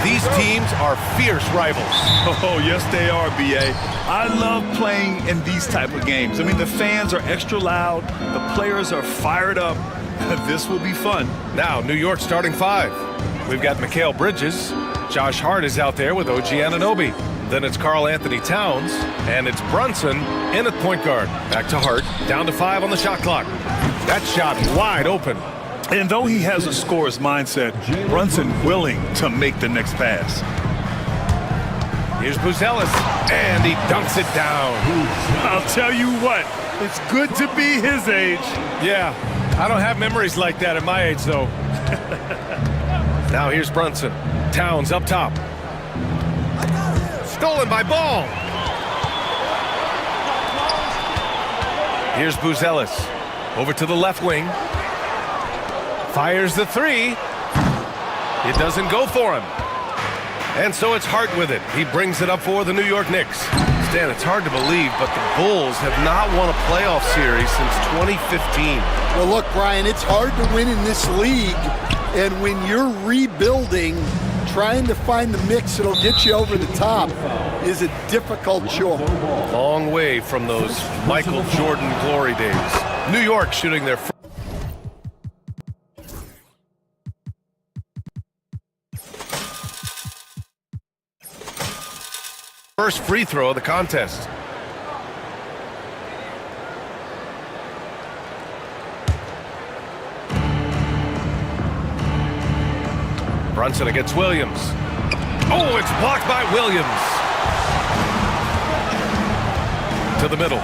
These teams are fierce rivals. Oh, yes, they are, B.A. I love playing in these type of games. I mean, the fans are extra loud. The players are fired up. This will be fun. Now, New York starting five. We've got Mikal Bridges. Josh Hart is out there with OG Anunoby. Then it's Karl Anthony Towns. And it's Brunson in at point guard. Back to Hart. Down to 5 on the shot clock. That shot wide open. And though he has a scorer's mindset, Brunson willing to make the next pass. Here's Buzelis, and he dunks it down. I'll tell you what, it's good to be his age. Yeah, I don't have memories like that at my age, though. Now here's Brunson. Towns up top. Stolen by Ball. Here's Buzelis. Over to the left wing. Fires the three. It doesn't go for him. And so it's Hart with it. He brings it up for the New York Knicks. Stan, it's hard to believe, but the Bulls have not won a playoff series since 2015. Well, look, Brian, it's hard to win in this league. And when you're rebuilding, trying to find the mix that'll get you over the top is a difficult chore. Long way from those Michael Jordan glory days. New York shooting their first free throw of the contest. Brunson against Williams. Oh, it's blocked by Williams. To the middle.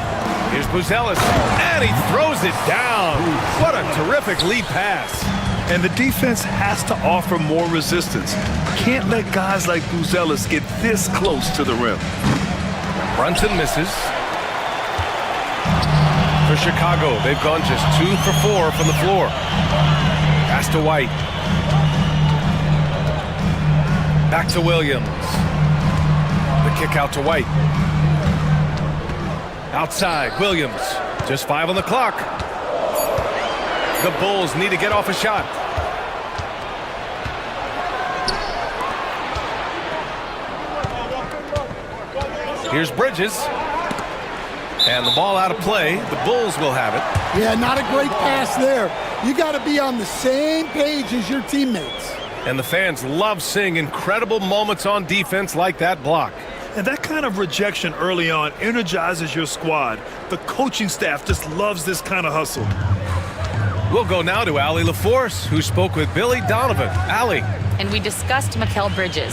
Here's Buzelis, and he throws it down. What a terrific lead pass. And the defense has to offer more resistance. Can't let guys like Buzelis get this close to the rim. Brunson misses. For Chicago, they've gone just 2 for 4 from the floor. Pass to White. Back to Williams. The kick out to White. Outside, Williams. Just 5 on the clock. The Bulls need to get off a shot. Here's Bridges. And the ball out of play. The Bulls will have it. Yeah, not a great pass there. You got to be on the same page as your teammates. And the fans love seeing incredible moments on defense like that block. And that kind of rejection early on energizes your squad. The coaching staff just loves this kind of hustle. We'll go now to Allie LaForce, who spoke with Billy Donovan. Allie. And we discussed Mikal Bridges.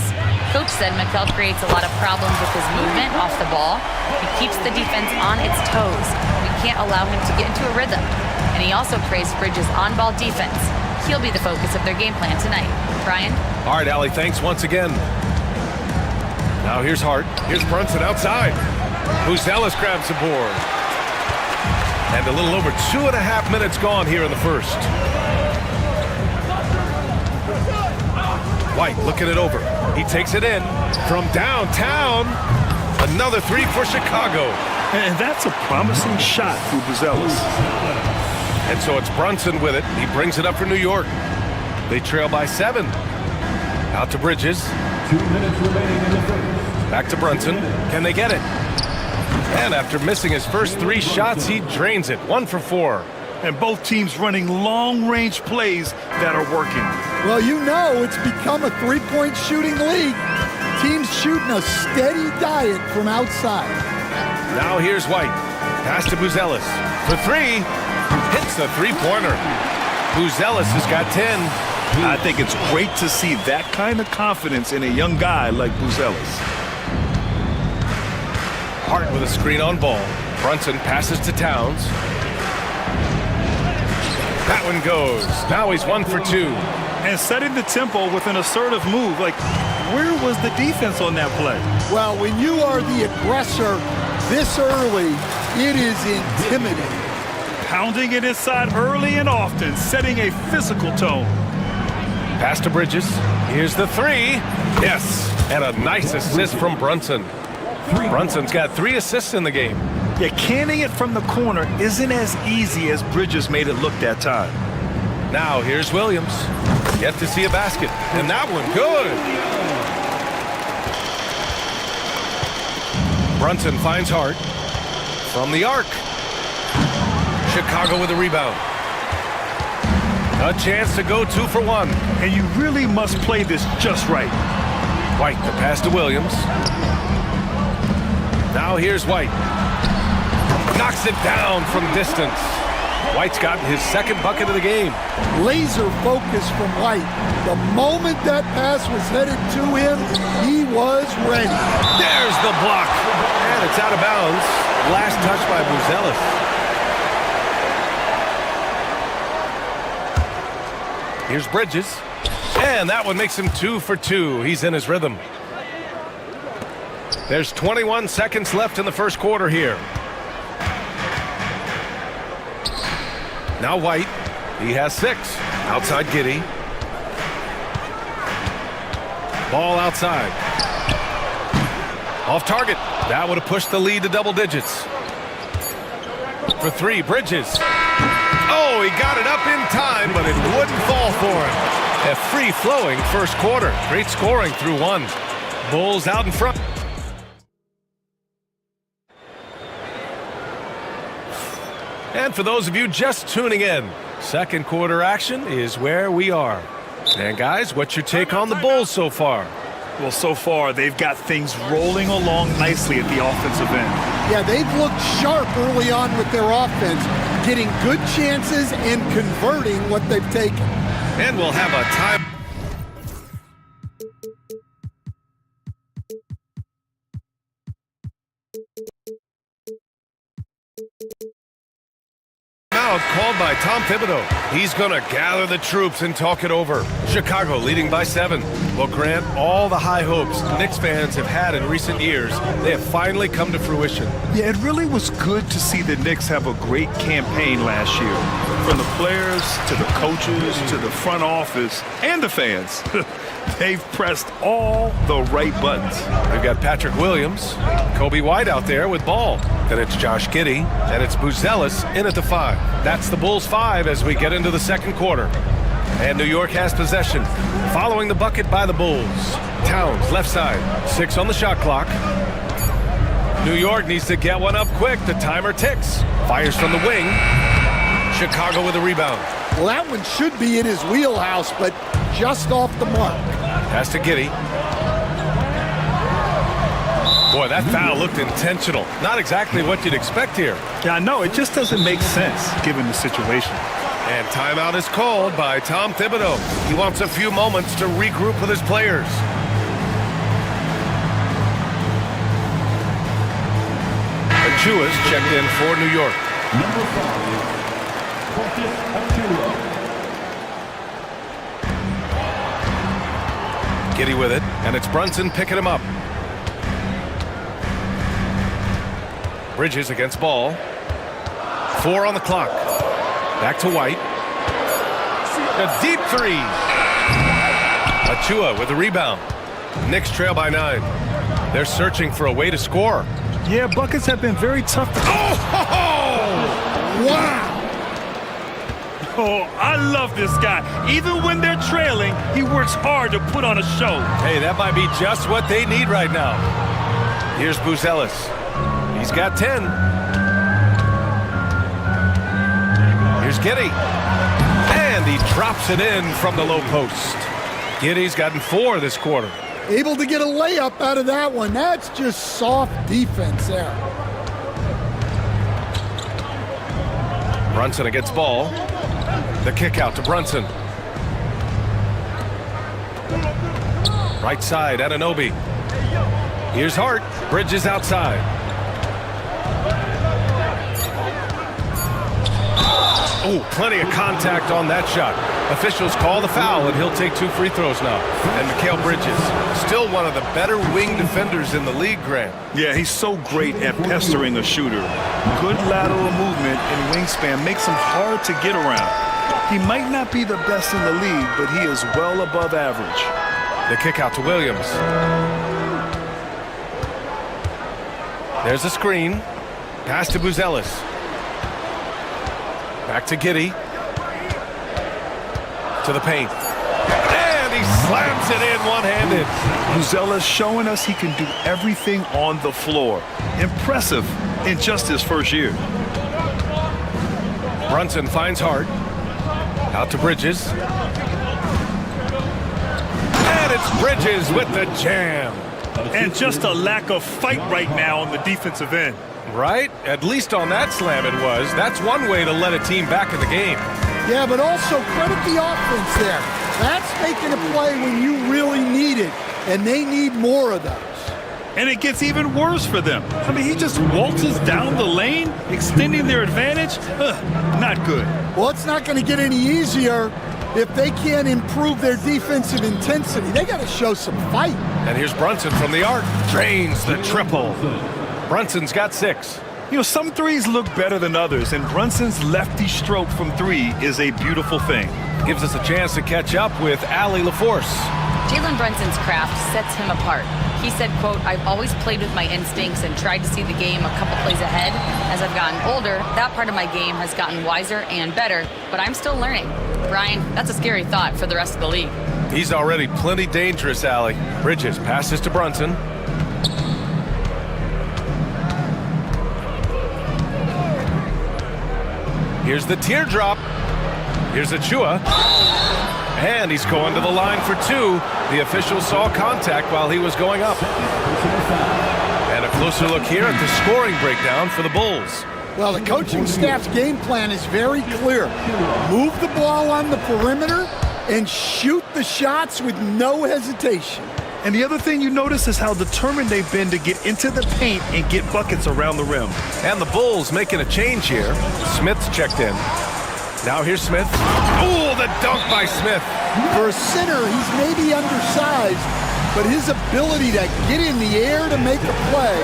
Coach said Mikal creates a lot of problems with his movement off the ball. He keeps the defense on its toes. We can't allow him to get into a rhythm. And he also praised Bridges' on-ball defense. He'll be the focus of their game plan tonight. Brian? All right, Allie, thanks once again. Now here's Hart. Here's Brunson outside. Buzelis grabs the board. And a little over 2.5 minutes gone here in the first. White looking it over. He takes it in from downtown. Another three for Chicago. And that's a promising shot for Buzelis. And so it's Brunson with it. He brings it up for New York. They trail by 7. Out to Bridges. 2 minutes remaining in the first. Back to Brunson. Can they get it? And after missing his first 3 shots, he drains it. 1 for 4. And both teams running long-range plays that are working. Well, you know it's become a three-point shooting league. Teams shooting a steady diet from outside. Now here's White. Pass to Buzelis. For 3. Hits the three-pointer. Buzelis has got 10. I think it's great to see that kind of confidence in a young guy like Buzelis. Hart with a screen on ball. Brunson passes to Towns. That one goes. Now he's 1 for 2. And setting the tempo with an assertive move. Like, where was the defense on that play? Well, when you are the aggressor this early, it is intimidating. Pounding it inside early and often, setting a physical tone. Pass to Bridges. Here's the 3. Yes. And a nice assist from Brunson. Brunson's got 3 assists in the game. Yeah, canning it from the corner isn't as easy as Bridges made it look that time. Now here's Williams. Yet to see a basket. And that one good. Brunson finds Hart from the arc. Chicago with a rebound. A chance to go 2 for 1. And you really must play this just right. White, the pass to Williams. Now here's White. Knocks it down from distance. White's gotten his second bucket of the game. Laser focus from White. The moment that pass was headed to him, he was ready. There's the block. And it's out of bounds. Last touch by Buzelis. Here's Bridges. And that one makes him 2 for 2. He's in his rhythm. There's 21 seconds left in the first quarter here. Now White. He has 6. Outside Giddey. Ball outside. Off target. That would have pushed the lead to double digits. For 3, Bridges. Oh, he got it up in time, but it wouldn't fall for him. A free-flowing first quarter. Great scoring through 1. Bulls out in front. And for those of you just tuning in, second quarter action is where we are. And guys, what's your take on the Bulls so far? Well, so far, they've got things rolling along nicely at the offensive end. Yeah, they've looked sharp early on with their offense, getting good chances and converting what they've taken. And we'll have a time. Called by Tom Thibodeau. He's going to gather the troops and talk it over. Chicago leading by 7. Will grant all the high hopes Knicks fans have had in recent years. They have finally come to fruition. Yeah, it really was good to see the Knicks have a great campaign last year. From the players to the coaches to the front office and the fans. They've pressed all the right buttons. We've got Patrick Williams, Kobe White out there with ball. Then it's Josh Giddey, and it's Buzelis in at the 5. That's the Bulls 5 as we get into the second quarter. And New York has possession. Following the bucket by the Bulls. Towns, left side. 6 on the shot clock. New York needs to get one up quick. The timer ticks. Fires from the wing. Chicago with a rebound. Well, that one should be in his wheelhouse, but just off the mark. Pass to Giddey. Boy, that foul looked intentional. Not exactly what you'd expect here. Yeah, I know. It just doesn't make sense given the situation. And timeout is called by Tom Thibodeau. He wants a few moments to regroup with his players. Achua's checked in for New York. Number 5, Achua. Giddey with it, and it's Brunson picking him up. Bridges against ball. 4 on the clock. Back to White. A deep 3. Achua with the rebound. Knicks trail by 9. They're searching for a way to score. Yeah, buckets have been very tough to... Oh! Wow! Oh, I love this guy. Even when they're trailing, he works hard to put on a show. Hey, that might be just what they need right now. Here's Buzelis. He's got 10. Here's Giddey. And he drops it in from the low post. Giddey's gotten 4 this quarter. Able to get a layup out of that one. That's just soft defense there. Brunson against ball. The kick out to Brunson. Right side, Anunoby. Here's Hart. Bridges outside. Oh, plenty of contact on that shot. Officials call the foul, and he'll take 2 free throws now. And Mikal Bridges, still one of the better wing defenders in the league, Grant. Yeah, he's so great at pestering a shooter. Good lateral movement and wingspan makes him hard to get around. He might not be the best in the league, but he is well above average. The kick out to Williams. There's a screen. Pass to Buzelis. Back to Giddey. To the paint. And he he slams it in one-handed. Muzella's showing us he can do everything on the floor. Impressive in just his first year. Brunson finds Hart. Out to Bridges. And it's Bridges with the jam. And just a lack of fight right now on the defensive end. Right? At least on that slam it was. That's one way to let a team back in the game. Yeah, but also credit the offense there. That's making a play when you really need it, and they need more of those. And it gets even worse for them. I mean, he just waltzes down the lane, extending their advantage. Not good. Well, it's not going to get any easier if they can't improve their defensive intensity. They got to show some fight. And here's Brunson from the arc. Drains the triple. Brunson's got 6. You know, some threes look better than others, and Brunson's lefty stroke from 3 is a beautiful thing. Gives us a chance to catch up with Allie LaForce. Jalen Brunson's craft sets him apart. He said, quote, "I've always played with my instincts and tried to see the game a couple plays ahead. As I've gotten older, that part of my game has gotten wiser and better, but I'm still learning." Brian, that's a scary thought for the rest of the league. He's already plenty dangerous, Allie. Bridges passes to Brunson. Here's the teardrop. Here's Achua. And he's going to the line for 2. The official saw contact while he was going up. And a closer look here at the scoring breakdown for the Bulls. Well, the coaching staff's game plan is very clear. Move the ball on the perimeter and shoot the shots with no hesitation. And the other thing you notice is how determined they've been to get into the paint and get buckets around the rim. And the Bulls making a change here. Smith's checked in. Now here's Smith. Oh, the dunk by Smith. For a center, he's maybe undersized, but his ability to get in the air to make a play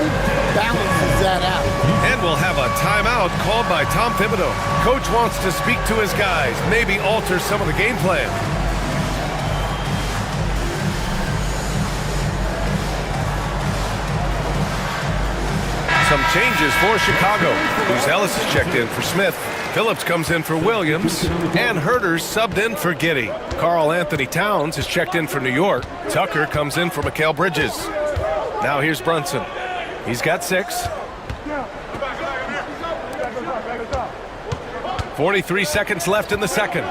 balances that out. And we'll have a timeout called by Tom Thibodeau. Coach wants to speak to his guys, maybe alter some of the game plan. Some changes for Chicago. Ellis is checked in for Smith. Phillips comes in for Williams. And Herter's subbed in for Giddey. Karl Anthony Towns is checked in for New York. Tucker comes in for Mikal Bridges. Now here's Brunson. He's got 6. 43 seconds left in the second.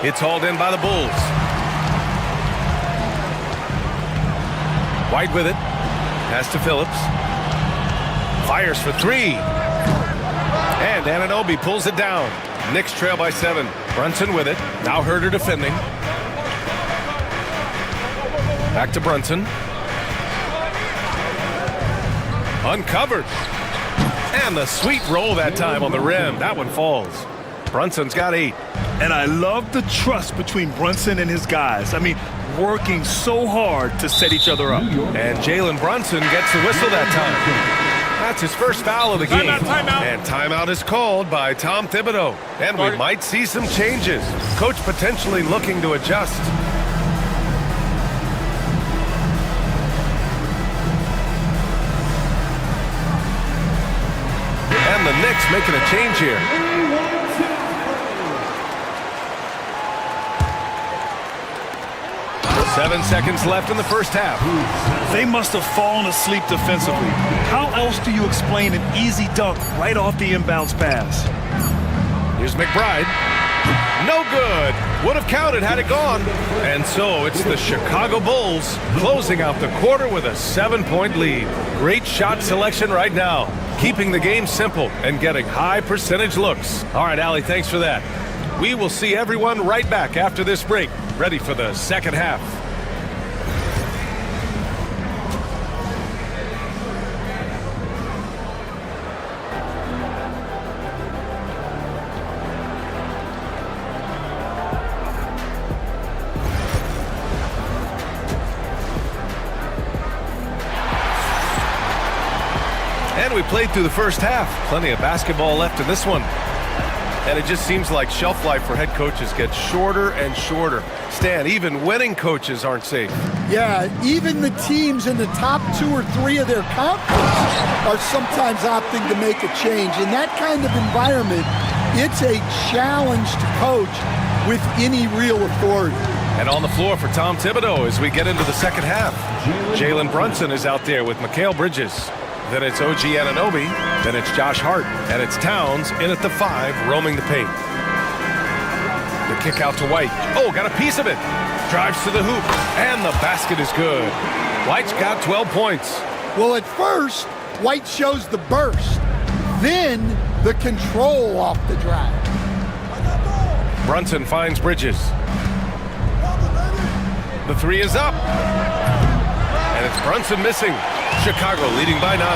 It's hauled in by the Bulls. White with it. Pass to Phillips. Fires for 3. And Anunoby pulls it down. Knicks trail by 7. Brunson with it. Now Herter defending. Back to Brunson. Uncovered. And the sweet roll that time on the rim. That one falls. Brunson's got 8. And I love the trust between Brunson and his guys. I mean, working so hard to set each other up. And Jalen Brunson gets the whistle that time. That's his first foul of the game. Timeout. And timeout is called by Tom Thibodeau. And we might see some changes. Coach potentially looking to adjust. And the Knicks making a change here. Seven seconds left in the first half. They must have fallen asleep defensively. How else do you explain an easy dunk right off the inbounds pass? Here's McBride. No good. Would have counted had it gone. And so it's the Chicago Bulls closing out the quarter with a 7-point lead. Great shot selection right now. Keeping the game simple and getting high percentage looks. All right, Allie, thanks for that. We will see everyone right back after this break. Ready for the second half. And we played through the first half. Plenty of basketball left in this one. And it just seems like shelf life for head coaches gets shorter and shorter. Stan, even winning coaches aren't safe. Yeah, even the teams in the top 2 or 3 of their conference are sometimes opting to make a change. In that kind of environment, it's a challenge to coach with any real authority. And on the floor for Tom Thibodeau as we get into the second half. Jalen Brunson is out there with Mikal Bridges. Then it's OG Anunoby. Then it's Josh Hart. And it's Towns in at the 5, roaming the paint. The kick out to White. Oh, got a piece of it. Drives to the hoop. And the basket is good. White's got 12 points. Well, at first, White shows the burst. Then the control off the drive. Brunson finds Bridges. The 3 is up. And it's Brunson missing. Chicago leading by 9.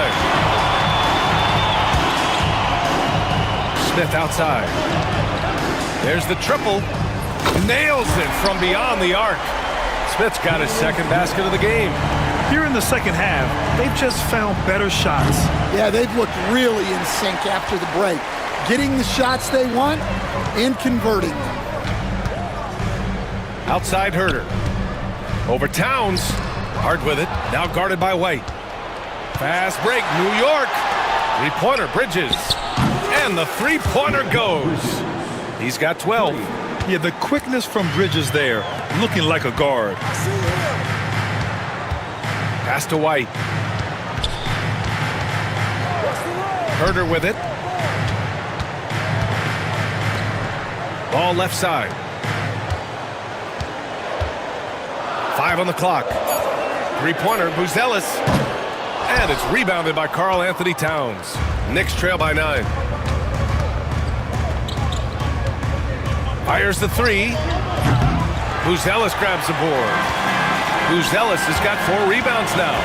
Smith outside. There's the triple. Nails it from beyond the arc. Smith's got his second basket of the game. Here in the second half, they've just found better shots. Yeah, they've looked really in sync after the break. Getting the shots they want and converting them. Outside Herter. Over Towns. Hard with it. Now guarded by White. Fast break. New York. Three-pointer. Bridges. And the three-pointer goes. He's got 12. Yeah, the quickness from Bridges there, looking like a guard. Pass to White. Herter with it. Ball left side. 5 on the clock. Three-pointer, Buzelis. And it's rebounded by Karl Anthony Towns. Knicks trail by 9. Fires the 3. Buzelis grabs the board. Buzelis has got 4 rebounds now.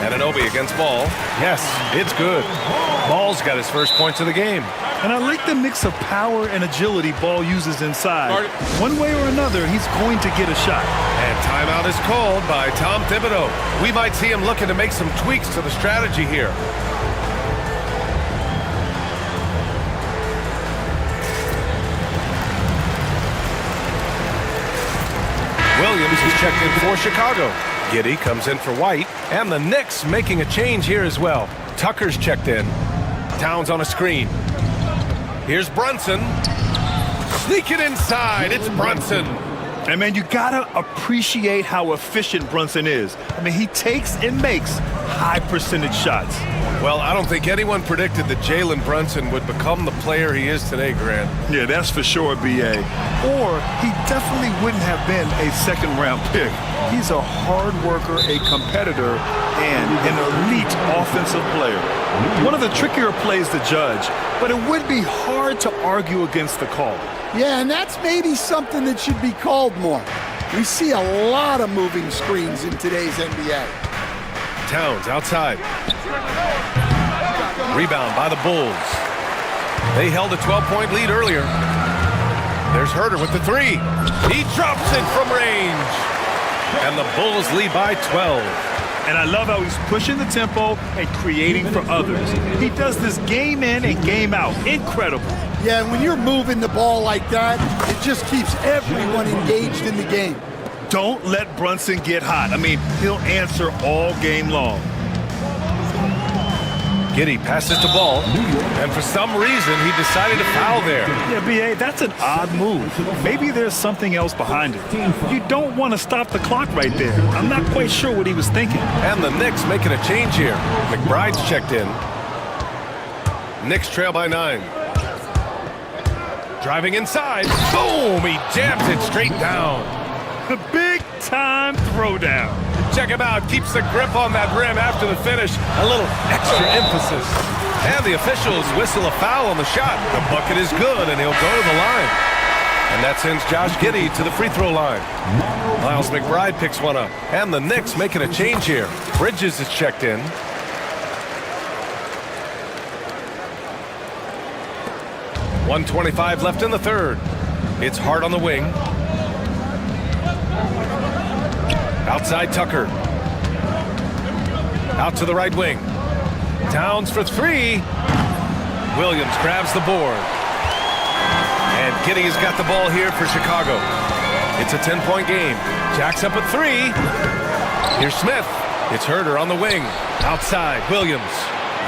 Anunoby against Ball. Yes, it's good. Ball's got his first points of the game. And I like the mix of power and agility Ball uses inside. One way or another, he's going to get a shot. And timeout is called by Tom Thibodeau. We might see him looking to make some tweaks to the strategy here. Williams is checked in for Chicago. Giddey comes in for White. And the Knicks making a change here as well. Tucker's checked in. Towns on a screen. Here's Brunson. Sneak it inside. It's Brunson. And, man, you got to appreciate how efficient Brunson is. I mean, he takes and makes high-percentage shots. Well, I don't think anyone predicted that Jalen Brunson would become the player he is today, Grant. Yeah, that's for sure, B.A. Or he definitely wouldn't have been a second-round pick. He's a hard worker, a competitor, and an elite offensive player. One of the trickier plays to judge, but it would be hard to argue against the call. Yeah, and that's maybe something that should be called more. We see a lot of moving screens in today's NBA. Towns outside. Rebound by the Bulls. They held a 12-point lead earlier. There's Herter with the 3. He drops it from range. And the Bulls lead by 12. And I love how he's pushing the tempo and creating for others. He does this game in and game out. Incredible. Yeah, and when you're moving the ball like that, it just keeps everyone engaged in the game. Don't let Brunson get hot. I mean, he'll answer all game long. Giddey passes to Ball, and for some reason, he decided to foul there. Yeah, B.A., that's an odd move. Maybe there's something else behind it. You don't want to stop the clock right there. I'm not quite sure what he was thinking. And the Knicks making a change here. McBride's checked in. Knicks trail by 9. Driving inside. Boom! He jams it straight down. The big-time throwdown. Check him out. Keeps the grip on that rim after the finish. A little extra emphasis. And the officials whistle a foul on the shot. The bucket is good, and he'll go to the line. And that sends Josh Giddey to the free throw line. Miles McBride picks one up. And the Knicks making a change here. Bridges is checked in. .125 left in the third. It's Hart on the wing. Outside Tucker. Out to the right wing. Towns for 3. Williams grabs the board. And Giddey has got the ball here for Chicago. It's a 10-point game. Jacks up at 3. Here's Smith. It's Herter on the wing. Outside, Williams.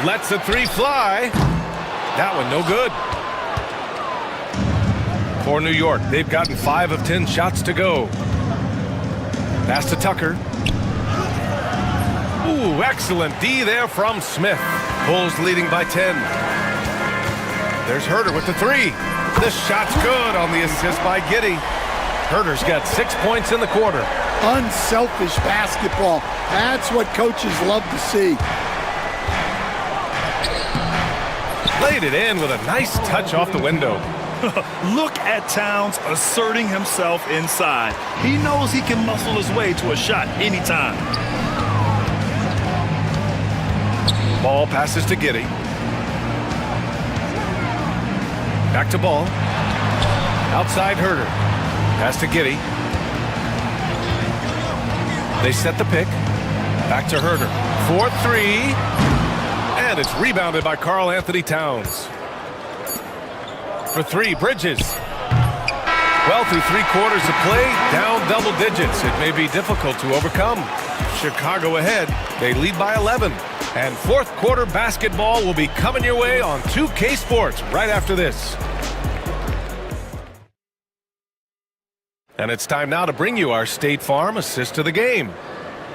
Lets the 3 fly. That one no good. for New York. They've gotten 5 of 10 shots to go. Pass to Tucker. Ooh, excellent D there from Smith. Bulls leading by 10. There's Herter with the 3. This shot's good on the assist by Giddey. Herter's got 6 points in the quarter. Unselfish basketball. That's what coaches love to see. Laid it in with a nice touch off the window. Look at Towns asserting himself inside. He knows he can muscle his way to a shot anytime. Ball passes to Giddey. Back to Ball. Outside Herter. Pass to Giddey. They set the pick. Back to Herter. 4-3. And it's rebounded by Karl Anthony Towns. For 3, Bridges. Well, through 3 quarters of play, down double digits. It may be difficult to overcome. Chicago ahead. They lead by 11. And fourth quarter basketball will be coming your way on 2K Sports right after this. And it's time now to bring you our State Farm assist to the game.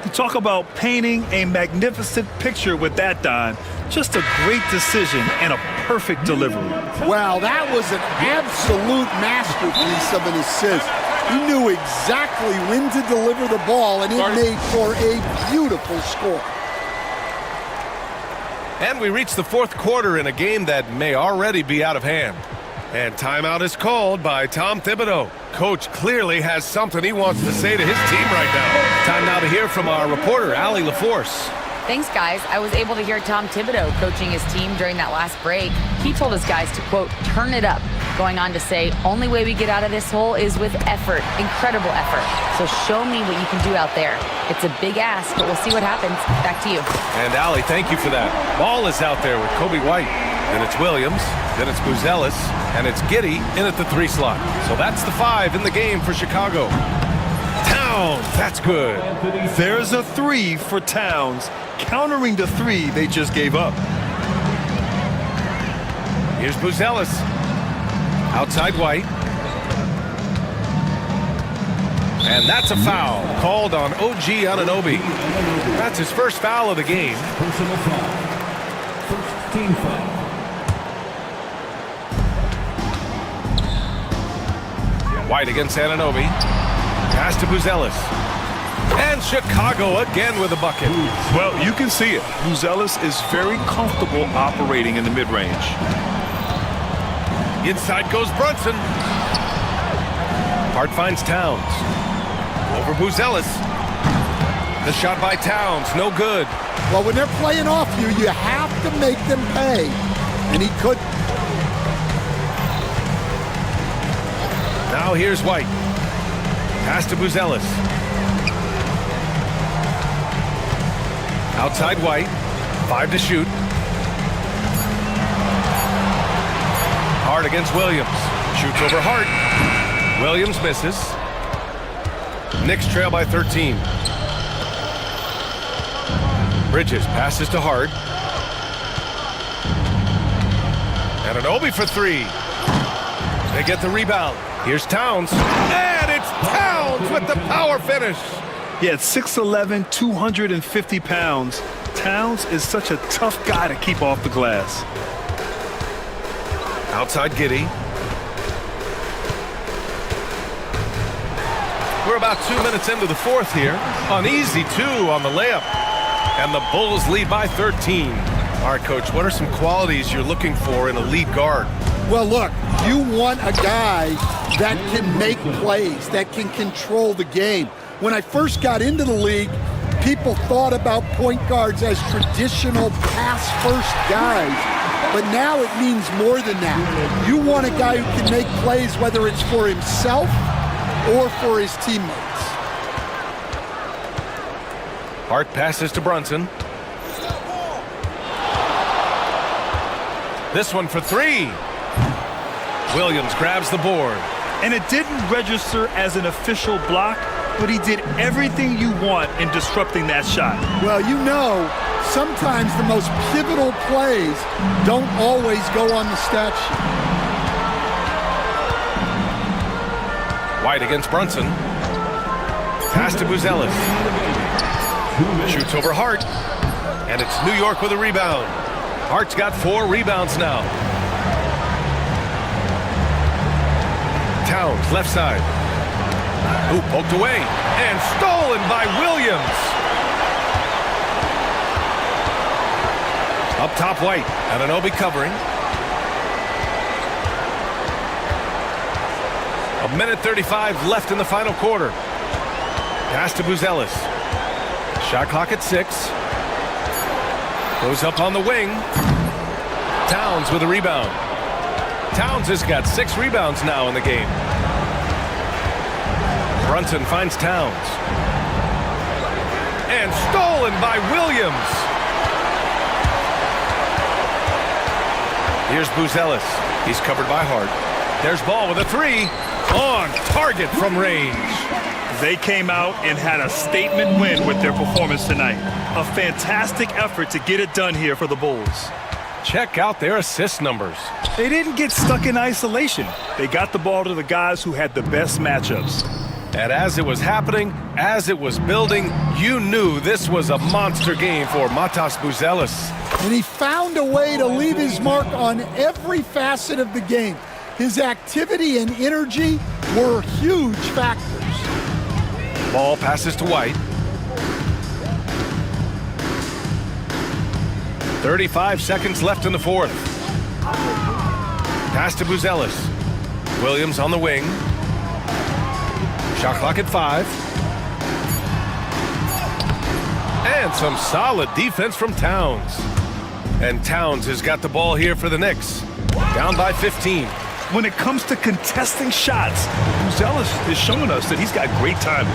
You talk about painting a magnificent picture with that dime. Just a great decision and a perfect delivery. Wow, that was an absolute masterpiece of an assist. He knew exactly when to deliver the ball, and it made for a beautiful score. And we reach the fourth quarter in a game that may already be out of hand. And timeout is called by Tom Thibodeau. Coach clearly has something he wants to say to his team right now. Time now to hear from our reporter, Allie LaForce. Thanks, guys. I was able to hear Tom Thibodeau coaching his team during that last break. He told his guys to, quote, turn it up, going on to say, only way we get out of this hole is with effort, incredible effort. So show me what you can do out there. It's a big ask, but we'll see what happens. Back to you. And Allie, thank you for that. Ball is out there with Kobe White. Then it's Williams, then it's Buzelis, and it's Giddey in at the 3 slot. So that's the 5 in the game for Chicago. Towns, that's good. There's a 3 for Towns, countering the 3 they just gave up. Here's Buzelis. Outside White. And that's a foul called on OG Anunoby. That's his first foul of the game. Personal foul. First team foul. White against Anunoby. Pass to Buzelis. And Chicago again with a bucket. Well, you can see it. Buzelis is very comfortable operating in the mid-range. Inside goes Brunson. Hart finds Towns. Over Buzelis. The shot by Towns, no good. Well, when they're playing off you, you have to make them pay. And he couldn't. Now here's White. Pass to Buzelis. Outside White. 5 to shoot. Hart against Williams. Shoots over Hart. Williams misses. Knicks trail by 13. Bridges passes to Hart. Anunoby for 3. They get the rebound. Here's Towns. And it's Towns with the power finish. He had 6'11", 250 pounds. Towns is such a tough guy to keep off the glass. Outside Giddey. We're about 2 minutes into the fourth here. An easy 2 on the layup. And the Bulls lead by 13. All right, Coach, what are some qualities you're looking for in a lead guard? Well, look, you want a guy that can make plays, that can control the game. When I first got into the league, people thought about point guards as traditional pass-first guys. But now it means more than that. You want a guy who can make plays, whether it's for himself or for his teammates. Hart passes to Brunson. This one for 3. Williams grabs the board. And it didn't register as an official block, but he did everything you want in disrupting that shot. Well, you know, sometimes the most pivotal plays don't always go on the stat sheet. White against Brunson. Pass to Buzelis. Shoots over Hart. And it's New York with a rebound. Hart's got 4 rebounds now. Towns, left side. Ooh, poked away. And stolen by Williams. Up top, White. Anunoby covering. 1:35 left in the final quarter. Pass to Buzelis. Shot clock at 6. Goes up on the wing. Towns with a rebound. Towns has got 6 rebounds now in the game. Brunson finds Towns. And stolen by Williams. Here's Buzelis. He's covered by Hart. There's Ball with a 3. On target from range. They came out and had a statement win with their performance tonight. A fantastic effort to get it done here for the Bulls. Check out their assist numbers. They didn't get stuck in isolation. They got the ball to the guys who had the best matchups. And as it was happening, as it was building, you knew this was a monster game for Matas Buzelis. And he found a way to leave his mark on every facet of the game. His activity and energy were huge factors. Ball passes to White. 35 seconds left in the fourth. Pass to Buzelis. Williams on the wing. Shot clock at 5. And some solid defense from Towns. And Towns has got the ball here for the Knicks. Down by 15. When it comes to contesting shots, Buzelis is showing us that he's got great timing.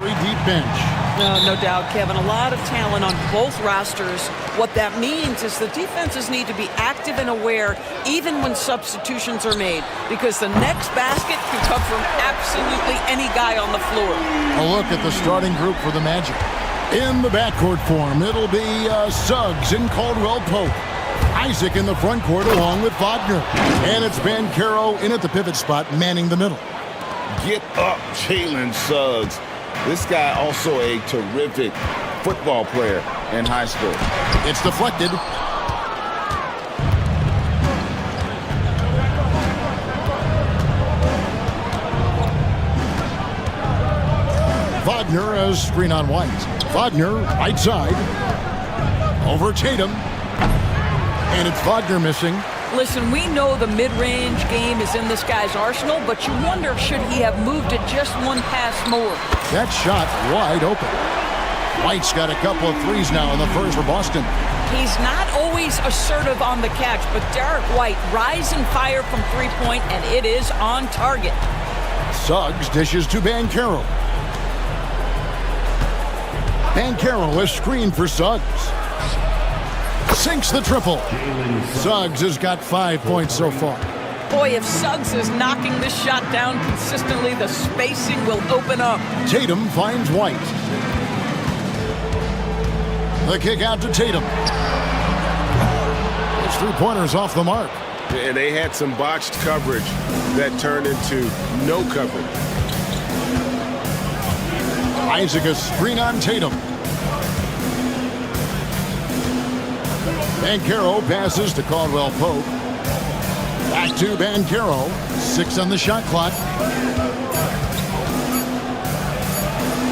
very deep bench. No doubt, Kevin. A lot of talent on both rosters. What that means is the defenses need to be active and aware even when substitutions are made, because the next basket can come from absolutely any guy on the floor. A look at the starting group for the Magic. In the backcourt form, it'll be Suggs and Caldwell Pope. Isaac in the front court along with Wagner. And it's Banchero in at the pivot spot, manning the middle. Get up, Jalen Suggs. This guy also a terrific football player in high school. It's deflected. Wagner as screen on White. Wagner, right side. Over Tatum. And it's Wagner missing. Listen, we know the mid-range game is in this guy's arsenal, but you wonder, should he have moved it just one pass more? That shot wide open. White's got a couple of threes now in the first for Boston. He's not always assertive on the catch, but Derek White rise and fire from three-point, and it is on target. Suggs dishes to Banchero. Banchero is screened for Suggs. Sinks the triple. Suggs has got 5 points so far. Boy, if Suggs is knocking this shot down consistently, the spacing will open up. Tatum finds White. The kick out to Tatum. His three-pointers off the mark. And they had some botched coverage that turned into no coverage. Isaac a screen on Tatum. Banchero passes to Caldwell Pope. Back to Banchero. 6 on the shot clock.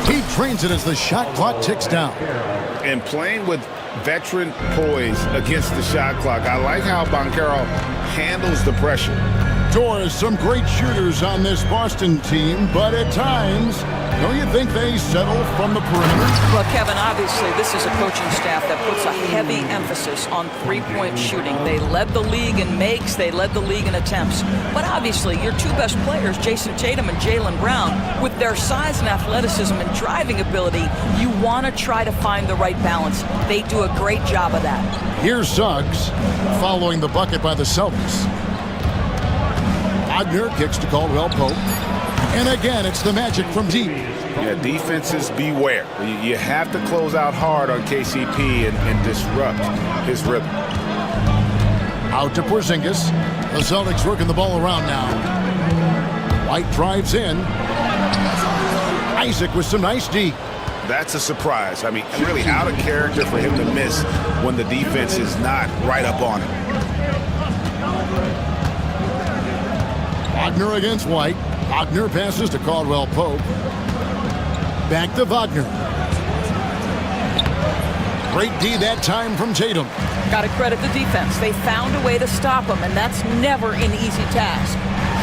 He trains it as the shot clock ticks down. And playing with veteran poise against the shot clock. I like how Banchero handles the pressure. Doors, some great shooters on this Boston team, but at times, don't you think they settle from the perimeter? Well, Kevin, obviously this is a coaching staff that puts a heavy emphasis on three-point shooting. They led the league in makes, they led the league in attempts. But obviously, your two best players, Jason Tatum and Jaylen Brown, with their size and athleticism and driving ability, you want to try to find the right balance. They do a great job of that. Here's Suggs, following the bucket by the Celtics. Wagner kicks to Caldwell Pope. And again, it's the Magic from deep. Yeah, defenses beware. You have to close out hard on KCP and disrupt his rhythm. Out to Porzingis. The Celtics working the ball around now. White drives in. Isaac with some nice D. That's a surprise. I mean, really out of character for him to miss when the defense is not right up on him. Wagner against White. Wagner passes to Caldwell Pope. Back to Wagner. Great D that time from Tatum. Got to credit the defense. They found a way to stop him, and that's never an easy task.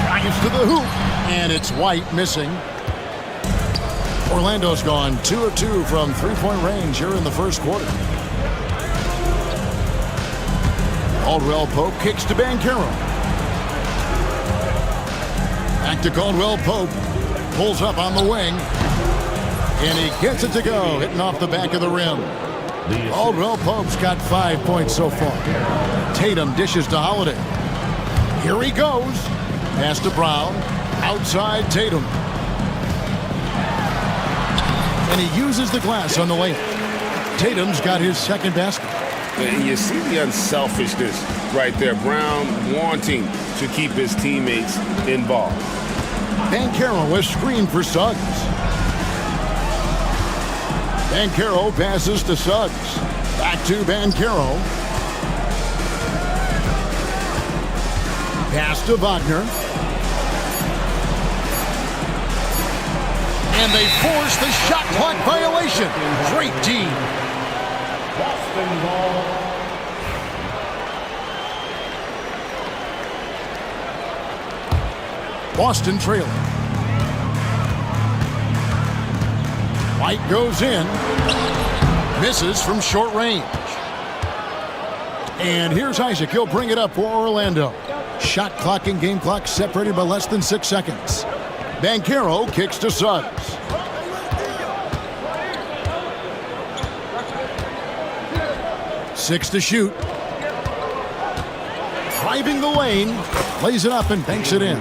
Drives to the hoop, and it's White missing. Orlando's gone 2 of 2 from three-point range here in the first quarter. Caldwell Pope kicks to Banchero. Back to Caldwell Pope. Pulls up on the wing. And he gets it to go, hitting off the back of the rim. Caldwell Pope's got 5 points so far. Tatum dishes to Holiday. Here he goes. Pass to Brown. Outside Tatum. And he uses the glass on the layup. Tatum's got his second basket. And you see the unselfishness right there. Brown wanting to keep his teammates involved. Banchero was screened for Suggs. Banchero passes to Suggs. Back to Banchero. Pass to Wagner. And they force the shot clock violation. Great D. Boston ball. Boston trailing. White goes in. Misses from short range. And here's Isaac. He'll bring it up for Orlando. Shot clock and game clock separated by less than 6 seconds. Banchero kicks to Suggs. 6 to shoot. Driving the lane, lays it up and banks it in.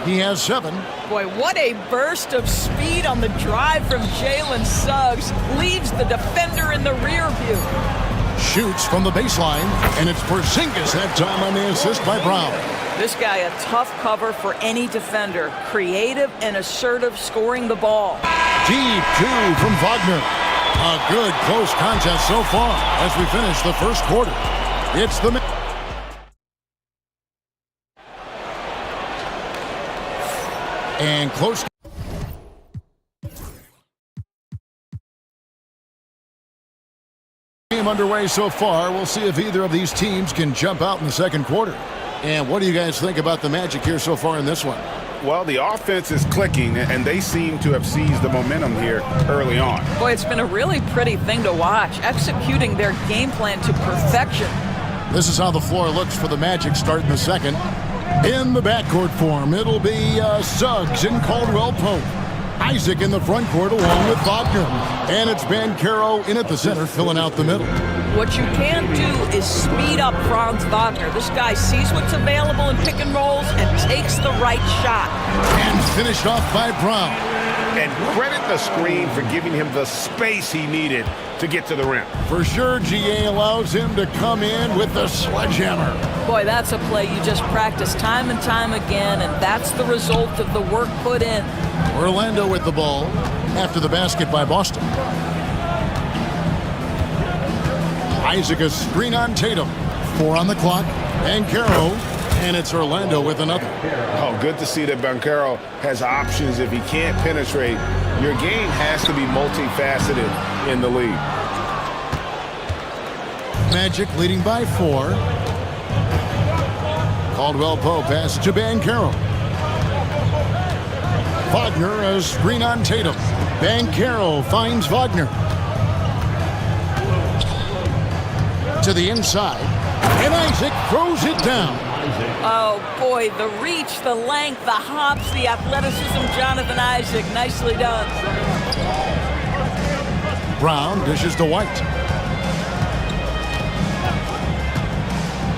He has 7. Boy, what a burst of speed on the drive from Jalen Suggs. Leaves the defender in the rear view. Shoots from the baseline, and it's Porzingis that time on the assist by Brown. This guy a tough cover for any defender. Creative and assertive scoring the ball. Deep 2 from Wagner. A good close contest so far as we finish the first quarter. It's the and close game underway so far. We'll see if either of these teams can jump out in the second quarter. And what do you guys think about the Magic here so far in this one? Well, the offense is clicking, and they seem to have seized the momentum here early on. Boy, it's been a really pretty thing to watch, executing their game plan to perfection. This is how the floor looks for the Magic starting the second. In the backcourt form, it'll be Suggs and Caldwell Pope. Isaac in the front court along with Wagner. And it's Banchero in at the center, filling out the middle. What you can do is speed up Franz Wagner. This guy sees what's available in pick and rolls and takes the right shot. And finished off by Brown. And credit the screen for giving him the space he needed to get to the rim. For sure, GA allows him to come in with the sledgehammer. Boy, that's a play you just practice time and time again, and that's the result of the work put in. Orlando with the ball after the basket by Boston. Isaac a screen on Tatum. 4 on the clock. Banchero, and it's Orlando with another. Oh, good to see that Banchero has options if he can't penetrate. Your game has to be multifaceted in the league. Magic leading by 4. Caldwell Pope passes to Banchero. Wagner a screen on Tatum. Banchero finds Wagner. To the inside. And Isaac throws it down. Oh, boy, the reach, the length, the hops, the athleticism, Jonathan Isaac. Nicely done. Brown dishes to White.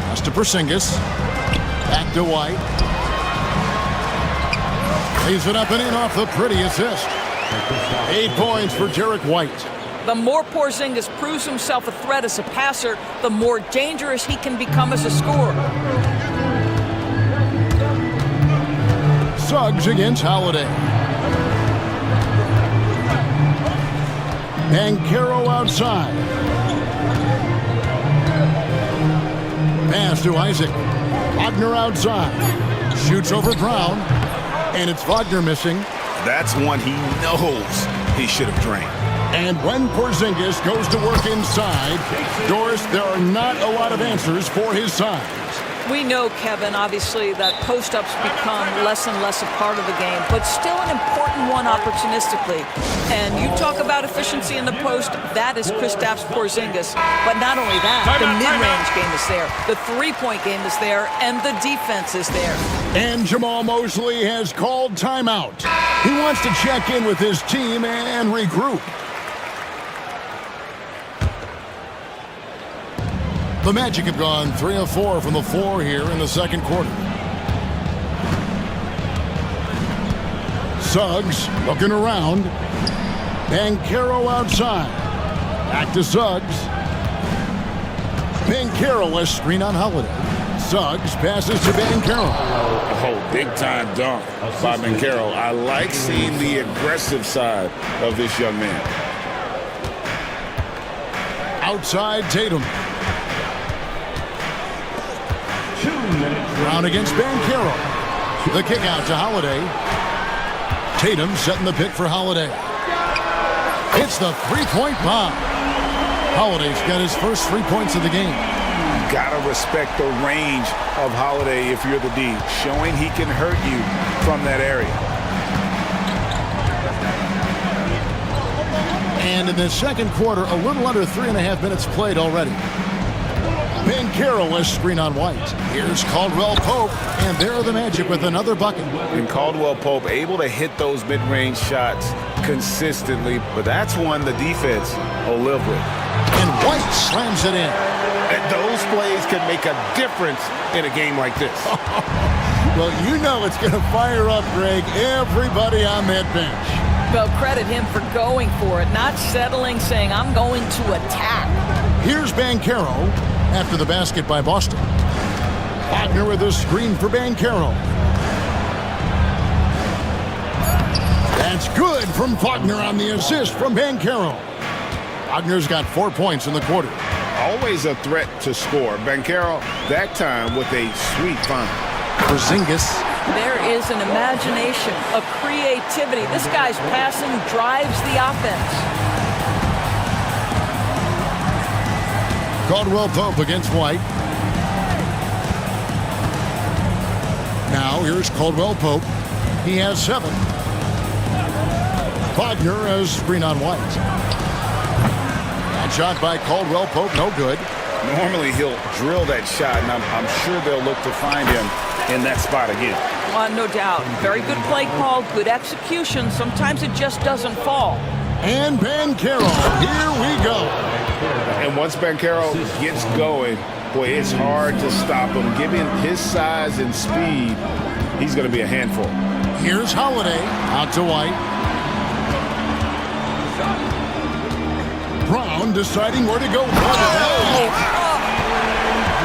Pass to Porzingis. Back to White. Lays it up and in off the pretty assist. 8 points for Derek White. The more Porzingis proves himself a threat as a passer, the more dangerous he can become as a scorer. Suggs against Holiday. Banchero outside. Pass to Isaac. Wagner outside. Shoots over Brown. And it's Wagner missing. That's one he knows he should have drained. And when Porzingis goes to work inside, Doris, there are not a lot of answers for his size. We know, Kevin, obviously, that post-ups become less and less a part of the game, but still an important one opportunistically. And you talk about efficiency in the post, that is Kristaps Porzingis. But not only that, the mid-range game is there, the three-point game is there, and the defense is there. And Jamal Mosley has called timeout. He wants to check in with his team and regroup. The Magic have gone 3 of 4 from the floor here in the second quarter. Suggs looking around. Banchero outside. Back to Suggs. Banchero a screen on Holiday. Suggs passes to Banchero. Oh, big-time dunk by Banchero. I like seeing the aggressive side of this young man. Outside Tatum. Brown against Banchero. The kick out to Holiday. Tatum setting the pick for Holiday. It's the three-point bomb. Holiday's got his first 3 points of the game. Gotta respect the range of Holiday if you're the D, showing he can hurt you from that area. And in the second quarter, a little under 3.5 minutes played already. Banchero a screen on White. Here's Caldwell Pope, and there are the Magic with another bucket. And Caldwell Pope able to hit those mid-range shots consistently, but that's one the defense will live with. And White slams it in. And those plays can make a difference in a game like this. Well, you know it's going to fire up, Greg, everybody on that bench. Well, credit him for going for it, not settling, saying, I'm going to attack. Here's Banchero after the basket by Boston. Wagner with a screen for Banchero. That's good from Wagner on the assist from Banchero. Wagner's got 4 points in the quarter. Always a threat to score. Banchero, that time with a sweet find. Porzingis. There is an imagination, a creativity. This guy's passing drives the offense. Caldwell Pope against White. Now here's Caldwell Pope. He has 7. Wagner has screen on White. That shot by Caldwell Pope, no good. Normally he'll drill that shot, and I'm sure they'll look to find him in that spot again. No doubt. Very good play call, good execution. Sometimes it just doesn't fall. And Banchero, here we go. And once Banchero gets going, boy, it's hard to stop him. Given his size and speed, he's going to be a handful. Here's Holiday out to White. Brown deciding where to go.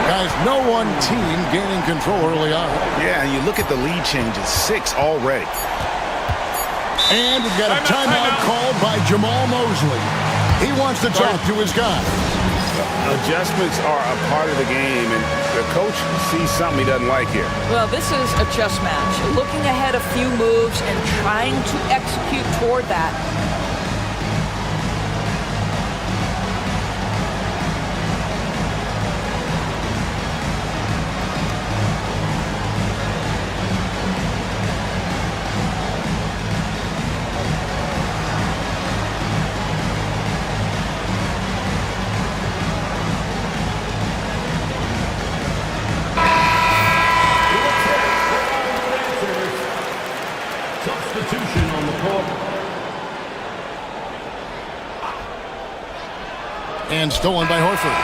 Guys, no one team gaining control early on. Yeah, you look at the lead changes, 6 already. And we've got a timeout called by Jamal Mosley. He wants to talk to his guys. Adjustments are a part of the game, and the coach sees something he doesn't like here. Well, this is a chess match. Looking ahead a few moves and trying to execute toward that. Substitution on the court. And stolen by Horford.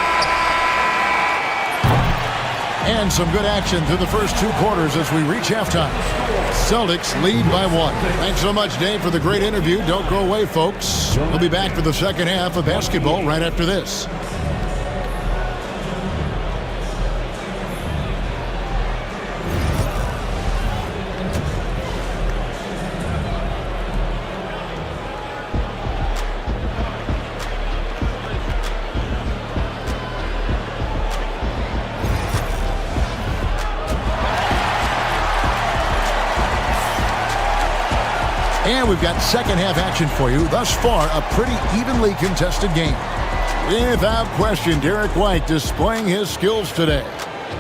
And some good action through the first 2 quarters as we reach halftime. Celtics lead by 1. Thanks so much, Dave, for the great interview. Don't go away, folks. We'll be back for the second half of basketball right after this. And we've got second half action for you. Thus far, a pretty evenly contested game. Without question, Derek White displaying his skills today.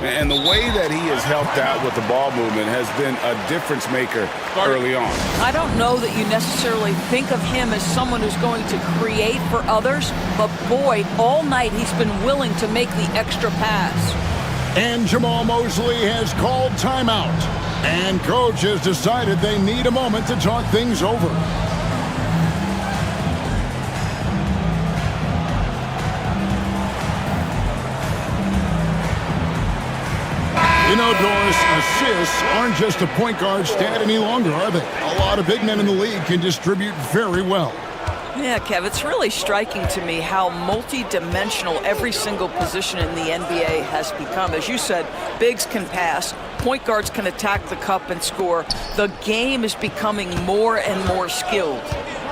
And the way that he has helped out with the ball movement has been a difference maker early on. I don't know that you necessarily think of him as someone who's going to create for others, but boy, all night he's been willing to make the extra pass. And Jamal Mosley has called timeout. And coach has decided they need a moment to talk things over. You know, Doris, assists aren't just a point guard stat any longer, are they? A lot of big men in the league can distribute very well. Yeah, Kev, it's really striking to me how multi-dimensional every single position in the NBA has become. As you said, bigs can pass, point guards can attack the cup and score. The game is becoming more and more skilled.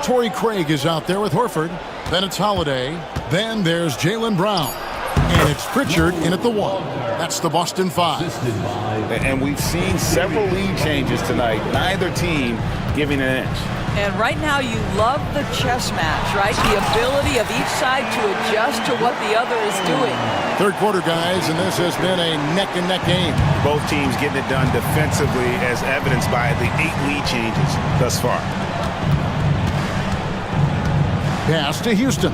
Torrey Craig is out there with Horford. Then it's Holiday. Then there's Jaylen Brown. And it's Pritchard in at the 1. That's the Boston 5. And we've seen several lead changes tonight. Neither team giving an inch. And right now you love the chess match, right? The ability of each side to adjust to what the other is doing. Third quarter, guys, and this has been a neck-and-neck game. Both teams getting it done defensively as evidenced by the 8 lead changes thus far. Pass to Houston.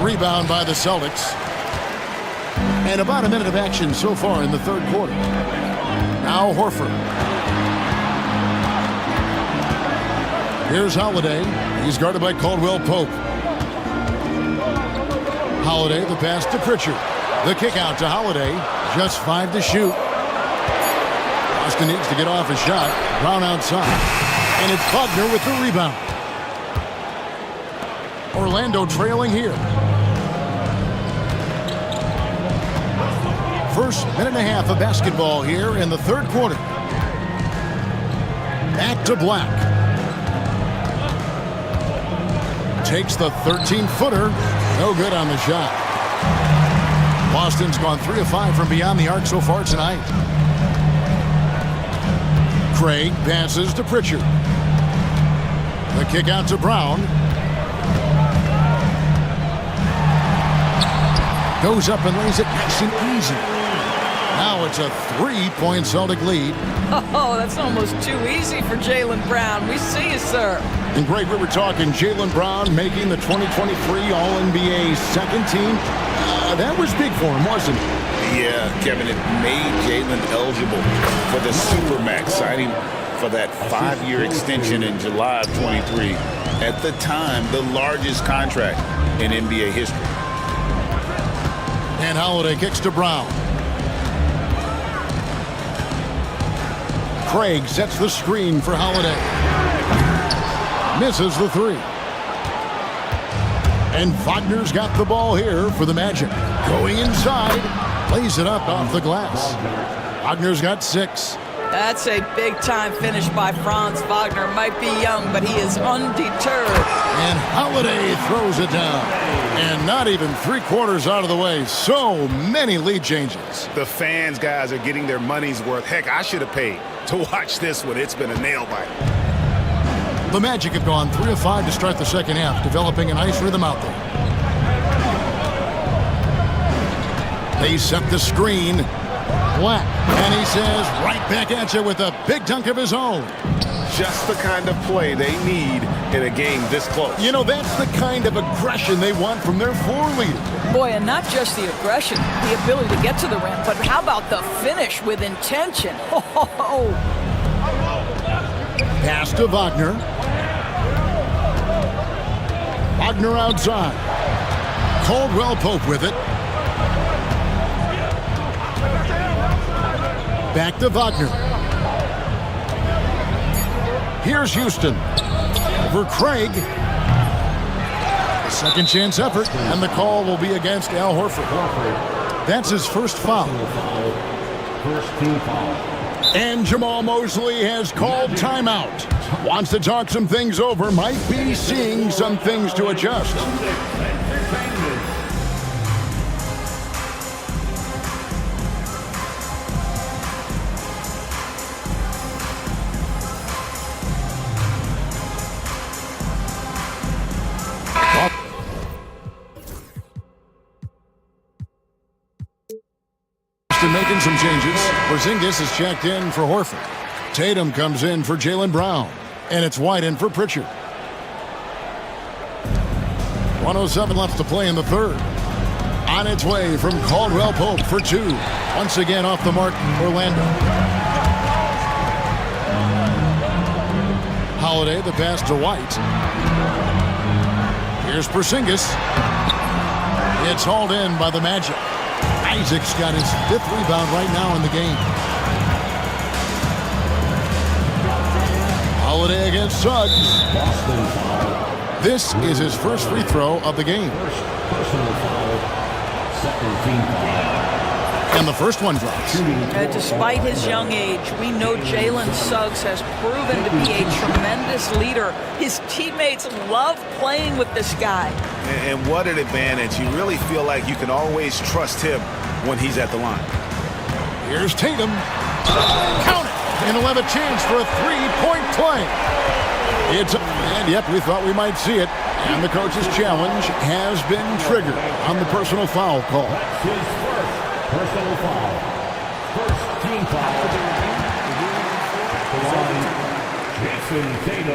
Rebound by the Celtics. And about a minute of action so far in the third quarter. Now Horford. Here's Holiday. He's guarded by Caldwell Pope. Holiday, the pass to Pritchard. The kick out to Holiday. Just 5 to shoot. Boston needs to get off a shot. Brown outside. And it's Wagner with the rebound. Orlando trailing here. First minute and a half of basketball here in the third quarter. Back to Black. Takes the 13-footer. No good on the shot. Boston's gone 3 of 5 from beyond the arc so far tonight. Craig passes to Pritchard. The kick out to Brown. Goes up and lays it nice and easy. Now it's a 3-point Celtic lead. Oh, that's almost too easy for Jaylen Brown. We see you, sir. And Greg, we were talking Jaylen Brown making the 2023 All-NBA second team. That was big for him, wasn't it? Yeah, Kevin, it made Jaylen eligible for the Supermax, signing for that 5-year extension in July of 23. At the time, the largest contract in NBA history. And Holiday kicks to Brown. Craig sets the screen for Holiday. Misses the 3. And Wagner's got the ball here for the Magic. Going inside. Plays it up off the glass. Wagner's got 6. That's a big-time finish by Franz Wagner. Might be young, but he is undeterred. And Holiday throws it down. And not even 3/4 out of the way. So many lead changes. The fans, guys, are getting their money's worth. Heck, I should have paid to watch this one. It's been a nail biter. The Magic have gone 3 of 5 to start the second half, developing a nice rhythm out there. They set the screen. Black, and he says right back at you with a big dunk of his own. Just the kind of play they need in a game this close. You know, that's the kind of aggression they want from their floor leader. Boy, and not just the aggression, the ability to get to the rim, but how about the finish with intention? Oh. Pass to Wagner. Wagner outside. Caldwell Pope with it. Back to Wagner. Here's Houston. Over Craig. A second chance effort, and the call will be against Al Horford. That's his first foul. First team foul. And Jamal Mosley has called timeout. Wants to talk some things over. Might be seeing some things to adjust. Making some changes. Porzingis is checked in for Horford. Tatum comes in for Jaylen Brown. And it's White in for Pritchard. 1:07 left to play in the third. On its way from Caldwell Pope for 2. Once again off the mark, Orlando. Holiday, the pass to White. Here's Porzingis. It's hauled in by the Magic. Isaac's got his 5th rebound right now in the game. Holiday against Suggs. This is his first free throw of the game. Personal foul. Second team foul. And the first one drops. Despite his young age, we know Jalen Suggs has proven to be a tremendous leader. His teammates love playing with this guy. And what an advantage. You really feel like you can always trust him when he's at the line. Here's Tatum. Count it! And he'll have a chance for a 3-point play. And yep, we thought we might see it. And the coach's challenge has been triggered on the personal foul call. That's his first personal foul. First team foul.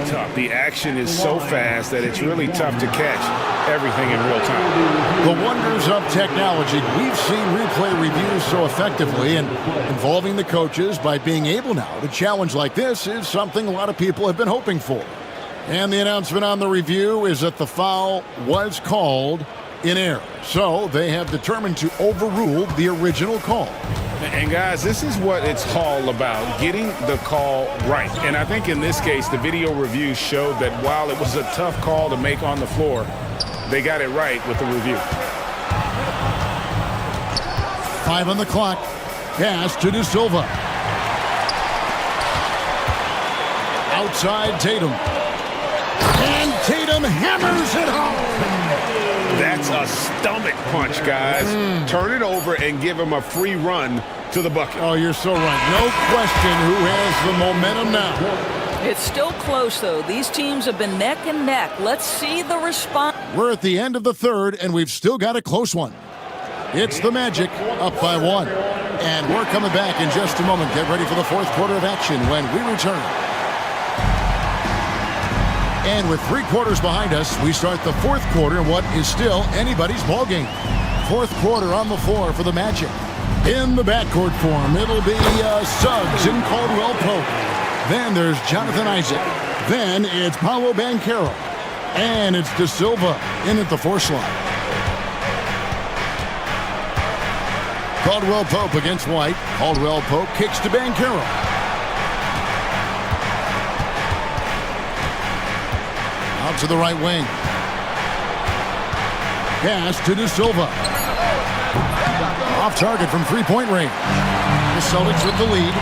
Tough. The action is so fast that it's really tough to catch everything in real time. The wonders of technology. We've seen replay reviews so effectively, and involving the coaches by being able now to challenge like this is something a lot of people have been hoping for. And the announcement on the review is that the foul was called in error. So they have determined to overrule the original call. And guys, this is what it's all about, getting the call right. And I think in this case, the video review showed that while it was a tough call to make on the floor, they got it right with the review. 5 on the clock. Pass to De Silva. Outside Tatum. And Tatum hammers it home. That's a stomach punch, guys. Turn it over and give him a free run to the bucket. Oh, you're so right. No question who has the momentum now. It's still close, though. These teams have been neck and neck. Let's see the response. We're at the end of the third, and we've still got a close one. It's the Magic up by 1. And we're coming back in just a moment. Get ready for the fourth quarter of action when we return. And with 3 quarters behind us, we start the fourth quarter in what is still anybody's ballgame. Fourth quarter on the floor for the Magic. In the backcourt form, it'll be Suggs and Caldwell Pope. Then there's Jonathan Isaac. Then it's Paolo Banchero. And it's De Silva in at the force line. Caldwell Pope against White. Caldwell Pope kicks to Banchero. Out to the right wing. Pass to De Silva. Off target from three-point range. The Celtics with the lead.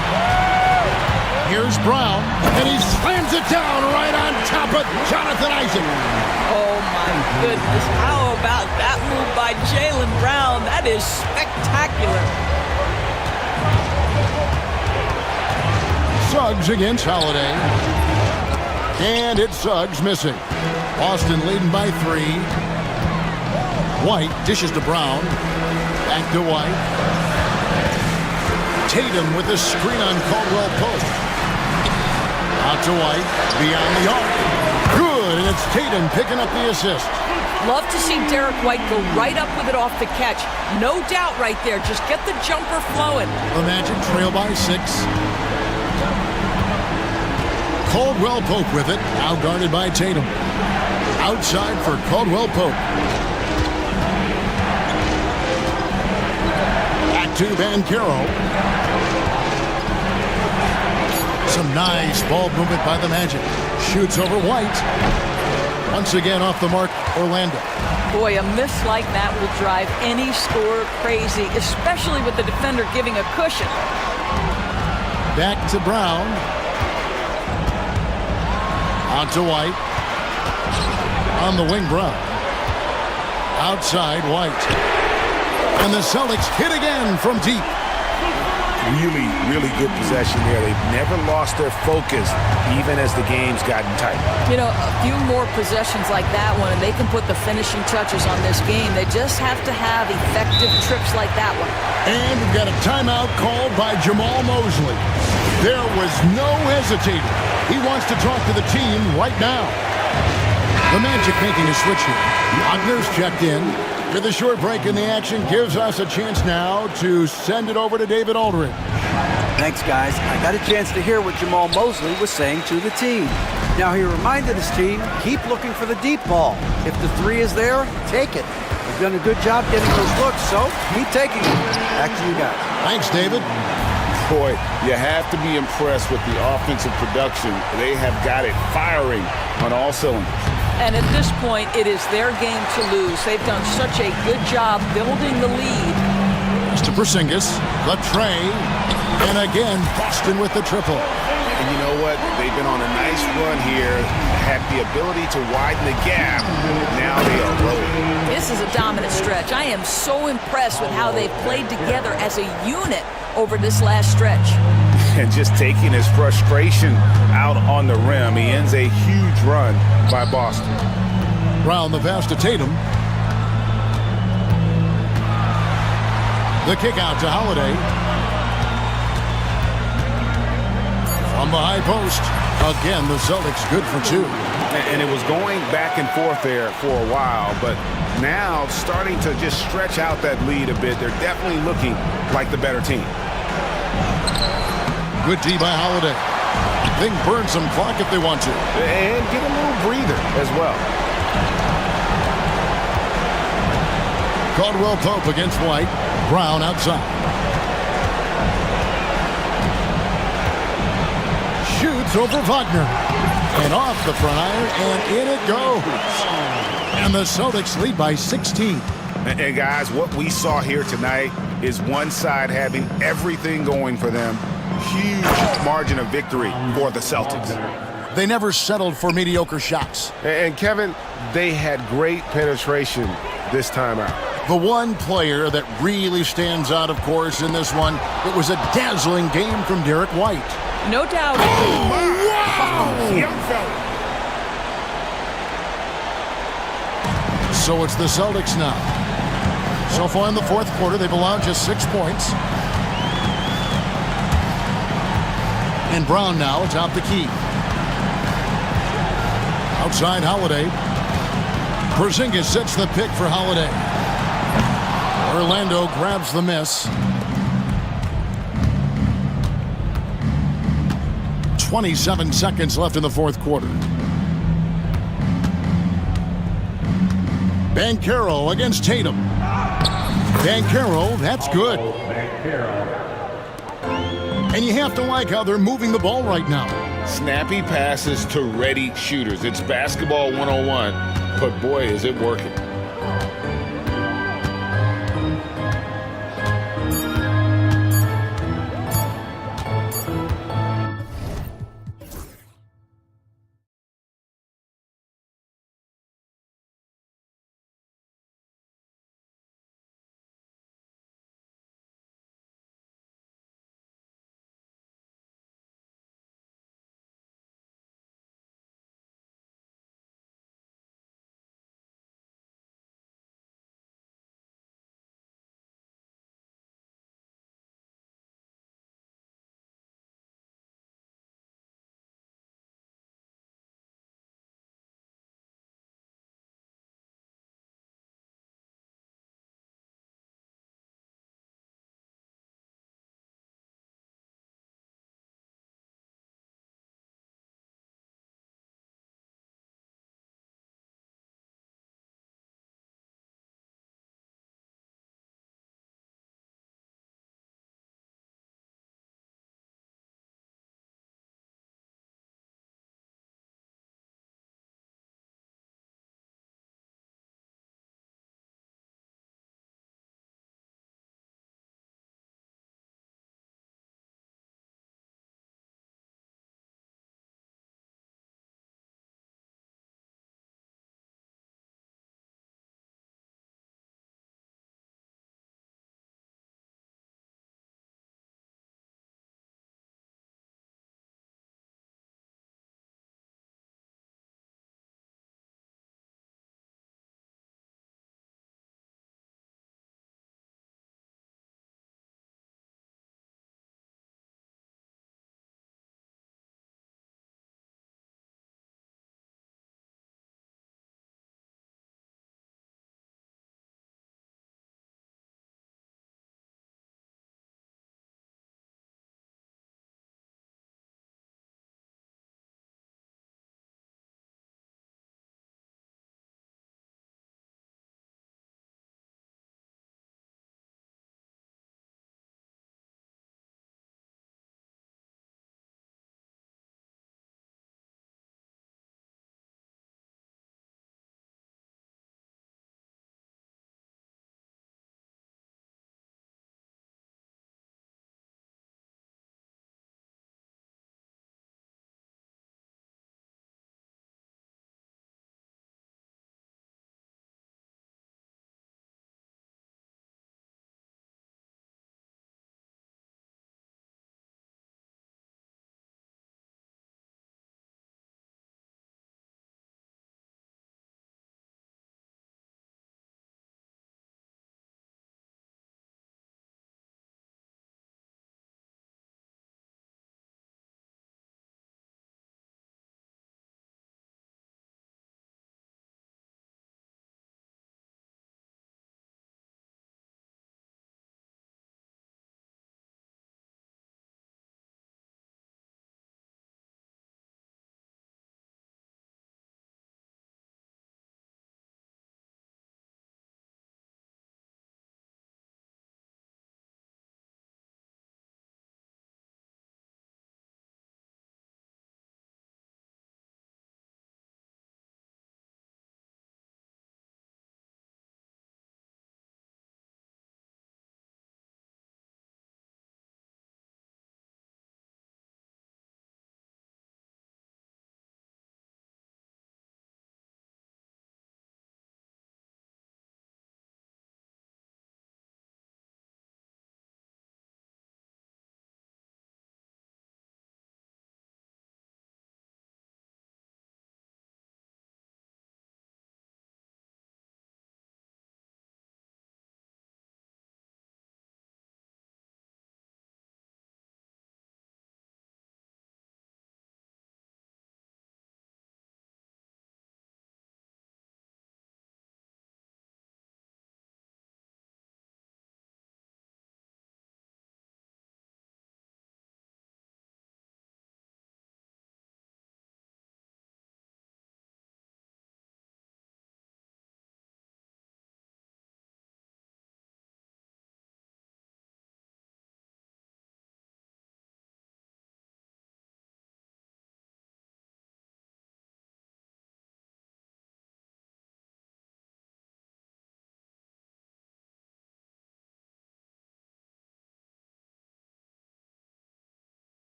Here's Brown, and he slams it down right on top of Jonathan Isaac. Oh, my goodness. How about that move by Jaylen Brown? That is spectacular. Suggs against Holiday. And it's Suggs missing. Boston leading by 3. White dishes to Brown. Back to White. Tatum with a screen on Caldwell Pope. Out to White. Beyond the arc. Good, and it's Tatum picking up the assist. Love to see Derek White go right up with it off the catch. No doubt right there. Just get the jumper flowing. The Magic trail by 6. Caldwell Pope with it, out guarded by Tatum. Outside for Caldwell Pope. Back to Banchero. Some nice ball movement by the Magic. Shoots over White. Once again off the mark, Orlando. Boy, a miss like that will drive any scorer crazy, especially with the defender giving a cushion. Back to Brown. Out to White. On the wing, Brown. Outside, White. And the Celtics hit again from deep. Really, really good possession there. They've never lost their focus, even as the game's gotten tight. You know, a few more possessions like that one, and they can put the finishing touches on this game. They just have to have effective trips like that one. And we've got a timeout called by Jamal Mosley. There was no hesitating. He wants to talk to the team right now. The Magic making a switch here. Wagner's checked in. With a short break in the action, gives us a chance now to send it over to David Aldridge. Thanks, guys. I got a chance to hear what Jamal Mosley was saying to the team. Now, he reminded his team, keep looking for the deep ball. If the 3 is there, take it. You've done a good job getting those looks, so keep taking it. Back to you guys. Thanks, David. Boy, you have to be impressed with the offensive production. They have got it firing on all cylinders. And at this point, it is their game to lose. They've done such a good job building the lead. Mr. Porzingis, the tray, and again, Boston with the triple. And you know what? They've been on a nice run here, had the ability to widen the gap. Now they are rolling. This is a dominant stretch. I am so impressed with how they've played together as a unit over this last stretch. And just taking his frustration out on the rim. He ends a huge run by Boston. Brown the pass to Tatum. The kick out to Holiday. From the high post. Again, the Celtics good for 2. And it was going back and forth there for a while, but now starting to just stretch out that lead a bit. They're definitely looking like the better team. Good D by Holiday. They can burn some clock if they want to. And get a little breather as well. Caldwell Pope against White. Brown outside. Shoots over Wagner. And off the front iron, and in it goes. And the Celtics lead by 16. And guys, what we saw here tonight is one side having everything going for them. Huge margin of victory for the Celtics. They never settled for mediocre shots. And Kevin, they had great penetration this time out. The one player that really stands out, of course, in this one, it was a dazzling game from Derek White. No doubt. Oh, wow! Young fella. So it's the Celtics now. So far in the fourth quarter, they've allowed just 6 points. And Brown now atop the key. Outside Holiday. Porzingis sets the pick for Holiday. Orlando grabs the miss. 27 seconds left in the fourth quarter. Banchero against Tatum. Banchero, that's good. And you have to like how they're moving the ball right now. Snappy passes to ready shooters. It's basketball 101, but boy, is it working.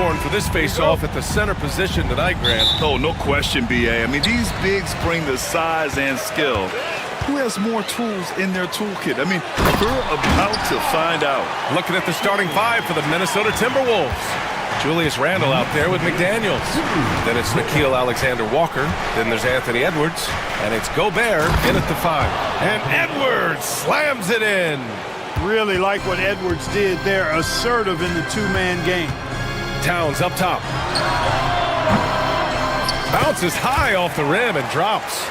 scoring for this face-off at the center position tonight, Grant. Oh, no question, B.A. I mean, these bigs bring the size and skill. Who has more tools in their toolkit? I mean, we're about to find out. Looking at the starting five for the Minnesota Timberwolves. Julius Randle out there with McDaniels. Then it's Nickeil Alexander-Walker. Then there's Anthony Edwards. And it's Gobert in at the 5. And Edwards slams it in. Really like what Edwards did there, assertive in the two-man game. Towns up top. Bounces high off the rim and drops.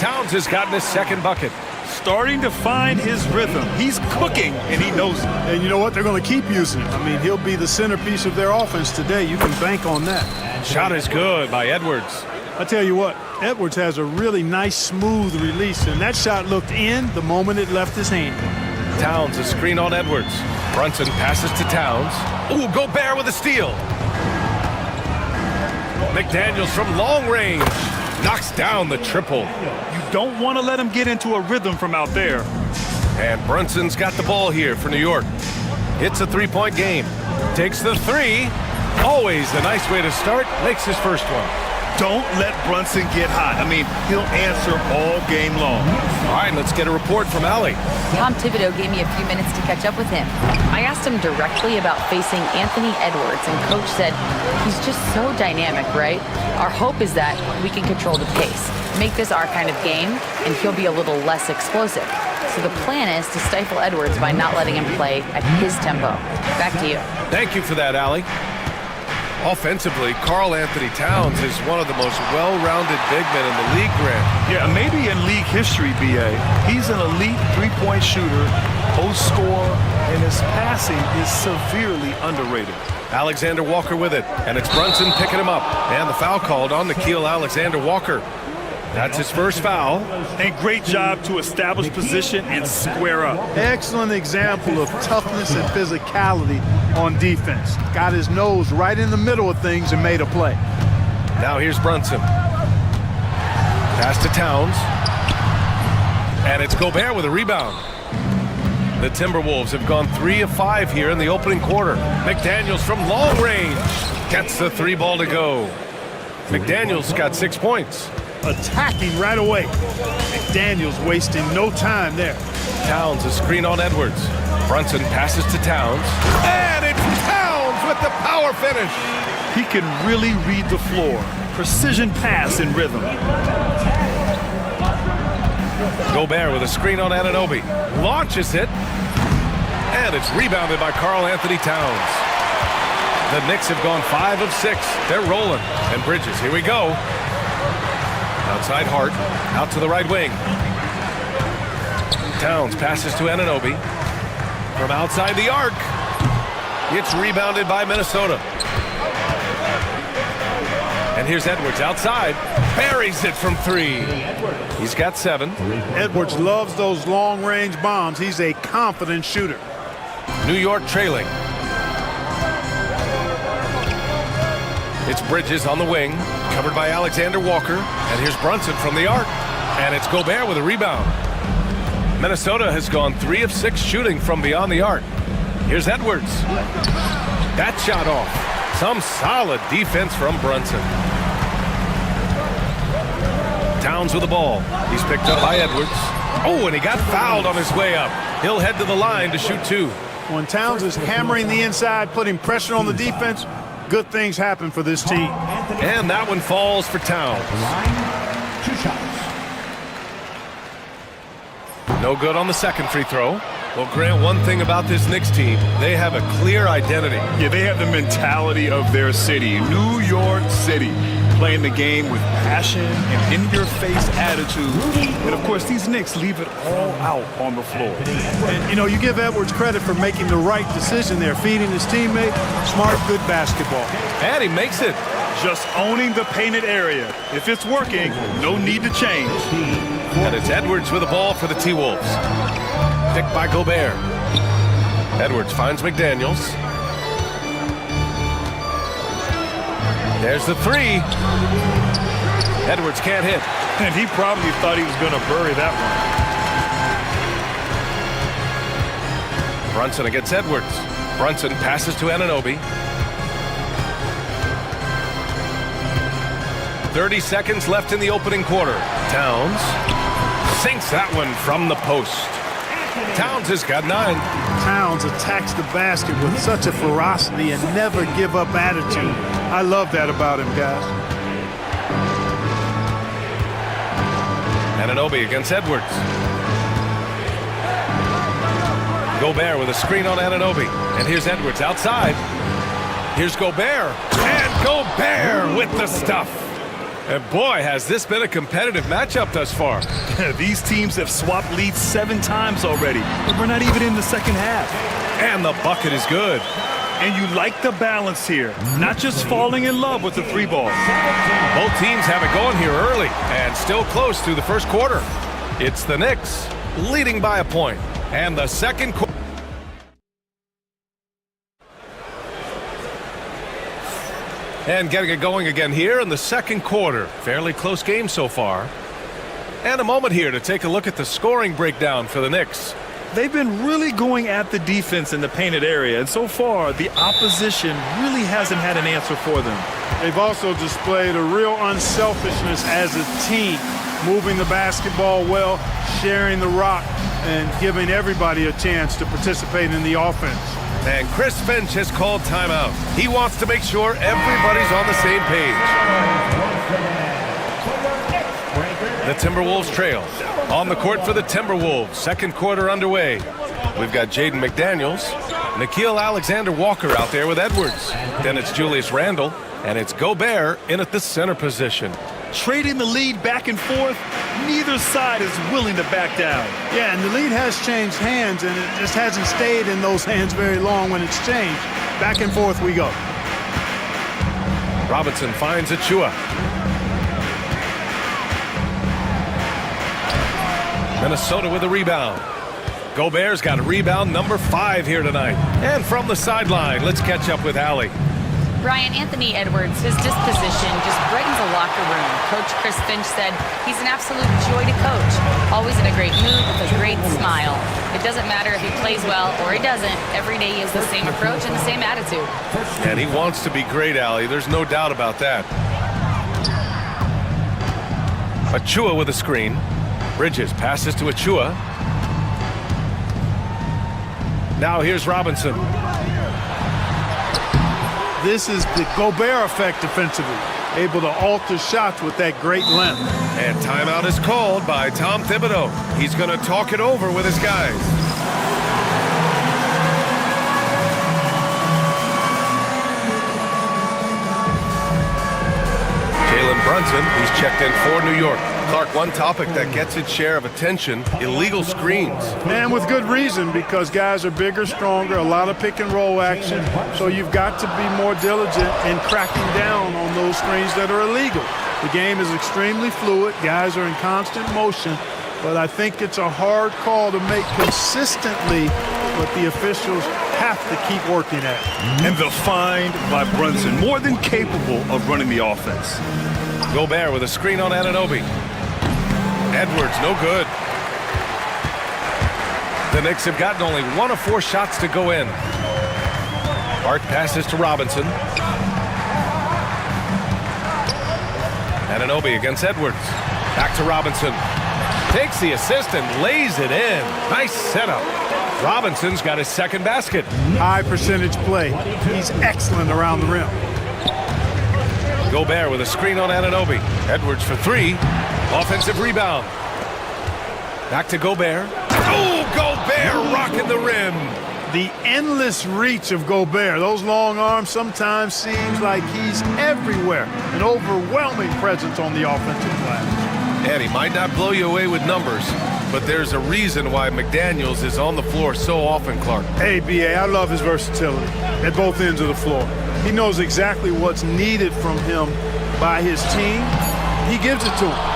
Towns has gotten his second bucket. Starting to find his rhythm. He's cooking, and he knows it. And you know what? They're going to keep using him. I mean, he'll be the centerpiece of their offense today. You can bank on that. Shot is good by Edwards. I tell you what, Edwards has a really nice, smooth release, and that shot looked in the moment it left his hand. Towns a screen on Edwards. Brunson passes to Towns. Ooh, Gobert with a steal. McDaniels from long range. Knocks down the triple. You don't want to let him get into a rhythm from out there. And Brunson's got the ball here for New York. It's a three-point game. Takes the three. Always a nice way to start. Makes his first one. Don't let Brunson get hot. I mean, he'll answer all game long. All right, let's get a report from Allie. Tom Thibodeau gave me a few minutes to catch up with him. I asked him directly about facing Anthony Edwards, and Coach said, he's just so dynamic, right? Our hope is that we can control the pace, make this our kind of game, and he'll be a little less explosive. So the plan is to stifle Edwards by not letting him play at his tempo. Back to you. Thank you for that, Allie. Offensively, Karl Anthony Towns is one of the most well-rounded big men in the league, Grant. Yeah, maybe in league history, B.A. He's an elite three-point shooter, post scorer, and his passing is severely underrated. Alexander Walker with it, and it's Brunson picking him up. And the foul called on Nickeil Alexander-Walker. That's his first foul. And great job to establish position and square up. Excellent example of toughness and physicality on defense. Got his nose right in the middle of things and made a play. Now here's Brunson. Pass to Towns. And it's Gobert with a rebound. The Timberwolves have gone 3 of 5 here in the opening quarter. McDaniels from long range gets the 3 ball to go. McDaniels got 6 points. Attacking right away. McDaniels wasting no time there. Towns a screen on Edwards. Brunson passes to Towns. And it's Towns with the power finish. He can really read the floor. Precision pass in rhythm. Gobert with a screen on Anunoby. Launches it. And it's rebounded by Karl Anthony Towns. The Knicks have gone 5 of 6. They're rolling. And Bridges, here we go. Outside Hart, out to the right wing. Towns passes to Anunoby. From outside the arc. It's rebounded by Minnesota. And here's Edwards outside. Buries it from 3. He's got 7. Edwards loves those long-range bombs. He's a confident shooter. New York trailing. It's Bridges on the wing, covered by Alexander Walker. And here's Brunson from the arc. And it's Gobert with a rebound. Minnesota has gone 3 of 6 shooting from beyond the arc. Here's Edwards. That shot off. Some solid defense from Brunson. Towns with the ball. He's picked up by Edwards. Oh, and he got fouled on his way up. He'll head to the line to shoot 2. When Towns is hammering the inside, putting pressure on the defense, good things happen for this team. And that one falls for Towns. 2 shots. No good on the second free throw. Well, Grant, one thing about this Knicks team, they have a clear identity. Yeah, they have the mentality of their city, New York City. Playing the game with passion and in-your-face attitude. And, of course, these Knicks leave it all out on the floor. And, you know, you give Edwards credit for making the right decision there, feeding his teammate. Smart, good basketball. And he makes it. Just owning the painted area. If it's working, no need to change. And it's Edwards with the ball for the T-Wolves. Picked by Gobert. Edwards finds McDaniels. There's the 3. Edwards can't hit. And he probably thought he was going to bury that one. Brunson against Edwards. Brunson passes to Anunoby. 30 seconds left in the opening quarter. Towns sinks that one from the post. Towns has got 9. Towns attacks the basket with such a ferocity and never give up attitude. I love that about him, guys. Anunoby against Edwards. Gobert with a screen on Anunoby. And here's Edwards outside. Here's Gobert. And Gobert with the stuff. And boy, has this been a competitive matchup thus far. These teams have swapped leads 7 times already, but we're not even in the second half. And the bucket is good. And you like the balance here, not just falling in love with the 3 ball. Both teams have it going here early and still close through the first quarter. It's the Knicks leading by a point. And the second quarter. And getting it going again here in the second quarter. Fairly close game so far. And a moment here to take a look at the scoring breakdown for the Knicks. They've been really going at the defense in the painted area, and so far the opposition really hasn't had an answer for them. They've also displayed a real unselfishness as a team, moving the basketball well, sharing the rock, and giving everybody a chance to participate in the offense. And Chris Finch has called timeout. He wants to make sure everybody's on the same page. The Timberwolves trail. On the court for the Timberwolves. Second quarter underway. We've got Jaden McDaniels, Nickeil Alexander-Walker out there with Edwards. Then it's Julius Randle, and it's Gobert in at the center position. Trading the lead back and forth, neither side is willing to back down. Yeah, and the lead has changed hands, and it just hasn't stayed in those hands very long when it's changed. Back and forth we go. Robinson finds Achua. Minnesota with a rebound. Gobert's got a rebound number 5 here tonight. And from the sideline, let's catch up with Allie. Brian, Anthony Edwards, his disposition just brightens a locker room. Coach Chris Finch said he's an absolute joy to coach. Always in a great mood with a great smile. It doesn't matter if he plays well or he doesn't. Every day he has the same approach and the same attitude. And he wants to be great, Allie. There's no doubt about that. Achua with a screen. Bridges passes to Achua. Now here's Robinson. This is the Gobert effect defensively. Able to alter shots with that great length. And timeout is called by Tom Thibodeau. He's going to talk it over with his guys. Jalen Brunson, he's checked in for New York. Clark, one topic that gets its share of attention, illegal screens. And with good reason, because guys are bigger, stronger, a lot of pick and roll action. So you've got to be more diligent in cracking down on those screens that are illegal. The game is extremely fluid. Guys are in constant motion. But I think it's a hard call to make consistently, but the officials have to keep working at it. And the find by Brunson, more than capable of running the offense. Gobert with a screen on Anunoby. Edwards, no good. The Knicks have gotten only 1 of 4 shots to go in. Hart passes to Robinson. Anunoby against Edwards. Back to Robinson. Takes the assist and lays it in. Nice setup. Robinson's got his second basket. High percentage play. He's excellent around the rim. Gobert with a screen on Anunoby. Edwards for 3. Offensive rebound. Back to Gobert. Oh, Gobert rocking the rim. The endless reach of Gobert. Those long arms sometimes seems like he's everywhere. An overwhelming presence on the offensive glass. And he might not blow you away with numbers, but there's a reason why McDaniels is on the floor so often, Clark. Hey, B.A., I love his versatility at both ends of the floor. He knows exactly what's needed from him by his team. He gives it to him.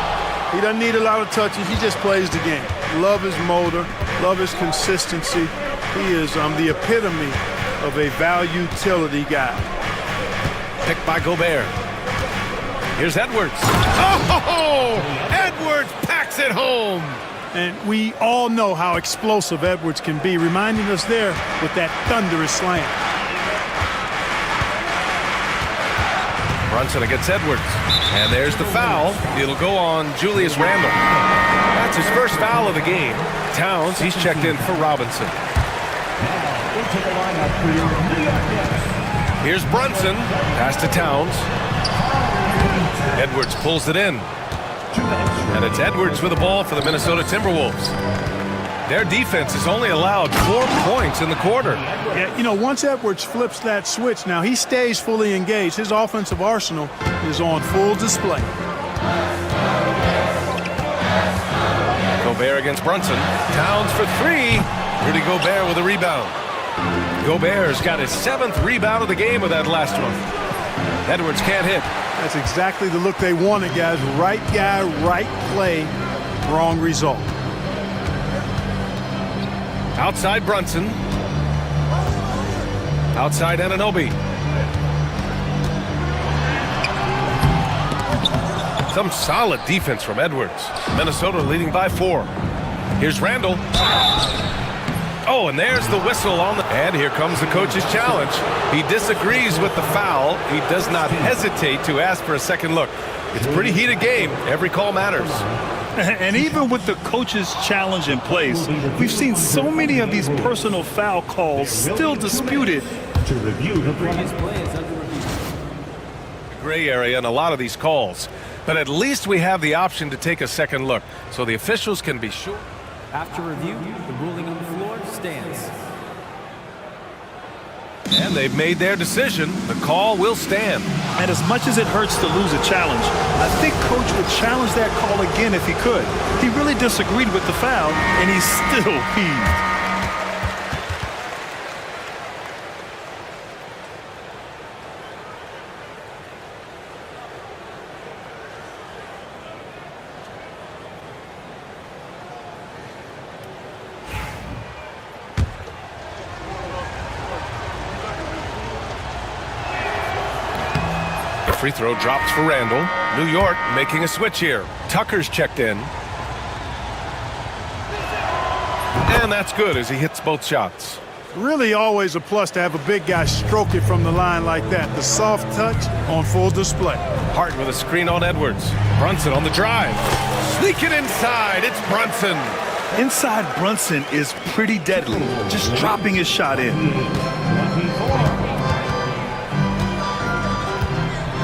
He doesn't need a lot of touches. He just plays the game. Love his motor. Love his consistency. He is the epitome of a value-utility guy. Picked by Gobert. Here's Edwards. Oh! Edwards packs it home. And we all know how explosive Edwards can be, reminding us there with that thunderous slam. Brunson against Edwards. And there's the foul. It'll go on Julius Randle. That's his first foul of the game. Towns, he's checked in for Robinson. Here's Brunson. Pass to Towns. Edwards pulls it in. And it's Edwards with the ball for the Minnesota Timberwolves. Their defense has only allowed 4 points in the quarter. Yeah, you know, once Edwards flips that switch, now he stays fully engaged. His offensive arsenal is on full display. Gobert against Brunson. Towns for 3. Rudy Gobert with a rebound. Gobert's got his 7th rebound of the game with that last one. Edwards can't hit. That's exactly the look they wanted, guys. Right guy, right play, wrong result. Outside Brunson. Outside Anunoby. Some solid defense from Edwards. Minnesota leading by 4. Here's Randle. Oh, and there's the whistle on the... And here comes the coach's challenge. He disagrees with the foul. He does not hesitate to ask for a second look. It's a pretty heated game. Every call matters. And even with the coach's challenge in place, we've seen so many of these personal foul calls still disputed. To review the previous play is under review. Gray area in a lot of these calls. But at least we have the option to take a second look, so the officials can be sure. After review, the ruling on the floor stands. And they've made their decision. The call will stand. And as much as it hurts to lose a challenge, I think Coach would challenge that call again if he could. He really disagreed with the foul, and he's still peeved. Free throw drops for Randle. New York making a switch here. Tucker's checked in. And that's good as he hits both shots. Really always a plus to have a big guy stroke it from the line like that. The soft touch on full display. Hart with a screen on Edwards. Brunson on the drive. Sneak it inside. It's Brunson. Inside Brunson is pretty deadly. Just dropping his shot in.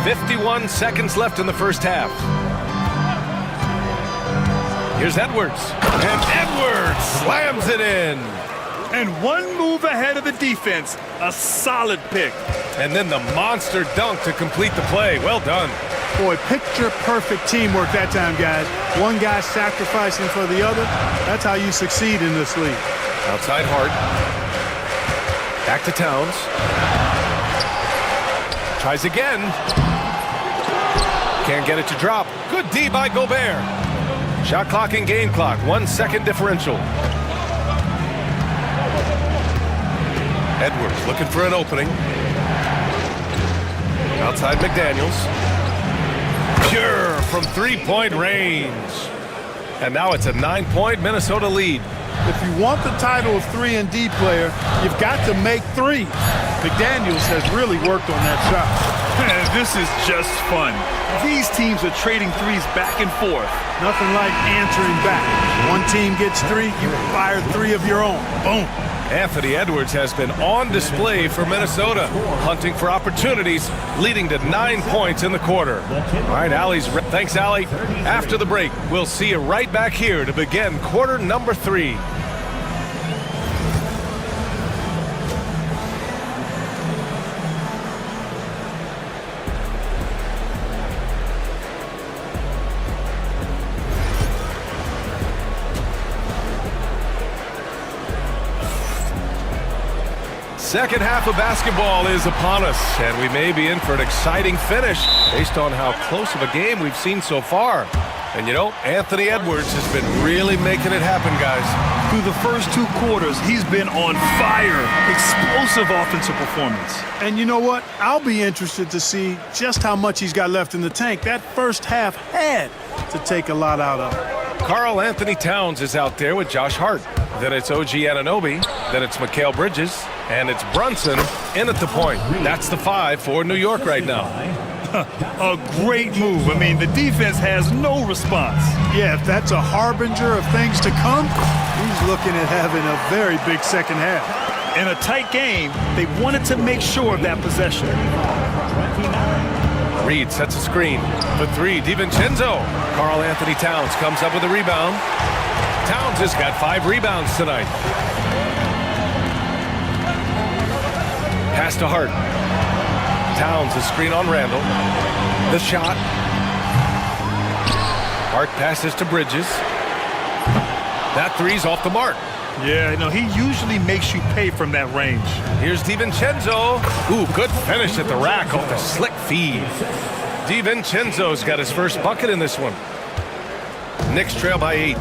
51 seconds left in the first half. Here's Edwards. And Edwards slams it in. And one move ahead of the defense. A solid pick. And then the monster dunk to complete the play. Well done. Boy, picture-perfect teamwork that time, guys. One guy sacrificing for the other. That's how you succeed in this league. Outside Hart. Back to Towns. Tries again. Can't get it to drop. Good D by Gobert. Shot clock and game clock. 1 second differential. Edwards looking for an opening. Outside McDaniels. Pure from three-point range. And now it's a 9-point Minnesota lead. If you want the title of 3-and-D player, you've got to make 3. McDaniels has really worked on that shot. This is just fun. These teams are trading threes back and forth. Nothing like answering back. One team gets 3, you fire 3 of your own. Boom. Anthony Edwards has been on display for Minnesota, hunting for opportunities, leading to 9 points in the quarter. All right, thanks, Allie. After the break, we'll see you right back here to begin quarter number 3. Second half of basketball is upon us, and we may be in for an exciting finish based on how close of a game we've seen so far. And you know, Anthony Edwards has been really making it happen, guys. Through the first 2 quarters, he's been on fire. Explosive offensive performance. And you know what? I'll be interested to see just how much he's got left in the tank. That first half had to take a lot out of it. Karl Anthony Towns is out there with Josh Hart. Then it's OG Anunoby. Then it's Mikal Bridges. And it's Brunson in at the point. That's the 5 for New York right now. A great move. I mean, the defense has no response. Yeah, if that's a harbinger of things to come, he's looking at having a very big second half. In a tight game, they wanted to make sure of that possession. Reed sets a screen for three. DiVincenzo. Karl Anthony Towns comes up with a rebound. Towns has got 5 rebounds tonight. Pass to Hart. Towns a screen on Randall. The shot. Hart passes to Bridges. That three's off the mark. Yeah, he usually makes you pay from that range. Here's DiVincenzo. Ooh, good finish at the rack off the slick feed. DiVincenzo's got his first bucket in this one. Knicks trail by 8.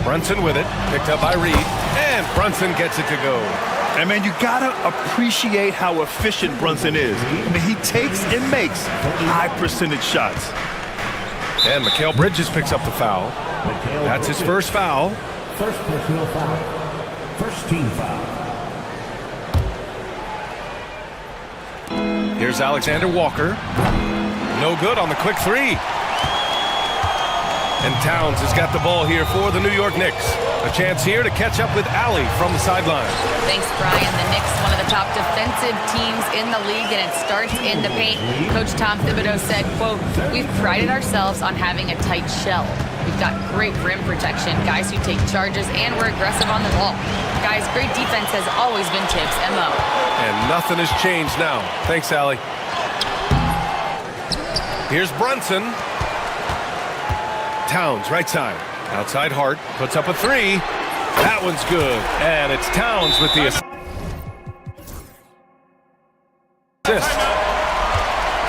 Brunson with it, picked up by Reed, and Brunson gets it to go. And man, you gotta appreciate how efficient Brunson is. I mean, he takes and makes high percentage shots. And Mikal Bridges picks up the foul. That's his first foul. First personal foul. First team foul. Here's Alexander Walker. No good on the quick three. And Towns has got the ball here for the New York Knicks. A chance here to catch up with Allie from the sideline. Thanks, Brian. The Knicks, one of the top defensive teams in the league, and it starts in the paint. Coach Tom Thibodeau said, quote, "We've prided ourselves on having a tight shell. We've got great rim protection, guys who take charges, and we're aggressive on the ball. Guys, great defense has always been Tibbs' MO." And nothing has changed now. Thanks, Allie. Here's Brunson. Towns, right side. Outside Hart, puts up a three. That one's good. And it's Towns with the assist.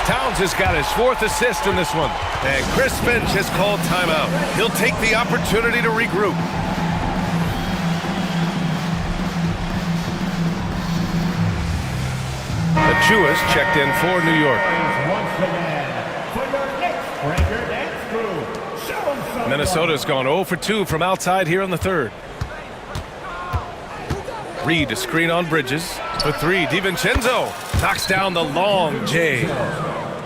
Towns has got his 4th assist in this one. And Chris Finch has called timeout. He'll take the opportunity to regroup. Achua's checked in for New York. Minnesota's gone 0 for 2 from outside here in the 3rd. Reed a screen on Bridges. For 3, DiVincenzo knocks down the long J.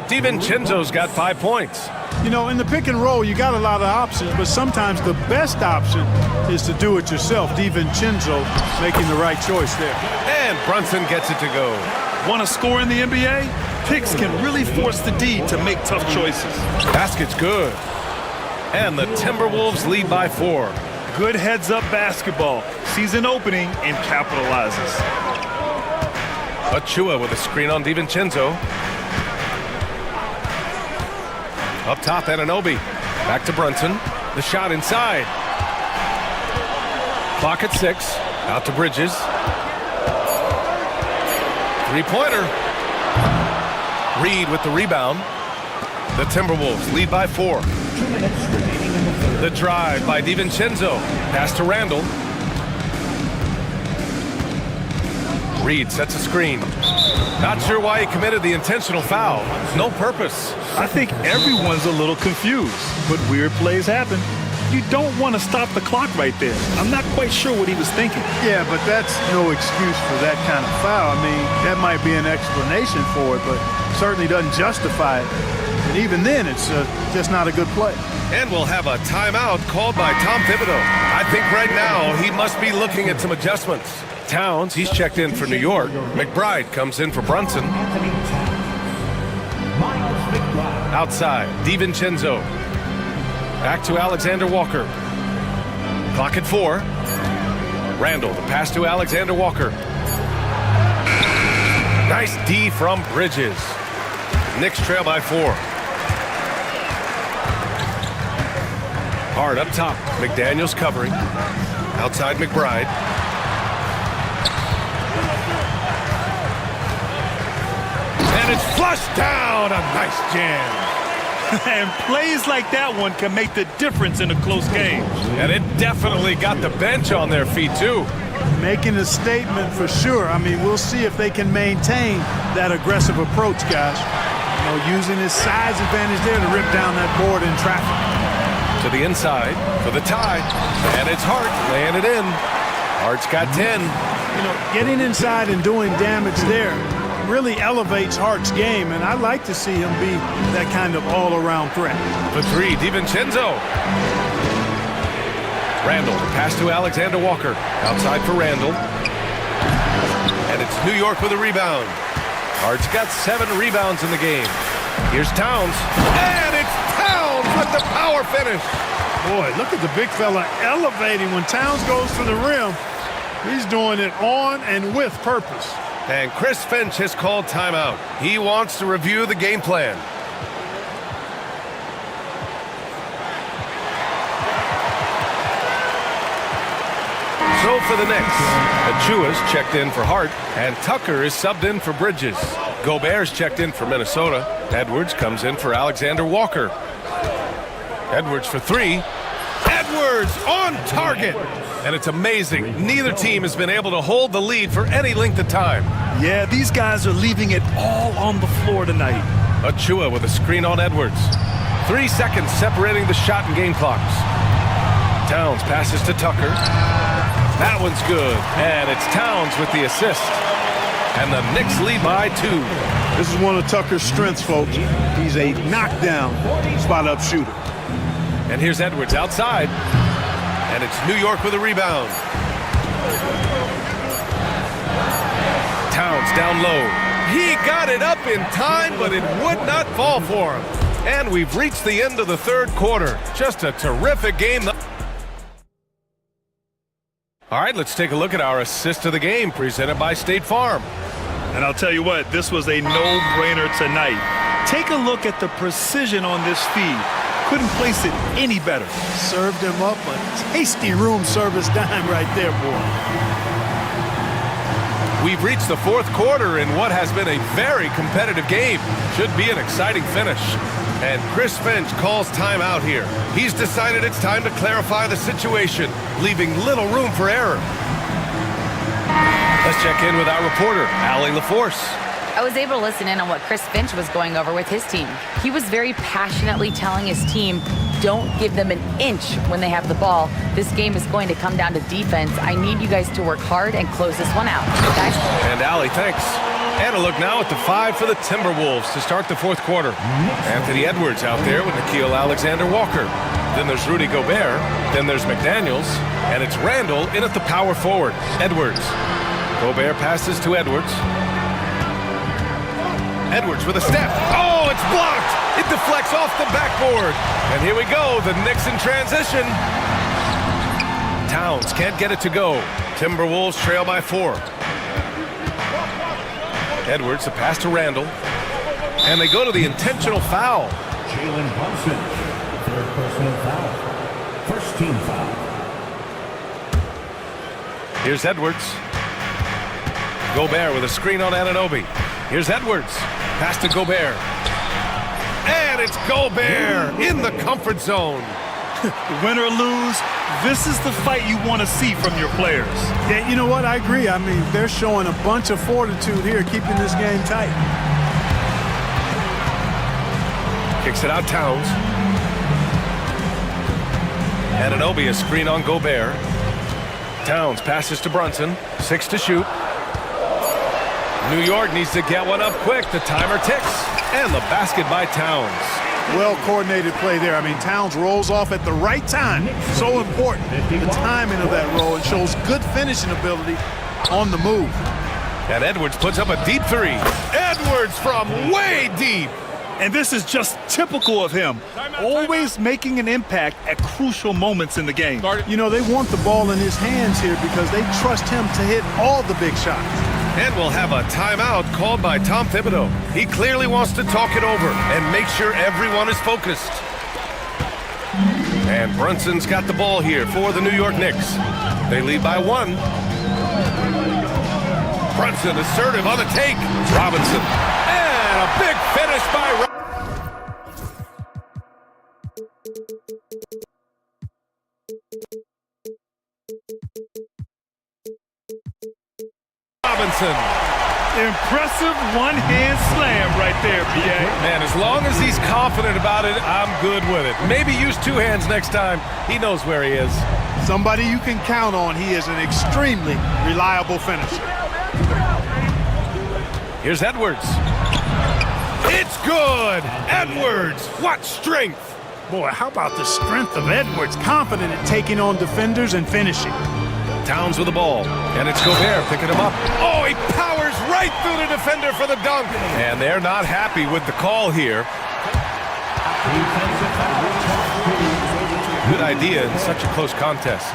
DiVincenzo's got 5 points. In the pick and roll, you got a lot of options, but sometimes the best option is to do it yourself. DiVincenzo making the right choice there. And Brunson gets it to go. Want to score in the NBA? Picks can really force the D to make tough choices. Basket's good. And the Timberwolves lead by 4. Good heads-up basketball. Season opening and capitalizes. Achua with a screen on DiVincenzo. Up top, Anunoby. Back to Brunson. The shot inside. Clock at 6. Out to Bridges. Three-pointer. Reed with the rebound. The Timberwolves lead by 4. The drive by DiVincenzo. Pass to Randall. Reed sets a screen. Not sure why he committed the intentional foul. No purpose. I think everyone's a little confused, but weird plays happen. You don't want to stop the clock right there. I'm not quite sure what he was thinking. Yeah, but that's no excuse for that kind of foul. I mean, that might be an explanation for it, but certainly doesn't justify it. And even then, it's just not a good play. And we'll have a timeout called by Tom Thibodeau. I think right now he must be looking at some adjustments. Towns, he's checked in for New York. McBride comes in for Brunson. Outside, DiVincenzo. Back to Alexander Walker. Clock at 4. Randall, the pass to Alexander Walker. Nice D from Bridges. Knicks trail by 4. Hard up top. McDaniels covering. Outside McBride. And it's flushed down. A nice jam. And plays like that one can make the difference in a close game. And it definitely got the bench on their feet, too. Making a statement for sure. I mean, we'll see if they can maintain that aggressive approach, guys. Using his size advantage there to rip down that board in traffic. To the inside for the tie. And it's Hart laying it in. Hart's got 10. Getting inside and doing damage there really elevates Hart's game, and I like to see him be that kind of all-around threat. For three, DiVincenzo. Randall, the pass to Alexander Walker. Outside for Randall. And it's New York with a rebound. Hart's got 7 rebounds in the game. Here's Towns. And it's Towns with the power finish. Boy, look at the big fella elevating when Towns goes to the rim. He's doing it on and with purpose. And Chris Finch has called timeout. He wants to review the game plan. So for the Knicks, Achua's checked in for Hart, and Tucker is subbed in for Bridges. Gobert's checked in for Minnesota. Edwards comes in for Alexander Walker. Edwards for three. Edwards on target! And it's amazing. Neither team has been able to hold the lead for any length of time. Yeah, these guys are leaving it all on the floor tonight. Achua with a screen on Edwards. 3 seconds separating the shot and game clocks. Towns passes to Tucker. That one's good. And it's Towns with the assist. And the Knicks lead by 2. This is one of Tucker's strengths, folks. He's a knockdown spot-up shooter. And here's Edwards outside. And it's New York with a rebound. Towns down low. He got it up in time, but it would not fall for him. And we've reached the end of the third quarter. Just a terrific game. All right, let's take a look at our assist of the game presented by State Farm. And I'll tell you what, this was a no-brainer tonight. Take a look at the precision on this feed. Couldn't place it any better. Served him up a tasty room service dime right there, boy. We've reached the fourth quarter in what has been a very competitive game. Should be an exciting finish. And Chris Finch calls timeout here. He's decided it's time to clarify the situation, leaving little room for error. Let's check in with our reporter, Allie LaForce. I was able to listen in on what Chris Finch was going over with his team. He was very passionately telling his team, don't give them an inch when they have the ball. This game is going to come down to defense. I need you guys to work hard and close this one out. Guys? And Allie, thanks. And a look now at the 5 for the Timberwolves to start the fourth quarter. Anthony Edwards out there with Nickeil Alexander-Walker. Then there's Rudy Gobert. Then there's McDaniels. And it's Randall in at the power forward. Edwards. Gobert passes to Edwards. Edwards with a step. Oh, it's blocked. It deflects off the backboard. And here we go, the Knicks in transition. Towns can't get it to go. Timberwolves trail by 4. Edwards, the pass to Randall. And they go to the intentional foul. Jalen Brunson, third personal foul. First team foul. Here's Edwards. Gobert with a screen on Anunoby. Here's Edwards. Pass to Gobert. And it's Gobert in the comfort zone. Win or lose, this is the fight you want to see from your players. Yeah, you know what? I agree. I mean, they're showing a bunch of fortitude here, keeping this game tight. Kicks it out, Towns. Anunoby a screen on Gobert. Towns passes to Brunson. 6 to shoot. New York needs to get one up quick. The timer ticks. And the basket by Towns. Well-coordinated play there. I mean, Towns rolls off at the right time. So important. The timing of that roll. It shows good finishing ability on the move. And Edwards puts up a deep 3. Edwards from way deep. And this is just typical of him. Always making an impact at crucial moments in the game. You know, they want the ball in his hands here because they trust him to hit all the big shots. And we'll have a timeout called by Tom Thibodeau. He clearly wants to talk it over and make sure everyone is focused. And Brunson's got the ball here for the New York Knicks. They lead by 1. Brunson assertive on the take. Robinson. And a big finish by Robinson. Impressive one-hand slam right there, B.A. Man, as long as he's confident about it, I'm good with it. Maybe use 2 hands next time. He knows where he is. Somebody you can count on. He is an extremely reliable finisher. Here's Edwards. It's good! Edwards, what strength! Boy, how about the strength of Edwards? Confident at taking on defenders and finishing. Towns with the ball, and it's Gobert picking him up. Oh, he powers right through the defender for the dunk. And they're not happy with the call here. Good idea in such a close contest.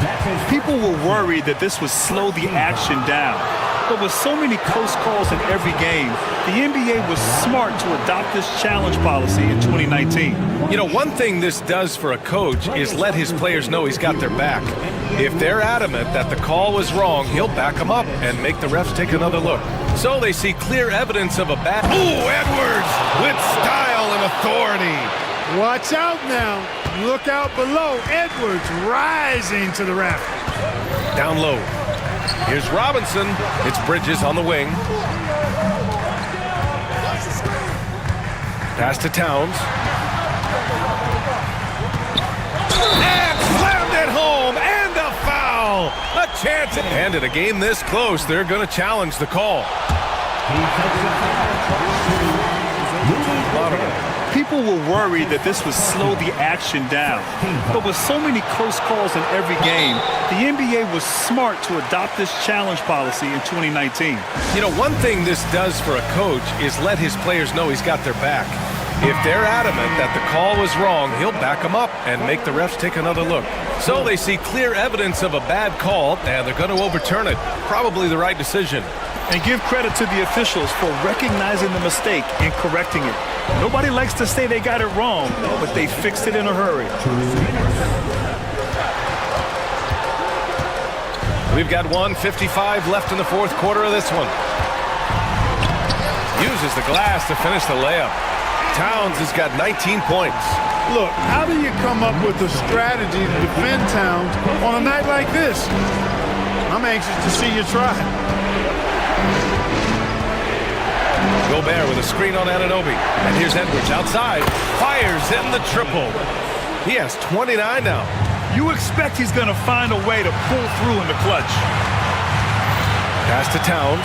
People were worried that this would slow the action down. But with so many close calls in every game, the NBA was smart to adopt this challenge policy in 2019. You know, one thing this does for a coach is let his players know he's got their back. If they're adamant that the call was wrong, he'll back them up and make the refs take another look. So they see clear evidence of a bad... Ooh, Edwards with style and authority. Watch out now. Look out below. Edwards rising to the raft. Down low. Here's Robinson. It's Bridges on the wing. Pass to Towns. And slammed it home. And a foul. A chance. And in a game this close, they're going to challenge the call. People were worried that this would slow the action down. But with so many close calls in every game, the NBA was smart to adopt this challenge policy in 2019. You know, one thing this does for a coach is let his players know he's got their back. If they're adamant that the call was wrong, he'll back them up and make the refs take another look. So they see clear evidence of a bad call, and they're going to overturn it. Probably the right decision. And give credit to the officials for recognizing the mistake and correcting it. Nobody likes to say they got it wrong, but they fixed it in a hurry. We've got 1:55 left in the fourth quarter of this one. Uses the glass to finish the layup. Towns has got 19 points. Look, how do you come up with a strategy to defend Towns on a night like this? I'm anxious to see you try. Gobert with a screen on Anunoby. And here's Edwards outside. Fires in the triple. He has 29 now. You expect he's going to find a way to pull through in the clutch. Pass to Towns.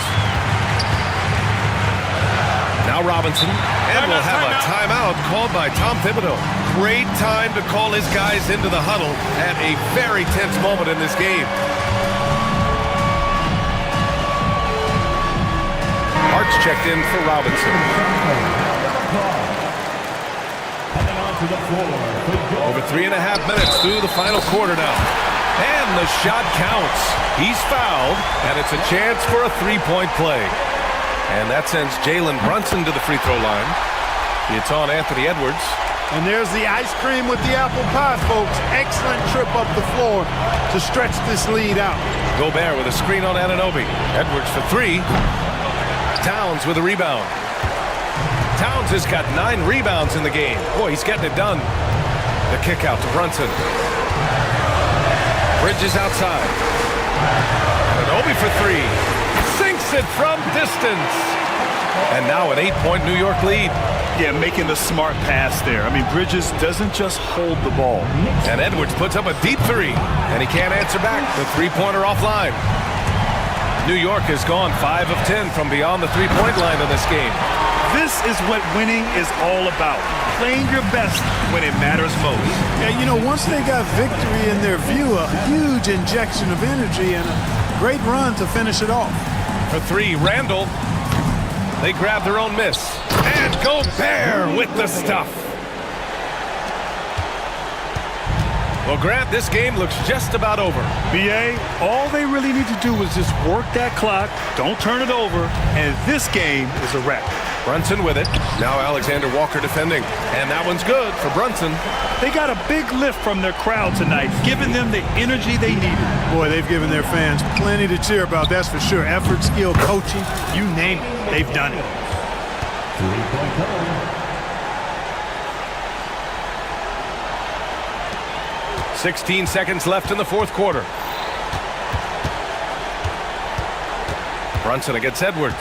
Now Robinson. And we'll have a timeout called by Tom Thibodeau. Great time to call his guys into the huddle at a very tense moment in this game. Hart's checked in for Robinson. Over 3.5 minutes through the final quarter now. And the shot counts. He's fouled, and it's a chance for a three-point play. And that sends Jalen Brunson to the free throw line. It's on Anthony Edwards. And there's the ice cream with the apple pie, folks. Excellent trip up the floor to stretch this lead out. Gobert with a screen on Anunoby. Edwards for three. Towns with a rebound. Towns has got 9 rebounds in the game. Boy, he's getting it done. The kick out to Brunson. Bridges outside. Anunoby for three. Sinks it from distance. And now an 8-point New York lead. Yeah, making the smart pass there. I mean, Bridges doesn't just hold the ball. And Edwards puts up a deep three. And he can't answer back. The three-pointer offline. New York has gone 5 of 10 from beyond the three-point line in this game. This is what winning is all about. Playing your best when it matters most. Yeah, you know, once they got victory in their view, a huge injection of energy and a great run to finish it off. For three, Randall. They grab their own miss. And Gobert with the stuff. Well, Grant, this game looks just about over. BA, all they really need to do is just work that clock, don't turn it over, and this game is a wrap. Brunson with it. Now Alexander Walker defending. And that one's good for Brunson. They got a big lift from their crowd tonight, giving them the energy they needed. Boy, they've given their fans plenty to cheer about, that's for sure. Effort, skill, coaching, you name it, they've done it. 16 seconds left in the fourth quarter. Brunson against Edwards.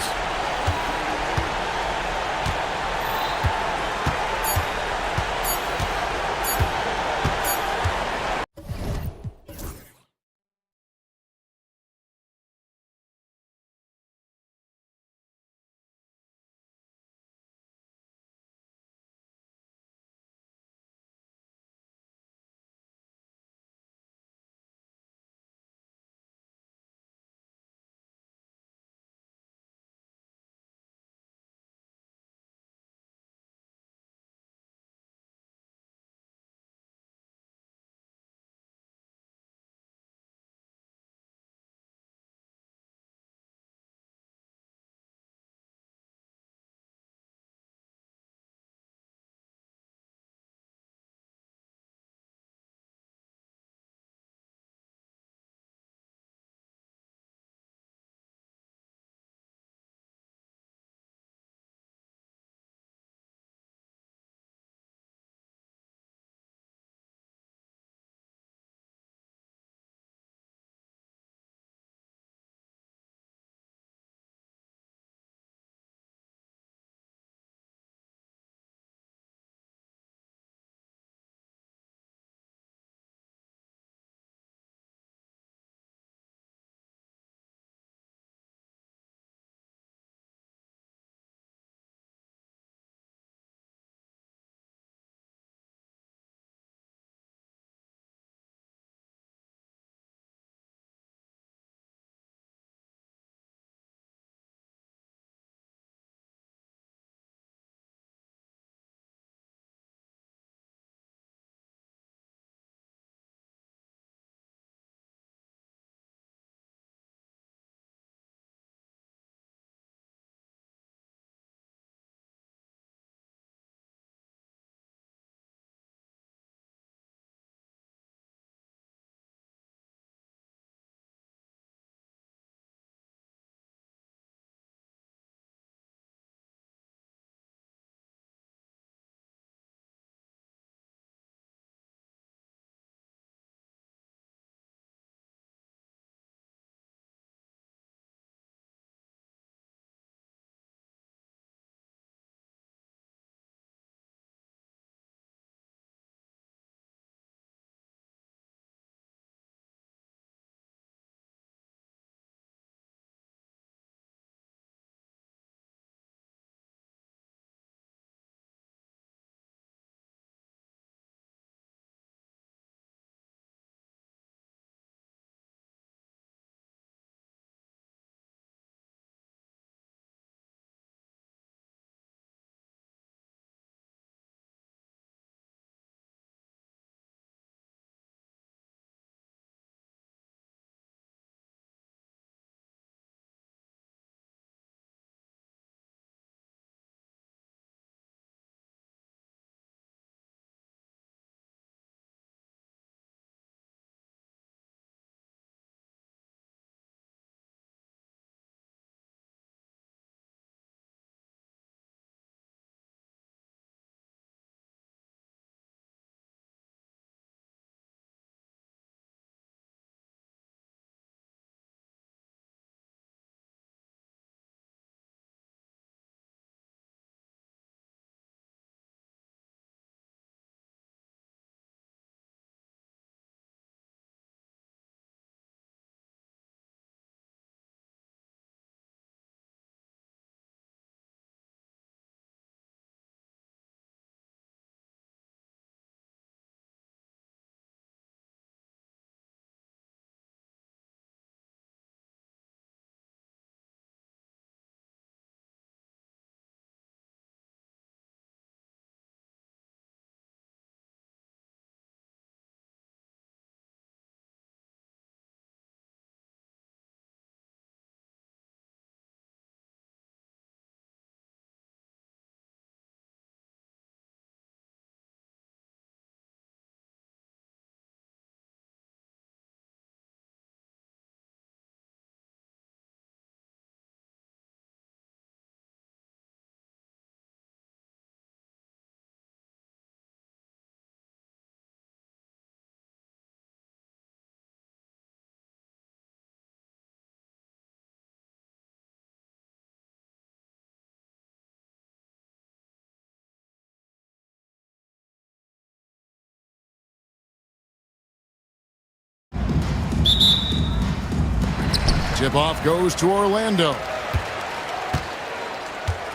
Tip-off goes to Orlando.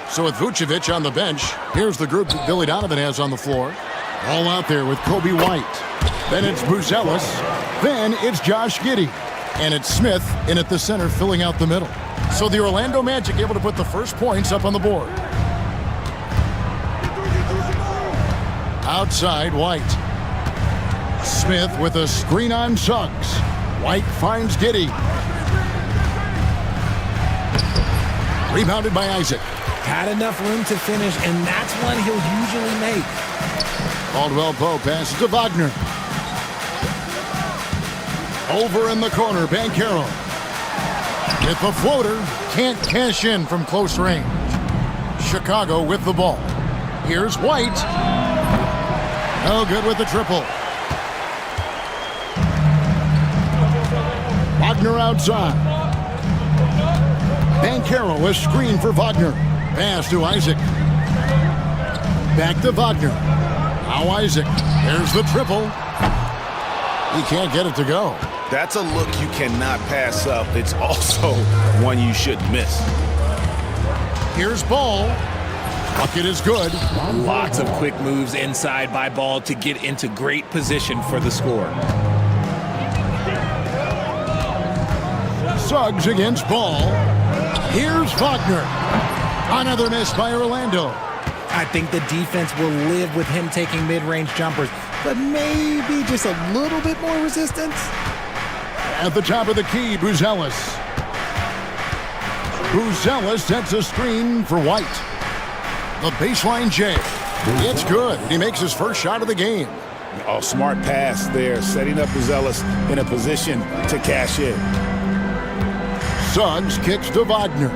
So with Vucevic on the bench, here's the group that Billy Donovan has on the floor. All out there with Kobe White. Then it's Buzelis. Then it's Josh Giddey. And it's Smith in at the center filling out the middle. So the Orlando Magic able to put the first points up on the board. Outside, White. Smith with a screen on Suggs. White finds Giddey. Rebounded by Isaac. Had enough room to finish, and that's one he'll usually make. Caldwell Pope passes to Wagner. Over in the corner, Banchero. With the floater, can't cash in from close range. Chicago with the ball. Here's White. No good with the triple. Wagner outside. Banchero, a screen for Wagner. Pass to Isaac. Back to Wagner. Now Isaac. There's the triple. He can't get it to go. That's a look you cannot pass up. It's also one you shouldn't miss. Here's Ball. Bucket is good. Lots of quick moves inside by Ball to get into great position for the score. Suggs against Ball. Here's Wagner. Another miss by Orlando. I think the defense will live with him taking mid-range jumpers, but maybe just a little bit more resistance. At the top of the key, Buzelis. Buzelis sets a screen for White. The baseline J. It's good. He makes his first shot of the game. Oh, smart pass there, setting up Buzelis in a position to cash in. Suggs kicks to Wagner.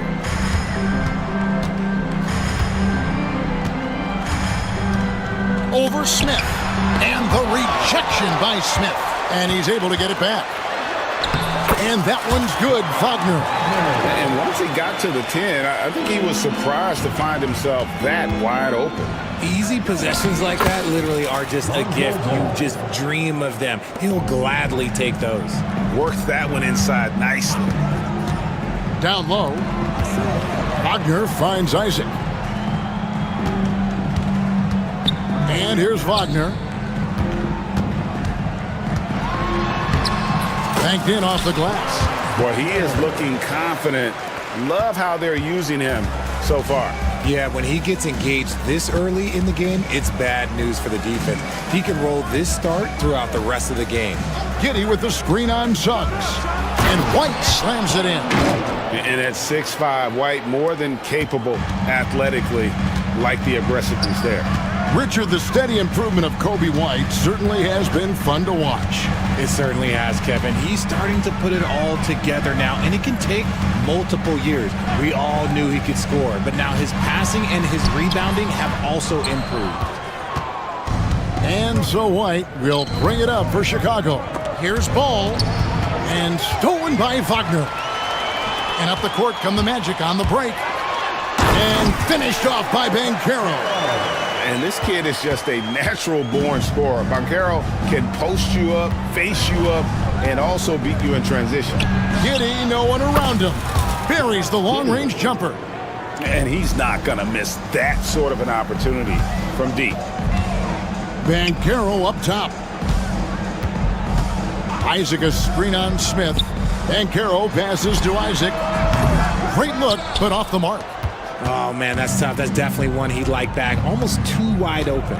Over Smith. And the rejection by Smith. And he's able to get it back. And that one's good, Wagner. And once he got to the 10, I think he was surprised to find himself that wide open. Easy possessions like that literally are just a gift. You just dream of them. He'll gladly take those. Worked that one inside nicely. Down low. Wagner finds Isaac. And here's Wagner. Banked in off the glass. Boy, he is looking confident. Love how they're using him so far. Yeah, when he gets engaged this early in the game, it's bad news for the defense. He can roll this start throughout the rest of the game. Giddey with the screen on Suggs. And White slams it in. And at 6'5", White more than capable athletically, like the aggressiveness there. Richard, the steady improvement of Kobe White certainly has been fun to watch. It certainly has, Kevin. He's starting to put it all together now, and it can take multiple years. We all knew he could score, but now his passing and his rebounding have also improved. And so White will bring it up for Chicago. Here's Ball, and stolen by Wagner. And up the court come the Magic on the break. And finished off by Banchero. And this kid is just a natural-born scorer. Banchero can post you up, face you up, and also beat you in transition. Giddey, no one around him. Buries the long-range jumper. And he's not going to miss that sort of an opportunity from deep. Banchero up top. Isaac a screen on Smith. Banchero passes to Isaac. Great look, but off the mark. Oh, man, that's tough. That's definitely one he'd like back. Almost too wide open.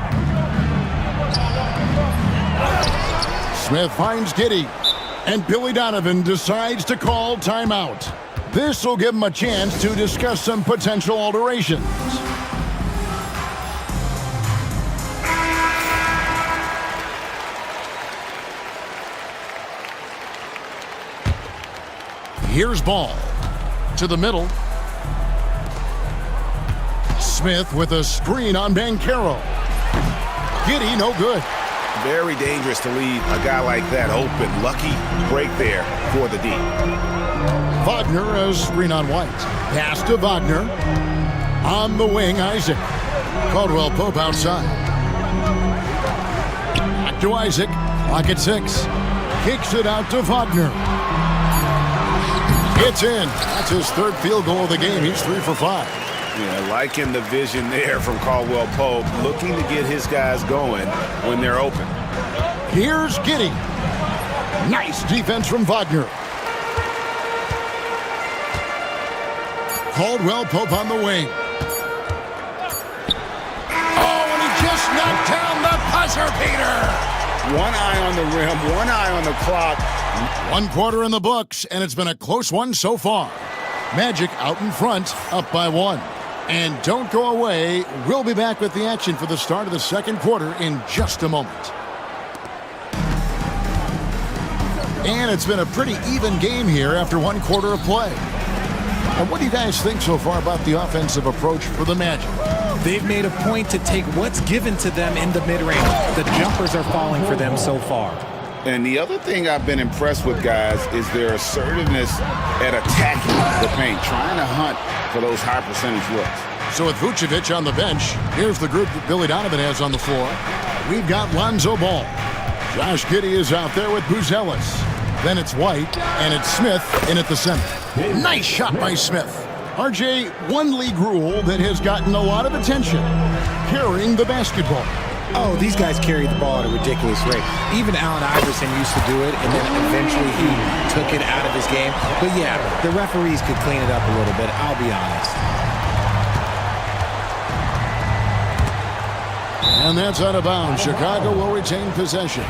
Smith finds Giddey. And Billy Donovan decides to call timeout. This will give him a chance to discuss some potential alterations. Here's Ball. To the middle. Smith with a screen on Banchero. Giddey, no good. Very dangerous to leave a guy like that open. Lucky break there for the D. Wagner, a screen on White. Pass to Wagner. On the wing, Isaac. Caldwell Pope outside. Back to Isaac. Clock at 6. Kicks it out to Wagner. It's in. That's his third field goal of the game. He's 3 for 5. Yeah, liking the vision there from Caldwell Pope, looking to get his guys going when they're open. Here's Giddey. Nice defense from Wagner. Caldwell Pope on the wing. Oh, and he just knocked down the buzzer beater. One eye on the rim, one eye on the clock. 1 quarter in the books, and it's been a close one so far. Magic out in front, up by 1. And don't go away. We'll be back with the action for the start of the second quarter in just a moment. And it's been a pretty even game here after 1 quarter of play. And what do you guys think so far about the offensive approach for the Magic? They've made a point to take what's given to them in the mid-range. The jumpers are falling for them so far. And the other thing I've been impressed with, guys, is their assertiveness at attacking the paint, trying to hunt for those high percentage looks. So with Vucevic on the bench, here's the group that Billy Donovan has on the floor. We've got Lonzo Ball. Josh Giddey is out there with Buzelis. Then it's White, and it's Smith in at the center. Nice shot by Smith. RJ, one league rule that has gotten a lot of attention, carrying the basketball. Oh, these guys carry the ball at a ridiculous rate. Even Allen Iverson used to do it, and then eventually he took it out of his game. But yeah, the referees could clean it up a little bit, I'll be honest. And that's out of bounds. Chicago will retain possession.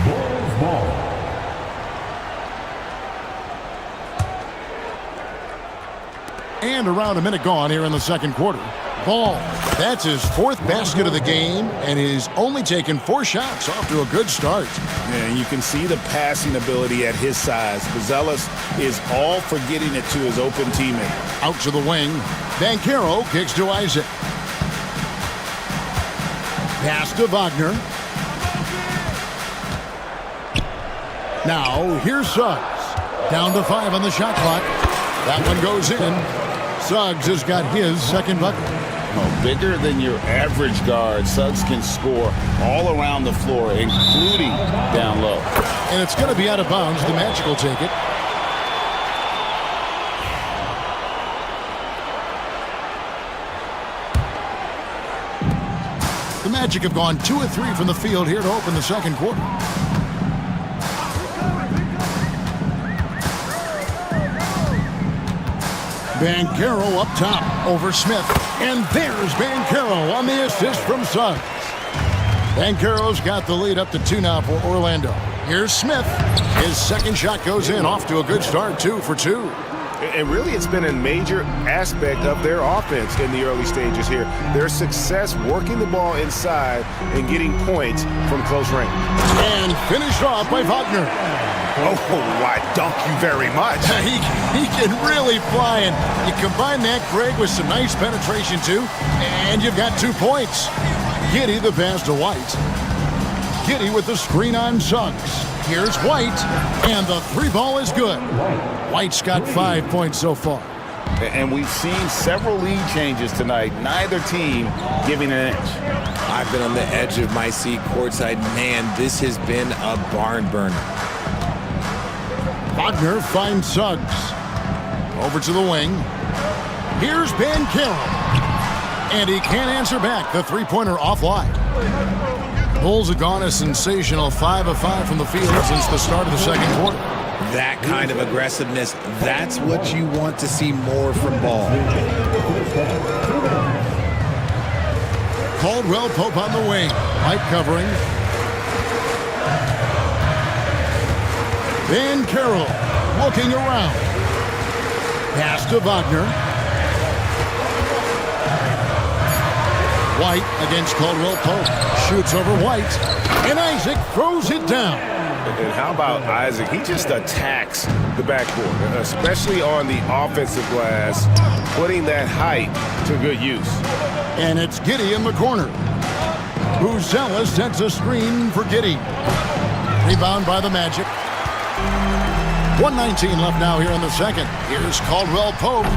And around a minute gone here in the second quarter. Ball. That's his 4th basket of the game, and he's only taken 4 shots, off to a good start. And you can see the passing ability at his size. Buzelis is all for getting it to his open teammate. Out to the wing. Banchero kicks to Isaac. Pass to Wagner. Now, here's Suggs. Down to 5 on the shot clock. That one goes in. Suggs has got his second bucket. Oh, bigger than your average guard, Suggs can score all around the floor, including down low. And it's going to be out of bounds. The Magic will take it. The Magic have gone 2 of 3 from the field here to open the second quarter. Banchero up top over Smith. And there's Banchero on the assist from Suggs. Banchero's got the lead up to 2 now for Orlando. Here's Smith. His second shot goes in, off to a good start, 2 for 2. And really, it's been a major aspect of their offense in the early stages here. Their success working the ball inside and getting points from close range. And finished off by Wagner. Oh, why, dunk you very much. He can really fly, and you combine that, Greg, with some nice penetration, too, and you've got 2 points. Giddey the pass to White. Giddey with the screen on Suggs. Here's White, and the 3-ball is good. White's got 5 points so far. And we've seen several lead changes tonight, neither team giving an inch. I've been on the edge of my seat courtside. Man, this has been a barn burner. Wagner finds Suggs. Over to the wing. Here's Banchero. And he can't answer back. The 3-pointer offline. Bulls have gone a sensational 5 of 5 from the field since the start of the second quarter. That kind of aggressiveness, that's what you want to see more from Ball. Caldwell Pope on the wing. White covering. Banchero looking around. Pass to Wagner. White against Caldwell Pope. Shoots over White. And Isaac throws it down. And how about Isaac? He just attacks the backboard, especially on the offensive glass, putting that height to good use. And it's Giddey in the corner. Buzelis sets a screen for Giddey. Rebound by the Magic. 1:19 left now here in the second. Here's Caldwell Pope.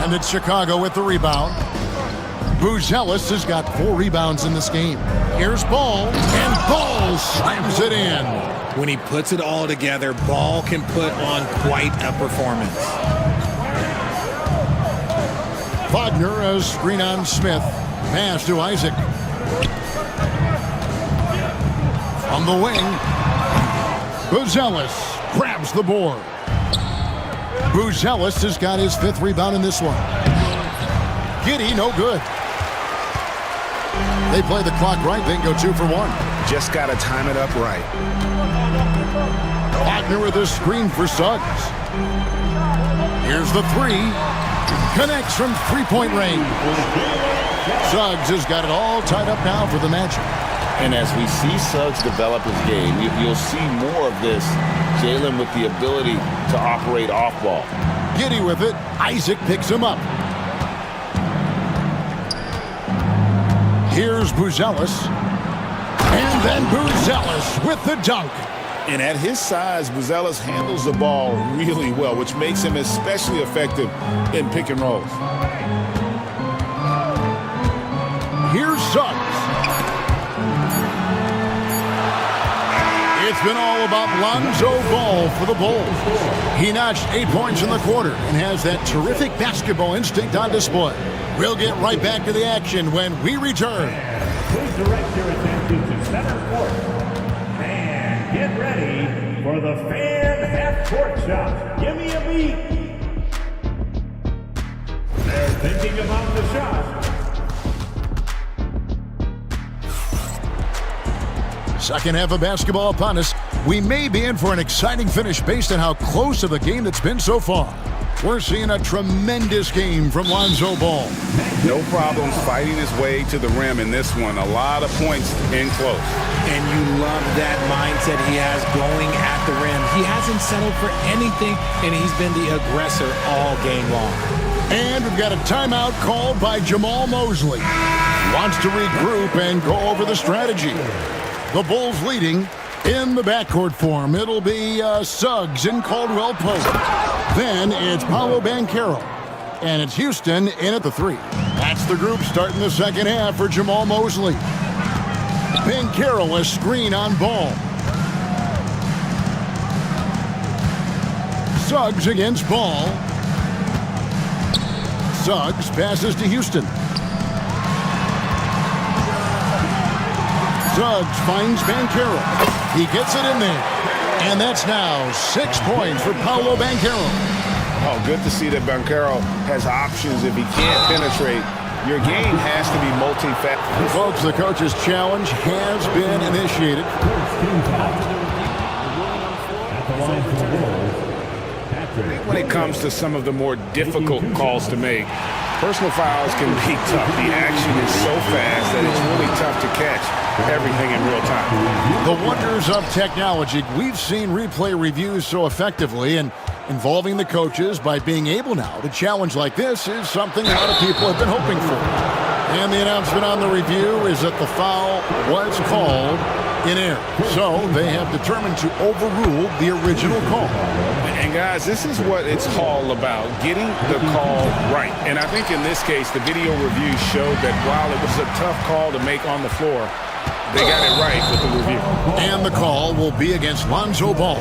And it's Chicago with the rebound. Buzelis has got 4 rebounds in this game. Here's Ball, and Ball slams it in. When he puts it all together, Ball can put on quite a performance. Wagner, a screen on Smith. Pass to Isaac. On the wing, Buzelis grabs the board. Buzelis has got his 5th rebound in this one. Giddey, no good. They play the clock right, then go 2 for 1. Just got to time it up right. Wagner with a screen for Suggs. Here's the 3. Connects from 3-point range. Suggs has got it all tied up now for the Magic. And as we see Suggs develop his game, you'll see more of this. Jalen with the ability to operate off ball. Giddey with it. Isaac picks him up. Here's Buzelis. And then Buzelis with the dunk. And at his size, Buzelis handles the ball really well, which makes him especially effective in pick and rolls. Here's Suggs. It's been all about Lonzo Ball for the Bulls. He notched 8 points in the quarter and has that terrific basketball instinct on display. We'll get right back to the action when we return. Please direct your attention to center court. And get ready for the fan half-court shot. Give me a beat. They're thinking about the shot. Second half of basketball upon us. We may be in for an exciting finish based on how close of a game it's been so far. We're seeing a tremendous game from Lonzo Ball. No problems fighting his way to the rim in this one. A lot of points in close. And you love that mindset he has going at the rim. He hasn't settled for anything, and he's been the aggressor all game long. And we've got a timeout called by Jamal Mosley. Wants to regroup and go over the strategy. The Bulls leading in the backcourt form. It'll be Suggs and Caldwell Pope. Then it's Paolo Banchero. And it's Houston in at the 3. That's the group starting the second half for Jamal Mosley. Banchero a screen on Ball. Suggs against Ball. Suggs passes to Houston. Suggs finds Banchero. He gets it in there. And that's now 6 points for Paolo Banchero. Oh, good to see that Banchero has options if he can't penetrate. Your game has to be multi-faceted. Folks, the coach's challenge has been initiated. When it comes to some of the more difficult calls to make, personal fouls can be tough. The action is so fast that it's really tough to catch everything in real time. The wonders of technology. We've seen replay reviews so effectively, and involving the coaches by being able now to challenge like this is something a lot of people have been hoping for. And the announcement on the review is that the foul was called in error. So they have determined to overrule the original call. And guys, this is what it's all about, getting the call right. And I think in this case, the video review showed that while it was a tough call to make on the floor, they got it right with the review. And the call will be against Lonzo Ball.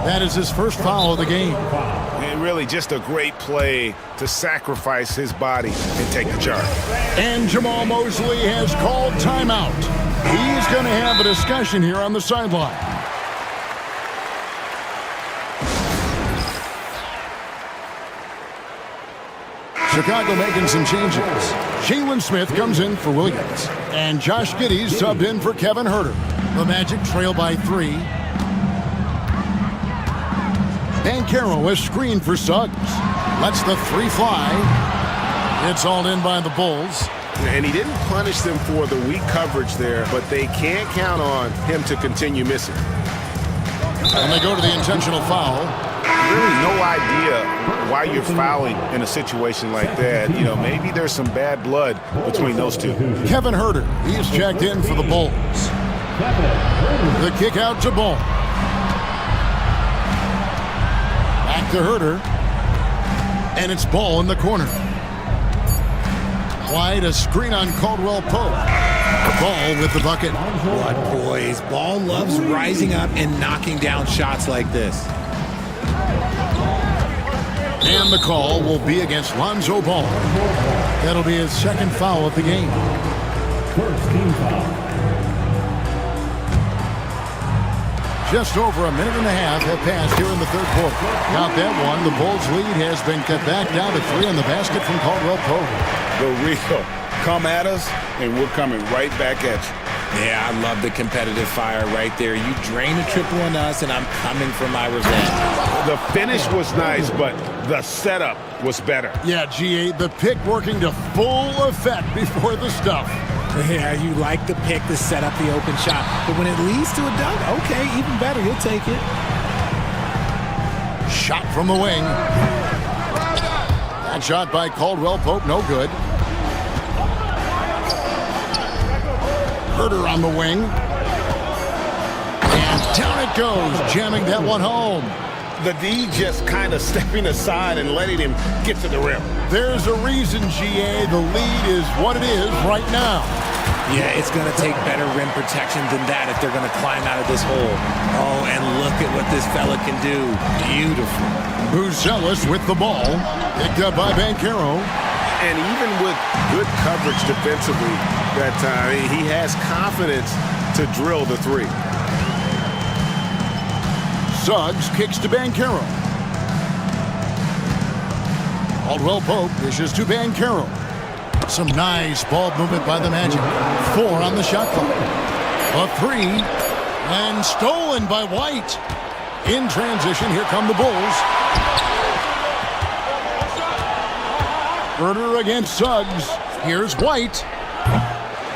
That is his first foul of the game. And really just a great play to sacrifice his body and take the charge. And Jamal Mosley has called timeout. He's going to have a discussion here on the sideline. Chicago making some changes. Jalen Smith comes in for Williams. And Josh Giddey subbed in for Kevin Huerter. The Magic trail by 3. Banchero is screened for Suggs. Lets the 3 fly. It's all in by the Bulls. And he didn't punish them for the weak coverage there, but they can't count on him to continue missing. And they go to the intentional foul. Really no idea why you're fouling in a situation like that. You know, maybe there's some bad blood between those two. Kevin Huerter, he's checked in for the Bulls. The kick out to Ball. Back to Huerter. And it's Ball in the corner. Wide, a screen on Caldwell Pope. Ball with the bucket. What poise. Ball loves rising up and knocking down shots like this. And the call will be against Lonzo Ball. That'll be his second foul of the game. First team foul. Just over a minute and a half have passed here in the third quarter. Count that one. The Bulls' lead has been cut back down to 3 on the basket from Caldwell Pope. The real come at us, and we're coming right back at you. Yeah, I love the competitive fire right there. You drain a triple on us, and I'm coming for my revenge. The finish was nice, but the setup was better. Yeah, GA, the pick working to full effect before the stuff. Yeah, you like the pick to set up the open shot. But when it leads to a dunk, okay, even better. You'll take it. Shot from the wing. That shot by Caldwell Pope, no good. Herter on the wing. And down it goes, jamming that one home. The D just kind of stepping aside and letting him get to the rim. There's a reason, GA. The lead is what it is right now. Yeah, it's going to take better rim protection than that if they're going to climb out of this hole. Oh, and look at what this fella can do. Beautiful. Buzelis with the ball. Picked up by Banchero. And even with good coverage defensively that time, he has confidence to drill the three. Suggs kicks to Banchero. Caldwell Pope dishes to Banchero. Some nice ball movement by the Magic. 4 on the shot clock. A 3. And stolen by White. In transition, here come the Bulls. Herter against Suggs. Here's White.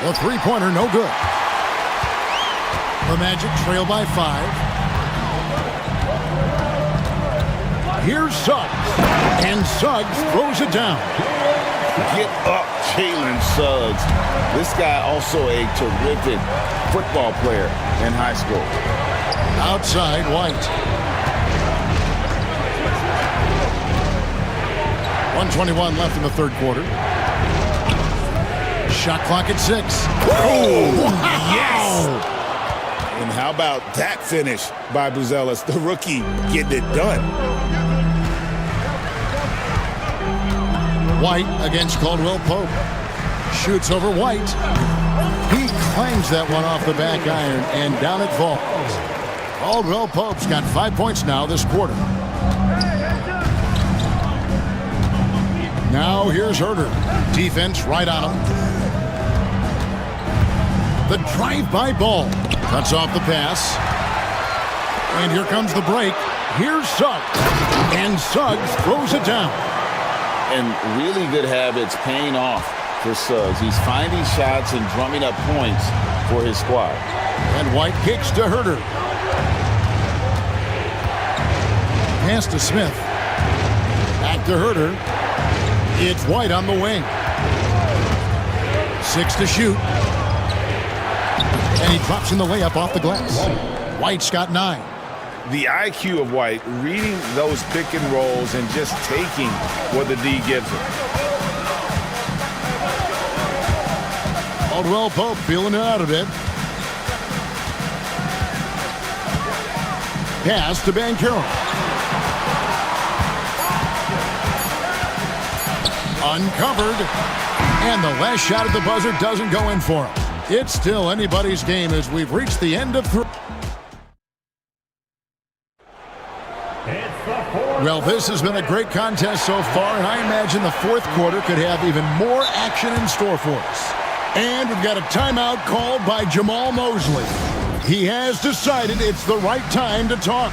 The three-pointer, no good. The Magic trail by 5. Here's Suggs. And Suggs throws it down. Get up, Jalen Suggs. This guy also a terrific football player in high school. Outside, White. 1:21 left in the third quarter. Shot clock at 6. Oh, wow. Yes! And how about that finish by Buzelis, the rookie, getting it done. White against Caldwell Pope. Shoots over White. He clangs that one off the back iron, and down it falls. Caldwell Pope's got 5 points now this quarter. Now here's Herter. Defense right on him. The drive-by ball. Cuts off the pass. And here comes the break. Here's Suggs. And Suggs throws it down. And really good habits paying off for Suggs. He's finding shots and drumming up points for his squad. And White kicks to Herter. Pass to Smith. Back to Herter. It's White on the wing. 6 to shoot. And he drops in the layup off the glass. White's got 9. The IQ of White, reading those pick and rolls and just taking what the D gives him. Caldwell Pope feeling it out a bit. Pass to Banchero. Uncovered. And the last shot at the buzzer doesn't go in for him. It's still anybody's game as we've reached the end of 3. Well, this has been a great contest so far, and I imagine the fourth quarter could have even more action in store for us. And we've got a timeout called by Jamal Mosley. He has decided it's the right time to talk.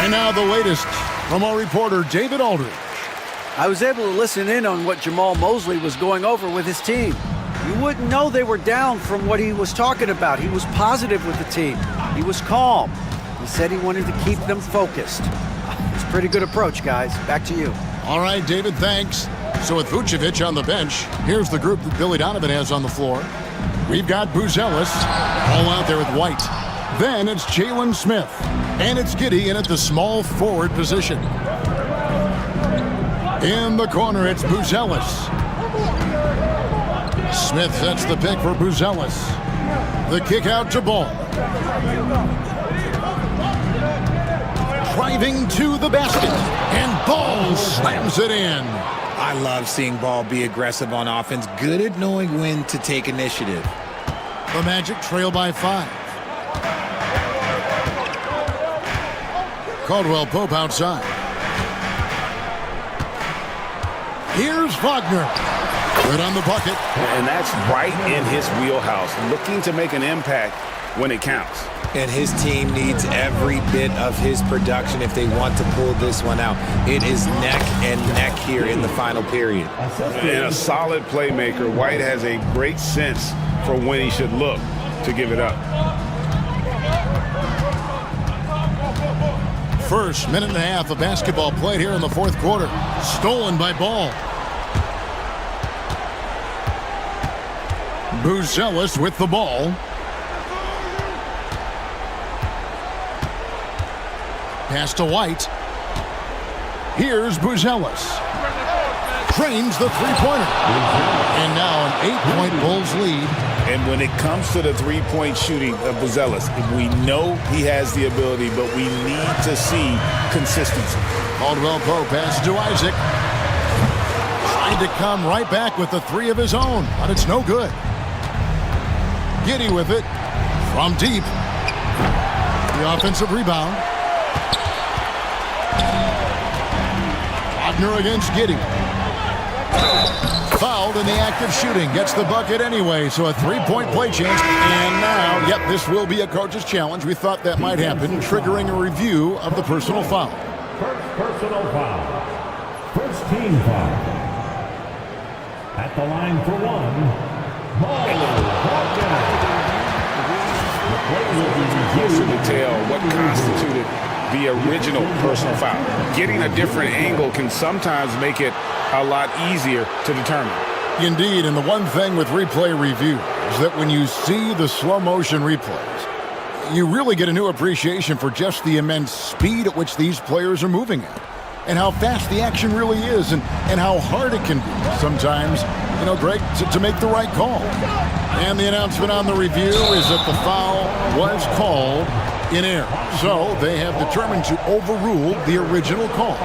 And now the latest from our reporter, David Aldridge. I was able to listen in on what Jamal Mosley was going over with his team. You wouldn't know they were down from what he was talking about. He was positive with the team. He was calm. He said he wanted to keep them focused. It's a pretty good approach, guys. Back to you. All right, David, thanks. So with Vucevic on the bench, here's the group that Billy Donovan has on the floor. We've got Buzelis all out there with White. Then it's Jalen Smith. And it's Giddey in at the small forward position. In the corner, it's Buzelis. Smith sets the pick for Buzelis. The kick out to Ball. Driving to the basket, and Ball slams it in. I love seeing Ball be aggressive on offense, good at knowing when to take initiative. The Magic trail by 5. Caldwell Pope outside. Here's Wagner. Good on the bucket. And that's right in his wheelhouse, looking to make an impact when it counts. And his team needs every bit of his production if they want to pull this one out. It is neck and neck here in the final period. And a solid playmaker, White has a great sense for when he should look to give it up. First minute and a half of basketball played here in the fourth quarter. Stolen by Ball. Buzelis with the ball. Pass to White. Here's Buzelis. Trains the three-pointer. And now an 8-point Bulls lead. And when it comes to the three-point shooting of Buzelis, we know he has the ability, but we need to see consistency. Caldwell Pope pass to Isaac. Trying to come right back with the three of his own, but it's no good. Giddey with it from deep. The offensive rebound. Wagner against Giddey. Fouled in the act of shooting. Gets the bucket anyway, so a three-point play chance. And now, yep, this will be a coach's challenge. We thought that might happen, triggering a review of the personal foul. First personal foul. First team foul. At the line for one, Ball. Closer to tell what constituted the original personal foul. Getting a different angle can sometimes make it a lot easier to determine. Indeed, and the one thing with replay review is that when you see the slow motion replays, you really get a new appreciation for just the immense speed at which these players are moving at, and how fast the action really is, and how hard it can be sometimes, you know, Greg, to make the right call. And the announcement on the review is that the foul was called in error. So they have determined to overrule the original call.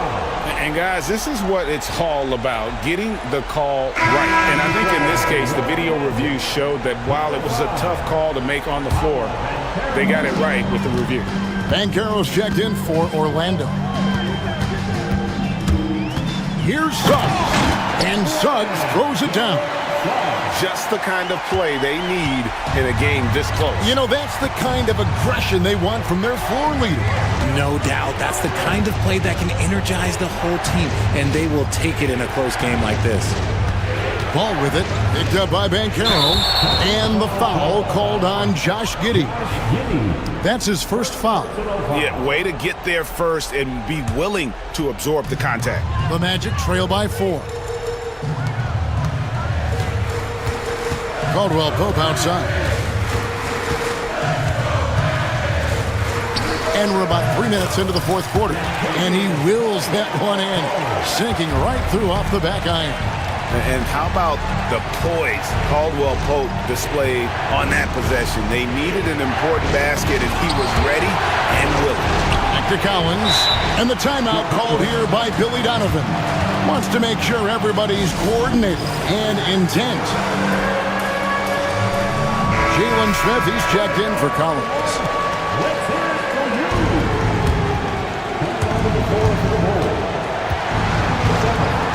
And guys, this is what it's all about, getting the call right. And I think in this case, the video review showed that while it was a tough call to make on the floor, they got it right with the review. Banchero's checked in for Orlando. Here's Suggs, and Suggs throws it down. Just the kind of play they need in a game this close. You know, that's the kind of aggression they want from their floor leader. No doubt. That's the kind of play that can energize the whole team, and they will take it in a close game like this. Ball with it, picked up by Banchero, and the foul called on Josh Giddey. That's his first foul. Yeah, way to get there first and be willing to absorb the contact. The Magic trail by 4. Caldwell Pope outside. And we're about 3 minutes into the fourth quarter. And he wills that one in, sinking right through off the back iron. And how about the poise Caldwell Pope displayed on that possession? They needed an important basket, and he was ready and willing. Back to Collins. And the timeout called here by Billy Donovan. Wants to make sure everybody's coordinated and intent. Jalen Smith, he's checked in for Collins.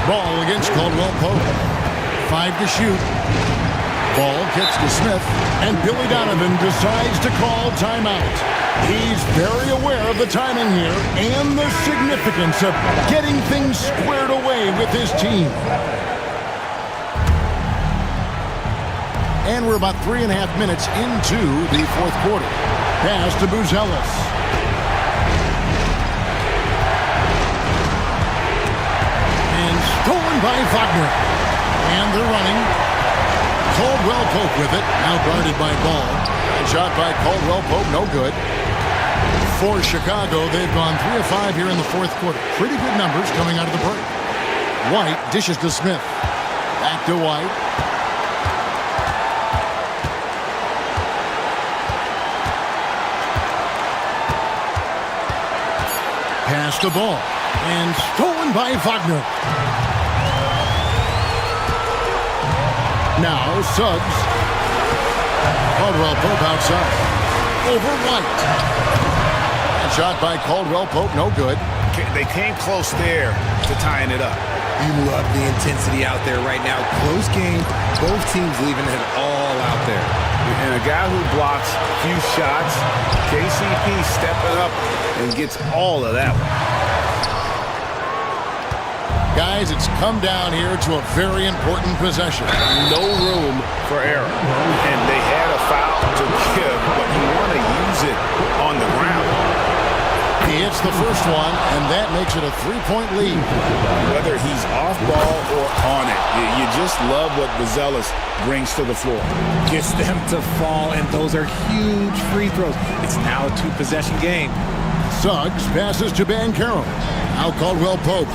Ball against Caldwell Pope. 5 to shoot. Ball gets to Smith, and Billy Donovan decides to call timeout. He's very aware of the timing here and the significance of getting things squared away with his team. And we're about 3.5 minutes into the fourth quarter. Pass to Buzelis. And stolen by Wagner. And they're running. Caldwell Pope with it. Now guarded by Ball. A shot by Caldwell Pope, no good. For Chicago, they've gone 3 of 5 here in the fourth quarter. Pretty good numbers coming out of the break. White dishes to Smith. Back to White. Pass the ball. And stolen by Wagner. Now Suggs. Caldwell Pope outside. Over White. And shot by Caldwell Pope, no good. They came close there to tying it up. You love the intensity out there right now. Close game, both teams leaving it all out there. And a guy who blocks few shots, KCP stepping up and gets all of that one. Guys, it's come down here to a very important possession. No room for error. And they had a foul to give, but you want to use it on the ground. He hits the first one, and that makes it a 3-point lead. Whether he's off ball or on it, you just love what Buzelis brings to the floor. Gets them to fall, and those are huge free throws. It's now a two-possession game. Suggs passes to Banchero. Now Caldwell Pope.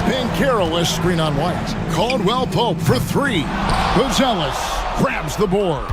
Banchero is screen on White. Caldwell Pope for three. Buzelis grabs the board.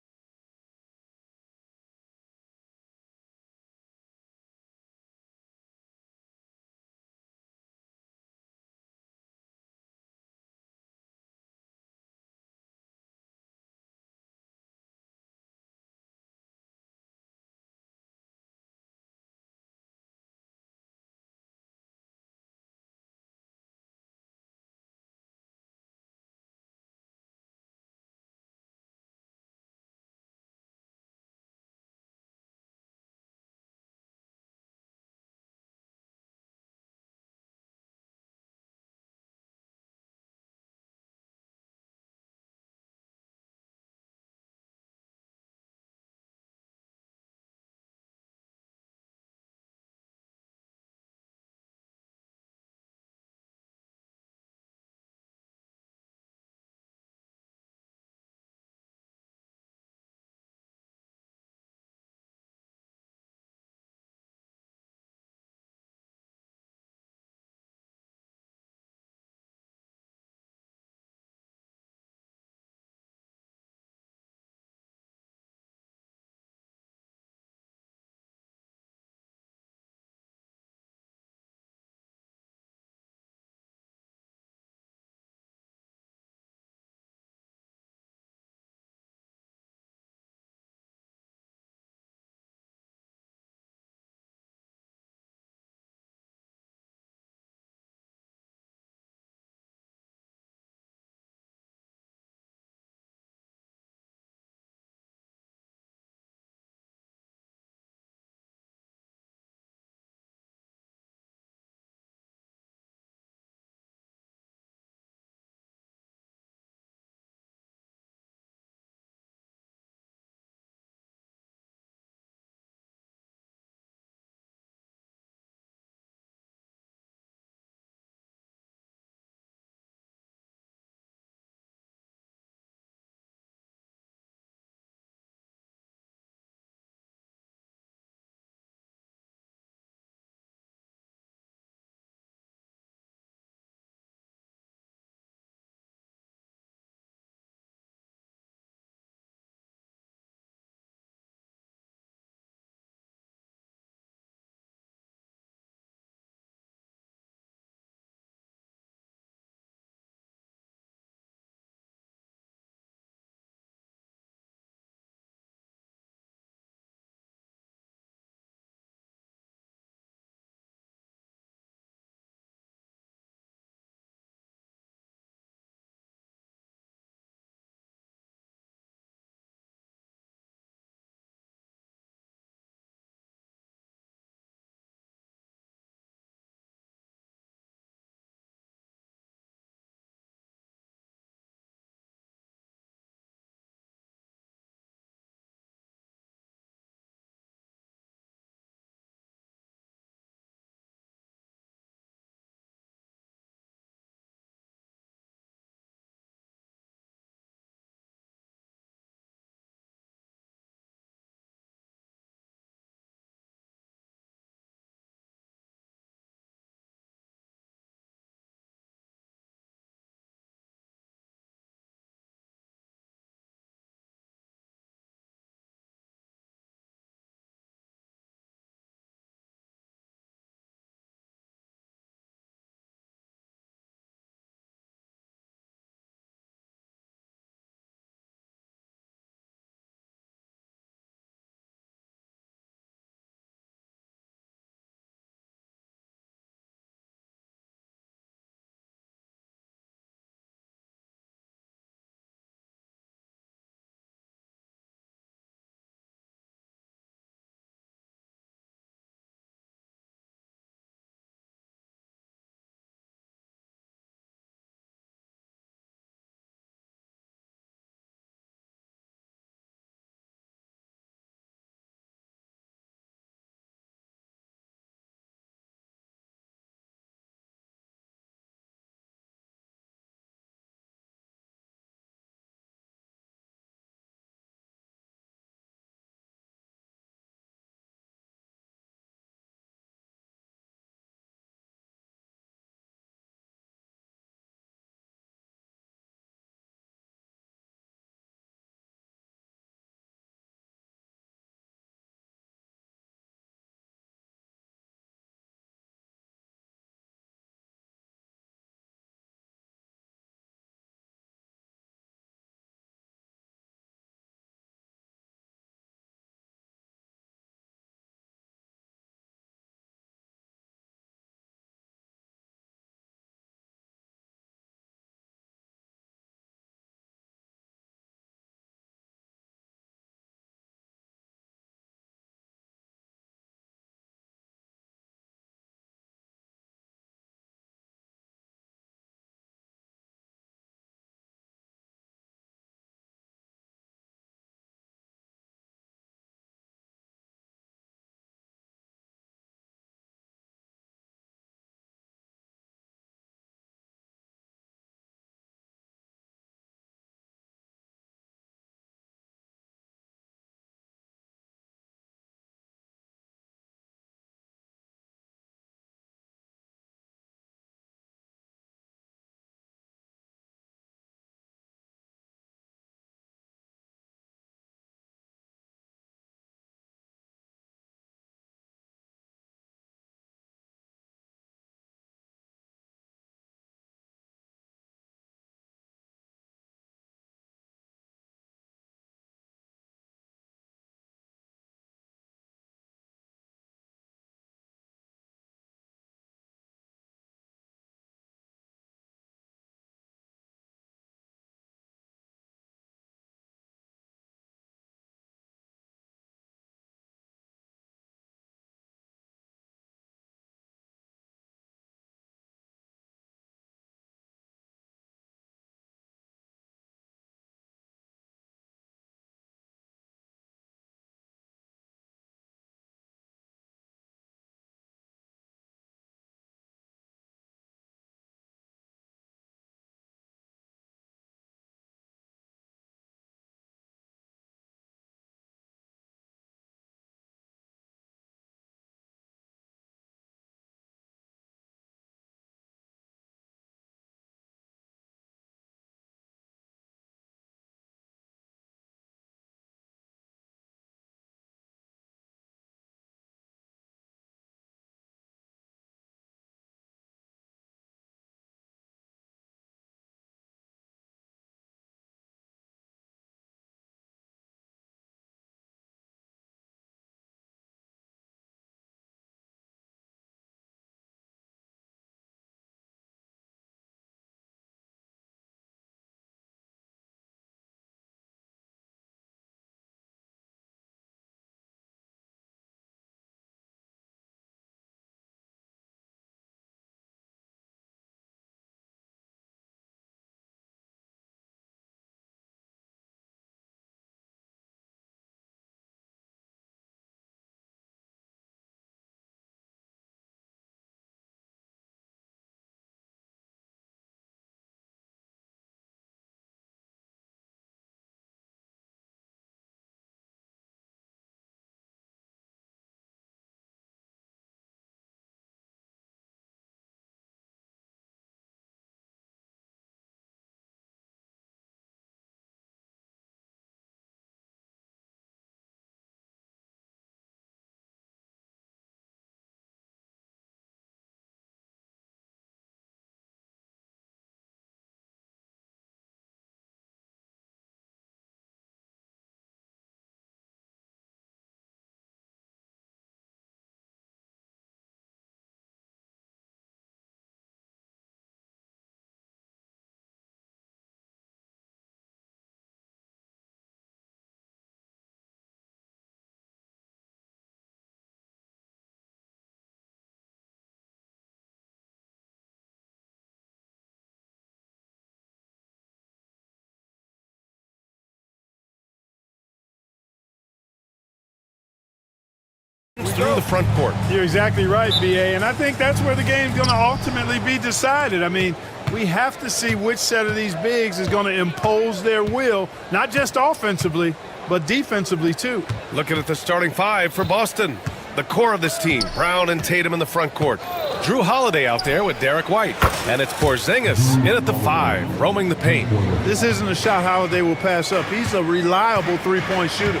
through the front court. You're exactly right, B.A., and I think that's where the game's going to ultimately be decided. I mean, we have to see which set of these bigs is going to impose their will, not just offensively, but defensively, too. Looking at the starting five for Boston. The core of this team, Brown and Tatum in the front court. Drew Holiday out there with Derek White. And it's Porzingis in at the 5, roaming the paint. This isn't a shot Holiday will pass up. He's a reliable three-point shooter.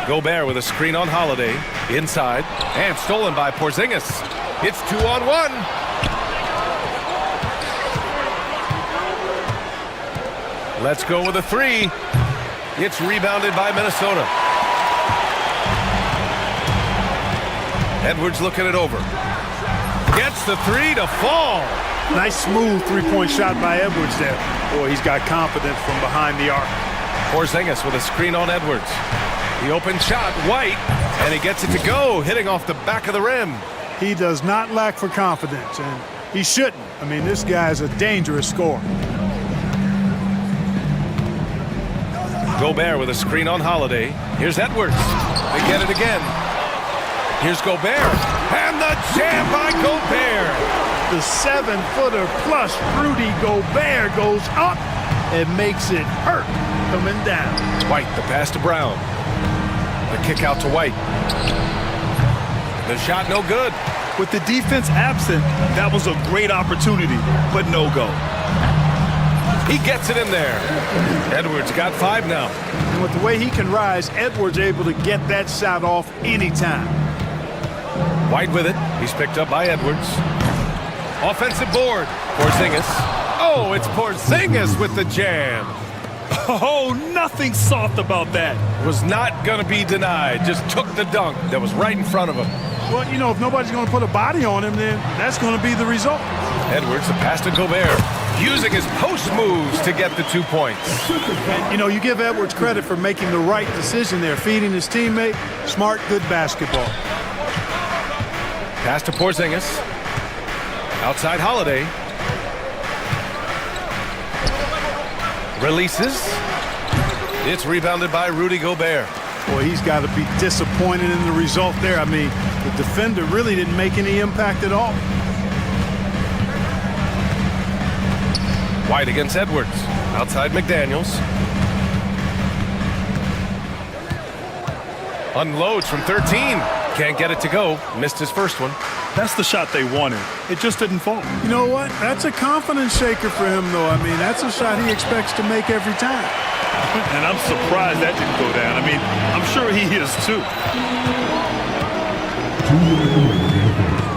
Gobert with a screen on Holiday. Inside. And stolen by Porzingis. It's 2-on-1. Let's go with a 3. It's rebounded by Minnesota. Edwards looking it over. Gets the 3 to fall. Nice smooth three-point shot by Edwards there. Boy, he's got confidence from behind the arc. Porzingis with a screen on Edwards. The open shot, White, and he gets it to go, hitting off the back of the rim. He does not lack for confidence, and he shouldn't. I mean, this guy is a dangerous scorer. Gobert with a screen on Holiday. Here's Edwards. They get it again. Here's Gobert. And the jam by Gobert. The 7-footer plus Rudy Gobert goes up and makes it hurt coming down. White, the pass to Brown. The kick out to White. The shot no good. With the defense absent, that was a great opportunity, but no go. He gets it in there. Edwards got 5 now. And with the way he can rise, Edwards able to get that shot off anytime. White with it. He's picked up by Edwards. Offensive board. Porzingis. Oh, it's Porzingis with the jam. Oh, nothing soft about that. Was not going to be denied. Just took the dunk that was right in front of him. Well, you know, if nobody's going to put a body on him, then that's going to be the result. Edwards, the pass to Gobert. Using his post moves to get the 2 points. And, you know, you give Edwards credit for making the right decision there, feeding his teammate. Smart, good basketball. Pass to Porzingis. Outside Holiday. Releases. It's rebounded by Rudy Gobert. Boy, he's got to be disappointed in the result there. I mean, the defender really didn't make any impact at all. White against Edwards. Outside McDaniels. Unloads from 13. Can't get it to go. Missed his first one. That's the shot they wanted. It just didn't fall. You know what? That's a confidence shaker for him, though. I mean, that's a shot he expects to make every time. And I'm surprised that didn't go down. I mean, I'm sure he is, too.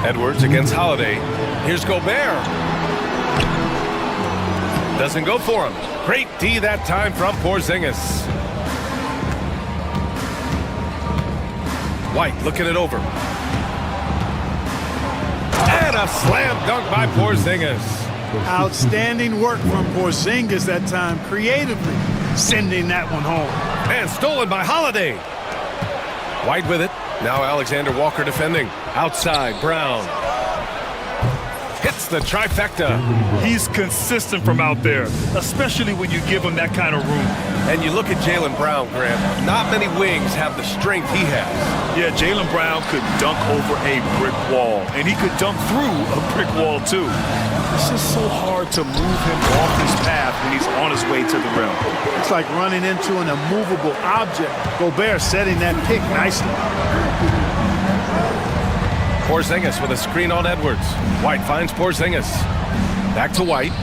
Edwards against Holiday. Here's Gobert. Doesn't go for him. Great D that time from Porzingis. White looking it over. And a slam dunk by Porzingis. Outstanding work from Porzingis that time, creatively sending that one home. And stolen by Holiday. White with it. Now Alexander Walker defending. Outside, Brown. Hits the trifecta. He's consistent from out there, especially when you give him that kind of room. And you look at Jaylen Brown, Graham. Not many wings have the strength he has. Yeah, Jaylen Brown could dunk over a brick wall, and he could dunk through a brick wall, too. It's just so hard to move him off his path when he's on his way to the rim. It's like running into an immovable object. Gobert setting that pick nicely. Porzingis with a screen on Edwards. White finds Porzingis. Back to White.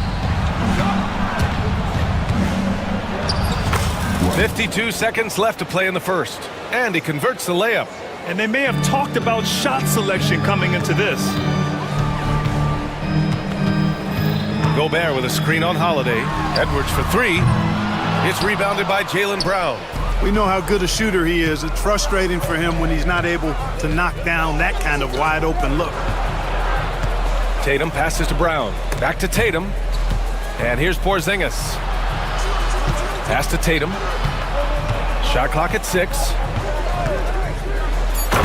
52 seconds left to play in the first. And he converts the layup. And they may have talked about shot selection coming into this. Gobert with a screen on Holiday. Edwards for 3. It's rebounded by Jaylen Brown. We know how good a shooter he is. It's frustrating for him when he's not able to knock down that kind of wide open look. Tatum passes to Brown. Back to Tatum. And here's Porzingis. Pass to Tatum. Shot clock at 6.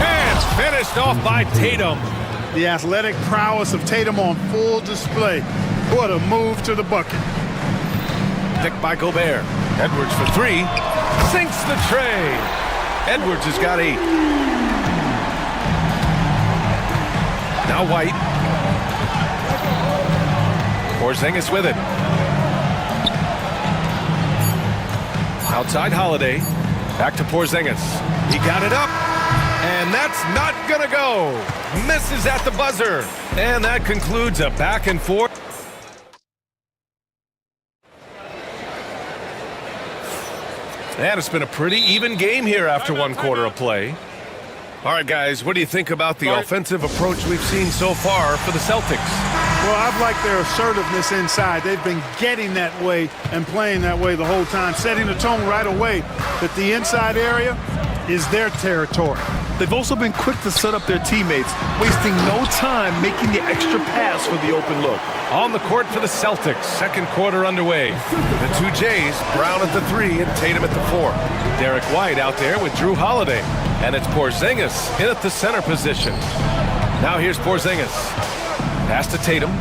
And finished off by Tatum. The athletic prowess of Tatum on full display. What a move to the bucket. Picked by Gobert. Edwards for 3. Sinks the tray. Edwards has got 8. Now White. Porzingis with it. Outside Holiday. Back to Porzingis. He got it up. And that's not going to go. Misses at the buzzer. And that concludes a back and forth. And it's been a pretty even game here after one quarter of play. All right, guys, what do you think about the offensive approach we've seen so far for the Celtics? Well, I've liked their assertiveness inside. They've been getting that way and playing that way the whole time, setting the tone right away that the inside area is their territory. They've also been quick to set up their teammates, wasting no time making the extra pass for the open look. On the court for the Celtics, second quarter underway. The two Jays, Brown at the 3 and Tatum at the 4. Derek White out there with Drew Holiday. And it's Porzingis in at the center position. Now here's Porzingis. Pass to Tatum.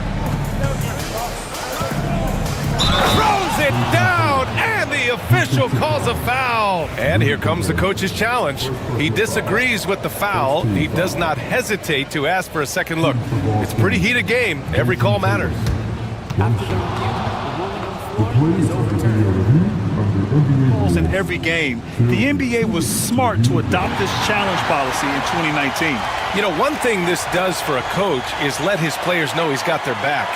Throws it down, and the official calls a foul. And here comes the coach's challenge. He disagrees with the foul. He does not hesitate to ask for a second look. It's a pretty heated game. Every call matters. In every game, the NBA was smart to adopt this challenge policy in 2019. You know, one thing this does for a coach is let his players know he's got their back.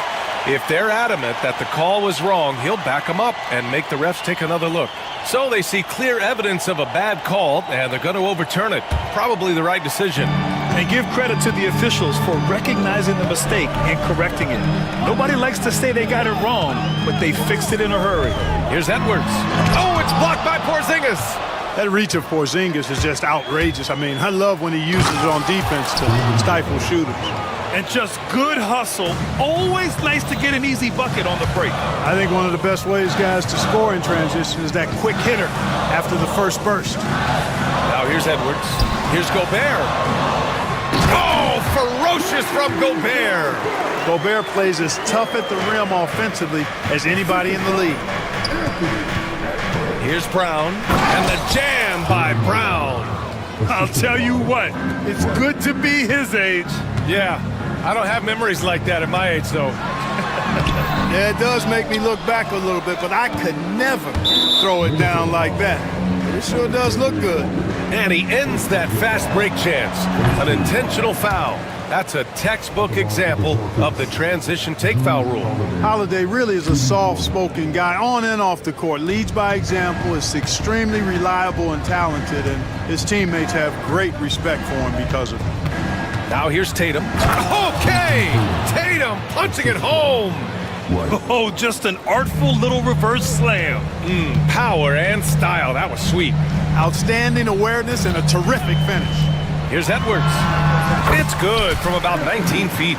If they're adamant that the call was wrong, he'll back them up and make the refs take another look. So they see clear evidence of a bad call, and they're going to overturn it. Probably the right decision. And give credit to the officials for recognizing the mistake and correcting it. Nobody likes to say they got it wrong, but they fixed it in a hurry. Here's Edwards. Oh, it's blocked by Porzingis. That reach of Porzingis is just outrageous. I mean, I love when he uses it on defense to stifle shooters. And just good hustle. Always nice to get an easy bucket on the break. I think one of the best ways, guys, to score in transition is that quick hitter after the first burst. Now here's Edwards. Here's Gobert. Oh, ferocious from Gobert. Gobert plays as tough at the rim offensively as anybody in the league. Here's Brown. And the jam by Brown. I'll tell you what, it's good to be his age. Yeah, I don't have memories like that at my age, though. Yeah, it does make me look back a little bit, but I could never throw it down like that. But it sure does look good. And he ends that fast break chance. An intentional foul. That's a textbook example of the transition take foul rule. Holiday really is a soft-spoken guy on and off the court. Leads by example, is extremely reliable and talented, and his teammates have great respect for him because of it. Now here's Tatum. Okay! Tatum punching it home. Oh, just an artful little reverse slam. Power and style. That was sweet. Outstanding awareness and a terrific finish. Here's Edwards. It's good from about 19 feet.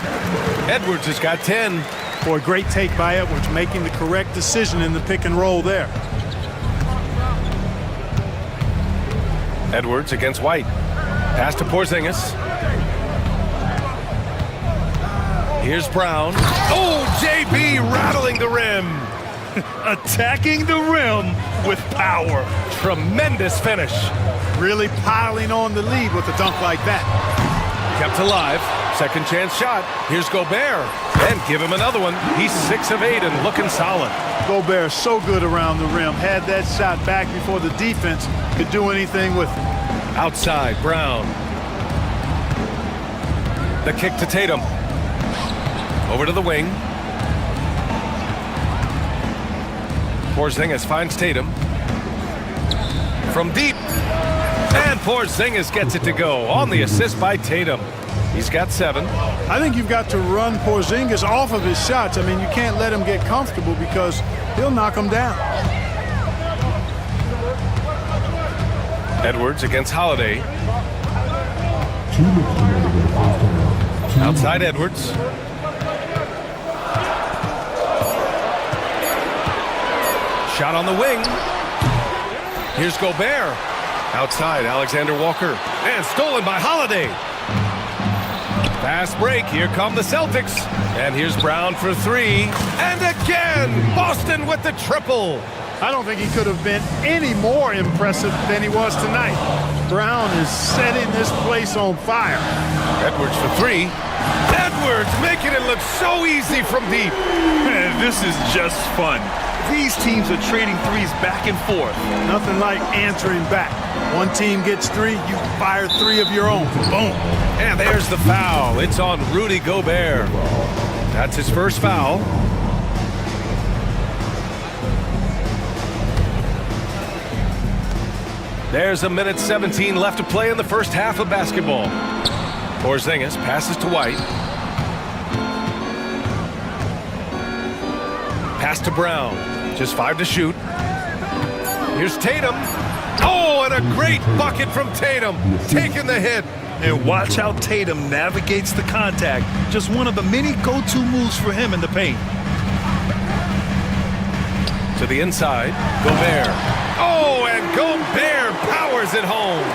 Edwards has got 10. For a great take by Edwards, making the correct decision in the pick and roll there. Edwards against White. Pass to Porzingis. Here's Brown. Oh, JB rattling the rim. Attacking the rim with power. Tremendous finish. Really piling on the lead with a dunk like that. Kept alive. Second chance shot. Here's Gobert. And give him another one. He's 6 of 8 and looking solid. Gobert so good around the rim. Had that shot back before the defense could do anything with it. Outside, Brown. The kick to Tatum. Over to the wing. Porzingis finds Tatum. From deep. And Porzingis gets it to go on the assist by Tatum. He's got 7. I think you've got to run Porzingis off of his shots. I mean, you can't let him get comfortable because he'll knock him down. Edwards against Holiday. Outside Edwards. Shot on the wing. Here's Gobert. Outside, Alexander Walker. And stolen by Holiday. Fast break. Here come the Celtics. And here's Brown for 3. And again, Boston with the triple. I don't think he could have been any more impressive than he was tonight. Brown is setting this place on fire. Edwards for three. Edwards making it look so easy from deep. Man, this is just fun. These teams are trading threes back and forth. Nothing like answering back. One team gets three, you fire three of your own. Boom. And there's the foul. It's on Rudy Gobert. That's his first foul. There's a minute 17 left to play in the first half of basketball. Porzingis passes to White. Pass to Brown. Just 5 to shoot. Here's Tatum. Oh, and a great bucket from Tatum. Taking the hit. And watch how Tatum navigates the contact. Just one of the many go-to moves for him in the paint. To the inside, Gobert. Oh, and Gobert powers it home.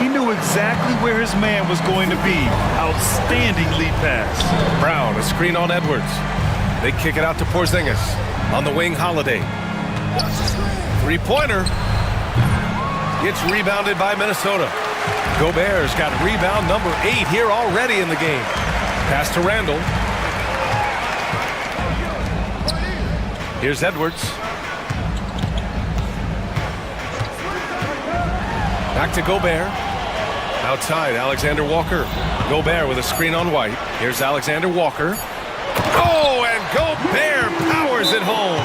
He knew exactly where his man was going to be. Outstanding lead pass. Brown, a screen on Edwards. They kick it out to Porzingis. On the wing, Holiday. Three-pointer. It's rebounded by Minnesota. Gobert's got rebound number 8 here already in the game. Pass to Randall. Here's Edwards. Back to Gobert. Outside, Alexander Walker. Gobert with a screen on White. Here's Alexander Walker. Oh, and Gobert powers it home.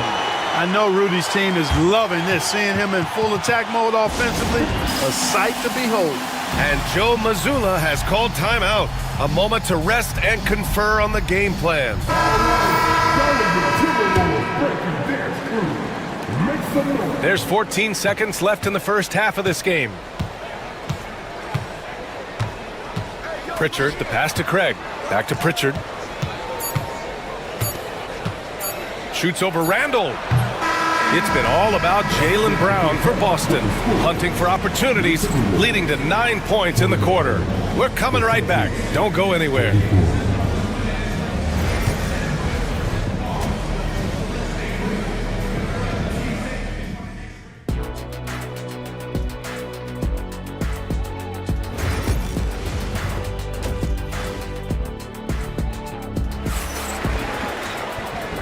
I know Rudy's team is loving this, seeing him in full attack mode offensively. A sight to behold. And Joe Mazzulla has called timeout. A moment to rest and confer on the game plan. There's 14 seconds left in the first half of this game. Pritchard, the pass to Craig. Back to Pritchard. Shoots over Randall. It's been all about Jaylen Brown for Boston, hunting for opportunities, leading to 9 points in the quarter. We're coming right back. Don't go anywhere.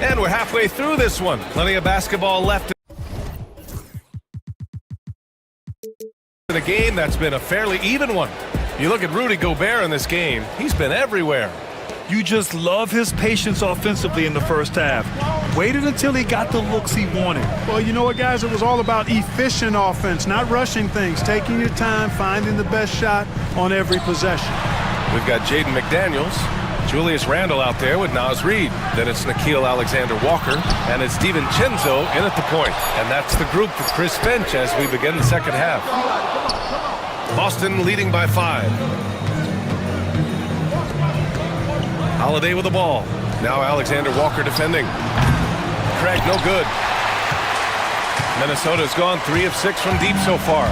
And we're halfway through this one. Plenty of basketball left in a game that's been a fairly even one. You look at Rudy Gobert in this game, he's been everywhere. You just love his patience offensively in the first half. Waited until he got the looks he wanted. Well, you know what, guys? It was all about efficient offense, not rushing things, taking your time, finding the best shot on every possession. We've got Jaden McDaniels, Julius Randle out there with Naz Reid. Then it's Nickeil Alexander-Walker, and it's DiVincenzo in at the point. And that's the group for Chris Finch as we begin the second half. Boston leading by 5. Holiday with the ball. Now Alexander-Walker defending. Craig, no good. Minnesota's gone 3 of 6 from deep so far.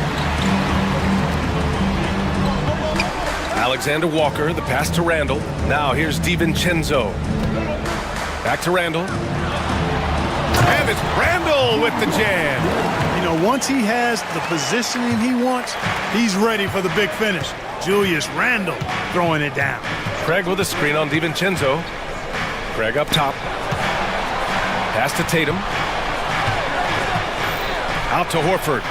Alexander Walker, the pass to Randall. Now here's DiVincenzo. Back to Randall. And it's Randall with the jam. You know, once he has the positioning he wants, he's ready for the big finish. Julius Randle throwing it down. Craig with a screen on DiVincenzo. Craig up top. Pass to Tatum. Out to Horford.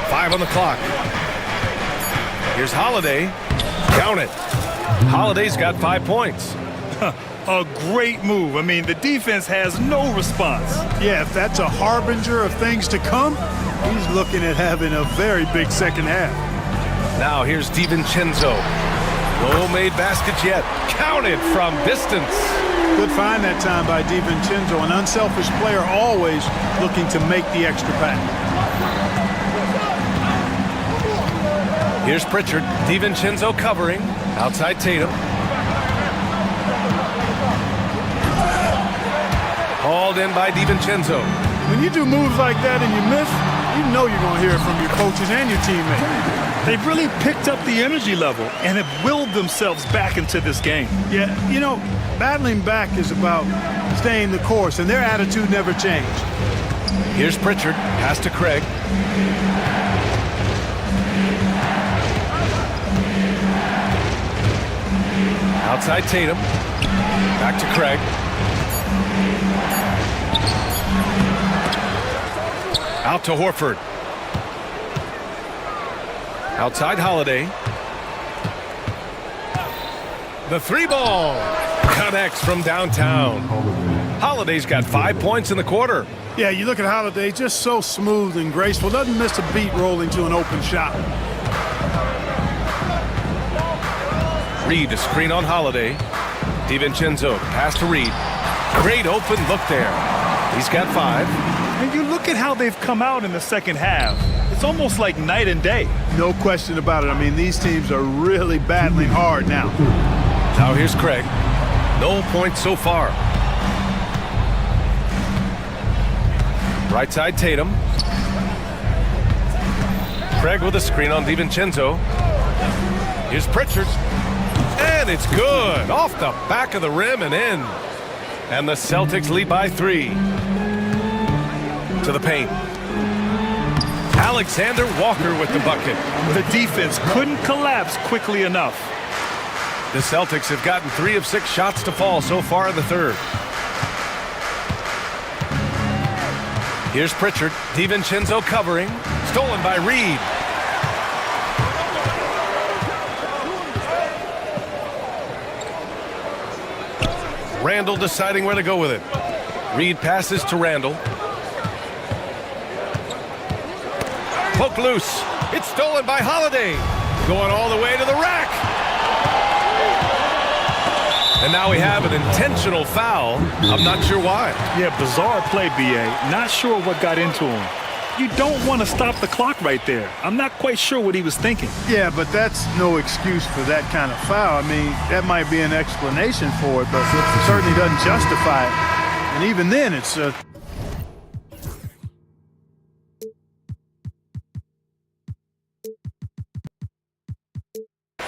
5 on the clock. Here's Holiday. Count it. Holiday's got 5 points. A great move. I mean, the defense has no response. Yeah, if that's a harbinger of things to come, he's looking at having a very big second half. Now here's DiVincenzo. No made baskets yet. Counted from distance. Good find that time by DiVincenzo. An unselfish player always looking to make the extra pass. Here's Pritchard. DiVincenzo covering. Outside Tatum. Hauled in by DiVincenzo. When you do moves like that and you miss, you know you're going to hear it from your coaches and your teammates. They've really picked up the energy level and have willed themselves back into this game. Yeah, you know, battling back is about staying the course, and their attitude never changed. Here's Pritchard, pass to Craig. Outside Tatum, back to Craig. Out to Horford. Outside Holiday. The three ball connects from downtown. Holiday's got 5 points in the quarter. Yeah, you look at Holiday, just so smooth and graceful. Doesn't miss a beat rolling to an open shot. Reed, a screen on Holiday. DiVincenzo, pass to Reed. Great open look there. He's got 5. And you look at how they've come out in the second half. It's almost like night and day. No question about it. I mean, these teams are really battling hard now. Now here's Craig. No points so far. Right side Tatum. Craig with a screen on DiVincenzo. Here's Pritchard. And it's good. Off the back of the rim and in. And the Celtics lead by 3. To the paint. Alexander Walker with the bucket. The defense couldn't collapse quickly enough. The Celtics have gotten 3 of 6 shots to fall so far in the third. Here's Pritchard. DiVincenzo covering. Stolen by Reed. Randall deciding where to go with it. Reed passes to Randall. Poke loose. It's stolen by Holiday. Going all the way to the rack. And now we have an intentional foul. I'm not sure why. Yeah, bizarre play, B.A. Not sure what got into him. You don't want to stop the clock right there. I'm not quite sure what he was thinking. Yeah, but that's no excuse for that kind of foul. I mean, that might be an explanation for it, but it certainly doesn't justify it. And even then, it's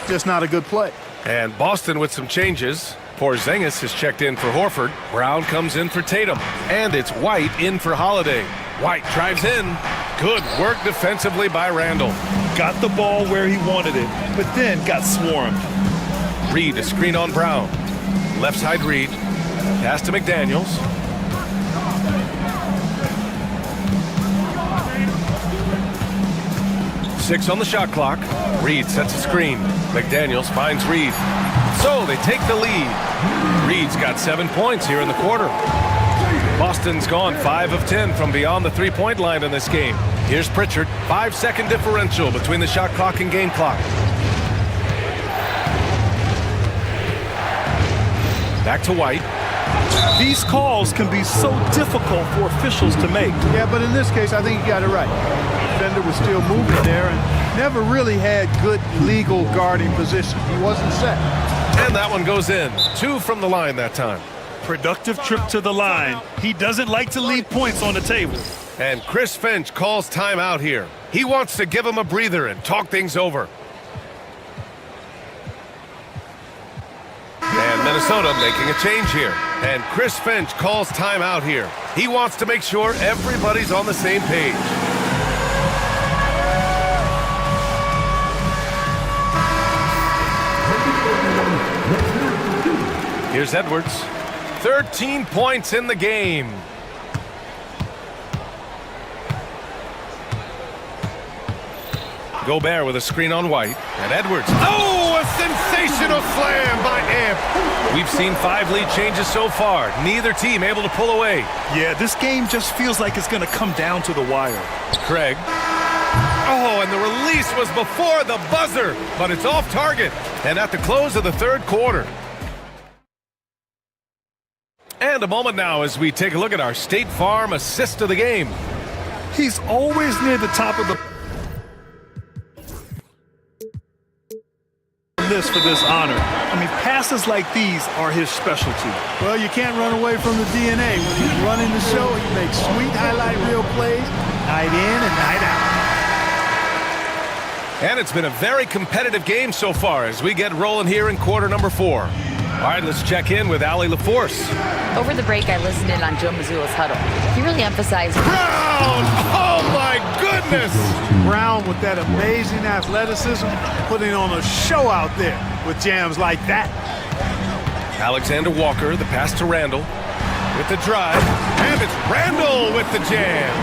just not a good play. And Boston with some changes. Porzingis has checked in for Horford. Brown comes in for Tatum. And it's White in for Holiday. White drives in. Good work defensively by Randall. Got the ball where he wanted it, but then got swarmed. Reed, a screen on Brown. Left side Reed. Pass to McDaniels. Six on the shot clock. Reed sets a screen. McDaniels finds Reed. So they take the lead. Reed's got 7 points here in the quarter. Boston's gone 5 of 10 from beyond the three-point line in this game. Here's Pritchard. 5-second differential between the shot clock and game clock. Back to White. These calls can be so difficult for officials to make. Yeah, but in this case, I think you got it right. The defender was still moving there and never really had good legal guarding position. He wasn't set. And that one goes in. 2 from the line that time. Productive trip to the line. He doesn't like to leave points on the table. And Chris Finch calls timeout here. He wants to give him a breather and talk things over. And Minnesota making a change here. And Chris Finch calls timeout here. He wants to make sure everybody's on the same page. Here's Edwards. 13 points in the game. Gobert with a screen on White. And Edwards. Oh, a sensational slam by Amp. We've seen 5 lead changes so far. Neither team able to pull away. Yeah, this game just feels like it's going to come down to the wire. Craig. Oh, and the release was before the buzzer, but it's off target. And at the close of the third quarter. And a moment now as we take a look at our State Farm assist of the game. He's always near the top of the list for this honor. I mean, passes like these are his specialty. Well, you can't run away from the DNA. When he's running the show, he makes sweet highlight reel plays, night in and night out. And it's been a very competitive game so far as we get rolling here in quarter number 4. All right, let's check in with Allie LaForce. Over the break, I listened in on Joe Mazzulla's huddle. He really emphasized... Brown! Oh, my goodness! Brown with that amazing athleticism, putting on a show out there with jams like that. Alexander Walker, the pass to Randall with the drive, and it's Randall with the jam.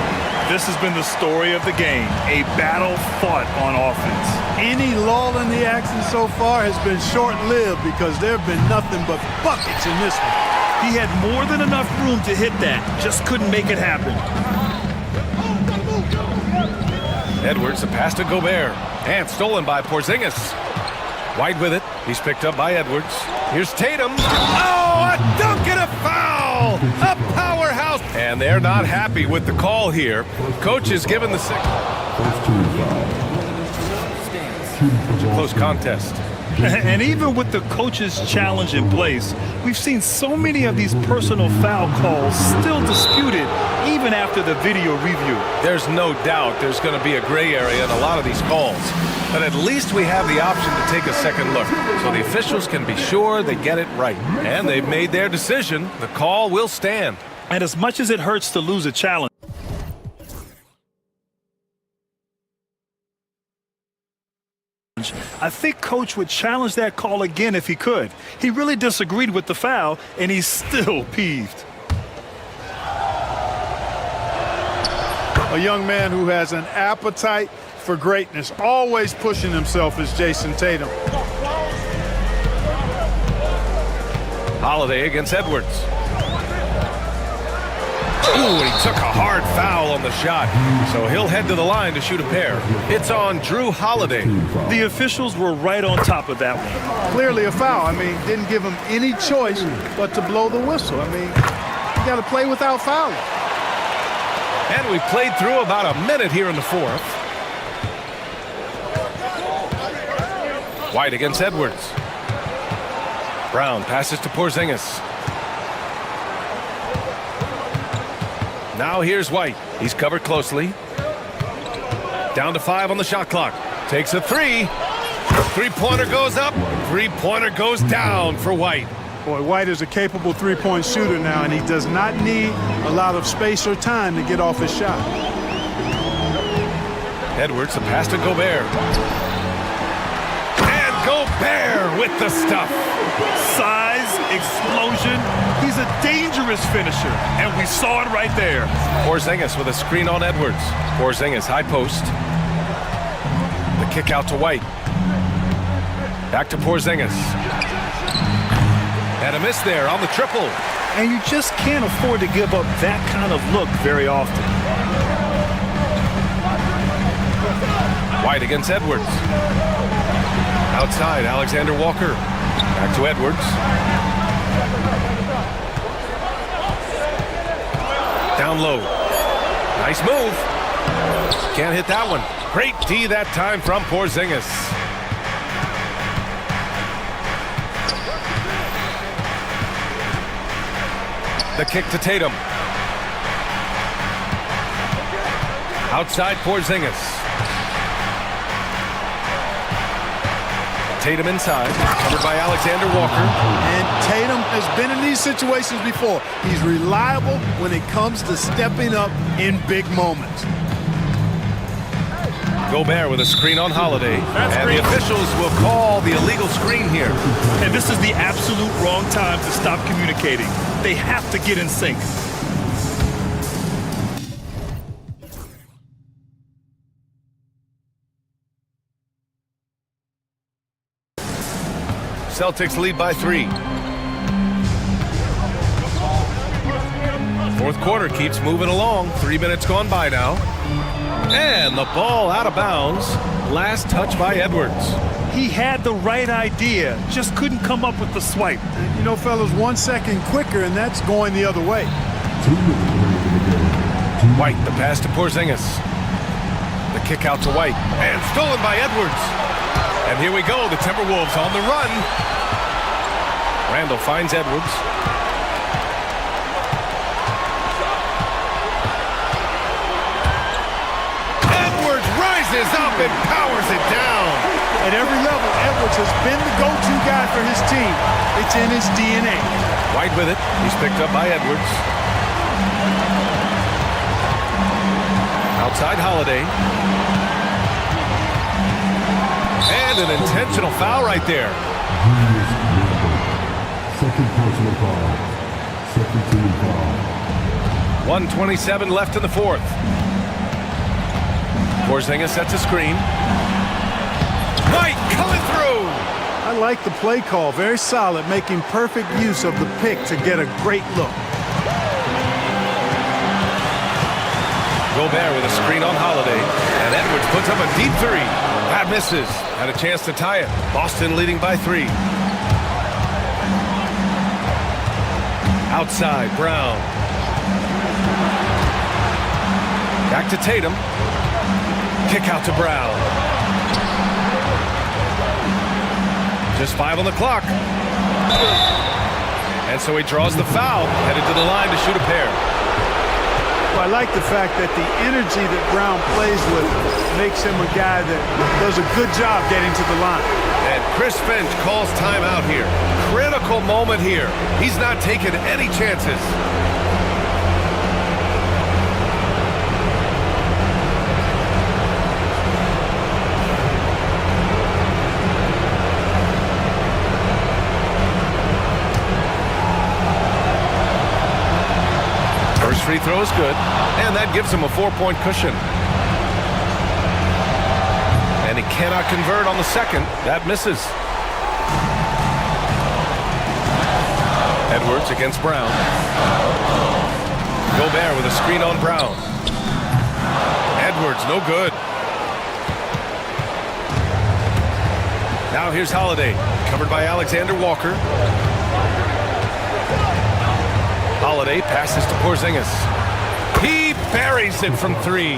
This has been the story of the game, a battle fought on offense. Any lull in the action so far has been short-lived because there have been nothing but buckets in this one. He had more than enough room to hit that, just couldn't make it happen. Edwards, the pass to Gobert, and stolen by Porzingis. White with it, he's picked up by Edwards. Here's Tatum. Oh, a dunk and a foul! A powerhouse! And they're not happy with the call here. Coach is given the signal. Close contest. And even with the coach's challenge in place, we've seen so many of these personal foul calls still disputed even after the video review. There's no doubt there's going to be a gray area in a lot of these calls. But at least we have the option to take a second look, so the officials can be sure they get it right. And they've made their decision. The call will stand. And as much as it hurts to lose a challenge, I think Coach would challenge that call again if he could. He really disagreed with the foul, and he's still peeved. A young man who has an appetite for greatness, always pushing himself, is Jason Tatum. Holiday against Edwards. Ooh, he took a hard foul on the shot, so he'll head to the line to shoot a pair. It's on Drew Holiday. The officials were right on top of that one. Clearly a foul. I mean, didn't give him any choice but to blow the whistle. I mean, you got to play without fouling. And we played through about a minute here in the fourth. White against Edwards. Brown passes to Porzingis. Now here's White. He's covered closely. Down to 5 on the shot clock. Takes a 3. Three-pointer goes up. Three-pointer goes down for White. Boy, White is a capable three-point shooter now, and he does not need a lot of space or time to get off his shot. Edwards, the pass to Gobert. And Gobert with the stuff. Size, explosion. He's a dangerous finisher, and we saw it right there. Porzingis with a screen on Edwards. Porzingis, high post. The kick out to White. Back to Porzingis. And a miss there on the triple. And you just can't afford to give up that kind of look very often. White against Edwards. Outside, Alexander Walker. Back to Edwards. Down low. Nice move. Can't hit that one. Great D that time from Porzingis. The kick to Tatum. Outside Porzingis. Tatum inside, covered by Alexander Walker. And Tatum has been in these situations before. He's reliable when it comes to stepping up in big moments. Gobert with a screen on Holiday. And the officials will call the illegal screen here. And this is the absolute wrong time to stop communicating. They have to get in sync. Celtics lead by 3. Fourth quarter keeps moving along. 3 minutes gone by now. And the ball out of bounds. Last touch by Edwards. He had the right idea, just couldn't come up with the swipe. You know, fellas, 1 second quicker, and that's going the other way. White, the pass to Porzingis. The kick out to White. And stolen by Edwards. And here we go, the Timberwolves on the run. Randall finds Edwards. Edwards rises rises up and powers it down. At every level, Edwards has been the go-to guy for his team. It's in his DNA. White with it. He's picked up by Edwards. Outside Holiday. And an intentional foul right there. Second personal foul. Second team foul. 1:27 left in the fourth. Porzingis sets a screen. White coming through. I like the play call. Very solid, making perfect use of the pick to get a great look. Gobert with a screen on Holiday. And Edwards puts up a deep three. That misses. Had a chance to tie it. Boston leading by 3. Outside, Brown. Back to Tatum. Kick out to Brown. Just 5 on the clock. And so he draws the foul, headed to the line to shoot a pair. Well, I like the fact that the energy that Brown plays with makes him a guy that does a good job getting to the line. And Chris Finch calls timeout here. Critical moment here. He's not taking any chances. First free throw is good, and that gives him a 4-point cushion. And he cannot convert on the second. That misses. Edwards against Brown. Gobert with a screen on Brown. Edwards, no good. Now here's Holiday, covered by Alexander Walker. Holiday passes to Porzingis. He buries it from 3.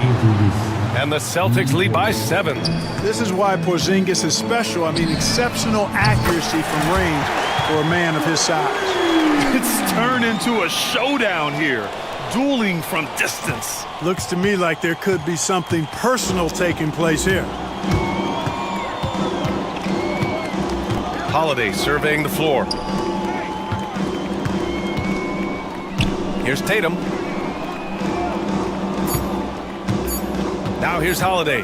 And the Celtics lead by 7. This is why Porzingis is special. I mean, exceptional accuracy from range for a man of his size. It's turned into a showdown here. Dueling from distance. Looks to me like there could be something personal taking place here. Holiday surveying the floor. Here's Tatum. Now here's Holiday.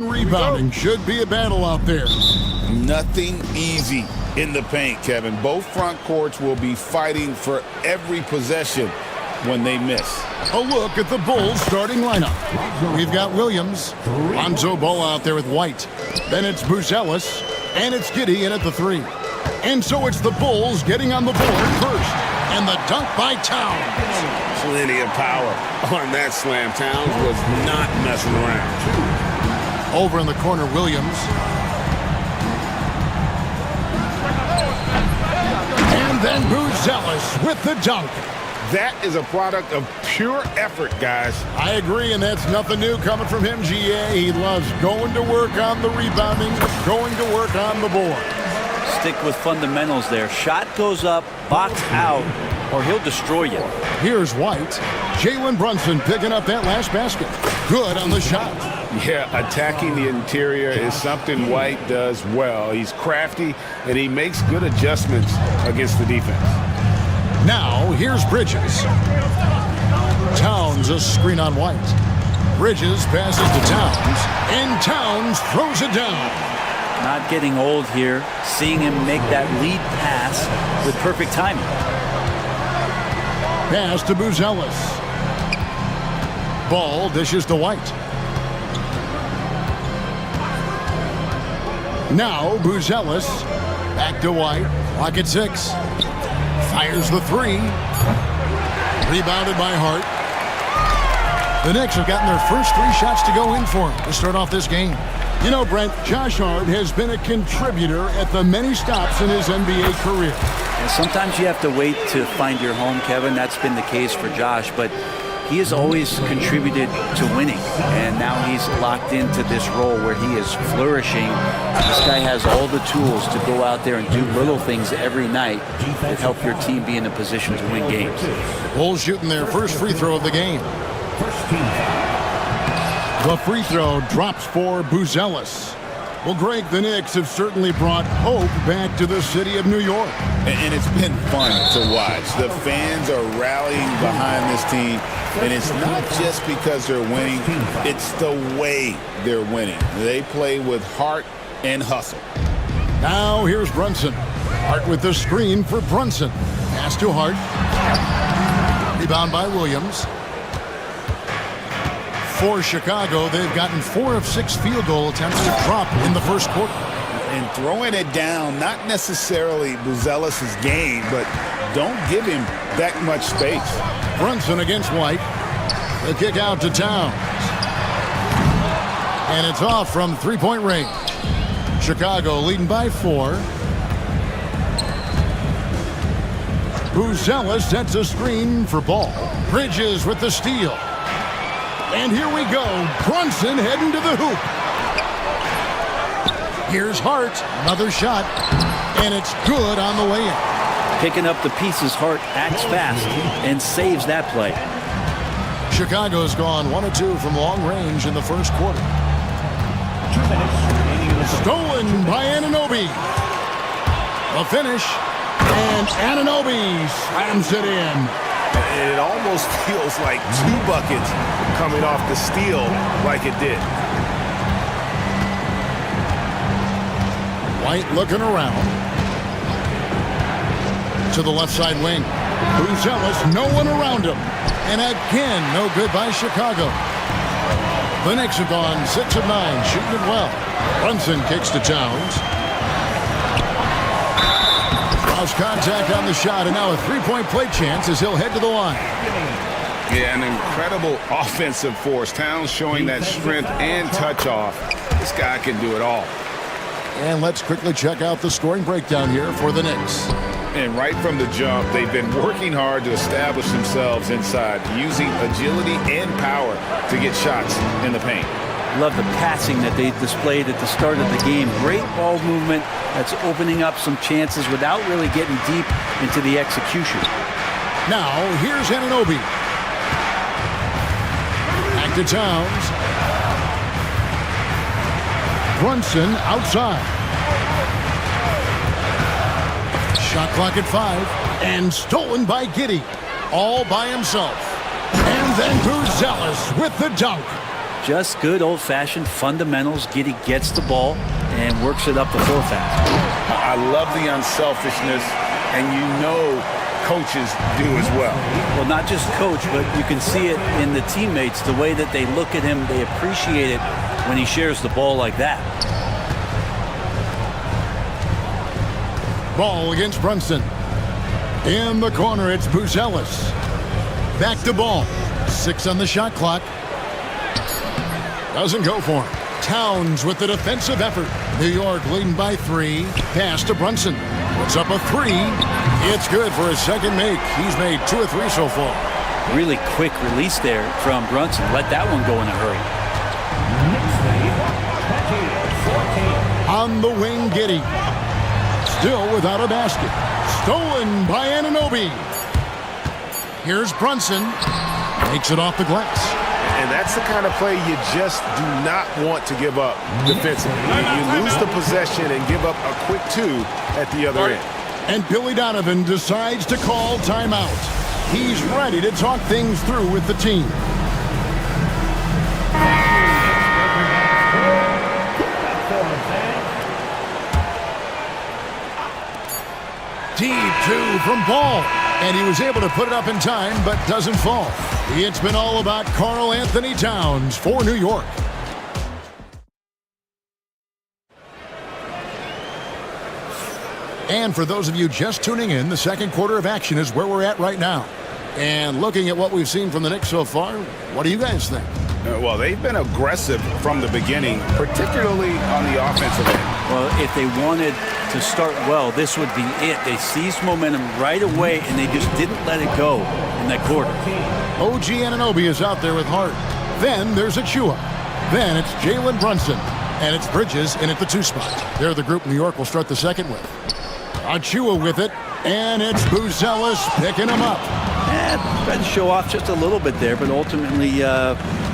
Rebounding should be a battle out there. Nothing easy in the paint, Kevin. Both front courts will be fighting for every possession when they miss. A look at the Bulls starting lineup. We've got Williams, Lonzo Ball out there with White. Then it's Buzelis, and it's Giddey in at the 3. And so it's the Bulls getting on the board first. And the dunk by Towns. Plenty of power on that slam. Towns was not messing around. Over in the corner, Williams. And then Buzelis with the dunk. That is a product of pure effort, guys. I agree, and that's nothing new coming from him, GA. He loves going to work on the rebounding, going to work on the board. Stick with fundamentals there. Shot goes up, box out, or he'll destroy you. Here's White. Jalen Brunson picking up that last basket. Good on the shot. Yeah, attacking the interior is something White does well. He's crafty, and he makes good adjustments against the defense. Now, here's Bridges. Towns a screen on White. Bridges passes to Towns, and Towns throws it down. Not getting old here. Seeing him make that lead pass with perfect timing. Pass to Buzelis. Ball dishes to White. Now Buzelis. Back to White. Clock at 6. Fires the 3. Rebounded by Hart. The Knicks have gotten their first 3 shots to go in for him to start off this game. You know, Brent, Josh Hart has been a contributor at the many stops in his NBA career. And sometimes you have to wait to find your home, Kevin. That's been the case for Josh, but he has always contributed to winning, and now he's locked into this role where he is flourishing. This guy has all the tools to go out there and do little things every night that help your team be in a position to win games. Bulls shooting their first free throw of the game. The free throw drops for Buzelis. Well, Greg, the Knicks have certainly brought hope back to the city of New York. And it's been fun to watch. The fans are rallying behind this team. And it's not just because they're winning. It's the way they're winning. They play with heart and hustle. Now here's Brunson. Hart with the screen for Brunson. Pass to Hart. Rebound by Williams. For Chicago, they've gotten 4 of 6 field goal attempts to drop in the first quarter. And throwing it down, not necessarily Buzelis' game, but don't give him that much space. Brunson against White. The kick out to Towns. And it's off from three-point range. Chicago leading by 4. Buzelis sets a screen for Ball. Bridges with the steal. And here we go. Brunson heading to the hoop. Here's Hart. Another shot. And it's good on the way in. Picking up the pieces, Hart acts fast and saves that play. Chicago's gone 1 of 2 from long range in the first quarter. Stolen by Anunoby. The finish. And Anunoby slams it in. It almost feels like 2 buckets coming off the steal like it did. White looking around. To the left side wing. Buzelis, no one around him. And again, no good by Chicago. The Knicks have gone 6 of 9, shooting it well. Brunson kicks to Towns. Lost contact on the shot, and now a 3-point play chance as he'll head to the line. Yeah, an incredible offensive force. Towns showing that strength and touch off. This guy can do it all. And let's quickly check out the scoring breakdown here for the Knicks. And right from the jump, they've been working hard to establish themselves inside, using agility and power to get shots in the paint. Love the passing that they displayed at the start of the game. Great ball movement that's opening up some chances without really getting deep into the execution. Now, here's Anunoby. Back to Towns. Brunson outside. Shot clock at 5. And stolen by Giddey. All by himself. And then Buzelis with the dunk. Just good old-fashioned fundamentals. Giddey gets the ball and works it up the floor fast. I love the unselfishness, and you know coaches do as well. Well, not just coach, but you can see it in the teammates, the way that they look at him. They appreciate it when he shares the ball like that. Ball against Brunson. In the corner, it's Buzelis. Back to ball. 6 on the shot clock. Doesn't go for him. Towns with the defensive effort. New York leading by 3. Pass to Brunson. Puts up a 3. It's good for his second make. He's made 2 or 3 so far. Really quick release there from Brunson. Let that one go in a hurry. On the wing, Giddey. Still without a basket. Stolen by Anunoby. Here's Brunson. Takes it off the glass. And that's the kind of play you just do not want to give up defensively. You lose the possession and give up a quick 2 at the other end. And Billy Donovan decides to call timeout. He's ready to talk things through with the team. Deep 2 from Ball. And he was able to put it up in time, but doesn't fall. It's been all about Karl Anthony Towns for New York. And for those of you just tuning in, the second quarter of action is where we're at right now. And looking at what we've seen from the Knicks so far, what do you guys think? Well, they've been aggressive from the beginning, particularly on the offensive end. Well, if they wanted to start well, this would be it. They seized momentum right away, and they just didn't let it go in that quarter. OG Anunoby is out there with Hart. Then there's Achua. Then it's Jalen Brunson. And it's Bridges in at the 2 spot. They're the group New York will start the second with. Achua with it. And it's Buzelis picking him up. Tried to show off just a little bit there, but ultimately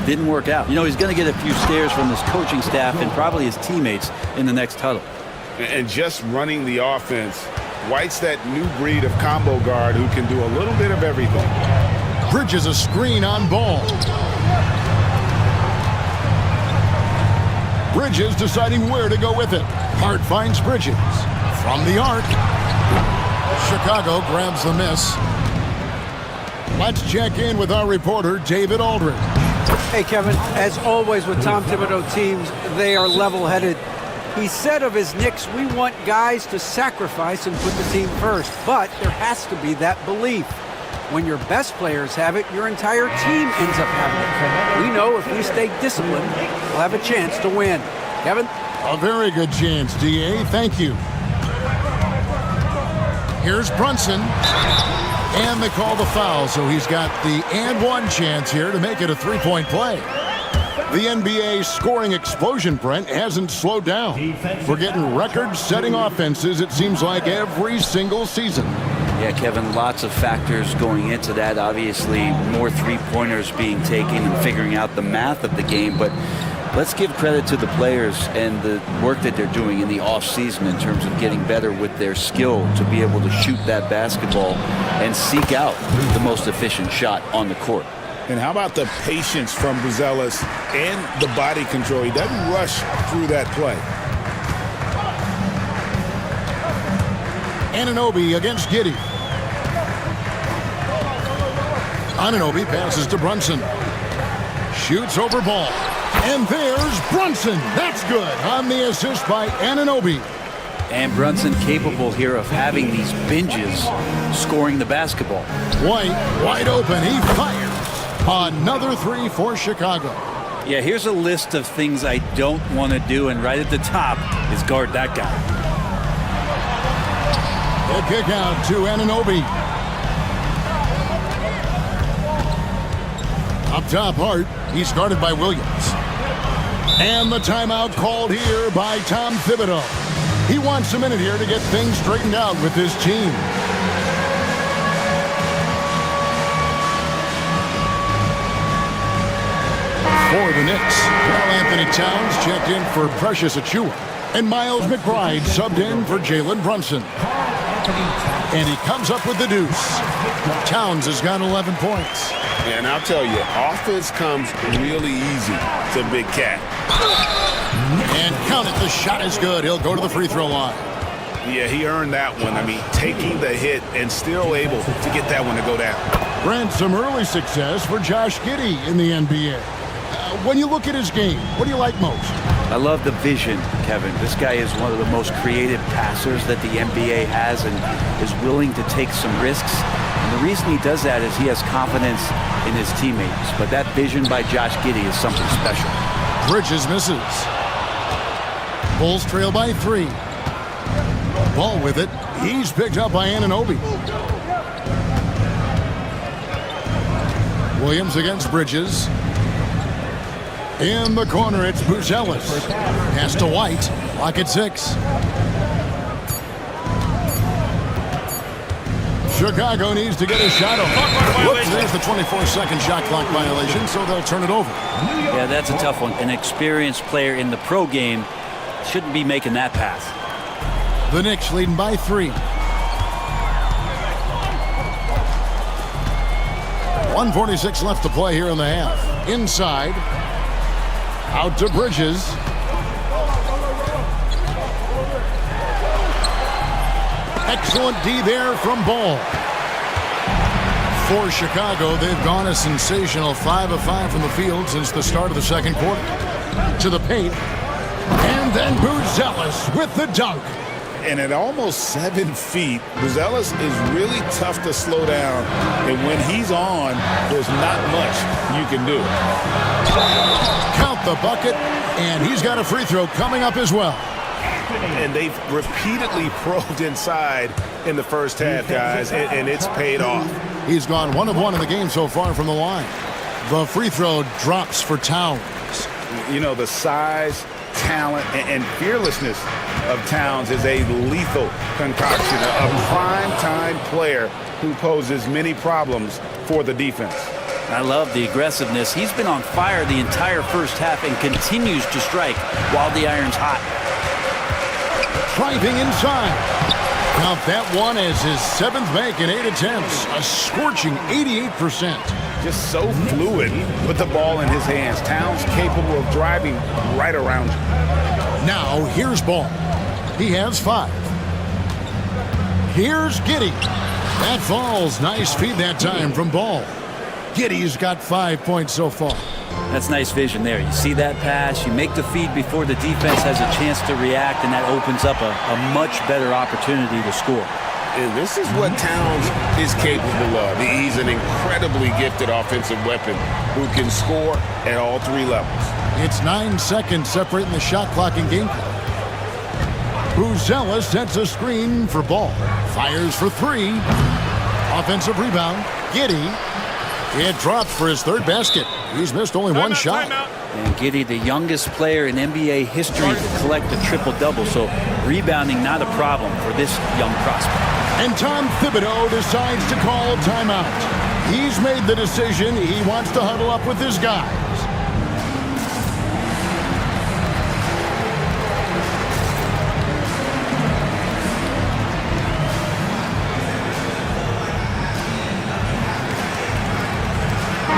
didn't work out. You know, he's going to get a few stares from his coaching staff and probably his teammates in the next huddle. And just running the offense, White's that new breed of combo guard who can do a little bit of everything. Bridges a screen on Ball. Bridges deciding where to go with it. Hart finds Bridges. From the arc. Chicago grabs the miss. Let's check in with our reporter, David Aldridge. Hey, Kevin, as always with Tom Thibodeau teams, they are level-headed. He said of his Knicks, we want guys to sacrifice and put the team first, but there has to be that belief. When your best players have it, your entire team ends up having it. We know if we stay disciplined, we'll have a chance to win. Kevin? A very good chance, D.A. Thank you. Here's Brunson. And they call the foul, so he's got the and one chance here to make it a 3-point play. The NBA scoring explosion, Brent, hasn't slowed down. We're getting record-setting offenses, it seems like, every single season. Yeah, Kevin, lots of factors going into that. Obviously, more three-pointers being taken and figuring out the math of the game, but let's give credit to the players and the work that they're doing in the off-season in terms of getting better with their skill to be able to shoot that basketball and seek out the most efficient shot on the court. And how about the patience from Buzelis and the body control? He doesn't rush through that play. Anunoby against Giddey. Anunoby passes to Brunson. Shoots over Ball. And there's Brunson. That's good on the assist by Anunoby. And Brunson capable here of having these binges scoring the basketball. White wide open. He fires. Another 3 for Chicago. Yeah, here's a list of things I don't want to do, and right at the top is guard that guy. The kick out to Anunoby. Up top, Hart. He's guarded by Williams. And the timeout called here by Tom Thibodeau. He wants a minute here to get things straightened out with his team. For the Knicks, Karl Anthony Towns checked in for Precious Achua. And Miles McBride subbed in for Jalen Brunson. And he comes up with the deuce. Towns has got 11 points. And I'll tell you, offense comes really easy to Big Cat. And count it, the shot is good. He'll go to the free throw line. Yeah, he earned that one. I mean, taking the hit and still able to get that one to go down. Brent, some early success for Josh Giddey in the NBA. When you look at his game, what do you like most? I love the vision, Kevin. This guy is one of the most creative passers that the NBA has and is willing to take some risks. And the reason he does that is he has confidence in his teammates. But that vision by Josh Giddey is something special. Bridges misses. Bulls trail by 3. Ball with it. He's picked up by Anunoby. Williams against Bridges. In the corner, it's Buzelis. Pass to White. Lock at 6. Chicago needs to get a shot off. Whoops, there's the 24-second shot clock violation, so they'll turn it over. Yeah, that's a tough one. An experienced player in the pro game shouldn't be making that pass. The Knicks leading by 3. 1:46 left to play here in the half. Inside. Out to Bridges. Excellent D there from Ball. For Chicago, they've gone a sensational 5 of 5 from the field since the start of the second quarter. To the paint. And then Buzelis with the dunk. And at almost 7 feet, Buzelis is really tough to slow down. And when he's on, there's not much you can do. Count the bucket, and he's got a free throw coming up as well. And they've repeatedly probed inside in the first half, guys, and it's paid off. He's gone 1 of 1 in the game so far from the line. The free throw drops for Towns. You know, the size, talent, and fearlessness of Towns is a lethal concoction, a prime-time player who poses many problems for the defense. I love the aggressiveness. He's been on fire the entire first half and continues to strike while the iron's hot. Driving inside. Count that one as his 7th make in 8 attempts. A scorching 88%. Just so fluid with the ball in his hands. Towns capable of driving right around you. Now here's Ball. He has 5. Here's Giddey. That falls. Nice feed that time from Ball. Giddey's got 5 points so far. That's nice vision there. You see that pass, you make the feed before the defense has a chance to react, and that opens up a much better opportunity to score. And this is what Towns is capable of. He's an incredibly gifted offensive weapon who can score at all 3 levels. It's 9 seconds separating the shot clock and game clock. Buzelis sets a screen for Ball. Fires for 3. Offensive rebound. Giddey. It dropped for his 3rd basket. He's missed only 1 shot. And Giddey, the youngest player in NBA history to collect a triple-double, so rebounding not a problem for this young prospect. And Tom Thibodeau decides to call timeout. He's made the decision. He wants to huddle up with his guys.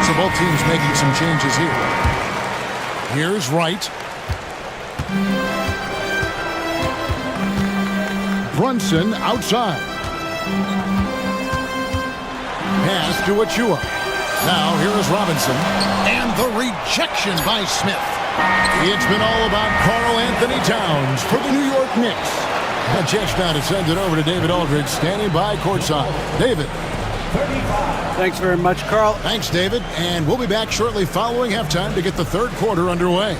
So both teams making some changes here. Here's Wright. Brunson outside. Pass to Achua. Now here is Robinson. And the rejection by Smith. It's been all about Karl Anthony Towns for the New York Knicks. A chance now to send it over to David Aldridge, standing by courtside. David. Thanks very much, Carl. Thanks, David. And we'll be back shortly following halftime to get the 3rd quarter underway.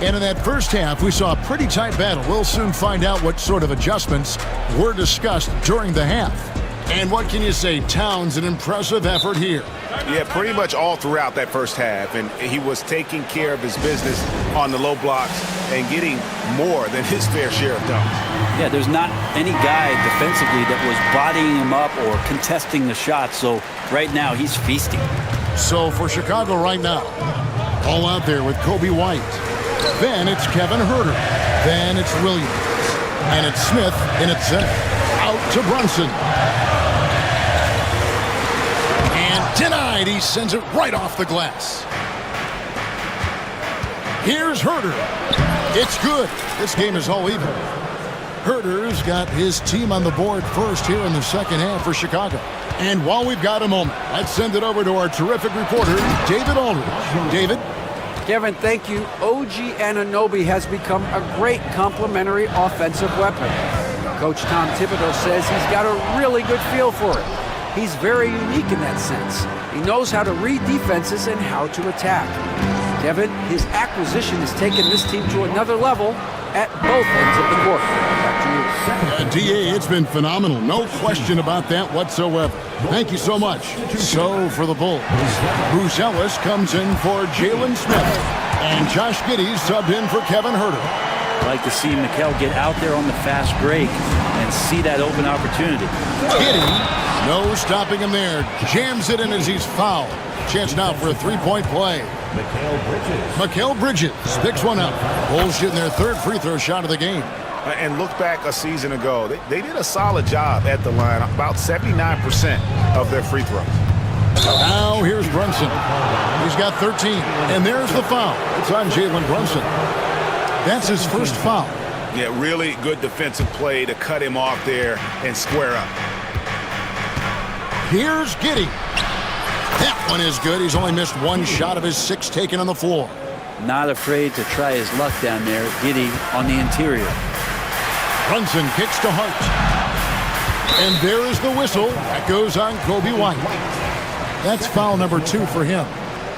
And in that first half, we saw a pretty tight battle. We'll soon find out what sort of adjustments were discussed during the half. And what can you say? Towns, an impressive effort here. Yeah, pretty much all throughout that first half. And he was taking care of his business on the low blocks and getting more than his fair share of dunks. Yeah, there's not any guy defensively that was bodying him up or contesting the shot. So right now he's feasting. So for Chicago right now, all out there with Kobe White. Then it's Kevin Huerter. Then it's Williams. And it's Smith in its center. Out to Brunson. And denied. He sends it right off the glass. Here's Huerter. It's good. This game is all even. Huerter's got his team on the board first here in the second half for Chicago. And while we've got a moment, let's send it over to our terrific reporter, David Aldridge. David? Kevin, thank you. OG Anunoby has become a great complementary offensive weapon. Coach Tom Thibodeau says he's got a really good feel for it. He's very unique in that sense. He knows how to read defenses and how to attack. Kevin, his acquisition has taken this team to another level at both ends of the court. Back to you. DA, it's been phenomenal. No question about that whatsoever. Thank you so much. So for the Bulls, Bruce Ellis comes in for Jalen Smith. And Josh Giddey subbed in for Kevin Huerter. I like to see Mikal get out there on the fast break and see that open opportunity. Giddey, no stopping him there. Jams it in as he's fouled. Chance now for a three-point play. Mikal Bridges picks one up. Bulls shooting their third free throw shot of the game. And look back a season ago. They did a solid job at the line, about 79% of their free throws. Now here's Brunson. He's got 13. And there's the foul. It's on Jalen Brunson. That's his first foul. Yeah, really good defensive play to cut him off there and square up. Here's Giddey. That one is good. He's only missed one shot of his 6 taken on the floor. Not afraid to try his luck down there. Giddey on the interior. Brunson kicks to Hart. And there is the whistle. That goes on Kobe White. That's foul number 2 for him.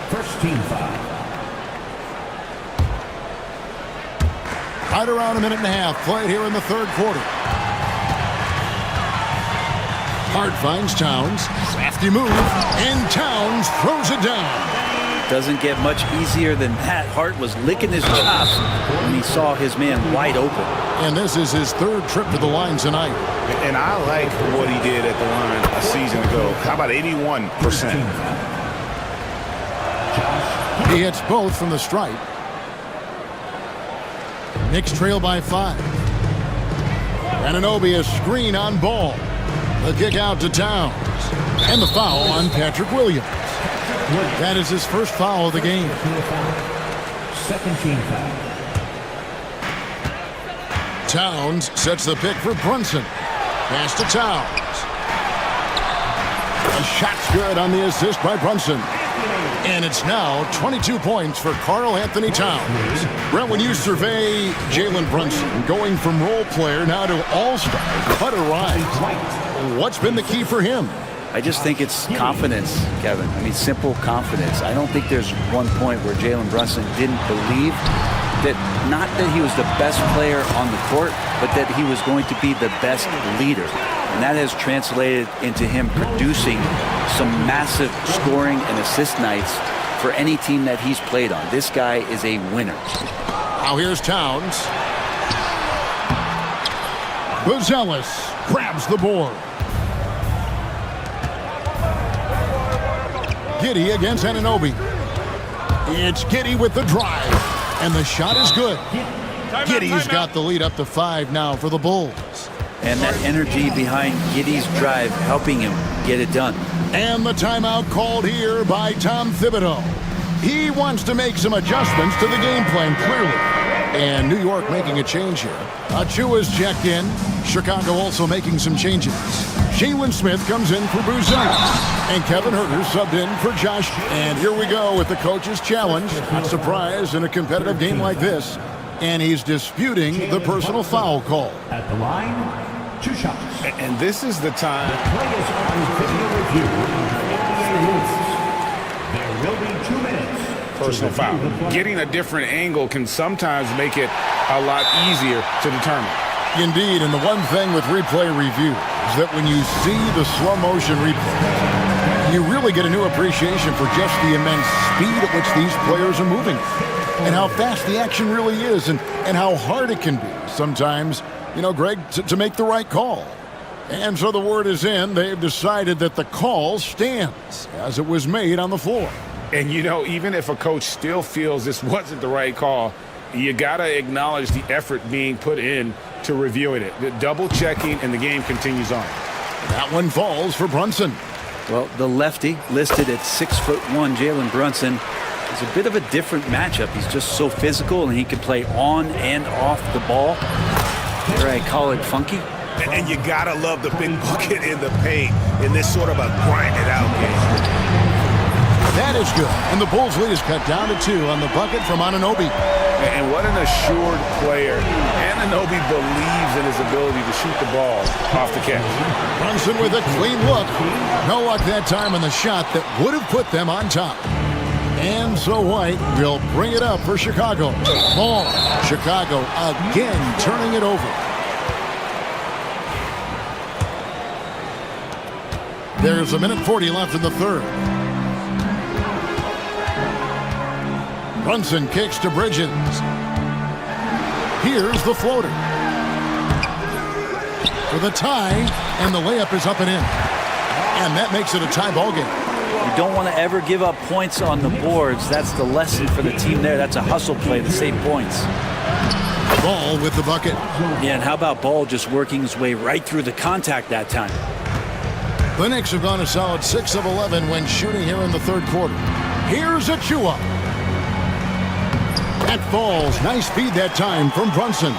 First team foul. Right around a minute and a half played here in the third quarter. Hart finds Towns. Crafty move. And Towns throws it down. Doesn't get much easier than that. Hart was licking his chops when he saw his man wide open. And this is his third trip to the line tonight. And I like what he did at the line a season ago. How about 81%? He hits both from the stripe. Knicks trail by 5. Anunoby a screen on ball. The kick out to Towns. And the foul on Patrick Williams. That is his first foul of the game. Second team foul. Towns sets the pick for Brunson. Pass to Towns. A shot's good on the assist by Brunson. And it's now 22 points for Karl Anthony Towns. Brent, when you survey Jalen Brunson going from role player now to all-star, what a rise. What's been the key for him? I just think it's confidence, Kevin. I mean, simple confidence. I don't think there's one point where Jalen Brunson didn't believe that, not that he was the best player on the court, but that he was going to be the best leader. And that has translated into him producing some massive scoring and assist nights for any team that he's played on. This guy is a winner. Now here's Towns. Buzelis grabs the board. Giddey against Anunoby. It's Giddey with the drive. And the shot is good. Giddey's got the lead up to 5 now for the Bulls. And that energy behind Giddey's drive helping him get it done. And the timeout called here by Tom Thibodeau. He wants to make some adjustments to the game plan, clearly. And New York making a change here. Achua's checked in. Chicago also making some changes. Jalen Smith comes in for Buzelis. And Kevin Huerter subbed in for Josh. And here we go with the coach's challenge. Not surprised in a competitive game like this. And he's disputing the personal foul call. At the line, 2 shots. And this is the time. The play is on video review. There will be 2 minutes. Personal foul. Getting a different angle can sometimes make it a lot easier to determine. Indeed, and the one thing with replay review, is that when you see the slow motion replay, you really get a new appreciation for just the immense speed at which these players are moving and how fast the action really is and how hard it can be sometimes, you know, Greg, to make the right call. And so the word is in. They've decided that the call stands as it was made on the floor. And, you know, even if a coach still feels this wasn't the right call, you got to acknowledge the effort being put in to reviewing it. The double checking, and the game continues on. That one falls for Brunson. Well, the lefty listed at 6'1", Jalen Brunson, is a bit of a different matchup. He's just so physical, and he can play on and off the ball. Here I call it funky. And you gotta love the big bucket in the paint in this sort of a grind-it-out game. That is good. And the Bulls' lead is cut down to 2 on the bucket from Anunoby. And what an assured player. Anunoby believes in his ability to shoot the ball off the catch. Brunson with a clean look. No luck that time on the shot that would have put them on top. And so White will bring it up for Chicago. Ball. Chicago again turning it over. There's 1:40 left in the third. Brunson kicks to Bridges. Here's the floater. For the tie, and the layup is up and in. And that makes it a tie ball game. You don't want to ever give up points on the boards. That's the lesson for the team there. That's a hustle play to save points. Ball with the bucket. Yeah, and how about Ball just working his way right through the contact that time? The Knicks have gone a solid 6 of 11 when shooting here in the third quarter. Here's Achua. That falls. Nice feed that time from Brunson.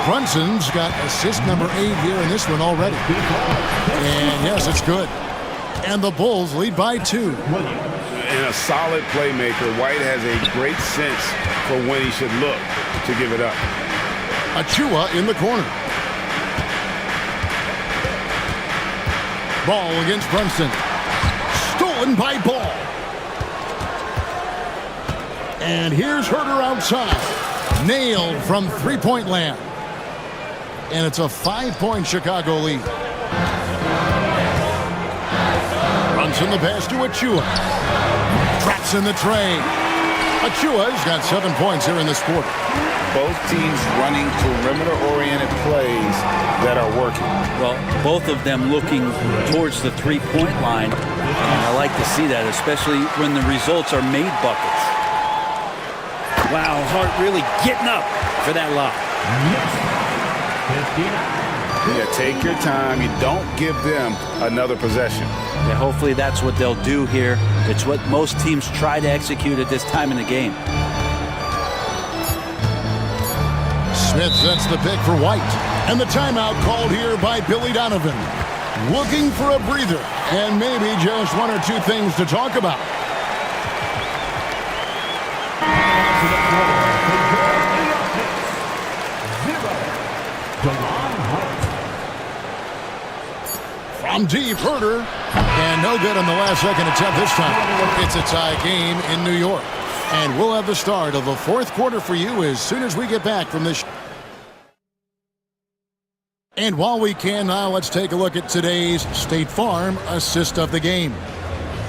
Brunson's got assist number 8 here in this one already. And yes, it's good. And the Bulls lead by 2. And a solid playmaker, White has a great sense for when he should look to give it up. Achua in the corner. Ball against Brunson. Stolen by Ball. And here's Herter outside. Nailed from three-point land. And it's a 5-point Chicago lead. Brunson the pass to Achua. Traps in the tray. Achua's got 7 points here in this quarter. Both teams running perimeter-oriented plays that are working. Well, both of them looking towards the three-point line. And I like to see that, especially when the results are made buckets. Wow, Hart really getting up for that lob. Yeah, take your time. You don't give them another possession. Yeah, hopefully that's what they'll do here. It's what most teams try to execute at this time in the game. Smith sets the pick for White. And the timeout called here by Billy Donovan. Looking for a breather and maybe just 1 or 2 things to talk about. From deep, Herter. And no good on the last second attempt this time. It's a tie game in New York. And we'll have the start of the fourth quarter for you as soon as we get back from this. And while we can now, let's take a look at today's State Farm assist of the game.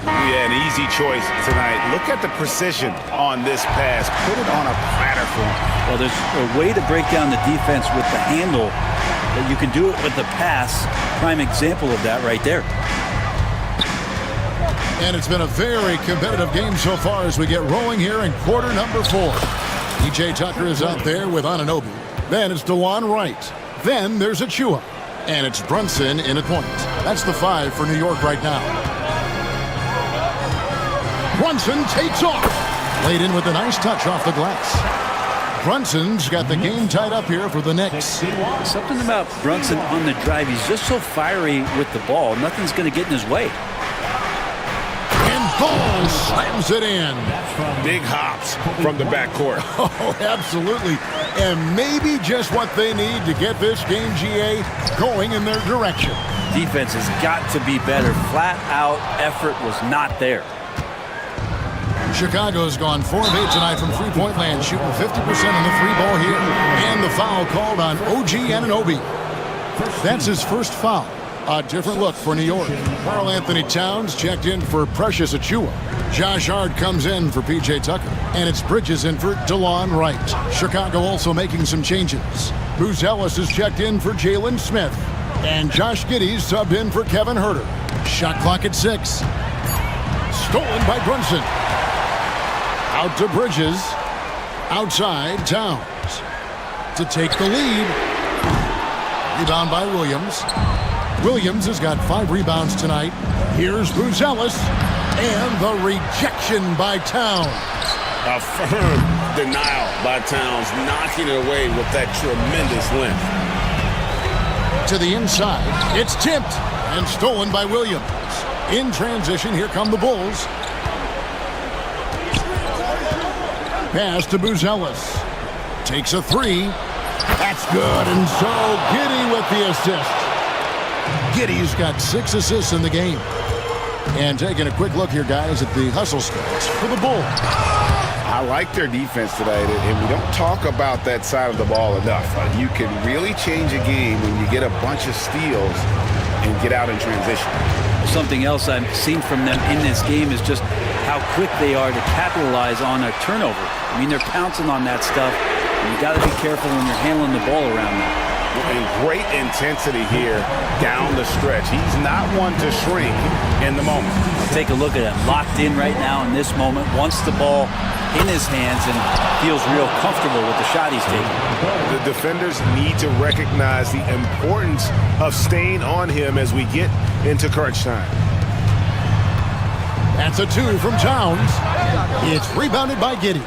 Yeah, an easy choice tonight. Look at the precision on this pass. Put it on a platter for him. Well, there's a way to break down the defense with the handle, but you can do it with the pass. Prime example of that right there. And it's been a very competitive game so far as we get rolling here in quarter number 4. E.J. Tucker is out there with Anunoby. Then it's DeLon Wright. Then there's Achua. And it's Brunson in at point. That's the 5 for New York right now. Brunson takes off. Laid in with a nice touch off the glass. Brunson's got the game tied up here for the Knicks. Something about Brunson on the drive. He's just so fiery with the ball. Nothing's going to get in his way. Ball slams it in. Big hops from the backcourt. Oh, absolutely. And maybe just what they need to get this game, GA, going in their direction. Defense has got to be better. Flat out effort was not there. Chicago's gone 4 of 8 tonight from three-point land, shooting 50% on the 3 ball here. And the foul called on OG Anunoby. That's his first foul. A different look for New York. Karl Anthony Towns checked in for Precious Achiuwa. Josh Hart comes in for P.J. Tucker. And it's Bridges in for DeLon Wright. Chicago also making some changes. Bruce Ellis is checked in for Jalen Smith. And Josh Giddey's subbed in for Kevin Huerter. Shot clock at 6. Stolen by Brunson. Out to Bridges. Outside, Towns. To take the lead. Rebound by Williams. Williams has got 5 rebounds tonight. Here's Bruce Ellis. And the rejection by Towns. A firm denial by Towns, knocking it away with that tremendous length. To the inside, it's tipped and stolen by Williams. In transition, here come the Bulls. Pass to Buzelis. Takes a 3. That's good, and so Giddey with the assist. Giddey's got 6 assists in the game. And taking a quick look here, guys, at the hustle stats for the Bulls. I like their defense tonight, and we don't talk about that side of the ball enough. You can really change a game when you get a bunch of steals and get out in transition. Something else I've seen from them in this game is just how quick they are to capitalize on a turnover. I mean, they're pouncing on that stuff, and you got to be careful when you're handling the ball around them. And great intensity here down the stretch. He's not one to shrink in the moment. Take a look at him, locked in right now in this moment, wants the ball in his hands and feels real comfortable with the shot he's taking. The defenders need to recognize the importance of staying on him as we get into crunch time. That's a 2 from Towns. It's rebounded by Giddey.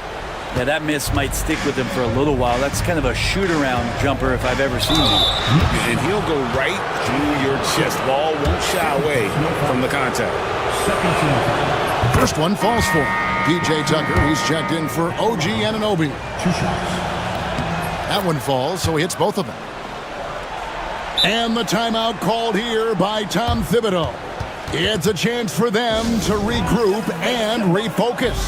Yeah, that miss might stick with him for a little while. That's kind of a shoot-around jumper if I've ever seen one. And he'll go right through your chest. Ball won't shy away from the contact. First one falls for him. P.J. Tucker, he's checked in for OG Anunoby. That one falls, so he hits both of them. And the timeout called here by Tom Thibodeau. It's a chance for them to regroup and refocus.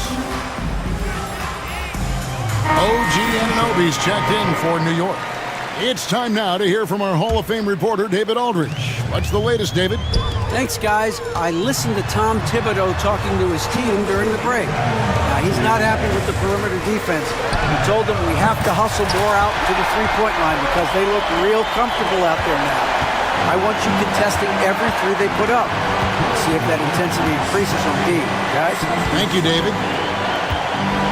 OG Anunoby's checked in for New York. It's time now to hear from our Hall of Fame reporter, David Aldridge. What's the latest, David? Thanks, guys. I listened to Tom Thibodeau talking to his team during the break. Now, he's not happy with the perimeter defense. He told them we have to hustle more out to the three-point line because they look real comfortable out there now. I want you contesting every 3 they put up. See if that intensity increases on D, guys. Thank you, David.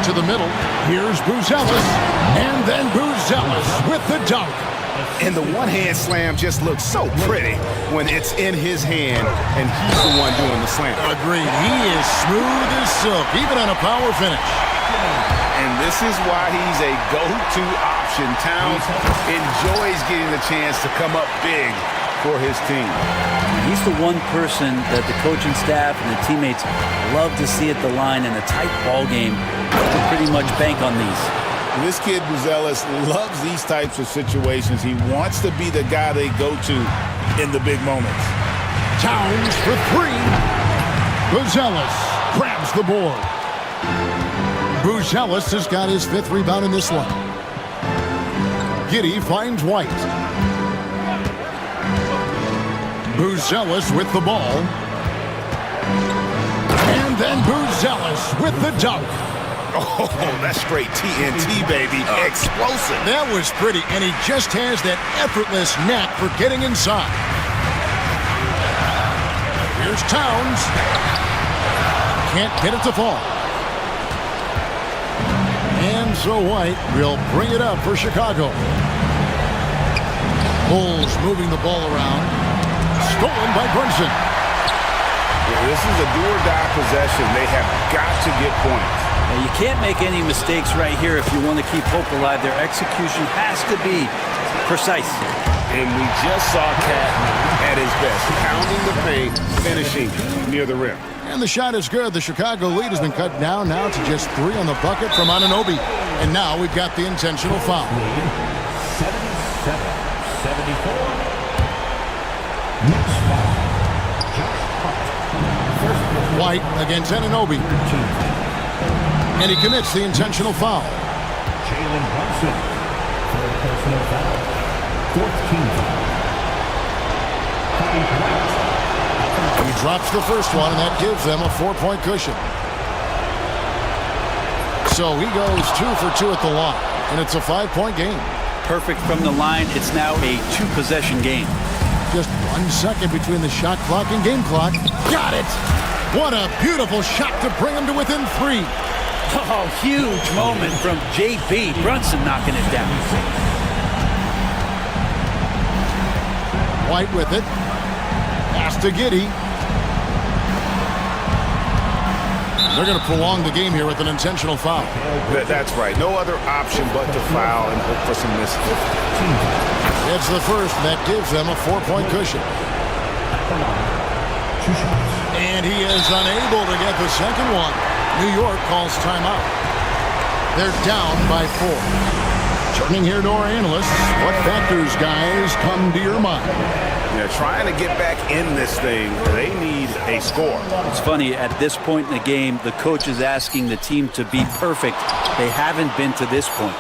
To the middle, here's Buzelis, and then Buzelis with the dunk. And the one-hand slam just looks so pretty when it's in his hand, and he's the one doing the slam. Agreed. He is smooth as silk, even on a power finish. And this is why he's a go-to option. Towns enjoys getting the chance to come up big for his team. He's the one person that the coaching staff and the teammates love to see at the line in a tight ball game. You can pretty much bank on these. This kid, Buzelis, loves these types of situations. He wants to be the guy they go to in the big moments. Towns for 3. Buzelis grabs the board. Buzelis has got his 5th rebound in this one. Giddey finds White. Buzelis with the ball. And then Buzelis with the dunk. Oh, that's straight TNT, baby. Explosive. That was pretty, and he just has that effortless knack for getting inside. Here's Towns. Can't get it to fall. And so White will bring it up for Chicago. Bulls moving the ball around. Stolen by Brunson. This is a do-or-die possession. They have got to get points. Now, you can't make any mistakes right here if you want to keep hope alive. Their execution has to be precise. And we just saw Cat at his best, pounding the paint, finishing near the rim. And the shot is good. The Chicago lead has been cut down now to just 3 on the bucket from Anunoby. And now we've got the intentional foul. 77-74. White against Anunoby. And he commits the intentional foul. Jalen Brunson for a personal foul. 14th foul. He drops the first one, and that gives them a 4-point cushion. So he goes 2 for 2 at the line, and it's a 5-point game. Perfect from the line. It's now a 2-possession game. Just 1 second between the shot clock and game clock. Got it! What a beautiful shot to bring him to within 3. Oh, huge moment from J.B. Brunson knocking it down. White with it. Pass to Giddey. They're going to prolong the game here with an intentional foul. That's right. No other option but to foul and hope for some misses. It's the first, and that gives them a 4-point cushion. And he is unable to get the second one. New York calls timeout. They're down by 4. Turning here to our analysts, what factors, guys, come to your mind? Yeah, trying to get back in this thing, they need a score. It's funny, at this point in the game, the coach is asking the team to be perfect. They haven't been to this point.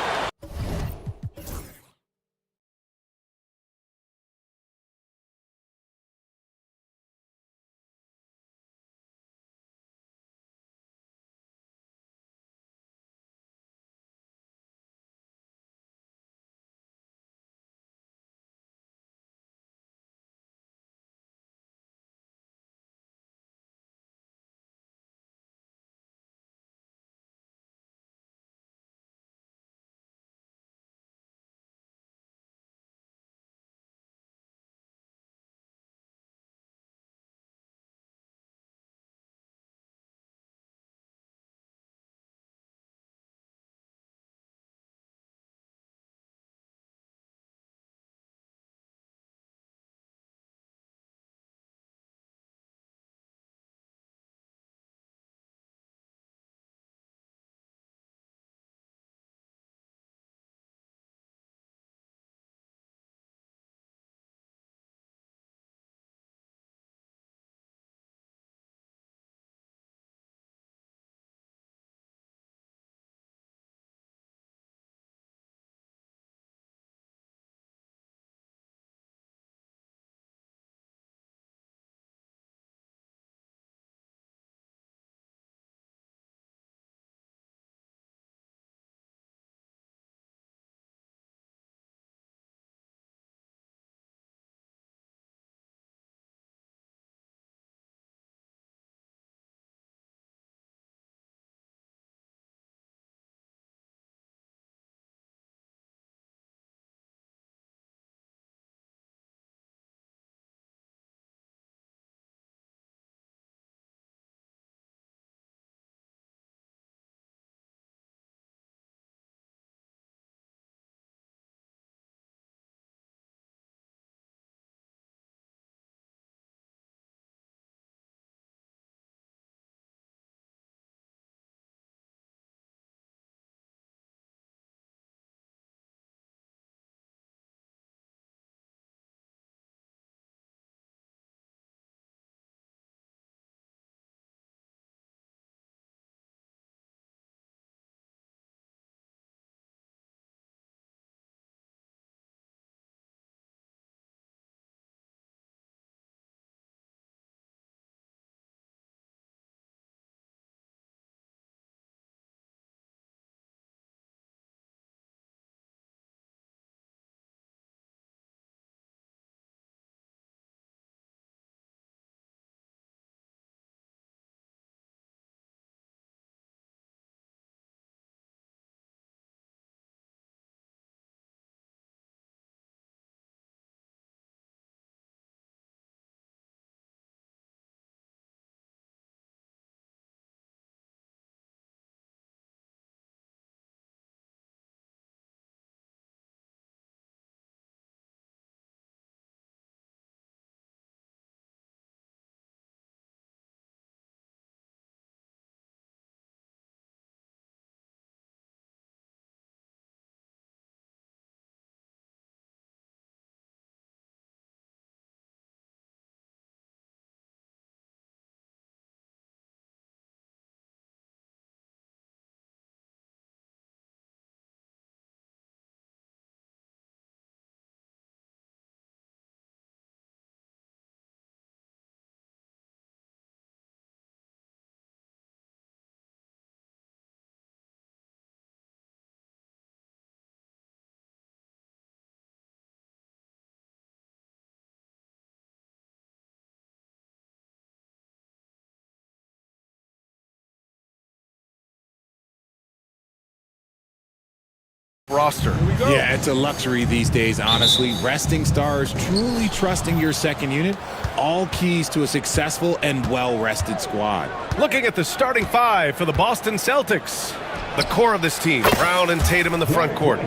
roster. Yeah, it's a luxury these days, honestly. Resting stars, truly trusting your second unit, all keys to a successful and well-rested squad. Looking at the starting five for the Boston Celtics. The core of this team, Brown and Tatum in the front court.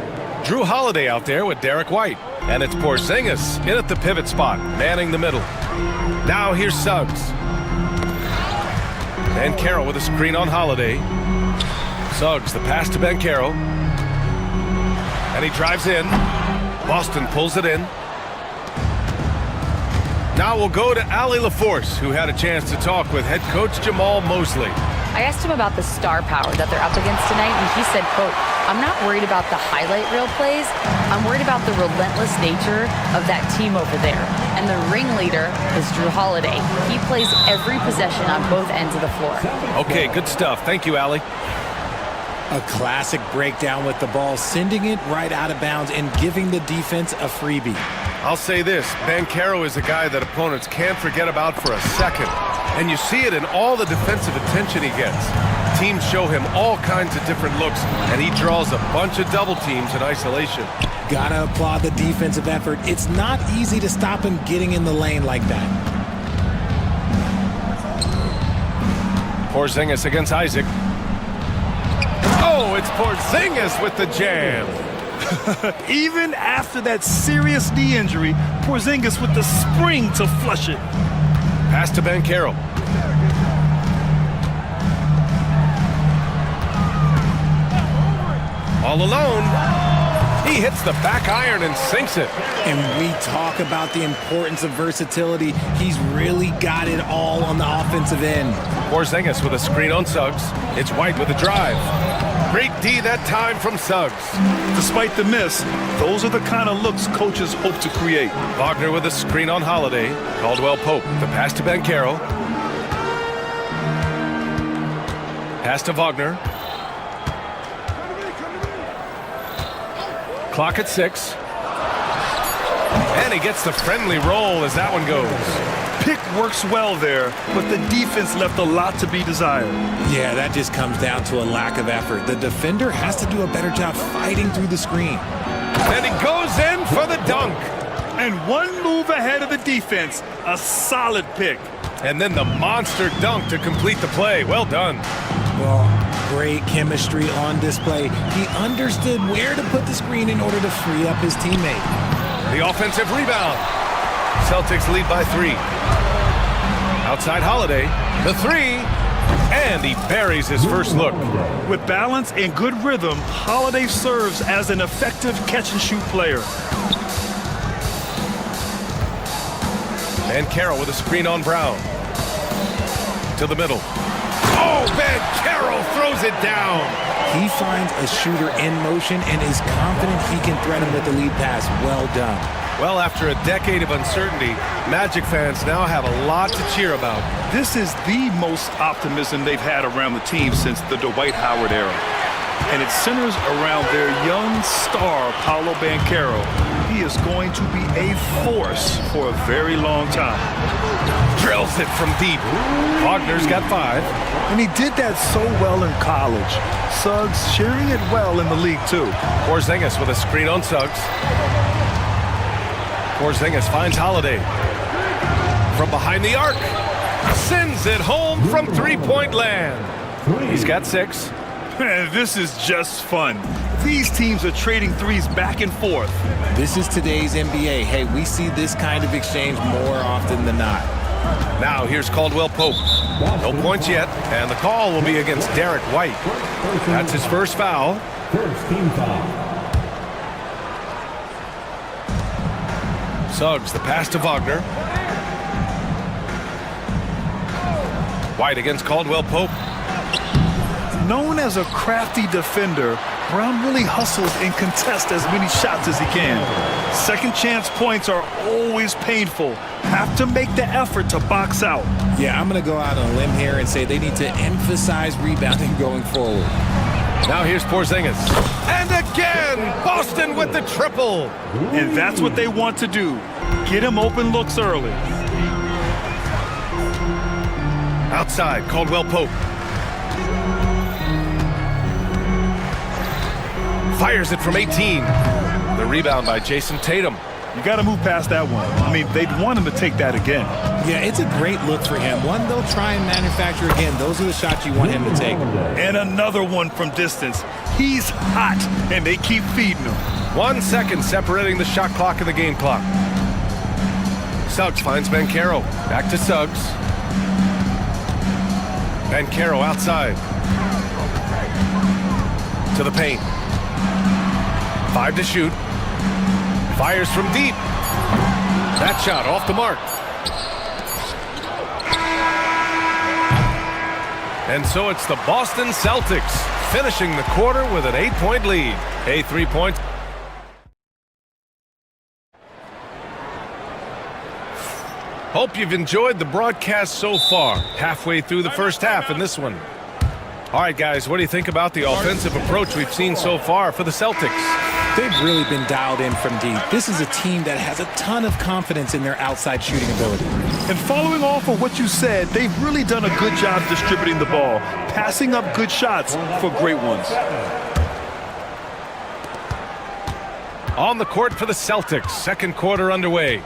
Drew Holiday out there with Derek White. And it's Porzingis in at the pivot spot, manning the middle. Now here's Suggs. Banchero with a screen on Holiday. Suggs, the pass to Banchero. And he drives in. Boston pulls it in. Now we'll go to Allie LaForce, who had a chance to talk with head coach Jamal Mosley. I asked him about the star power that they're up against tonight, and he said, quote, "I'm not worried about the highlight reel plays. I'm worried about the relentless nature of that team over there. And the ringleader is Drew Holiday. He plays every possession on both ends of the floor." Okay, good stuff. Thank you, Allie. A classic breakdown with the ball, sending it right out of bounds and giving the defense a freebie. I'll say this, Banchero is a guy that opponents can't forget about for a second. And you see it in all the defensive attention he gets. Teams show him all kinds of different looks, and he draws a bunch of double teams in isolation. Gotta applaud the defensive effort. It's not easy to stop him getting in the lane like that. Porzingis against Isaac. Oh, it's Porzingis with the jam. Even after that serious knee injury, Porzingis with the spring to flush it. Pass to Banchero. All alone. He hits the back iron and sinks it. And we talk about the importance of versatility. He's really got it all on the offensive end. Porzingis with a screen on Suggs. It's White with a drive. Great D that time from Suggs. Despite the miss, those are the kind of looks coaches hope to create. Wagner with a screen on Holiday. Caldwell Pope. The pass to Banchero. Pass to Wagner. Clock at 6. And he gets the friendly roll as that one goes. Pick works well there, but the defense left a lot to be desired. Yeah, that just comes down to a lack of effort. The defender has to do a better job fighting through the screen. And he goes in for the dunk. And one move ahead of the defense, a solid pick. And then the monster dunk to complete the play. Well done. Well, great chemistry on display. He understood where to put the screen in order to free up his teammate. The offensive rebound. Celtics lead by 3. Outside Holiday, the 3, and he buries his first look. With balance and good rhythm, Holiday serves as an effective catch-and-shoot player. Banchero with a screen on Brown. To the middle. Oh, Banchero throws it down. He finds a shooter in motion and is confident he can threat him with the lead pass. Well done. Well, after a decade of uncertainty, Magic fans now have a lot to cheer about. This is the most optimism they've had around the team since the Dwight Howard era. And it centers around their young star, Paolo Banchero. He is going to be a force for a very long time. Drills it from deep. Wagner's got 5. And he did that so well in college. Suggs sharing it well in the league, too. Porzingis with a screen on Suggs. Porzingis finds Holiday. From behind the arc. Sends it home from three-point land. He's got 6. Man, this is just fun. These teams are trading threes back and forth. This is today's NBA. Hey, we see this kind of exchange more often than not. Now here's Caldwell Pope. No points yet, and the call will be against Derek White. That's his first foul. First team foul. Suggs, the pass to Wagner. White against Caldwell Pope. Known as a crafty defender, Brown really hustles and contests as many shots as he can. Second chance points are always painful. Have to make the effort to box out. Yeah, I'm going to go out on a limb here and say they need to emphasize rebounding going forward. Now here's Porzingis. And again, Boston with the triple. And that's what they want to do. Get him open looks early. Outside, Caldwell Pope. Fires it from 18. The rebound by Jason Tatum. You got to move past that one. I mean, they'd want him to take that again. Yeah, it's a great look for him. One they'll try and manufacture again. Those are the shots you want him to take. And another one from distance. He's hot, and they keep feeding him. 1 second separating the shot clock and the game clock. Suggs finds Banchero. Back to Suggs. Banchero outside. To the paint. 5 to shoot. Fires from deep. That shot off the mark. And so it's the Boston Celtics finishing the quarter with an 8-point lead. A 3-point. Hope you've enjoyed the broadcast so far. Halfway through the first half in this one. All right, guys, what do you think about the offensive approach we've seen so far for the Celtics? They've really been dialed in from deep. This is a team that has a ton of confidence in their outside shooting ability. And following off of what you said, they've really done a good job distributing the ball, passing up good shots for great ones. On the court for the Celtics, second quarter underway.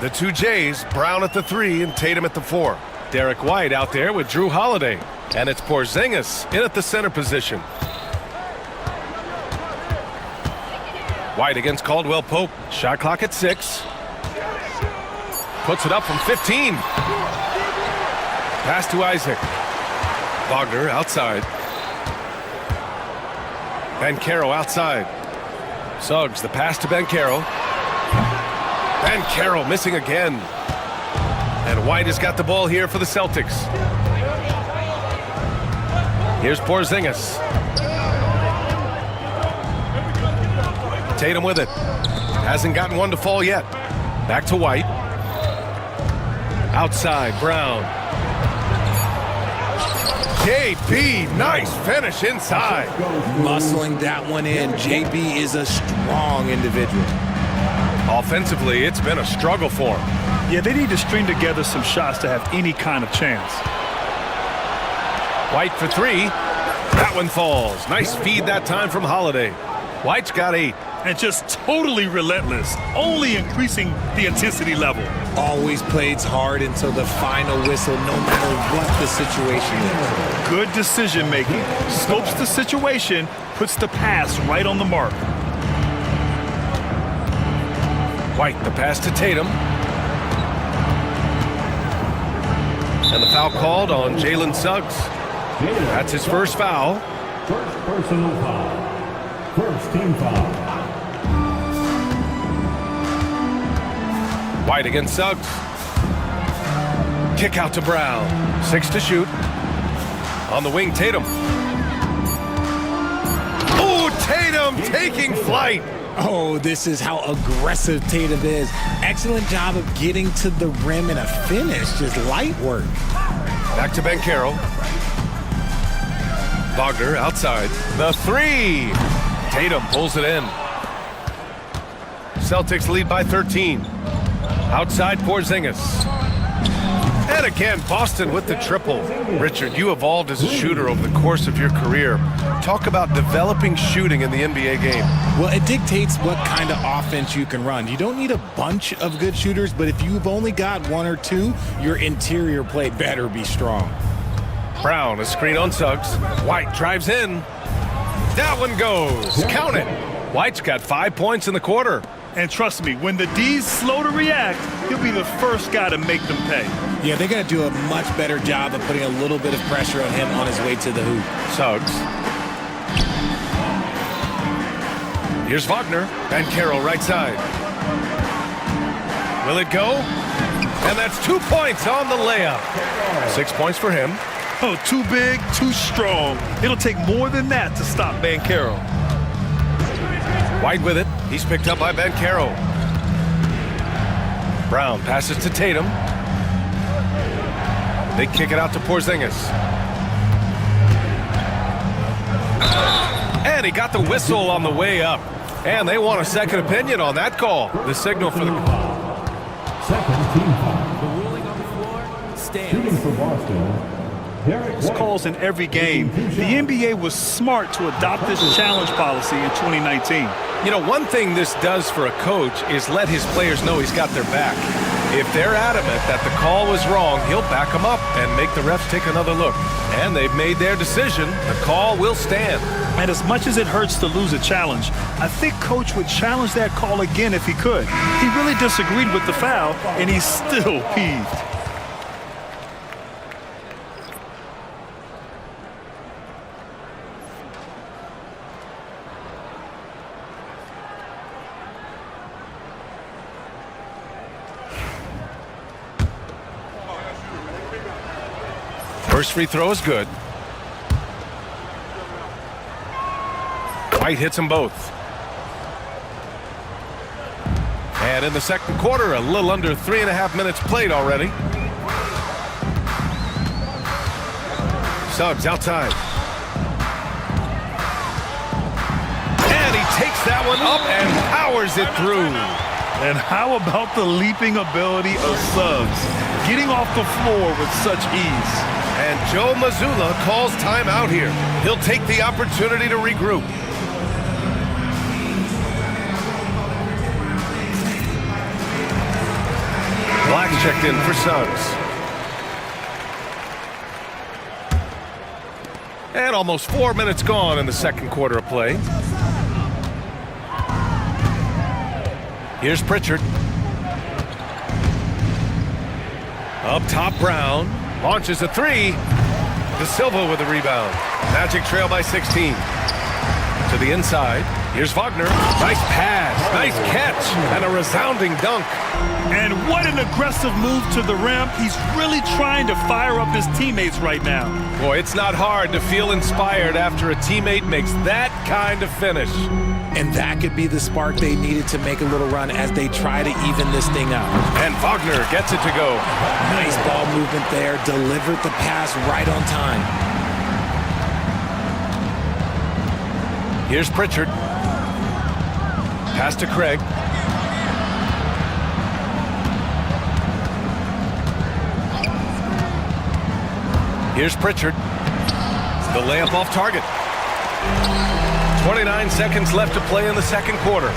The two Jays, Brown at the 3 and Tatum at the 4. Derek White out there with Drew Holiday. And it's Porzingis in at the center position. White against Caldwell Pope. Shot clock at 6. Puts it up from 15. Pass to Isaac. Wagner outside. Banchero outside. Suggs, the pass to Banchero. Banchero missing again. And White has got the ball here for the Celtics. Here's Porzingis. Tatum with it. Hasn't gotten one to fall yet. Back to White. Outside, Brown. JB, nice finish inside. Muscling that one in. JB is a strong individual. Offensively, it's been a struggle for him. Yeah, they need to string together some shots to have any kind of chance. White for 3. That one falls. Nice feed that time from Holiday. White's got 8. And just totally relentless, only increasing the intensity level. Always plays hard until the final whistle, no matter what the situation is. Good decision making. Scopes the situation, puts the pass right on the mark. White, the pass to Tatum. And the foul called on Jalen Suggs. That's his first foul. First personal foul. First team foul. White against Suggs. Kick out to Brown. 6 to shoot. On the wing, Tatum. Oh, Tatum taking flight. Oh, this is how aggressive Tatum is. Excellent job of getting to the rim and a finish. Just light work. Back to Banchero. Wagner outside. The 3. Tatum pulls it in. Celtics lead by 13. Outside Porzingis. And again, Boston with the triple. Richard, you evolved as a shooter over the course of your career. Talk about developing shooting in the NBA game. Well, it dictates what kind of offense you can run. You don't need a bunch of good shooters, but if you've only got 1 or 2, your interior play better be strong. Brown, a screen on Suggs. White drives in. That one goes. Count it. White's got 5 points in the quarter. And trust me, when the D's slow to react, he'll be the first guy to make them pay. Yeah, they're going to do a much better job of putting a little bit of pressure on him on his way to the hoop. Suggs. Here's Wagner. Banchero right side. Will it go? And that's 2 points on the layup. 6 points for him. Oh, too big, too strong. It'll take more than that to stop Banchero. White with it. He's picked up by Banchero. Brown passes to Tatum. They kick it out to Porzingis. And he got the whistle on the way up. And they want a second opinion on that call. The signal for the... Second team foul. The ruling on the floor stands. Shooting for Boston, This calls in every game. The NBA was smart to adopt this challenge policy in 2019. You know, one thing this does for a coach is let his players know he's got their back. If they're adamant that the call was wrong, he'll back them up and make the refs take another look. And they've made their decision. The call will stand. And as much as it hurts to lose a challenge, I think Coach would challenge that call again if he could. He really disagreed with the foul, and he's still peeved. First free throw is good. White hits them both. And in the second quarter, a little under 3.5 minutes played already. Suggs outside. And he takes that one up and powers it through. And how about the leaping ability of Suggs, getting off the floor with such ease? And Joe Mazzulla calls timeout here. He'll take the opportunity to regroup. Black's checked in for Suggs. And almost 4 minutes gone in the second quarter of play. Here's Pritchard. Up top, Brown. Launches a three. De Silva with a rebound. Magic trail by 16. To the inside. Here's Wagner. Nice pass. Nice catch. And a resounding dunk. And what an aggressive move to the rim. He's really trying to fire up his teammates right now. Boy, it's not hard to feel inspired after a teammate makes that kind of finish. And that could be the spark they needed to make a little run as they try to even this thing up. And Wagner gets it to go. Nice ball movement there. Delivered the pass right on time. Here's Pritchard. Pass to Craig. Here's Pritchard. The layup off target. 29 seconds left to play in the second quarter.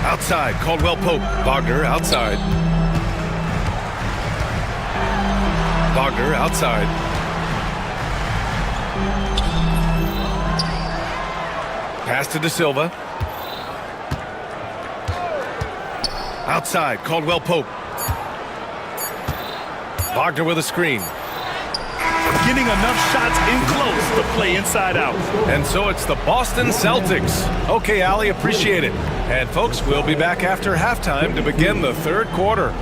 Outside, Caldwell Pope. Wagner outside. Wagner outside. Pass to De Silva. Outside, Caldwell Pope. Wagner with a screen. Getting enough shots in close to play inside out. And so it's the Boston Celtics. Okay, Allie, appreciate it. And folks, we'll be back after halftime to begin the third quarter.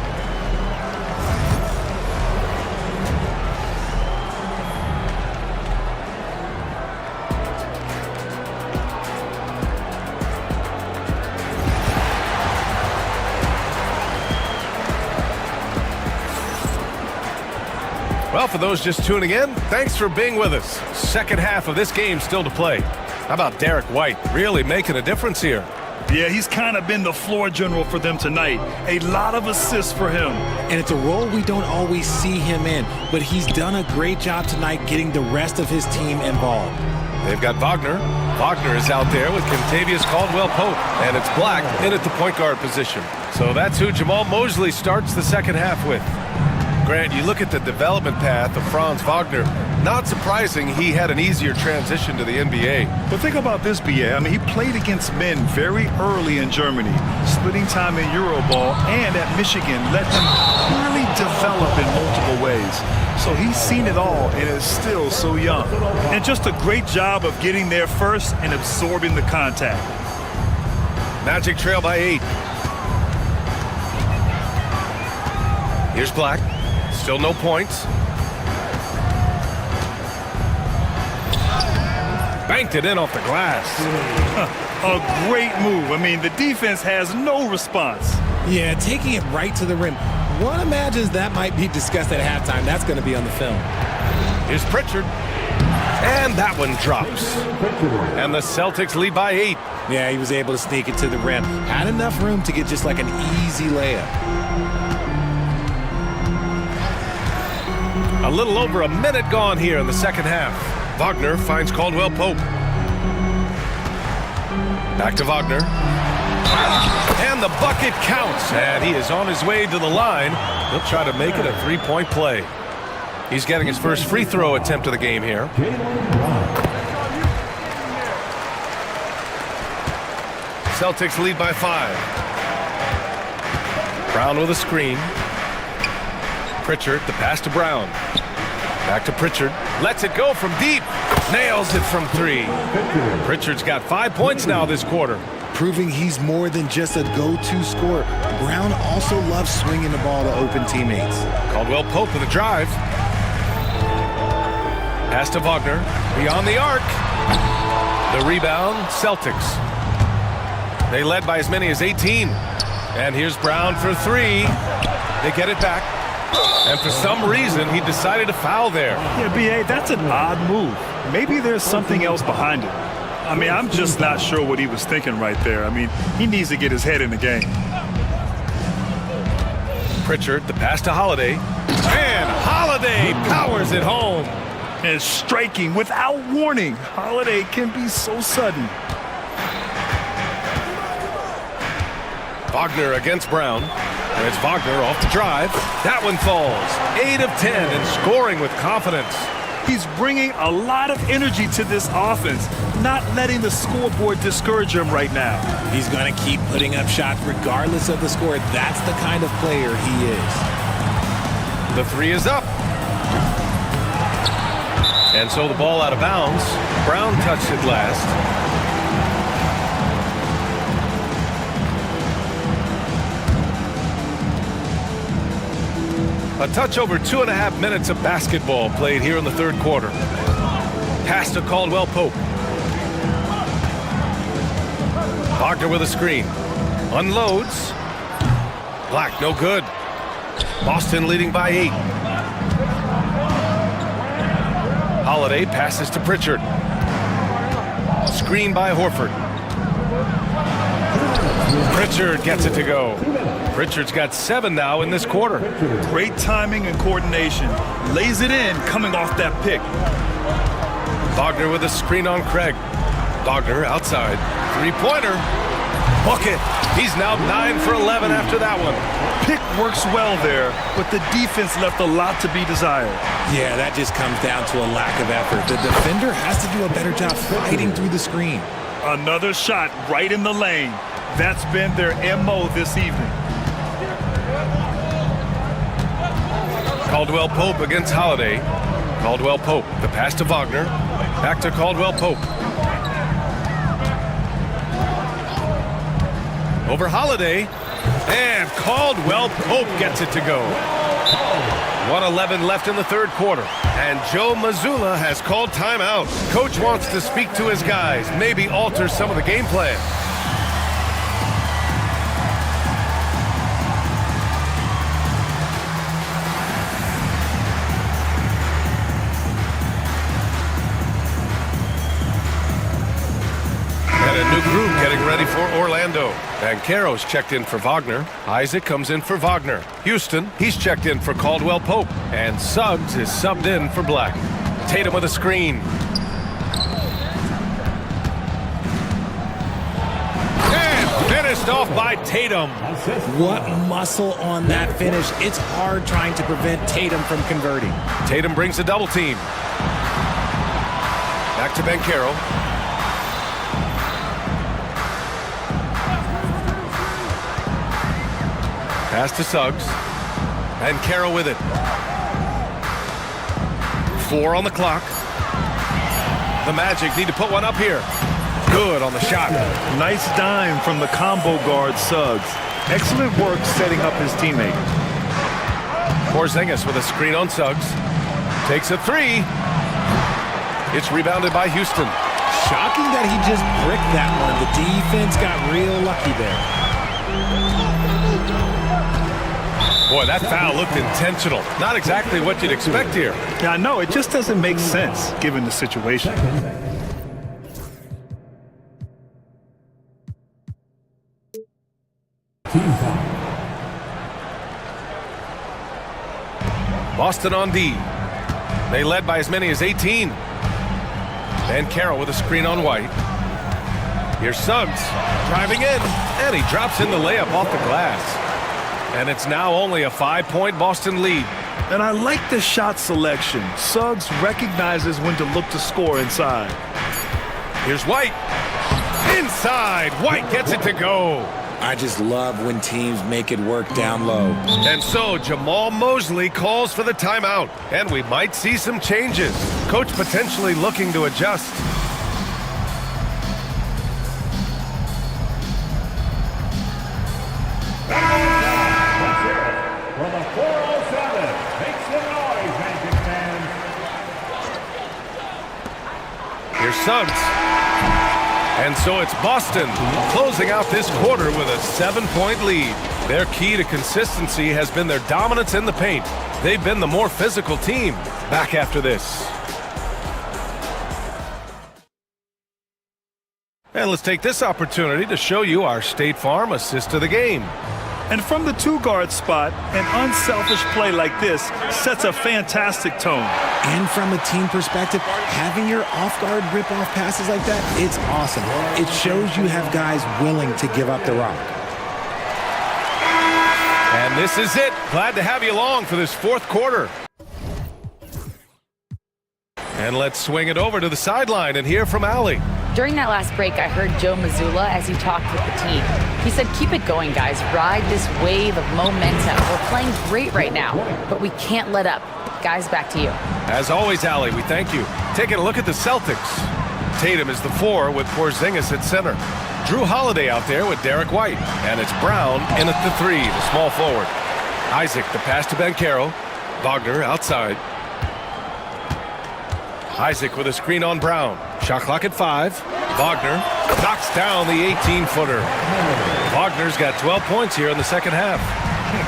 Well, for those just tuning in, thanks for being with us. Second half of this game still to play. How about Derek White really making a difference here? Yeah, he's kind of been the floor general for them tonight. A lot of assists for him. And it's a role we don't always see him in, but he's done a great job tonight getting the rest of his team involved. They've got Wagner. Wagner is out there with Kentavious Caldwell-Pope, and it's Black in at the point guard position. So that's who Jamal Mosley starts the second half with. Grant, you look at the development path of Franz Wagner, not surprising he had an easier transition to the NBA. But think about this, BA. I mean, he played against men very early in Germany, splitting time in Euroball, and at Michigan let him really develop in multiple ways. So he's seen it all and is still so young. And just a great job of getting there first and absorbing the contact. Magic trail by 8. Here's Black. Still no points. Banked it in off the glass. A great move. I mean, the defense has no response. Yeah, taking it right to the rim. One imagines that might be discussed at halftime. That's going to be on the film. Here's Pritchard. And that one drops. And the Celtics lead by 8. Yeah, he was able to sneak it to the rim. Had enough room to get just like an easy layup. A little over a minute gone here in the second half. Wagner finds Caldwell Pope. Back to Wagner. And the bucket counts. And he is on his way to the line. He'll try to make it a three-point play. He's getting his first free throw attempt of the game here. Celtics lead by 5. Brown with a screen. Pritchard, the pass to Brown. Back to Pritchard. Lets it go from deep. Nails it from 3. Pritchard's got 5 points now this quarter. Proving he's more than just a go-to scorer. Brown also loves swinging the ball to open teammates. Caldwell Pope with a drive. Pass to Wagner. Beyond the arc. The rebound, Celtics. They led by as many as 18. And here's Brown for 3. They get it back. And for some reason, he decided to foul there. Yeah, B.A., that's an odd move. Maybe there's something else behind it. I mean, I'm just not sure what he was thinking right there. I mean, he needs to get his head in the game. Pritchard, the pass to Holiday. And Holiday powers it home. And striking without warning. Holiday can be so sudden. Wagner against Brown. And it's Wagner off the drive. That one falls. 8 of 10 and scoring with confidence. He's bringing a lot of energy to this offense, not letting the scoreboard discourage him right now. He's going to keep putting up shots regardless of the score. That's the kind of player he is. The 3 is up. And so the ball out of bounds. Brown touched it last. A touch over 2.5 minutes of basketball played here in the third quarter. Pass to Caldwell Pope. Wagner with a screen. Unloads. Black, no good. Boston leading by 8. Holiday passes to Pritchard. Screen by Horford. Pritchard gets it to go. Pritchard's got 7 now in this quarter. Great timing and coordination. Lays it in coming off that pick. Wagner with a screen on Craig. Wagner outside. Three-pointer. Bucket. He's now 9 for 11 after that one. Pick works well there, but the defense left a lot to be desired. Yeah, that just comes down to a lack of effort. The defender has to do a better job fighting through the screen. Another shot right in the lane. That's been their MO this evening. Caldwell Pope against Holiday. Caldwell Pope, the pass to Wagner. Back to Caldwell Pope. Over Holiday. And Caldwell Pope gets it to go. 1:11 left in the third quarter. And Joe Mazzulla has called timeout. Coach wants to speak to his guys, maybe alter some of the game plan. And a new group getting ready for Orlando. Banchero's checked in for Wagner. Isaac comes in for Wagner. Houston, he's checked in for Caldwell Pope. And Suggs is subbed in for Black. Tatum with a screen. And finished off by Tatum. What muscle on that finish. It's hard trying to prevent Tatum from converting. Tatum brings a double team. Back to Banchero. Pass to Suggs. And Carroll with it. 4 on the clock. The Magic need to put one up here. Good on the shot. Nice dime from the combo guard Suggs. Excellent work setting up his teammate. Porzingis with a screen on Suggs. Takes a 3. It's rebounded by Houston. Shocking that he just bricked that one. The defense got real lucky there. Boy, that foul looked intentional. Not exactly what you'd expect here. Yeah, I know. It just doesn't make sense given the situation. Boston on D. They led by as many as 18. And Carroll with a screen on White. Here's Suggs driving in, and he drops in the layup off the glass. And it's now only a 5-point Boston lead. And I like the shot selection. Suggs recognizes when to look to score inside. Here's White. Inside. White gets it to go. I just love when teams make it work down low. And so Jamal Mosley calls for the timeout, and we might see some changes. Coach potentially looking to adjust. From a 407, make some noise, Magic fans. Here's Suggs. And so it's Boston closing out this quarter with a 7-point lead. Their key to consistency has been their dominance in the paint. They've been the more physical team. Back after this. And let's take this opportunity to show you our State Farm assist of the game. And from the two-guard spot, an unselfish play like this sets a fantastic tone. And from a team perspective, having your off-guard rip-off passes like that, it's awesome. It shows you have guys willing to give up the rock. And this is it. Glad to have you along for this fourth quarter. And let's swing it over to the sideline and hear from Allie. During that last break, I heard Joe Mazzulla as he talked with the team. He said, keep it going, guys. Ride this wave of momentum. We're playing great right now, but we can't let up. Guys, back to you. As always, Allie, we thank you. Taking a look at the Celtics. Tatum is the 4 with Porzingis at center. Drew Holiday out there with Derek White. And it's Brown in at the 3, the small forward. Isaac, the pass to Banchero. Wagner outside. Isaac with a screen on Brown. Shot clock at 5. Wagner knocks down the 18-footer. Wagner's got 12 points here in the second half.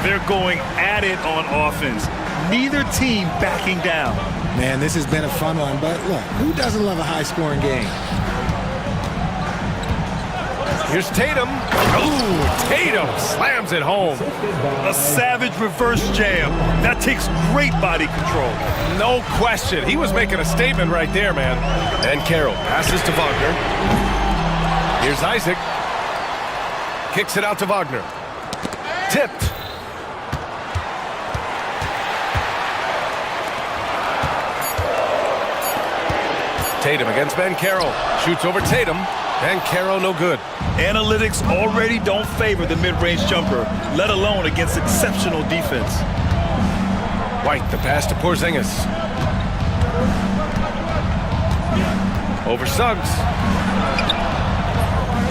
They're going at it on offense. Neither team backing down. Man, this has been a fun one, but look, who doesn't love a high-scoring game? Here's Tatum. Ooh, Tatum slams it home. A savage reverse jam. That takes great body control. No question. He was making a statement right there, man. And Carroll passes to Wagner. Here's Isaac. Kicks it out to Wagner. Tipped. Tatum against Banchero. Shoots over Tatum. Banchero no good. Analytics already don't favor the mid-range jumper, let alone against exceptional defense. White, the pass to Porzingis. Over Suggs.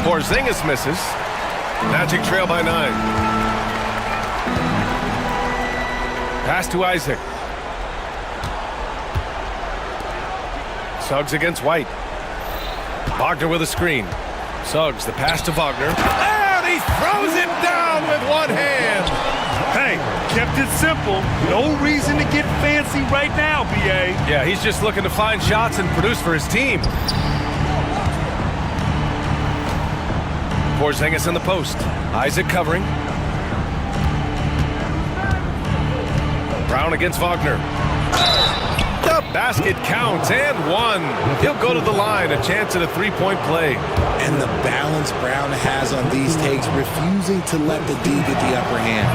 Porzingis misses. Magic trail by 9. Pass to Isaac. Suggs against White. Wagner with a screen. Suggs, the pass to Wagner. And he throws it down with one hand. Hey, kept it simple. No reason to get fancy right now, B.A. Yeah, he's just looking to find shots and produce for his team. Porzingis in the post. Isaac covering. Brown against Wagner. The basket counts and 1. He'll go to the line, a chance at a 3-point play. And the balance Brown has on these takes, refusing to let the D get the upper hand.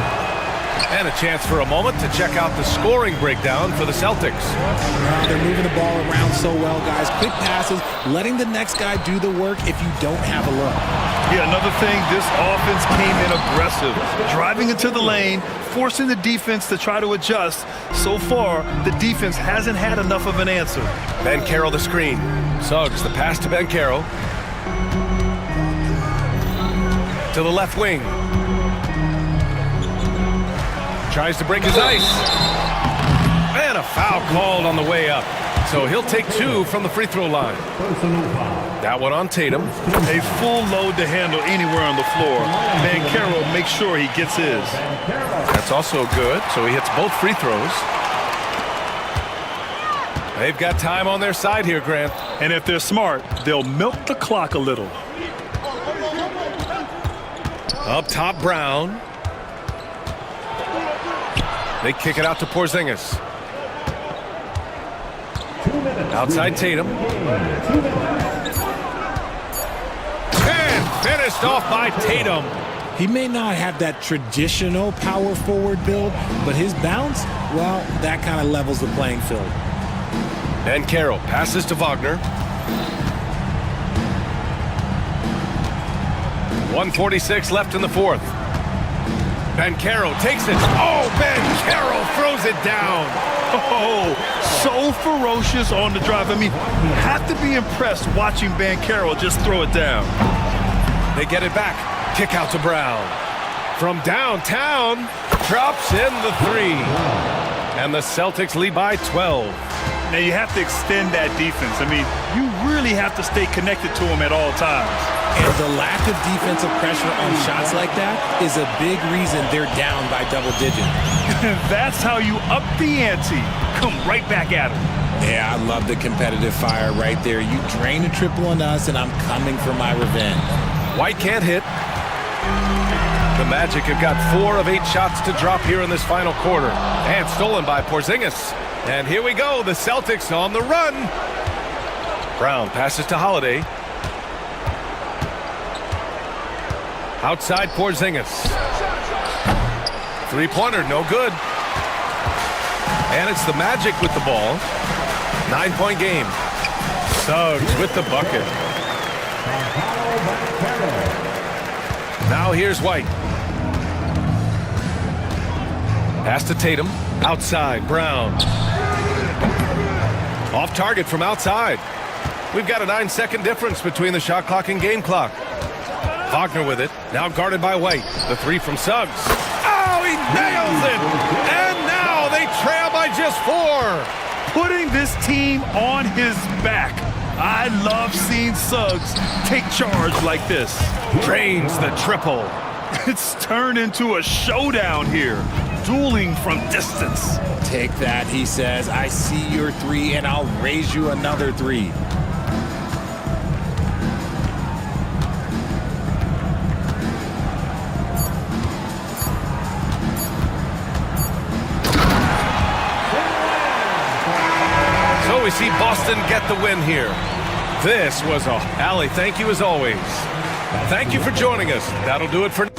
And a chance for a moment to check out the scoring breakdown for the Celtics. They're moving the ball around so well, guys. Quick passes, letting the next guy do the work if you don't have a look. Yeah, another thing, this offense came in aggressive, driving into the lane, forcing the defense to try to adjust. So far, the defense hasn't had enough of an answer. Banchero the screen. Suggs the pass to Banchero. To the left wing. Tries to break his ice. And a foul called on the way up. So he'll take 2 from the free throw line. That one on Tatum. A full load to handle anywhere on the floor. Banchero makes sure he gets his. That's also good, so he hits both free throws. They've got time on their side here, Grant. And if they're smart, they'll milk the clock a little. Up top, Brown. They kick it out to Porzingis. Outside Tatum. And finished off by Tatum. He may not have that traditional power forward build, but his bounce, well, that kind of levels the playing field. And Carroll passes to Wagner. 1:46 left in the fourth. Ben Carroll takes it. Oh, Ben Carroll throws it down. Oh, so ferocious on the drive. I mean, you have to be impressed watching Ben Carroll just throw it down. They get it back. Kick out to Brown. From downtown, drops in the three. And the Celtics lead by 12. Now you have to extend that defense. I mean, you really have to stay connected to him at all times. And the lack of defensive pressure on shots like that is a big reason they're down by double digits. That's how you up the ante. Come right back at him. Yeah, I love the competitive fire right there. You drain a triple on us, and I'm coming for my revenge. White can't hit. The Magic have got 4 of 8 shots to drop here in this final quarter. And stolen by Porzingis. And here we go, the Celtics on the run. Brown passes to Holiday. Outside Porzingis. Three-pointer, no good. And it's the Magic with the ball. 9-point game. Suggs with the bucket. Now here's White. Pass to Tatum. Outside, Brown. Off target from outside. We've got a 9-second difference between the shot clock and game clock. Wagner with it. Now guarded by White. The three from Suggs. Oh, he nails it! And now they trail by just 4. Putting this team on his back. I love seeing Suggs take charge like this. Drains the triple. It's turned into a showdown here. Dueling from distance. Take that, he says. I see your 3, and I'll raise you another 3. So we see Boston get the win here. This was a... Allie, thank you as always. Thank you for joining us. That'll do it for...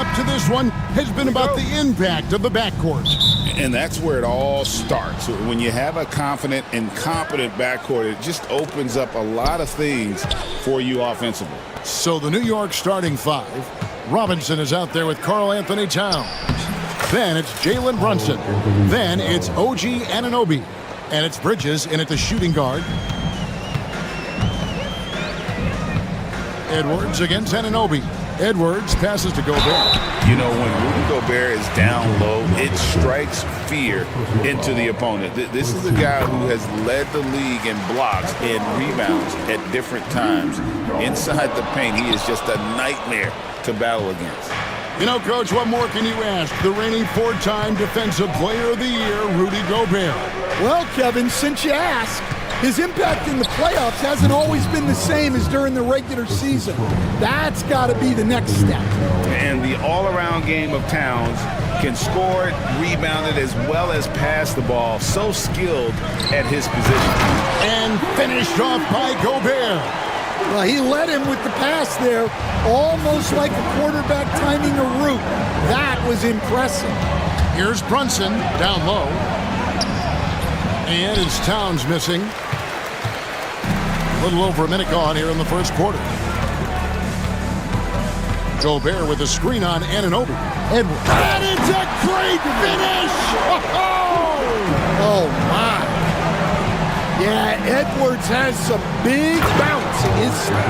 up to this one has been about the impact of the backcourt. And that's where it all starts. When you have a confident and competent backcourt, it just opens up a lot of things for you offensively. So the New York starting five. Robinson is out there with Karl Anthony Towns. Then it's Jalen Brunson. Then it's OG Anunoby. And it's Bridges in at the shooting guard. Edwards against Anunoby. Edwards passes to Gobert. You know, when Rudy Gobert is down low, it strikes fear into the opponent. This is a guy who has led the league in blocks and rebounds at different times. Inside the paint, he is just a nightmare to battle against. You know, Coach, what more can you ask? The reigning four-time Defensive Player of the Year, Rudy Gobert. Well, Kevin, since you ask, his impact in the playoffs hasn't always been the same as during the regular season. That's got to be the next step. And the all-around game of Towns can score it, rebound it, as well as pass the ball. So skilled at his position. And finished off by Gobert. Well, he led him with the pass there, almost like a quarterback timing a route. That was impressive. Here's Brunson down low. And it's Towns missing. A little over a minute gone here in the first quarter. Gobert with a screen on Anunoby. Edwards. And it's a great finish! Oh, my. Yeah, Edwards has some big bounce in his step.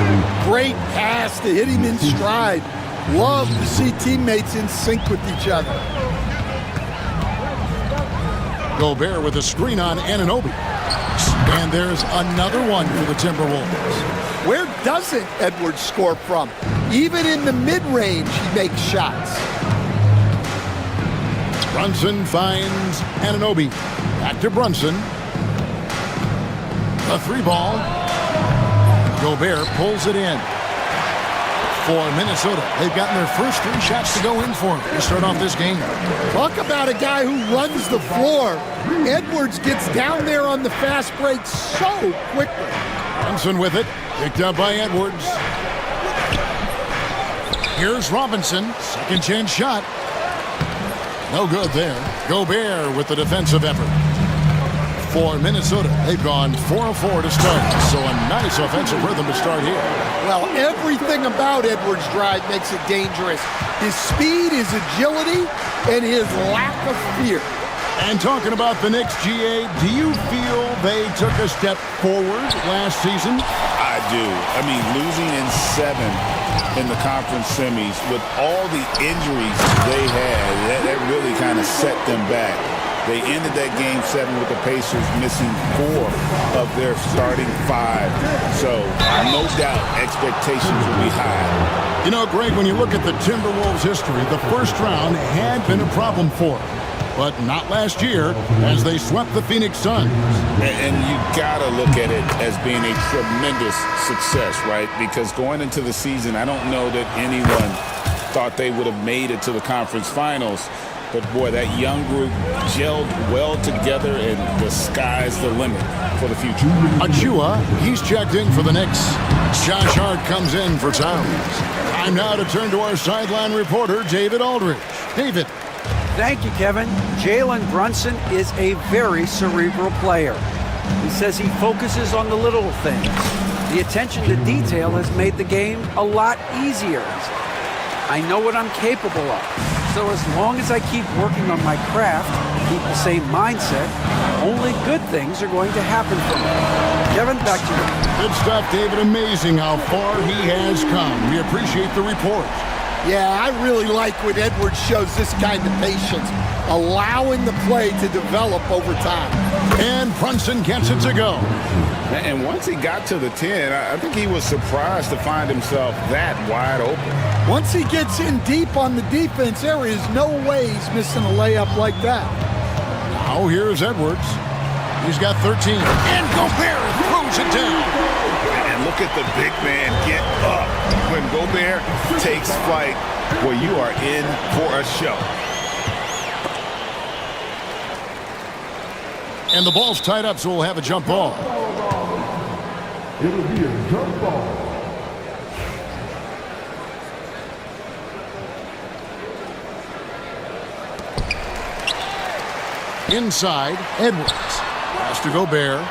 Great pass to hit him in stride. Love to see teammates in sync with each other. Gobert with a screen on Anunoby. And there's another one for the Timberwolves. Where doesn't Edwards score from? Even in the mid-range, he makes shots. Brunson finds Anunoby. Back to Brunson. A three ball. Gobert pulls it in. For Minnesota, they've gotten their first three shots to go in for him to start off this game. Talk about a guy who runs the floor. Edwards gets down there on the fast break so quickly. Brunson with it, picked up by Edwards. Here's Robinson, second chance shot. No good there. Gobert with the defensive effort. For Minnesota, they've gone 4 of 4 to start. So a nice offensive rhythm to start here. Well, everything about Edwards' drive makes it dangerous. His speed, his agility, and his lack of fear. And talking about the Knicks, GA, do you feel they took a step forward last season? I do. I mean, losing in 7 in the conference semis with all the injuries they had, that really kind of set them back. They ended that game 7 with the Pacers missing 4 of their starting 5. So, no doubt, expectations will be high. You know, Greg, when you look at the Timberwolves' history, the first round had been a problem for them. But not last year, as they swept the Phoenix Suns. And you gotta look at it as being a tremendous success, right? Because going into the season, I don't know that anyone thought they would have made it to the conference finals. But boy, that young group gelled well together, and the sky's the limit for the future. Achua, he's checked in for the Knicks. Josh Hart comes in for Towns. Time now to turn to our sideline reporter, David Aldridge. David. Thank you, Kevin. Jalen Brunson is a very cerebral player. He says he focuses on the little things. The attention to detail has made the game a lot easier. I know what I'm capable of. So as long as I keep working on my craft, keep the same mindset, only good things are going to happen for me. Kevin, back to you. Good stuff, David. Amazing how far he has come. We appreciate the report. Yeah, I really like when Edwards shows this kind of patience, allowing the play to develop over time. And Brunson gets it to go. And once he got to the 10, I think he was surprised to find himself that wide open. Once he gets in deep on the defense, there is no way he's missing a layup like that. Now here's Edwards. He's got 13. And Gobert throws it down. And look at the big man get up. When Gobert takes flight, well, you are in for a show. And the ball's tied up, so we'll have a jump ball. It'll be a jump ball. Inside, Edwards. Pass to Gobert.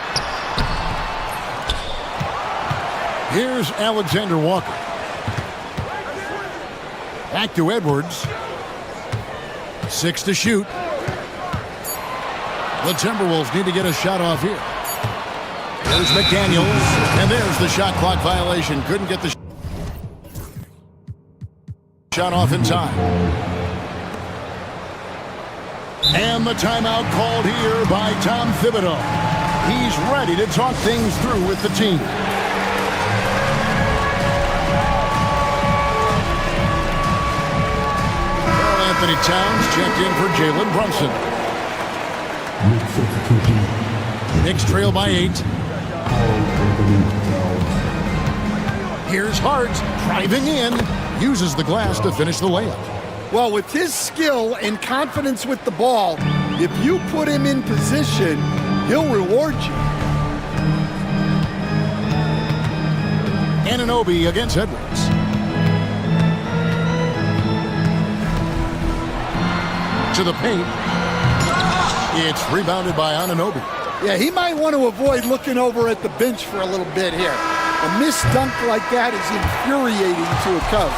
Here's Alexander Walker. Back to Edwards. 6 to shoot. The Timberwolves need to get a shot off here. There's McDaniels, and there's the shot clock violation. Couldn't get the shot off in time. And the timeout called here by Tom Thibodeau. He's ready to talk things through with the team. Well, Anthony Towns checked in for Jalen Brunson. Knicks trail by 8. Here's Hart driving in. Uses the glass to finish the layup. Well, with his skill and confidence with the ball, if you put him in position, he'll reward you. Anunoby against Edwards. To the paint. It's rebounded by Anunoby. Yeah, he might want to avoid looking over at the bench for a little bit here. A missed dunk like that is infuriating to a coach.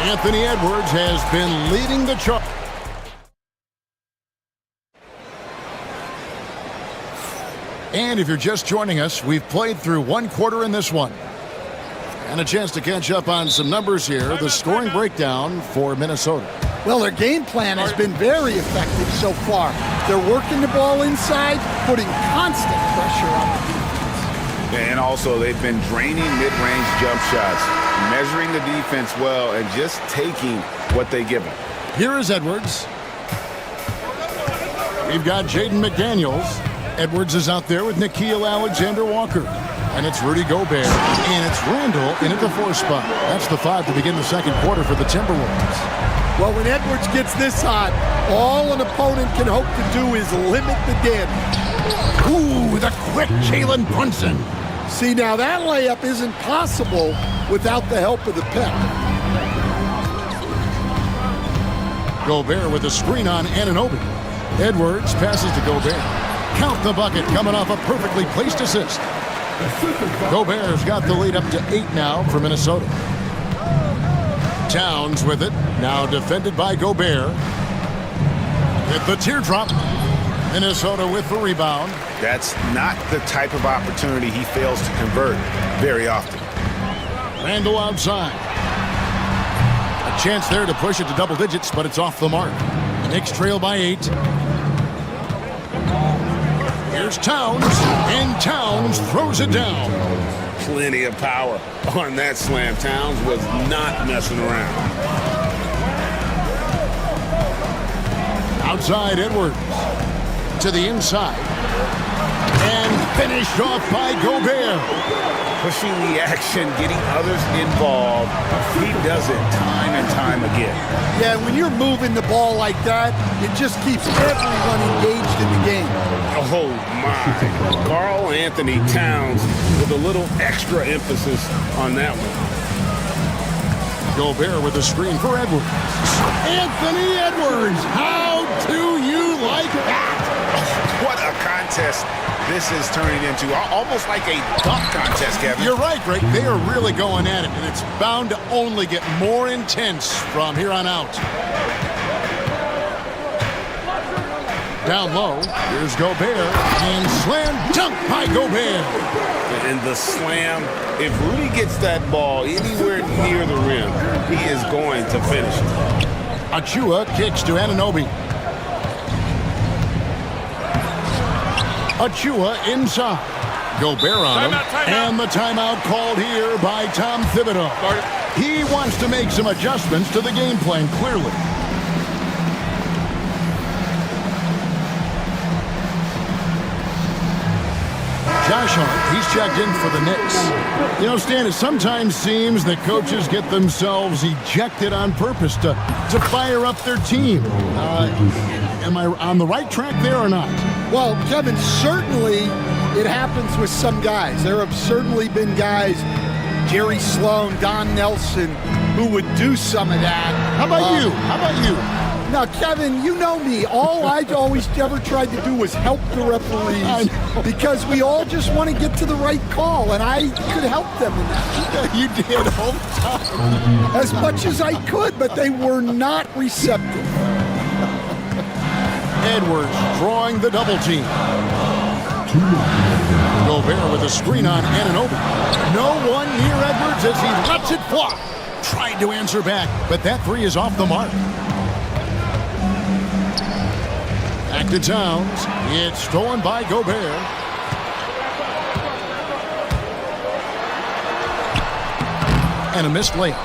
Anthony Edwards has been leading the charge. And if you're just joining us, we've played through one quarter in this one. And a chance to catch up on some numbers here. The scoring breakdown for Minnesota. Well, their game plan has been very effective so far. They're working the ball inside, putting constant pressure on the defense. And also, they've been draining mid-range jump shots, measuring the defense well, and just taking what they give them. Here is Edwards. We've got Jaden McDaniels. Edwards is out there with Nickeil Alexander-Walker. And it's Rudy Gobert. And it's Randall in at the 4 spot. That's the 5 to begin the second quarter for the Timberwolves. Well, when Edwards gets this hot, all an opponent can hope to do is limit the damage. Ooh, the quick Jalen Brunson. See, now that layup isn't possible without the help of the pep. Gobert with a screen on Anunoby. Edwards passes to Gobert. Count the bucket coming off a perfectly placed assist. Gobert's got the lead up to 8 now for Minnesota. Towns with it, now defended by Gobert. With the teardrop, Minnesota with the rebound. That's not the type of opportunity he fails to convert very often. Randall outside. A chance there to push it to double digits, but it's off the mark. Knicks trail by 8. Here's Towns, and Towns throws it down. Plenty of power on that slam. Towns was not messing around. Outside Edwards. To the inside. And finished off by Gobert. Pushing the action, getting others involved. He does it time and time again. Yeah, when you're moving the ball like that, it just keeps everyone engaged in the game. Oh, my. Karl Anthony Towns with a little extra emphasis on that one. Gobert with a screen for Edwards. Anthony Edwards! How do you like that? What a contest this is turning into. Almost like a dunk contest, Kevin. You're right, Greg. They are really going at it, and it's bound to only get more intense from here on out. Down low, here's Gobert, and slam dunk by Gobert. And the slam, if Rudy gets that ball anywhere near the rim, he is going to finish it. Achua kicks to Anunoby. Achua inside. Gobert on him. And the timeout called here by Tom Thibodeau. He wants to make some adjustments to the game plan, clearly. Josh Hart, he's checked in for the Knicks. You know, Stan, it sometimes seems that coaches get themselves ejected on purpose to fire up their team. Am I on the right track there or not? Well, Kevin, certainly it happens with some guys. There have certainly been guys, Jerry Sloan, Don Nelson, who would do some of that. How about you? How about you? Now, Kevin, you know me. All I always ever tried to do was help the referees because we all just want to get to the right call, and I could help them in that. You did all the time. As much as I could, but they were not receptive. Edwards drawing the double team. Gobert with a screen on Anunoby. No one near Edwards as he lets it fly. Tried to answer back, but that three is off the mark. Back to Towns. It's stolen by Gobert. And a missed layup.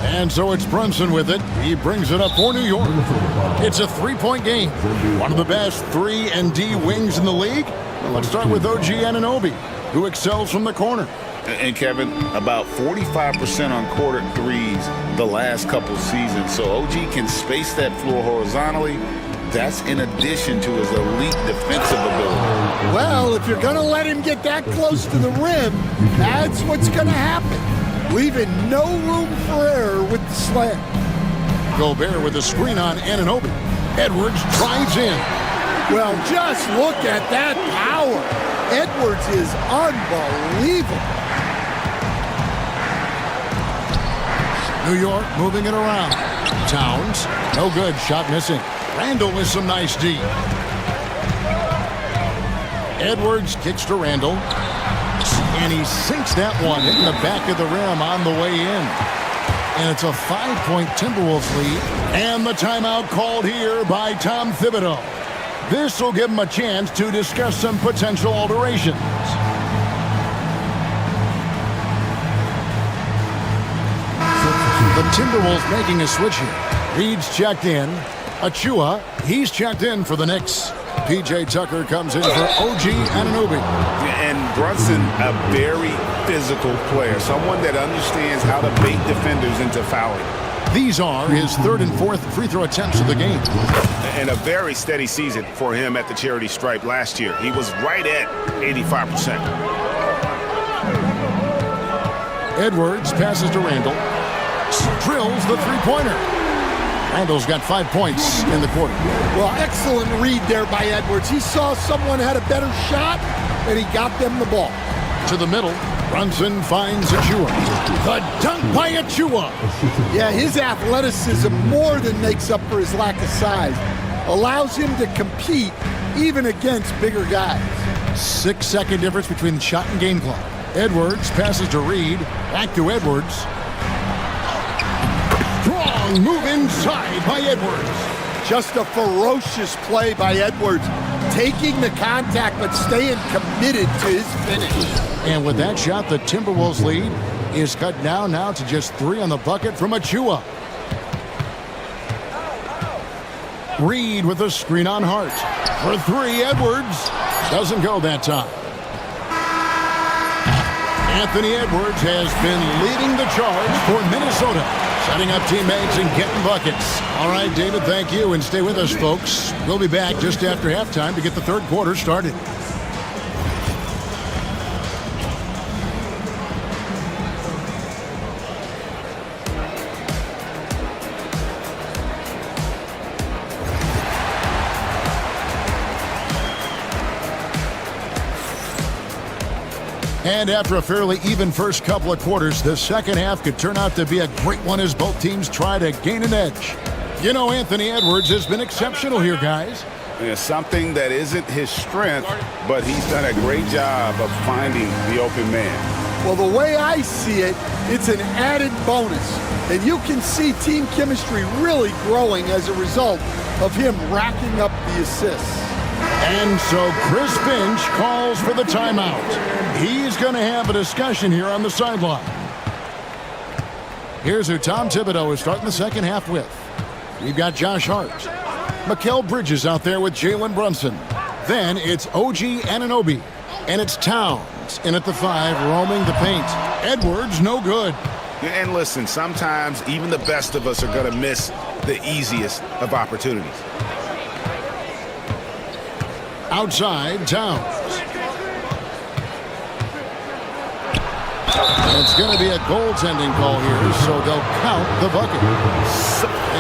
And so it's Brunson with it. He brings it up for New York. It's a three-point game. One of the best 3 and D wings in the league. Well, let's start with OG Anunoby, who excels from the corner. And Kevin, about 45% on quarter threes the last couple seasons. So OG can space that floor horizontally. That's in addition to his elite defensive ability. Well, if you're going to let him get that close to the rim, that's what's going to happen. Leaving no room for error with the slam. Gobert with a screen on Anunoby. Edwards drives in. Well, just look at that power. Edwards is unbelievable. New York moving it around. Towns, no good, shot missing. Randall with some nice D. Edwards kicks to Randall. And he sinks that one, hitting the back of the rim on the way in. And it's a 5-point Timberwolves lead. And the timeout called here by Tom Thibodeau. This will give him a chance to discuss some potential alterations. The Timberwolves making a switch here. Reed's checked in. Achua, he's checked in for the Knicks. P.J. Tucker comes in for OG Anunoby. And Brunson, a very physical player, someone that understands how to bait defenders into fouling. These are his 3rd and 4th free throw attempts of the game. And a very steady season for him at the charity stripe last year. He was right at 85%. Edwards passes to Randall. Drills the three-pointer. Randall's got 5 points in the quarter. Well, excellent read there by Edwards. He saw someone had a better shot, and he got them the ball. To the middle, Brunson finds Achua. The dunk by Achua. Yeah, his athleticism more than makes up for his lack of size. Allows him to compete even against bigger guys. 6-second difference between the shot and game clock. Edwards passes to Reed. Back to Edwards. Strong move inside by Edwards. Just a ferocious play by Edwards. Taking the contact, but staying committed to his finish. And with that shot, the Timberwolves lead is cut down now to just 3 on the bucket from Achua. Reed with a screen on Hart. For 3, Edwards. Doesn't go that time. Anthony Edwards has been leading the charge for Minnesota. Setting up teammates and getting buckets. All right, David, thank you. And stay with us, folks. We'll be back just after halftime to get the third quarter started. And after a fairly even first couple of quarters, the second half could turn out to be a great one as both teams try to gain an edge. You know, Anthony Edwards has been exceptional here, guys. It's something that isn't his strength, but he's done a great job of finding the open man. Well, the way I see it, it's an added bonus. And you can see team chemistry really growing as a result of him racking up the assists. And so Chris Finch calls for the timeout. He's going to have a discussion here on the sideline. Here's who Tom Thibodeau is starting the second half with. We've got Josh Hart. Mikal Bridges out there with Jalen Brunson. Then it's OG Anunoby. And it's Towns in at the 5, roaming the paint. Edwards, no good. And listen, sometimes even the best of us are going to miss the easiest of opportunities. Outside, Towns. And it's going to be a goaltending call here, so they'll count the bucket.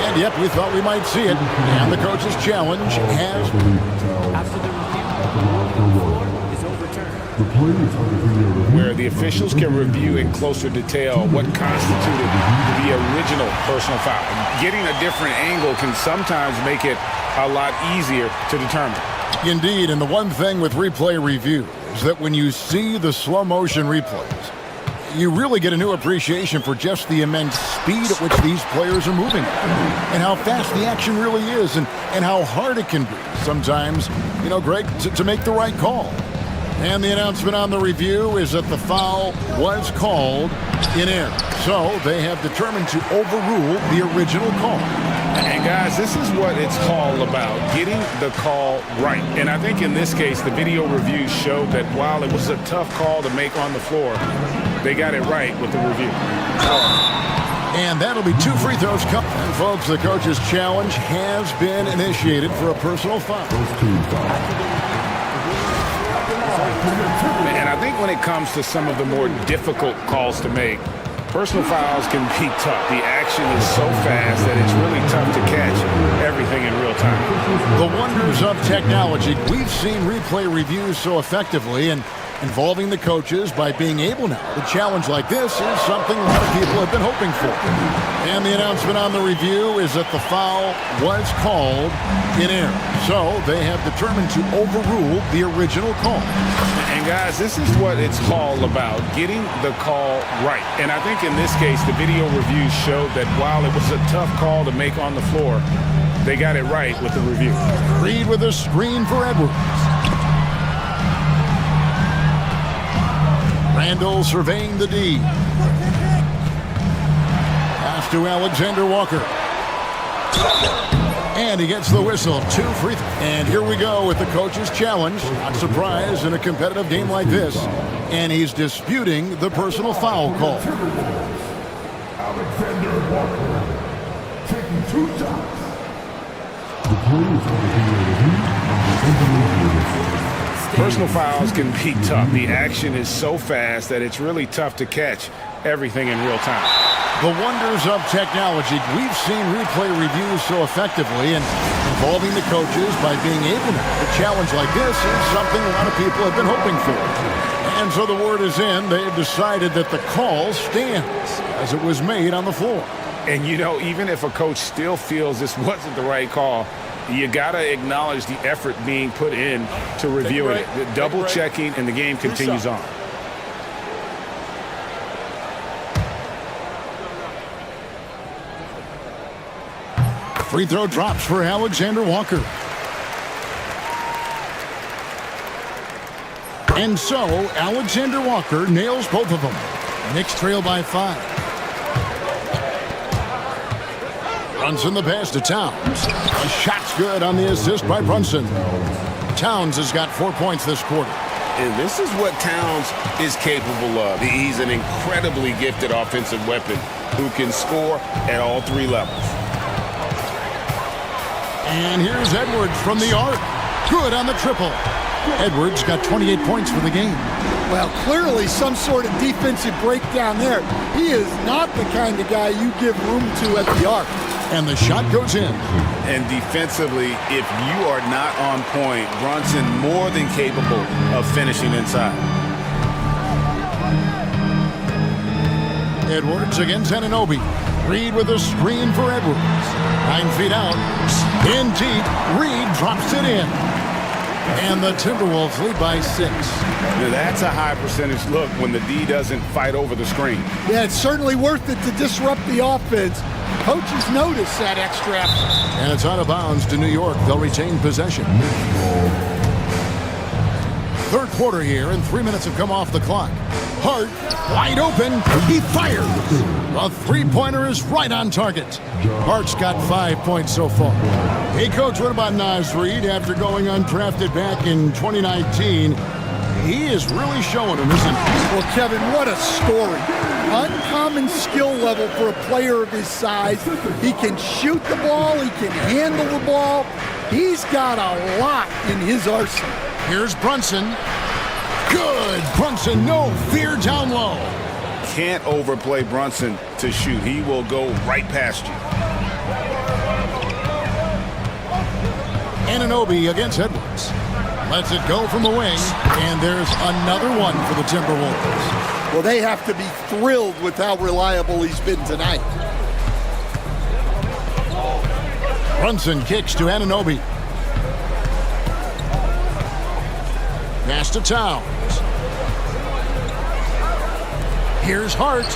And yep, we thought we might see it. And the coach's challenge has... After the review, is overturned. Where the officials can review in closer detail what constituted the original personal foul. Getting a different angle can sometimes make it a lot easier to determine. Indeed, and the one thing with replay review is that when you see the slow motion replays, you really get a new appreciation for just the immense speed at which these players are moving and how fast the action really is and how hard it can be sometimes, Greg, to make the right call. And the announcement on the review is that the foul was called in error. So they have determined to overrule the original call. And guys, this is what it's all about, getting the call right. And I think in this case, the video review showed that while it was a tough call to make on the floor, they got it right with the review. And that'll be 2 free throws. And folks, the coach's challenge has been initiated for a personal foul. And I think when it comes to some of the more difficult calls to make, personal fouls can be tough. The action is so fast that it's really tough to catch everything in real time. The wonders of technology. We've seen replay reviews so effectively, and involving the coaches by being able now to challenge like this is something a lot of people have been hoping for. And the announcement on the review is that the foul was called in error. So they have determined to overrule the original call. And guys, this is what it's all about, getting the call right. And I think in this case, the video review showed that while it was a tough call to make on the floor, they got it right with the review. Reed with a screen for Edwards. Randall surveying the D. Pass to Alexander Walker. And he gets the whistle. 2 free throws. And here we go with the coach's challenge. Not surprised in a competitive game like this. And he's disputing the personal foul call. Alexander Walker taking 2 shots. The players are Personal fouls can be tough. The action is so fast that it's really tough to catch everything in real time. The wonders of technology. We've seen replay reviews so effectively, and involving the coaches by being able to challenge like this is something a lot of people have been hoping for. And so the word is in. They've decided that the call stands as it was made on the floor. And even if a coach still feels this wasn't the right call, you got to acknowledge the effort being put in to reviewing it. The double checking, and the game continues on. Free throw drops for Alexander Walker. And so Alexander Walker nails both of them. Knicks trail by 5. Brunson the pass to Towns. A shot's good on the assist by Brunson. Towns has got 4 points this quarter. And this is what Towns is capable of. He's an incredibly gifted offensive weapon who can score at all 3 levels. And here's Edwards from the arc. Good on the triple. Edwards got 28 points for the game. Well, clearly some sort of defensive breakdown there. He is not the kind of guy you give room to at the arc. And the shot goes in. And defensively, if you are not on point, Brunson more than capable of finishing inside. Edwards against Anunoby. Reed with a screen for Edwards. 9 feet out. In deep. Reed drops it in. And the Timberwolves lead by 6. Now that's a high percentage look when the D doesn't fight over the screen. Yeah, it's certainly worth it to disrupt the offense. Coaches notice that extra effort. And it's out of bounds to New York. They'll retain possession. Third quarter here, and 3 minutes have come off the clock. Hart, wide open. He fires. A three-pointer is right on target. Hart's got 5 points so far. Hey, Coach, what about Naz Reid after going undrafted back in 2019? He is really showing him, isn't he? Well, Kevin, what a story. Uncommon skill level for a player of his size. He can shoot the ball. He can handle the ball. He's got a lot in his arsenal. Here's Brunson. Good. Brunson, no fear down low. can't overplay Brunson to shoot. He will go right past you. Anunoby against Edwards. Lets it go from the wing, and there's another one for the Timberwolves. Well, they have to be thrilled with how reliable he's been tonight. Brunson kicks to Anunoby. Pass to Towns. Here's Hart.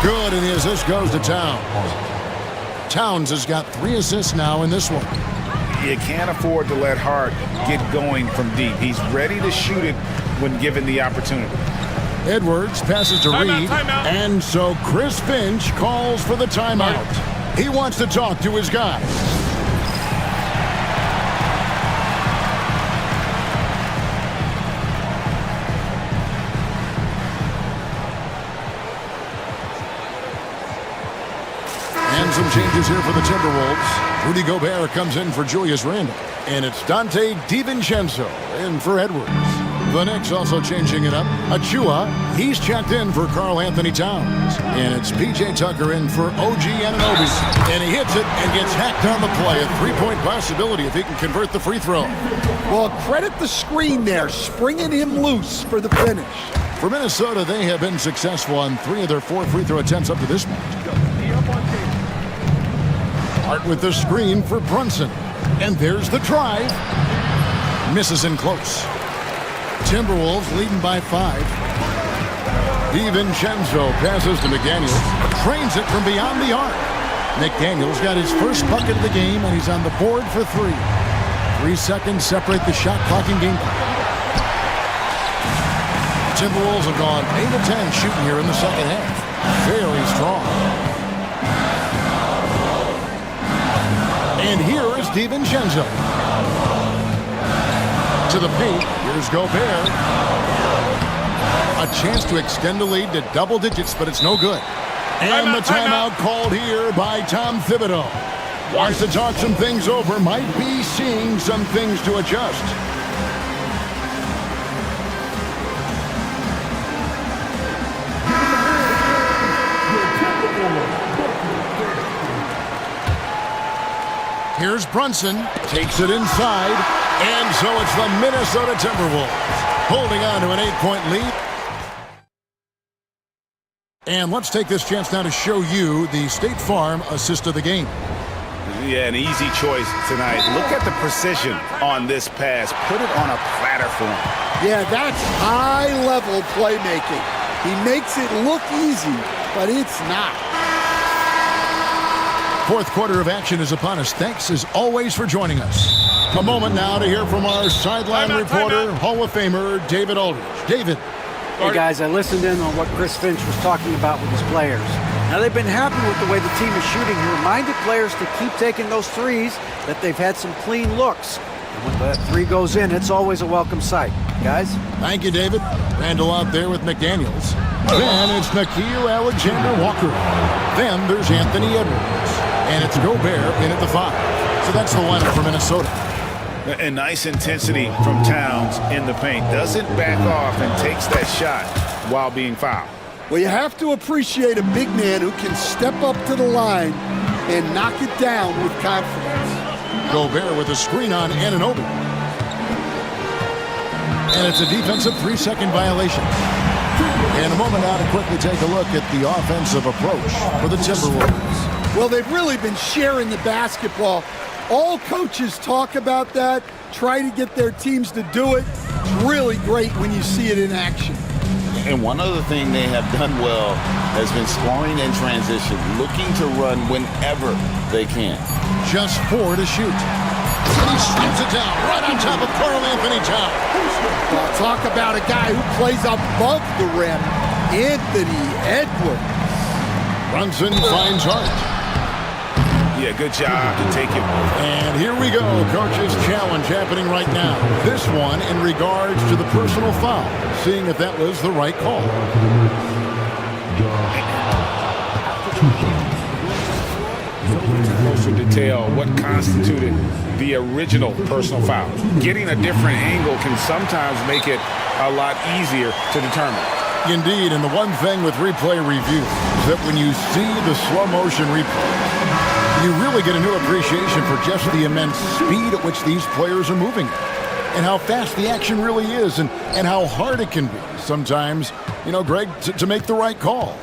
Good, and the assist goes to Towns. Towns has got 3 assists now in this one. You can't afford to let Hart get going from deep. He's ready to shoot it when given the opportunity. Edwards passes to Reed, and so Chris Finch calls for the timeout. He wants to talk to his guys. And some changes here for the Timberwolves. Rudy Gobert comes in for Julius Randle. And it's Dante DiVincenzo in for Edwards. The Knicks also changing it up. Achua, he's checked in for Karl Anthony Towns. And it's P.J. Tucker in for OG Anunoby. And he hits it and gets hacked on the play. A 3-point possibility if he can convert the free throw. Well, credit the screen there, springing him loose for the finish. For Minnesota, they have been successful on 3 of their 4 free throw attempts up to this point. Hart with the screen for Brunson. And there's the drive. Misses in close. Timberwolves leading by 5. DiVincenzo passes to McDaniels. Trains it from beyond the arc. McDaniels got his first bucket of the game, and he's on the board for 3. 3 seconds separate the shot clock and game clock. Timberwolves have gone 8 of 10 shooting here in the second half. Fairly strong. And here is DiVincenzo. To the paint. Here's Gobert. A chance to extend the lead to double digits, but it's no good. And the timeout called here by Tom Thibodeau. Wants to talk some things over. Might be seeing some things to adjust. Here's Brunson, takes it inside, and so it's the Minnesota Timberwolves holding on to an 8-point lead. And let's take this chance now to show you the State Farm assist of the game. Yeah, an easy choice tonight. Look at the precision on this pass. Put it on a platter for him. Yeah, that's high-level playmaking. He makes it look easy, but it's not. Fourth quarter of action is upon us. Thanks, as always, for joining us. A moment now to hear from our sideline reporter, Hall of Famer David Aldridge. David. Hey, guys, I listened in on what Chris Finch was talking about with his players. Now, they've been happy with the way the team is shooting. He reminded players to keep taking those threes, that they've had some clean looks. And when that 3 goes in, it's always a welcome sight. Guys? Thank you, David. Randall out there with McDaniels. Then it's Nickeil Alexander-Walker. Then there's Anthony Edwards. And it's Gobert in at the 5. So that's the lineup for Minnesota. And nice intensity from Towns in the paint. Doesn't back off and takes that shot while being fouled. Well, you have to appreciate a big man who can step up to the line and knock it down with confidence. Gobert with a screen on Anunoby. And it's a defensive 3-second violation. In a moment now to quickly take a look at the offensive approach for the Timberwolves. Well, they've really been sharing the basketball. All coaches talk about that, try to get their teams to do it. It's really great when you see it in action. And one other thing they have done well has been scoring in transition, looking to run whenever they can. Just 4 to shoot. He slams it down right on top of Karl Anthony Towns. Well, talk about a guy who plays above the rim, Anthony Edwards. Brunson finds Hart. Yeah, good job to take it. And here we go. Coach's challenge happening right now. This one in regards to the personal foul. Seeing if that was the right call. Closer detail what constituted the original personal foul. Getting a different angle can sometimes make it a lot easier to determine. Indeed, and the one thing with replay review is that when you see the slow motion replay, you really get a new appreciation for just the immense speed at which these players are moving and how fast the action really is and how hard it can be sometimes, you know, Greg, to make the right call.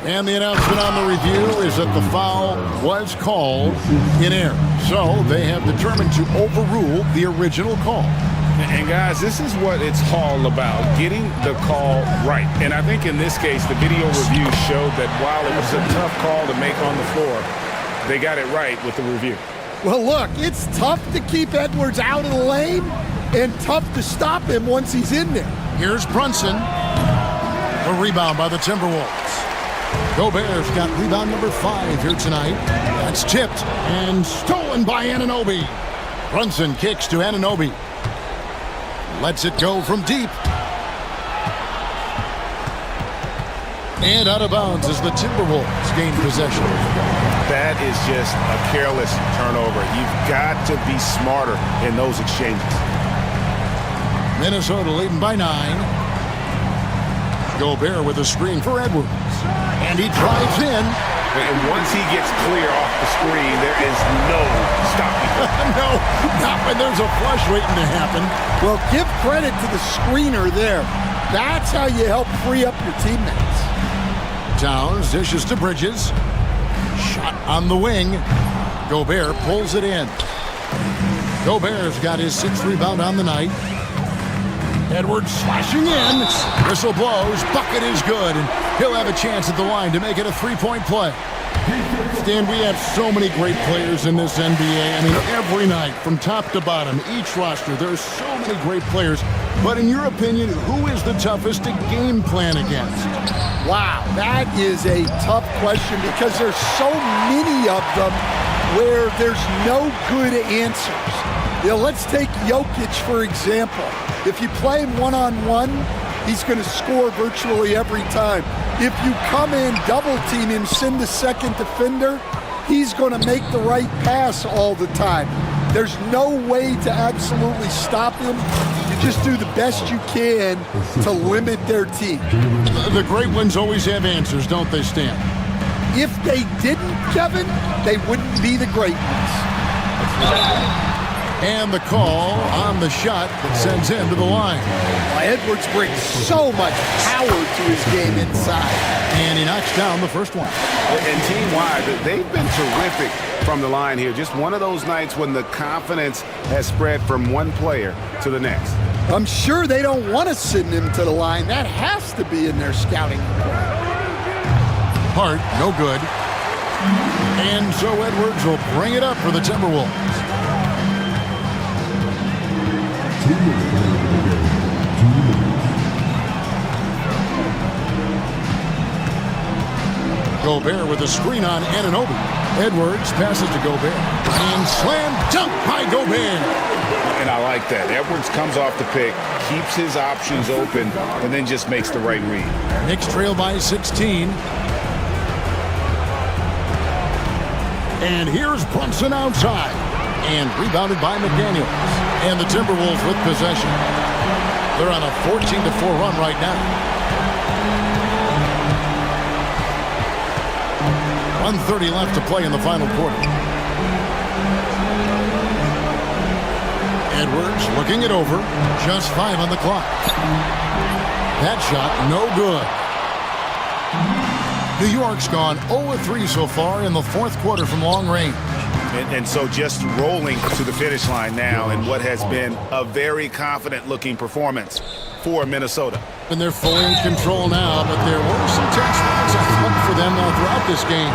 And the announcement on the review is that the foul was called in error. So they have determined to overrule the original call. And guys, this is what it's all about, getting the call right. And I think in this case, the video review showed that while it was a tough call to make on the floor, they got it right with the review. Well, look, it's tough to keep Edwards out of the lane and tough to stop him once he's in there. Here's Brunson. A rebound by the Timberwolves. Gobert's got rebound number 5 here tonight. That's tipped and stolen by Anunoby. Brunson kicks to Anunoby. Lets it go from deep. And out of bounds as the Timberwolves gain possession. That is just a careless turnover. You've got to be smarter in those exchanges. Minnesota leading by 9. Gobert with a screen for Edwards. And he drives in. And once he gets clear off the screen, there is no stopping him. No, not when there's a flush waiting to happen. Well, give credit to the screener there. That's how you help free up your teammates. Towns dishes to Bridges. Shot on the wing. Gobert pulls it in. Gobert's got his 6th rebound on the night. Edwards slashing in. Whistle blows. Bucket is good. And he'll have a chance at the line to make it a 3-point play. Stan, we have so many great players in this NBA. I mean, every night, from top to bottom, each roster, there are so many great players. But in your opinion, who is the toughest to game plan against? Wow, that is a tough question because there's so many of them where there's no good answers. You know, let's take Jokic, for example. If you play him one-on-one, he's going to score virtually every time. If you come in, double team him, send the second defender, he's going to make the right pass all the time. There's no way to absolutely stop him. You just do the best you can to limit their team. The great ones always have answers, don't they, Stan? If they didn't, Kevin, they wouldn't be the great ones. And the call on the shot that sends him to the line. Edwards brings so much power to his game inside. And he knocks down the first one. And team-wide, they've been terrific from the line here. Just one of those nights when the confidence has spread from one player to the next. I'm sure they don't want to send him to the line. That has to be in their scouting report. Hart, no good. And so Edwards will bring it up for the Timberwolves. Gobert with a screen on Anunoby. Edwards passes to Gobert. And slam dunk by Gobert. And I like that. Edwards comes off the pick, keeps his options open, and then just makes the right read. Knicks trail by 16. And here's Brunson outside. And rebounded by McDaniels. And the Timberwolves with possession. They're on a 14-4 run right now. 1:30 left to play in the final quarter. Edwards looking it over. Just 5 on the clock. That shot no good. New York's gone 0-3 so far in the 4th quarter from long range. And so just rolling to the finish line now in what has been a very confident-looking performance for Minnesota. And they're fully in control now, but there were some tense spots, I thought, for them throughout this game.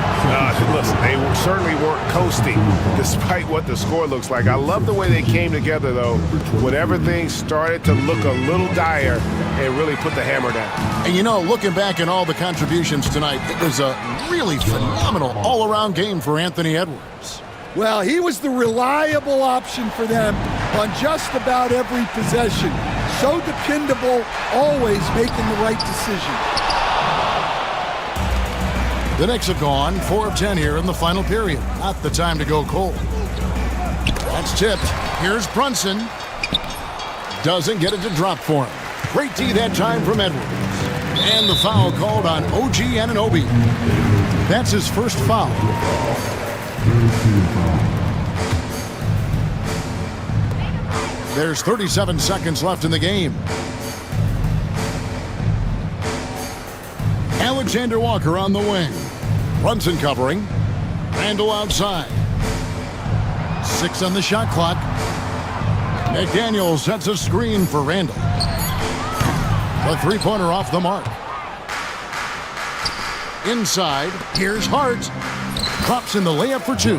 Listen, they certainly weren't coasting despite what the score looks like. I love the way they came together, though. Whenever things started to look a little dire, they really put the hammer down. And, you know, looking back at all the contributions tonight, it was a really phenomenal all-around game for Anthony Edwards. Well, he was the reliable option for them on just about every possession. So dependable, always making the right decision. The Knicks have gone 4 of 10 here in the final period. Not the time to go cold. That's tipped. Here's Brunson. Doesn't get it to drop for him. Great D that time from Edwards. And the foul called on OG Anunoby. That's his first foul. There's 37 seconds left in the game. Alexander Walker on the wing. Brunson covering. Randall outside. 6 on the shot clock. McDaniel sets a screen for Randall. The three-pointer off the mark. Inside, here's Hart. Drops in the layup for 2.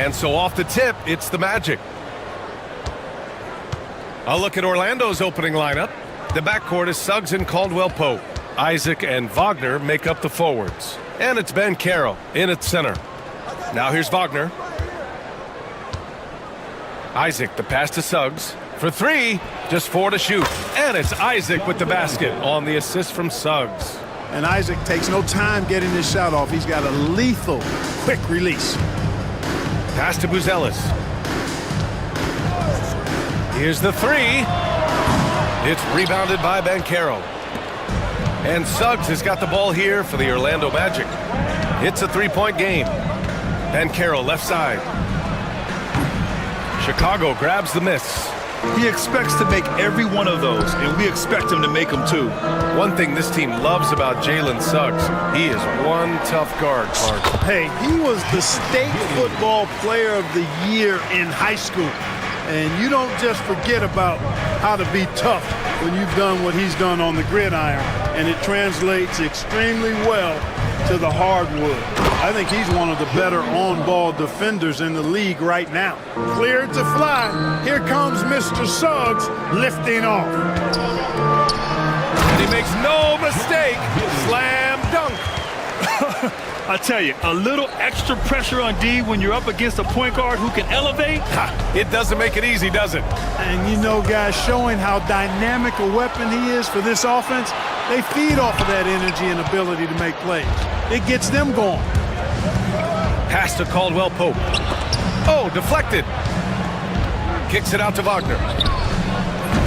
And so off the tip, it's the Magic. A look at Orlando's opening lineup. The backcourt is Suggs and Caldwell-Pope. Isaac and Wagner make up the forwards. And it's Ben Carroll in at center. Now here's Wagner. Isaac, the pass to Suggs. For three, just 4 to shoot. And it's Isaac with the basket on the assist from Suggs. And Isaac takes no time getting his shot off. He's got a lethal, quick release. Pass to Buzelis. Here's the three. It's rebounded by Ben Carroll. And Suggs has got the ball here for the Orlando Magic. It's a three-point game. Ben Carroll left side. Chicago grabs the miss. He expects to make every one of those, and we expect him to make them too. One thing this team loves about Jalen Suggs, he is one tough guard, Clark. Hey, he was the state football player of the year in high school. And you don't just forget about how to be tough when you've done what he's done on the gridiron. And it translates extremely well to the hardwood. I think he's one of the better on-ball defenders in the league right now. Cleared to fly. Here comes Mr. Suggs lifting off. And he makes no mistake. Slam dunk. I tell you, a little extra pressure on D when you're up against a point guard who can elevate. It doesn't make it easy, does it? And you know, guys, showing how dynamic a weapon he is for this offense, they feed off of that energy and ability to make plays. It gets them going. Pass to Caldwell-Pope. Oh, deflected. Kicks it out to Wagner.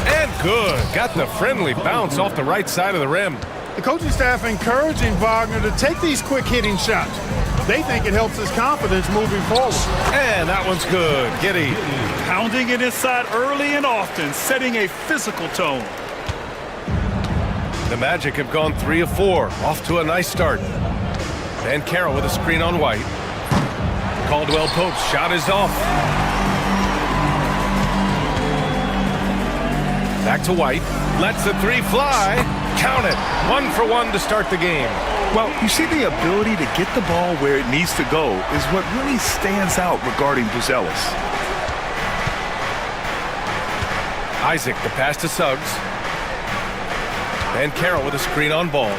And good. Got the friendly bounce off the right side of the rim. The coaching staff encouraging Wagner to take these quick hitting shots. They think it helps his confidence moving forward. And that one's good. Giddy. Pounding it inside early and often, setting a physical tone. The Magic have gone 3 of 4. Off to a nice start. Ben Carroll with a screen on White. Caldwell-Pope's shot is off. Back to White. Lets the three fly. Count it. 1 for 1 to start the game. Well, you see, the ability to get the ball where it needs to go is what really stands out regarding Buzelis. Isaac, the pass to Suggs. Ben Carroll with a screen on ball.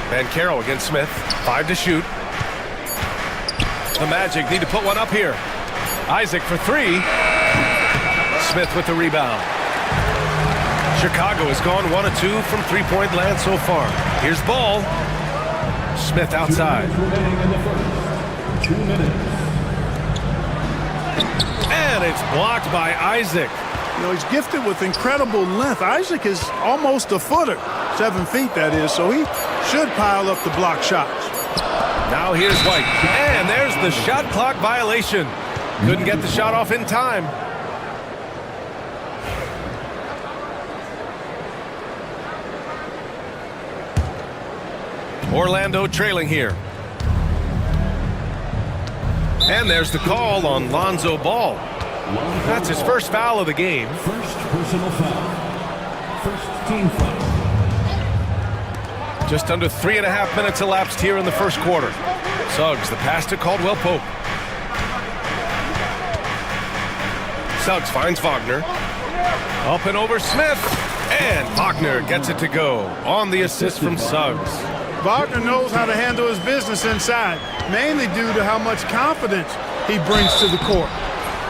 Ben Carroll against Smith. 5 to shoot. The Magic need to put one up here. Isaac for 3. Smith with the rebound. Chicago has gone 1 of 2 from three-point land so far. Here's Ball. Smith outside. 2 minutes. And it's blocked by Isaac. You know, he's gifted with incredible length. Isaac is almost a footer. 7 feet, that is, so he should pile up the block shots. Now here's White. And there's the shot clock violation. Couldn't get the shot off in time. Orlando trailing here. And there's the call on Lonzo Ball. That's his first foul of the game. First personal foul. First team foul. Just under 3.5 minutes elapsed here in the first quarter. Suggs, the pass to Caldwell-Pope. Suggs finds Wagner. Up and over Smith. And Wagner gets it to go on the assist from Suggs. Wagner knows how to handle his business inside, mainly due to how much confidence he brings to the court.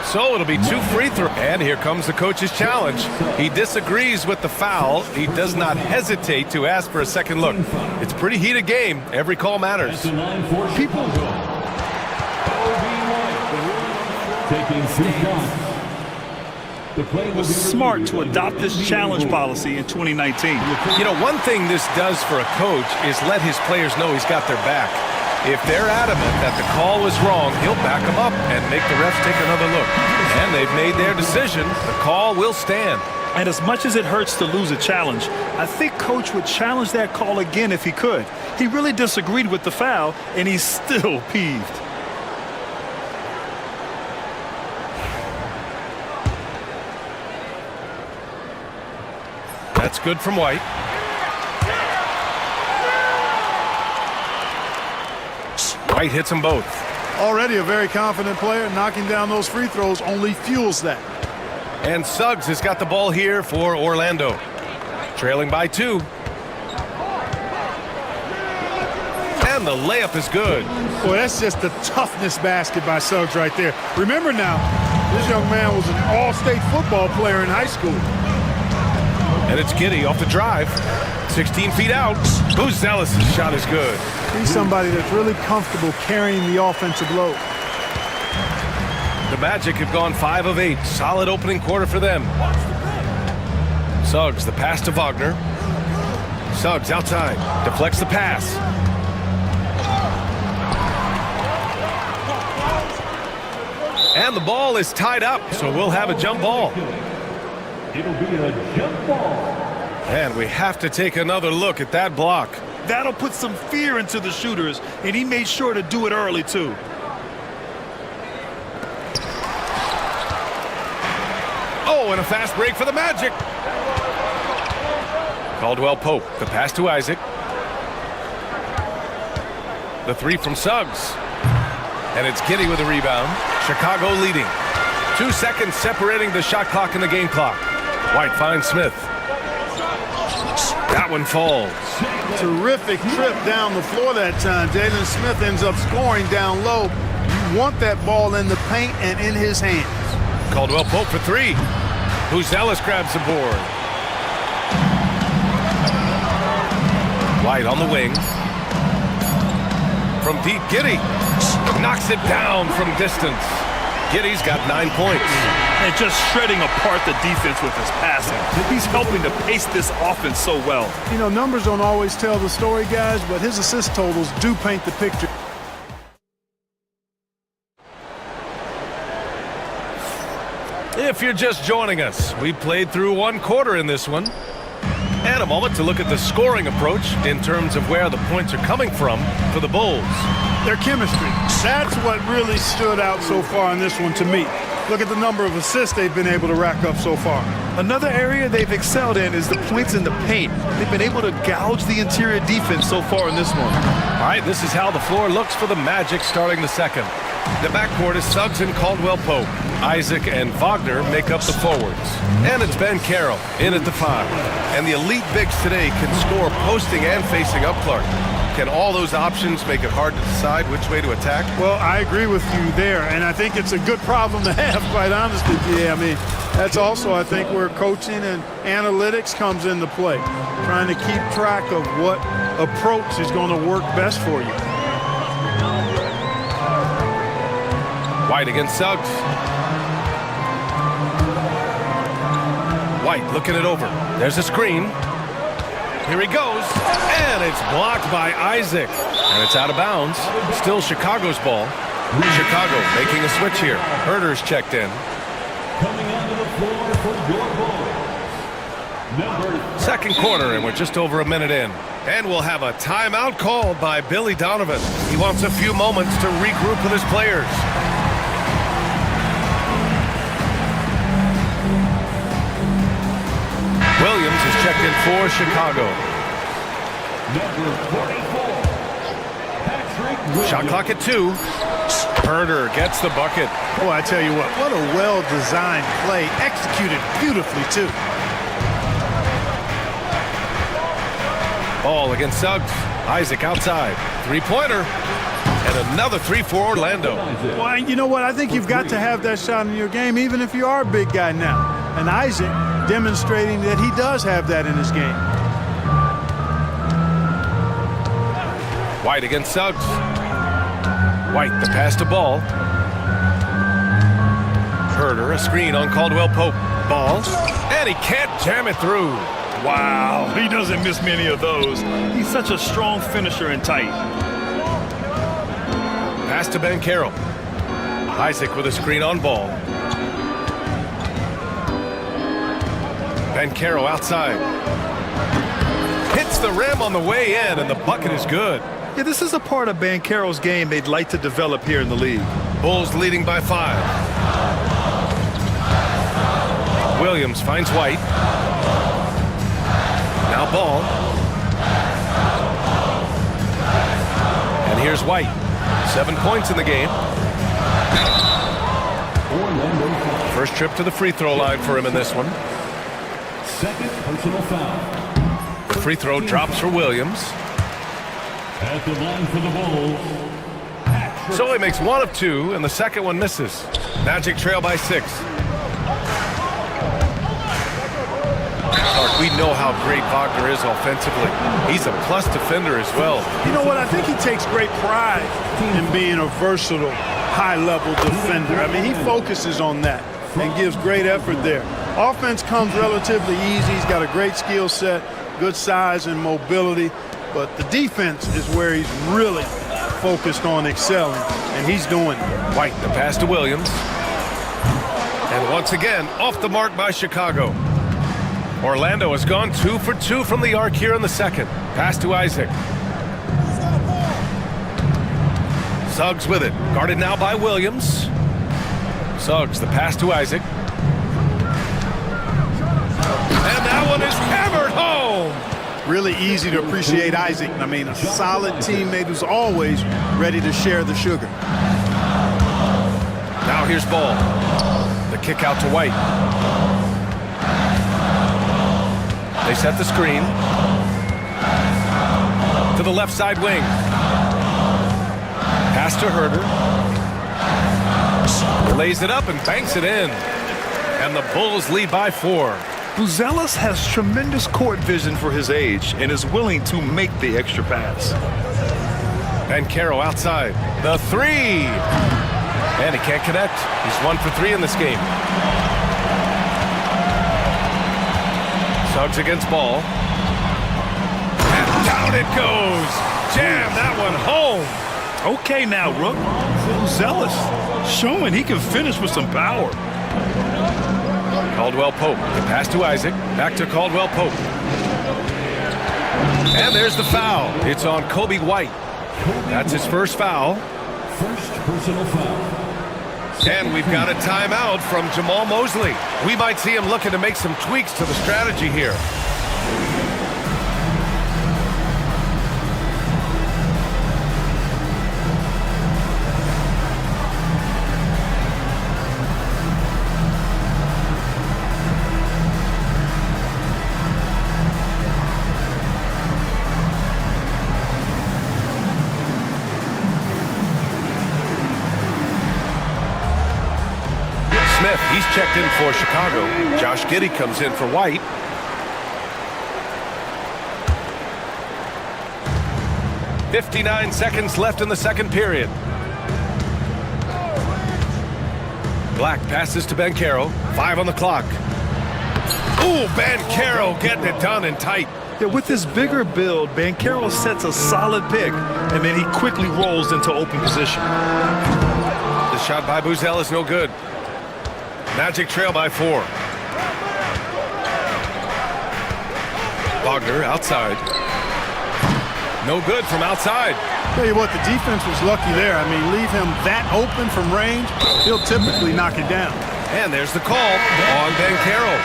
So it'll be 2 free throws. And here comes the coach's challenge. He disagrees with the foul. He does not hesitate to ask for a second look. It's a pretty heated game. Every call matters. People taking 3 shots. It was smart to adopt this challenge policy in 2019. You know, one thing this does for a coach is let his players know he's got their back. If they're adamant that the call was wrong, he'll back them up and make the refs take another look. And they've made their decision. The call will stand. And as much as it hurts to lose a challenge, I think Coach would challenge that call again if he could. He really disagreed with the foul, and he's still peeved. That's good from White. White hits them both. Already a very confident player. Knocking down those free throws only fuels that. And Suggs has got the ball here for Orlando. Trailing by 2. And the layup is good. Boy, that's just the toughness basket by Suggs right there. Remember now, this young man was an all-state football player in high school. And it's Giddey off the drive. 16 feet out. Zealous' shot is good. He's somebody that's really comfortable carrying the offensive load. The Magic have gone 5 of 8. Solid opening quarter for them. Suggs, the pass to Wagner. Suggs outside. Deflects the pass. And the ball is tied up, so we'll have a jump ball. It'll be a jump ball. And we have to take another look at that block. That'll put some fear into the shooters, and he made sure to do it early, too. Oh, and a fast break for the Magic. Caldwell Pope, the pass to Isaac. The 3 from Suggs. And it's Giddey with a rebound. Chicago leading. 2 seconds separating the shot clock and the game clock. White finds Smith. That one falls. Terrific trip down the floor that time. Jalen Smith ends up scoring down low. You want that ball in the paint and in his hands. Caldwell Pope for 3. Zealous grabs the board. White on the wing. From deep, Giddey knocks it down from distance. Giddey's got 9 points. And just shredding apart the defense with his passing. He's helping to pace this offense so well. You know, numbers don't always tell the story, guys, but his assist totals do paint the picture. If you're just joining us, we played through 1 quarter in this one. And a moment to look at the scoring approach in terms of where the points are coming from for the Bulls. Their chemistry. That's what really stood out so far in this one to me. Look at the number of assists they've been able to rack up so far. Another area they've excelled in is the points in the paint. They've been able to gouge the interior defense so far in this one. All right, this is how the floor looks for the Magic starting the second. The backcourt is Suggs and Caldwell Pope. Isaac and Wagner make up the forwards. And it's Ben Carroll in at the 5. And the elite bigs today can score posting and facing up Clark. Can all those options make it hard to decide which way to attack? Well, I agree with you there, and I think it's a good problem to have, quite honestly. Yeah, I mean, that's also, I think, where coaching and analytics comes into play. Trying to keep track of what approach is going to work best for you. White against Suggs. White looking it over. There's a screen. Here he goes, and it's blocked by Isaac. And it's out of bounds. Still Chicago's ball. Chicago making a switch here. Herder's checked in. Coming onto the floor for your Bulls. Second quarter, and we're just over a minute in. And we'll have a timeout called by Billy Donovan. He wants a few moments to regroup with his players. Williams is checked in for Chicago. Shot clock at 2. Herder gets the bucket. Oh, I tell you what a well-designed play. Executed beautifully, too. Ball against Suggs. Isaac outside. 3-pointer. And another 3 for Orlando. Well, you know what? I think you've got to have that shot in your game, even if you are a big guy now. And Isaac demonstrating that he does have that in his game. White against Suggs. White, the pass to Ball. Herder, a screen on Caldwell Pope. Ball, and he can't jam it through. Wow, he doesn't miss many of those. He's such a strong finisher and tight. Pass to Ben Carroll. Isaac with a screen on Ball. Ben Carroll outside. Hits the rim on the way in, and the bucket is good. Yeah, this is a part of Ben Carroll's game they'd like to develop here in the league. Bulls leading by 5. Williams finds White. Now Ball. And here's White. 7 points in the game. First trip to the free throw line for him in this one. Second personal foul. The free throw drops for Williams. At the line for the Bulls. So he makes 1 of 2, and the second one misses. Magic trail by 6. Clark, we know how great Wagner is offensively. He's a plus defender as well. You know what? I think he takes great pride in being a versatile, high-level defender. I mean, he focuses on that and gives great effort there. Offense comes relatively easy. He's got a great skill set, good size and mobility. But the defense is where he's really focused on excelling, and he's doing it. White, the pass to Williams. And once again, off the mark by Chicago. Orlando has gone 2 for 2 from the arc here in the second. Pass to Isaac. Suggs with it. Guarded now by Williams. Suggs, the pass to Isaac. And that one is hammered home. Really easy to appreciate Isaac. I mean, a solid teammate who's always ready to share the sugar. Now here's Ball. The kick out to White. They set the screen. To the left side wing. Pass to Herder. Lays it up and banks it in. And the Bulls lead by 4. Buzelis has tremendous court vision for his age and is willing to make the extra pass. Bankero outside. The 3. And he can't connect. He's 1 for 3 in this game. Suggs against Ball. And down it goes. Jam that one home. Okay now, Rook. Buzelis showing he can finish with some power. Caldwell Pope. The pass to Isaac. Back to Caldwell Pope. And there's the foul. It's on Kobe White. That's his first foul. First personal foul. And we've got a timeout from Jamal Mosley. We might see him looking to make some tweaks to the strategy here. Smith, he's checked in for Chicago. Josh Giddey comes in for White. .59 seconds left in the second period. Black passes to Bankero. 5 on the clock. Ooh, Bankero getting it done and tight. Yeah, with his bigger build, Bankero sets a solid pick, and then he quickly rolls into open position. The shot by Buzel is no good. Magic trail by 4. Wagner outside. No good from outside. Tell you what, the defense was lucky there. I mean, leave him that open from range, he'll typically knock it down. And there's the call on Bankero.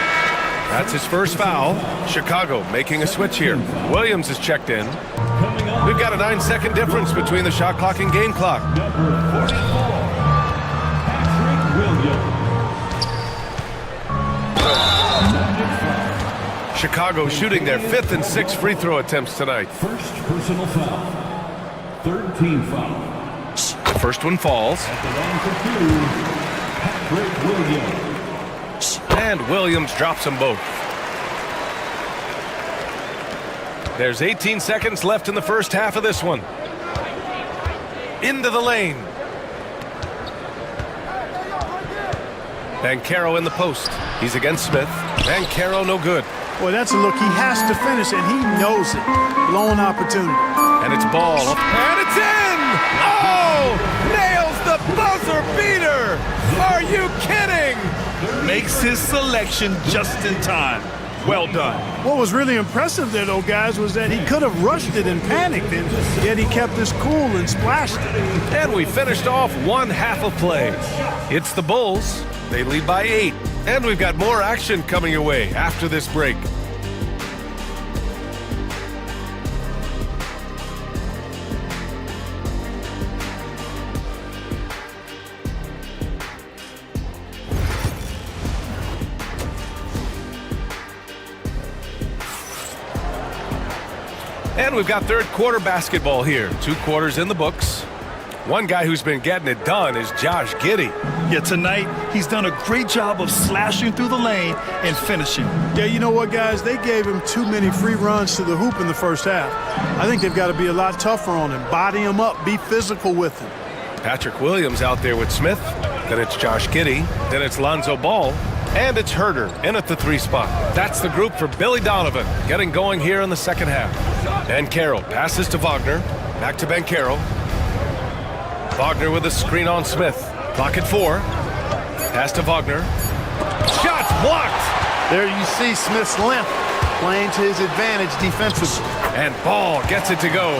That's his first foul. Chicago making a switch here. Williams is checked in. We've got a 9-second difference between the shot clock and game clock. Number 44, Patrick Williams. Chicago shooting their 5th and 6th free throw attempts tonight. First personal foul. Third team foul. The first one falls. At the line for 2, Patrick Williams. And Williams drops them both. There's 18 seconds left in the first half of this one. Into the lane. Bankero in the post. He's against Smith. Bankero no good. Boy, that's a look he has to finish, and he knows it. Blown opportunity. And it's Ball. And it's in! Oh! Nails the buzzer beater! Are you kidding? Makes his selection just in time. Well done. What was really impressive there, though, guys, was that he could have rushed it and panicked, and yet he kept his cool and splashed it. And we finished off one half of play. It's the Bulls. They lead by 8. And we've got more action coming your way after this break. And we've got third quarter basketball here. 2 quarters in the books. One guy who's been getting it done is Josh Giddey. Yeah, tonight he's done a great job of slashing through the lane and finishing. Yeah, you know what, guys? They gave him too many free runs to the hoop in the first half. I think they've got to be a lot tougher on him. Body him up, be physical with him. Patrick Williams out there with Smith. Then it's Josh Giddey. Then it's Lonzo Ball. And it's Herder in at the 3 spot. That's the group for Billy Donovan getting going here in the second half. Banchero passes to Wagner. Back to Banchero. Wagner with a screen on Smith. Clock at 4. Pass to Wagner. Shots blocked! There you see Smith's length playing to his advantage defensively. And Ball gets it to go.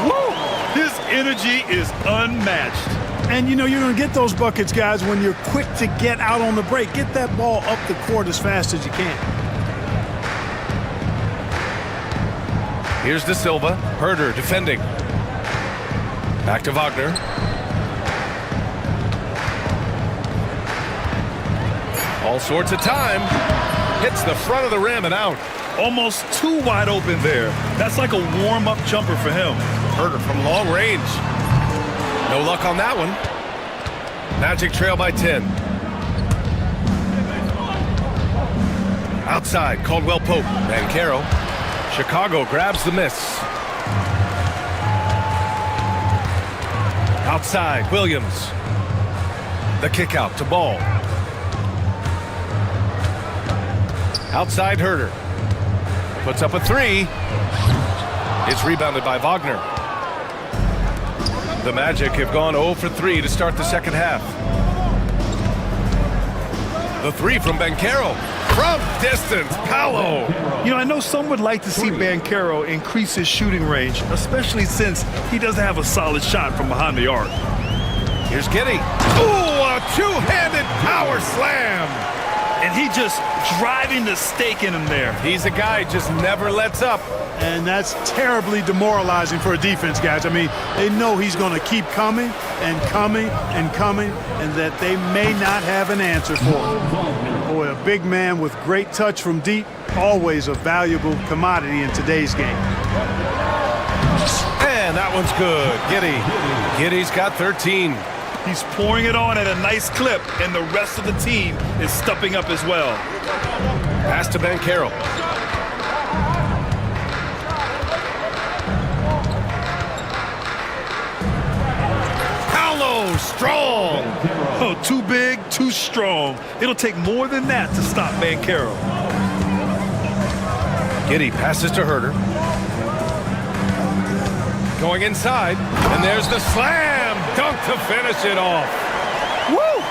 Woo! His energy is unmatched. And you know you're going to get those buckets, guys, when you're quick to get out on the break. Get that ball up the court as fast as you can. Here's De Silva. Herder defending. Back to Wagner. All sorts of time. Hits the front of the rim and out. Almost too wide open there. That's like a warm-up jumper for him. Herder from long range. No luck on that one. Magic trail by 10. Outside, Caldwell Pope. Banchero. Chicago grabs the miss. Outside, Williams. The kick out to Ball. Outside, Herder. Puts up a 3. It's rebounded by Wagner. The Magic have gone 0 for 3 to start the second half. The 3 from Banchero. From distance, Paolo. You know, I know some would like to see Banchero increase his shooting range, especially since he doesn't have a solid shot from behind the arc. Here's Giddey. Ooh, a 2-handed power slam. And he just driving the stake in him there. He's a guy who just never lets up. And that's terribly demoralizing for a defense, guys. I mean, they know he's going to keep coming and coming and coming, and that they may not have an answer for him. Boy, a big man with great touch from deep, always a valuable commodity in today's game. And that one's good. Giddey. Giddey's got 13. He's pouring it on at a nice clip, and the rest of the team is stepping up as well. Pass to Banchero. Paolo, strong. Oh, too big, too strong. It'll take more than that to stop Banchero. Giddey passes to Herder. Going inside, and there's the slam dunk to finish it off. Woo!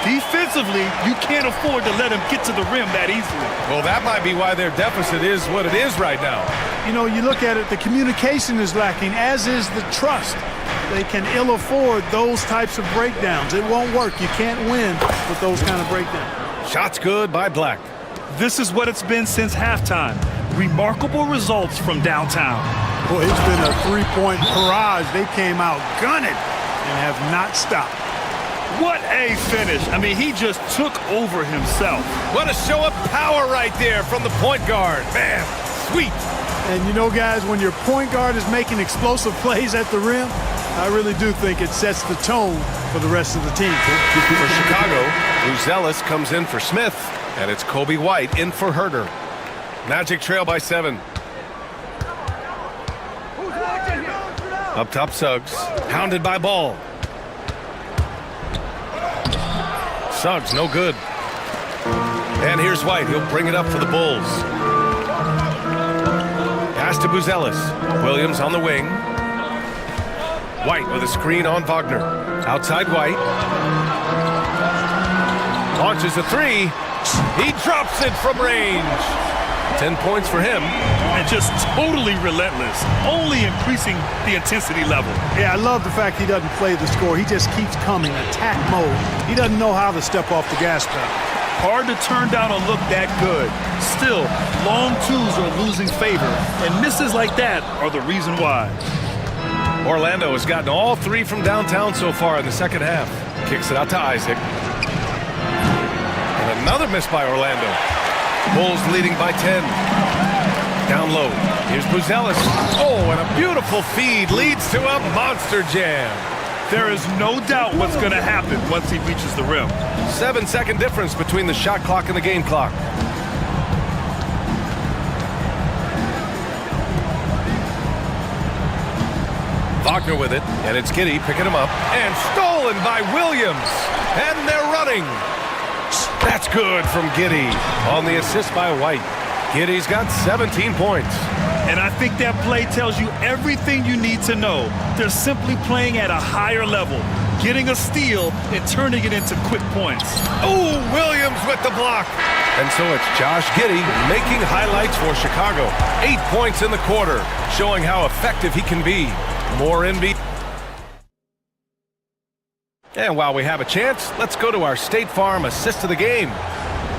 Defensively, you can't afford to let him get to the rim that easily. Well, that might be why their deficit is what it is right now. You know, you look at it, the communication is lacking, as is the trust. They can ill afford those types of breakdowns. It won't work. You can't win with those kind of breakdowns. Shots good by Black. This is what it's been since halftime. Remarkable results from downtown. Boy, it's been a three-point barrage. They came out gunning and have not stopped. What a finish. I mean, he just took over himself. What a show of power right there from the point guard. Man, sweet. And you know, guys, when your point guard is making explosive plays at the rim, I really do think it sets the tone for the rest of the team. For Chicago, Buzelis comes in for Smith, and it's Kobe White in for Herder. Magic trail by 7. Up top, Suggs. Pounded by Ball. Suggs, no good. And here's White. He'll bring it up for the Bulls. Pass to Buzelis. Williams on the wing. White with a screen on Wagner. Outside White. Launches a 3. He drops it from range. 10 points for him. And just totally relentless, only increasing the intensity level. Yeah, I love the fact he doesn't play the score. He just keeps coming, attack mode. He doesn't know how to step off the gas pedal. Hard to turn down a look that good. Still, long twos are losing favor, and misses like that are the reason why. Orlando has gotten all 3 from downtown so far in the second half. Kicks it out to Isaac. And another miss by Orlando. Bulls leading by 10. Down low. Here's Buzelis. Oh, and a beautiful feed leads to a monster jam. There is no doubt what's going to happen once he reaches the rim. 7-second difference between the shot clock and the game clock. Wagner with it, and it's Giddey picking him up, and stolen by Williams, and they're running. That's good from Giddey on the assist by White. Giddey's got 17 points. And I think that play tells you everything you need to know. They're simply playing at a higher level, getting a steal and turning it into quick points. Oh, Williams with the block. And so it's Josh Giddey making highlights for Chicago. 8 points in the quarter, showing how effective he can be. More NBA. And while we have a chance, let's go to our State Farm assist of the game.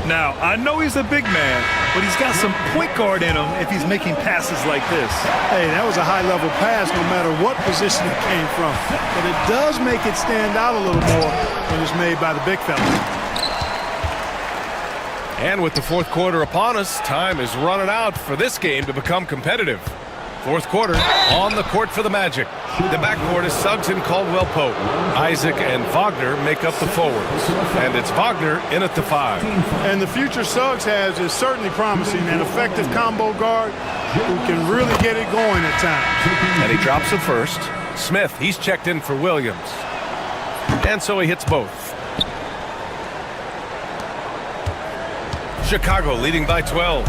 Now, I know he's a big man, but he's got some point guard in him if he's making passes like this. Hey, that was a high-level pass no matter what position it came from. But it does make it stand out a little more when it's made by the big fella. And with the fourth quarter upon us, time is running out for this game to become competitive. Fourth quarter, on the court for the Magic. The backcourt is Suggs and Caldwell-Pope. Isaac and Wagner make up the forwards. And it's Wagner in at the 5. And the future Suggs has is certainly promising, an effective combo guard who can really get it going at times. And he drops the first. Smith, he's checked in for Williams. And so he hits both. Chicago leading by 12.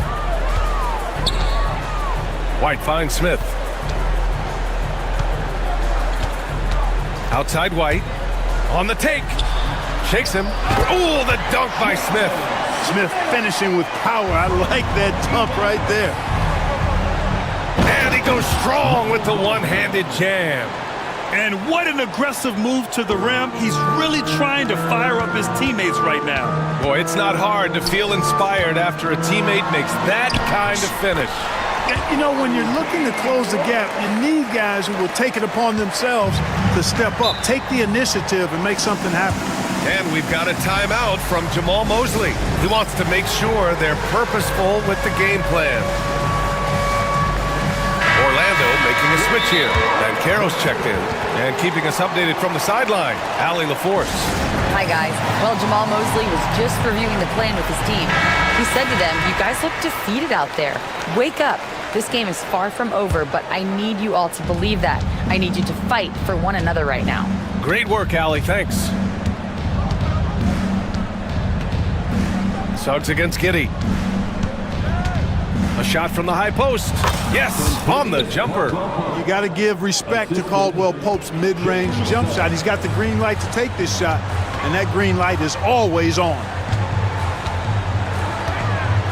White finds Smith. Outside White. On the take. Shakes him. Oh, the dunk by Smith. Smith finishing with power. I like that dunk right there. And he goes strong with the one-handed jam. And what an aggressive move to the rim. He's really trying to fire up his teammates right now. Boy, it's not hard to feel inspired after a teammate makes that kind of finish. You know, when you're looking to close the gap, you need guys who will take it upon themselves to step up, take the initiative, and make something happen. And we've got a timeout from Jamal Mosley. He wants to make sure they're purposeful with the game plan. Orlando making a switch here. And Caro's checked in. And keeping us updated from the sideline, Allie LaForce. Hi, guys. Well, Jamal Mosley was just reviewing the plan with his team. He said to them, you guys look defeated out there. Wake up. This game is far from over, but I need you all to believe that. I need you to fight for one another right now. Great work, Allie. Thanks. Suggs against Giddey. A shot from the high post. Yes, on the jumper. You got to give respect to Caldwell-Pope's mid-range jump shot. He's got the green light to take this shot, and that green light is always on.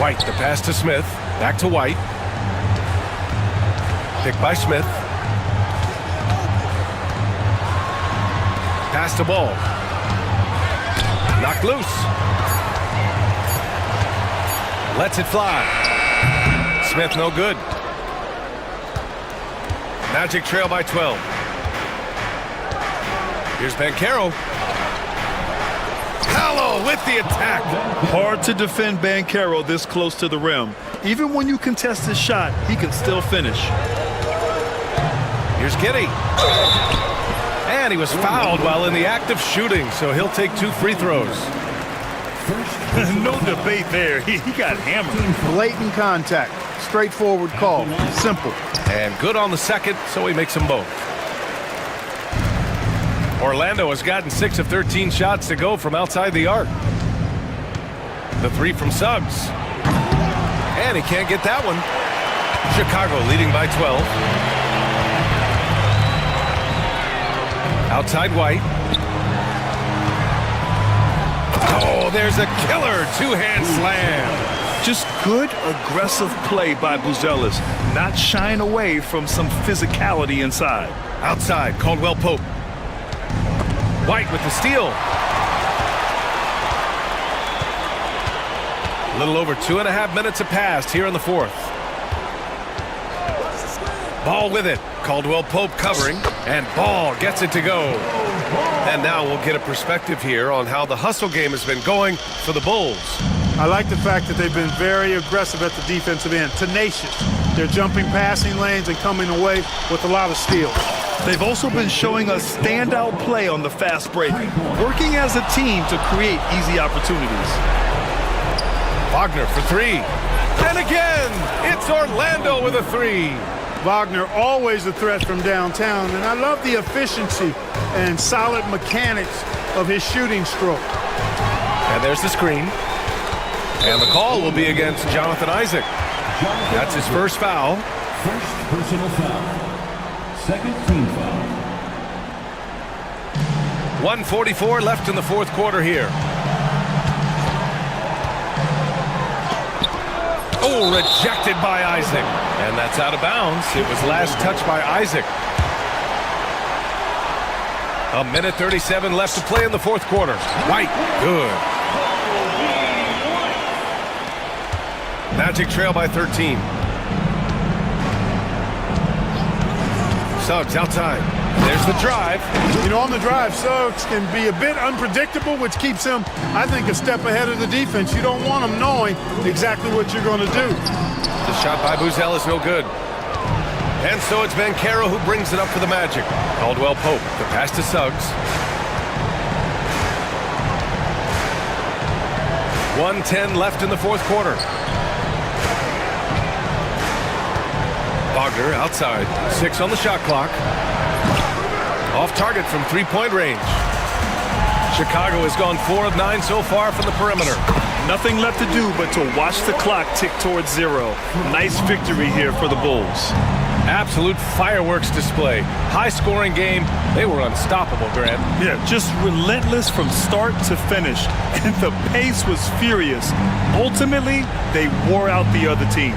White, the pass to Smith. Back to White. Picked by Smith. Pass to Ball. Knocked loose. Lets it fly. Smith no good. Magic trail by 12. Here's Banchero. Paolo with the attack. Hard to defend Banchero this close to the rim. Even when you contest his shot, he can still finish. Here's Giddey. And he was fouled while in the act of shooting, so he'll take 2 free throws. No debate there. He got hammered. Blatant contact. Straightforward call. Simple. And good on the second, so he makes them both. Orlando has gotten 6 of 13 shots to go from outside the arc. The 3 from Suggs. And he can't get that one. Chicago leading by 12. Outside White. Oh, there's a killer 2-hand slam. Just good, aggressive play by Buzelis, not shying away from some physicality inside. Outside, Caldwell-Pope. White with the steal. A little over 2.5 minutes have passed here in the fourth. Ball with it. Caldwell-Pope covering, and Ball gets it to go. And now we'll get a perspective here on how the hustle game has been going for the Bulls. I like the fact that they've been very aggressive at the defensive end, tenacious. They're jumping passing lanes and coming away with a lot of steals. They've also been showing us standout play on the fast break, working as a team to create easy opportunities. Wagner for three. And again, it's Orlando with a three. Wagner always a threat from downtown, and I love the efficiency and solid mechanics of his shooting stroke. And there's the screen. And the call will be against Jonathan Isaac. That's his first foul. First personal foul. Second team foul. 1:44 left in the fourth quarter here. Oh, rejected by Isaac. And that's out of bounds. It was last touched by Isaac. A minute 37 left to play in the fourth quarter. White, good. Magic trail by 13. Suggs outside. There's the drive. You know, on the drive, Suggs can be a bit unpredictable, which keeps him, I think, a step ahead of the defense. You don't want him knowing exactly what you're going to do. The shot by Buzel is no good. And so it's Banchero who brings it up for the Magic. Caldwell Pope, the pass to Suggs. 1:10 left in the fourth quarter. Wagner outside. 6 on the shot clock. Off target from three-point range. Chicago has gone 4 of 9 so far from the perimeter. Nothing left to do but to watch the clock tick towards 0. Nice victory here for the Bulls. Absolute fireworks display. High-scoring game. They were unstoppable, Grant. Yeah, just relentless from start to finish. And the pace was furious. Ultimately, they wore out the other team.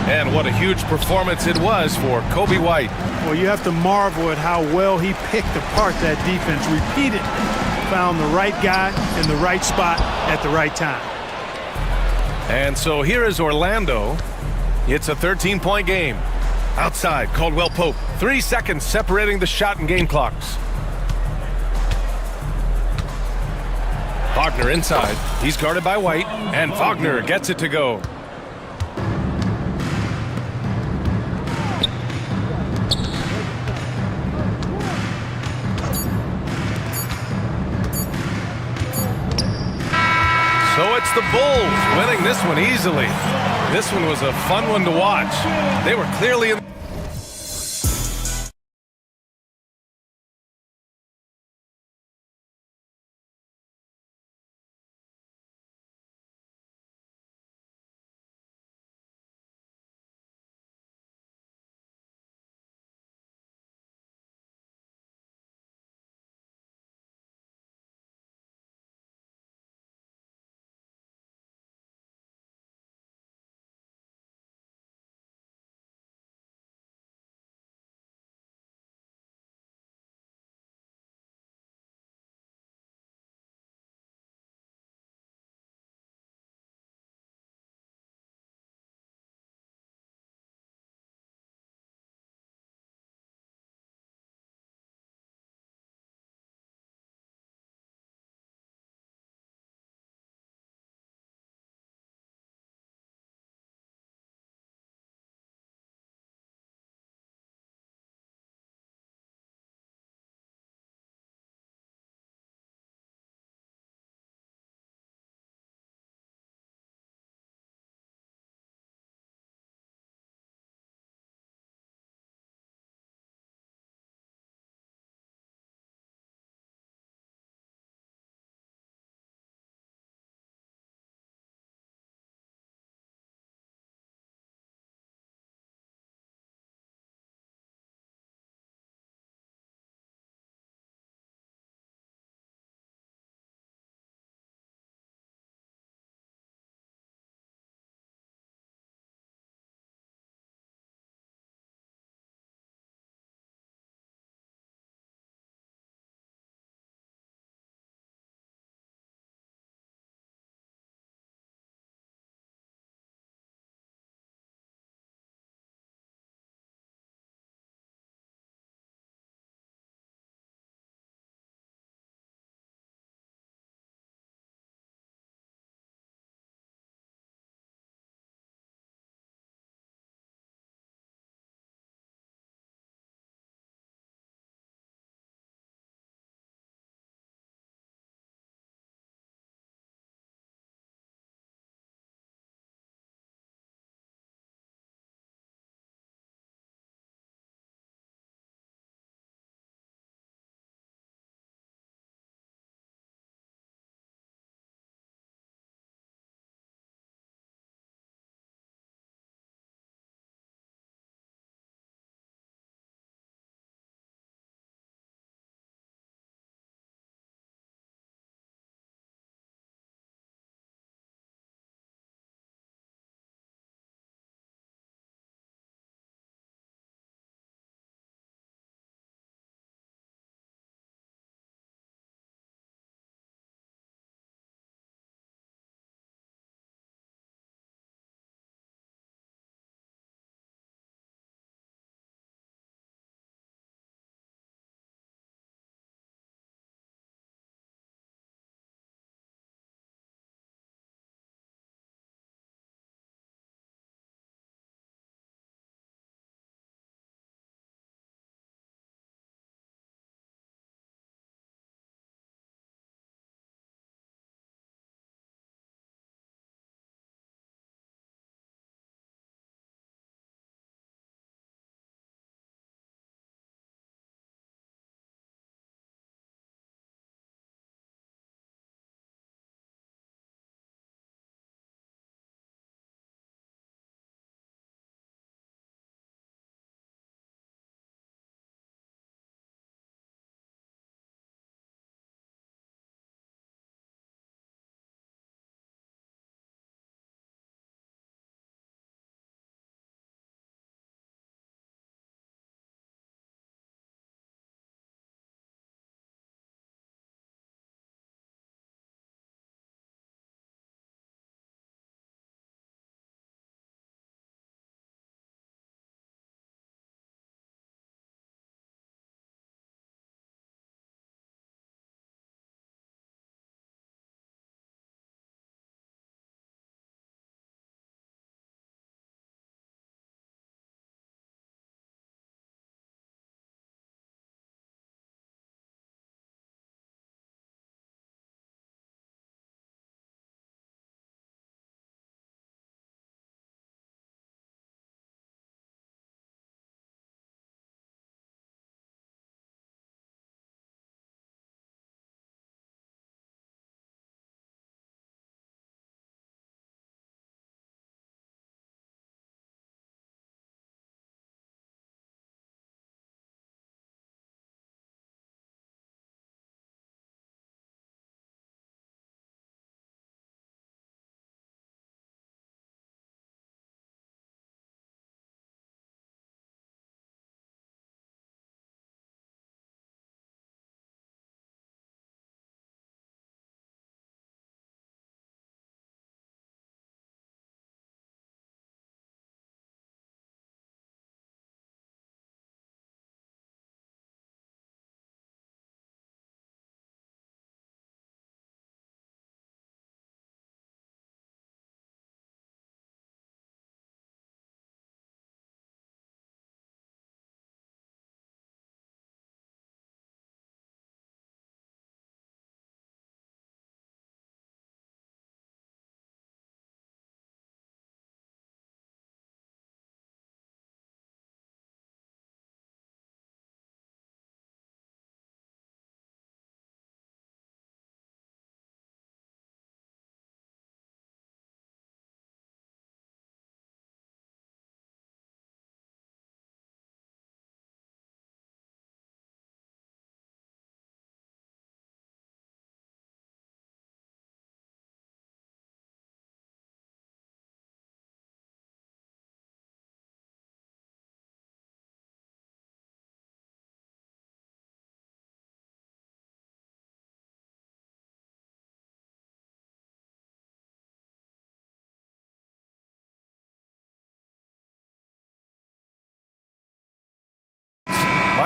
And what a huge performance it was for Kobe White. Well, you have to marvel at how well he picked apart that defense repeatedly. Found the right guy in the right spot at the right time. And so here is Orlando. It's a 13-point game. Outside, Caldwell Pope. 3 seconds separating the shot and game clocks. Wagner inside. He's guarded by White. And Wagner gets it to go. So it's the Bulls winning this one easily. This one was a fun one to watch. They were clearly in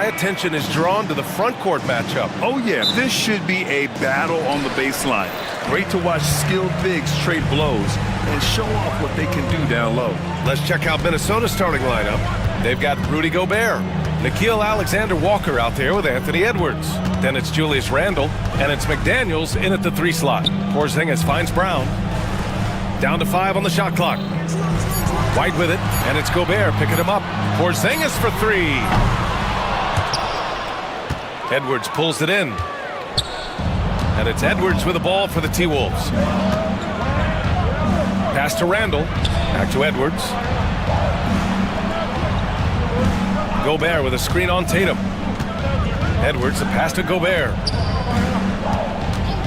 attention is drawn to the front court matchup. Oh, yeah, this should be a battle on the baseline. Great to watch skilled bigs trade blows and show off what they can do down low. Let's check out Minnesota's starting lineup. They've got Rudy Gobert, Nickeil Alexander-Walker out there with Anthony Edwards. Then it's Julius Randle, and it's McDaniels in at the 3 slot. Porzingis finds Brown. Down to 5 on the shot clock. White with it, and it's Gobert picking him up. Porzingis for 3. Edwards pulls it in. And it's Edwards with the ball for the T-Wolves. Pass to Randle. Back to Edwards. Gobert with a screen on Tatum. Edwards, the pass to Gobert.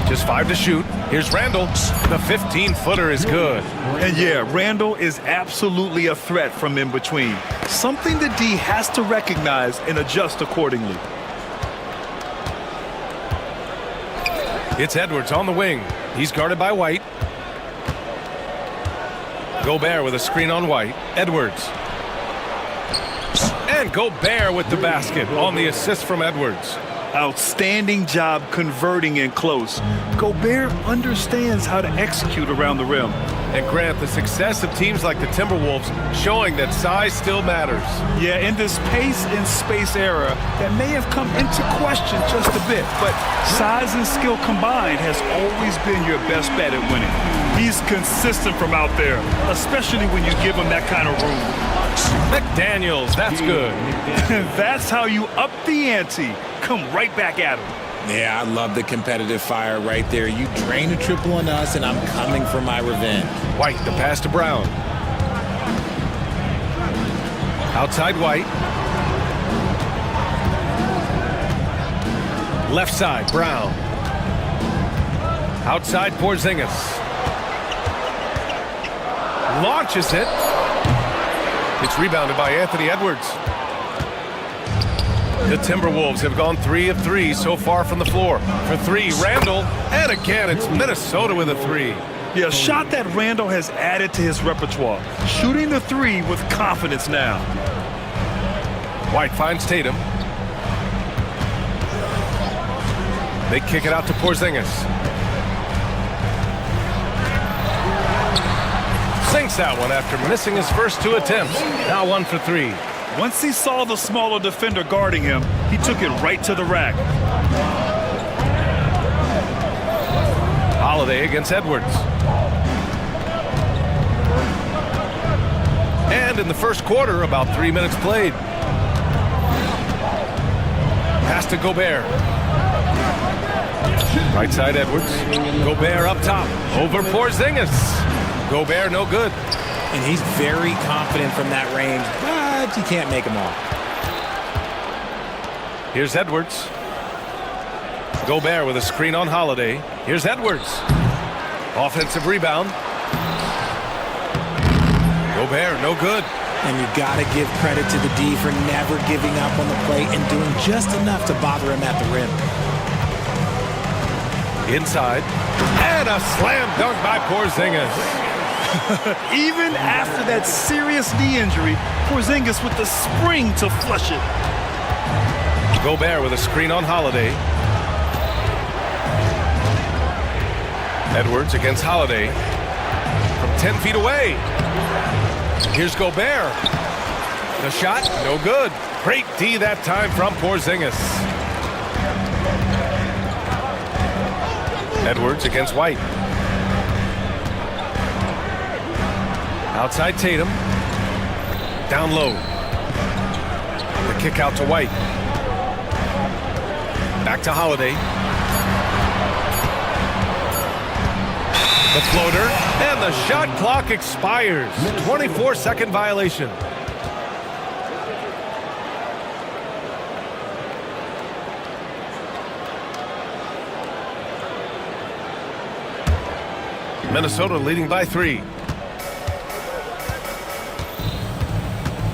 Just 5 to shoot. Here's Randle. The 15-footer is good. And yeah, Randle is absolutely a threat from in between. Something the D has to recognize and adjust accordingly. It's Edwards on the wing. He's guarded by White. Gobert with a screen on White. Edwards. And Gobert with the basket on the assist from Edwards. Outstanding job converting in close. Gobert understands how to execute around the rim. And Grant, the success of teams like the Timberwolves showing that size still matters. Yeah, in this pace and space era, that may have come into question just a bit, but size and skill combined has always been your best bet at winning. He's consistent from out there, especially when you give him that kind of room. McDaniels, that's good. That's how you up the ante. Come right back at him. Yeah, I love the competitive fire right there. You drain a triple on us, and I'm coming for my revenge. White, the pass to Brown. Outside White. Left side, Brown. Outside Porzingis. Launches it. It's rebounded by Anthony Edwards. The Timberwolves have gone 3 of 3 so far from the floor. For 3, Randle. And again, it's Minnesota with a 3. Yeah, a shot that Randle has added to his repertoire. Shooting the 3 with confidence now. White finds Tatum. They kick it out to Porzingis. Sinks that one after missing his first 2 attempts. Now 1 for 3. Once he saw the smaller defender guarding him, he took it right to the rack. Holiday against Edwards. And in the first quarter, about 3 minutes played. Pass to Gobert. Right side Edwards. Gobert up top. Over Porzingis. Gobert no good. And he's very confident from that range, but you can't make him all. Here's Edwards. Gobert with a screen on Holiday. Here's Edwards. Offensive rebound. Gobert, no good. And you got to give credit to the D for never giving up on the play and doing just enough to bother him at the rim. Inside. And a slam dunk by Porzingis. Even after that serious knee injury, Porzingis with the spring to flush it. Gobert with a screen on Holiday. Edwards against Holiday. From 10 feet away. Here's Gobert. The shot, no good. Great D that time from Porzingis. Edwards against White. Outside Tatum. Down low. The kick out to White. Back to Holiday. The floater. And the shot clock expires. 24-second violation. Minnesota leading by 3.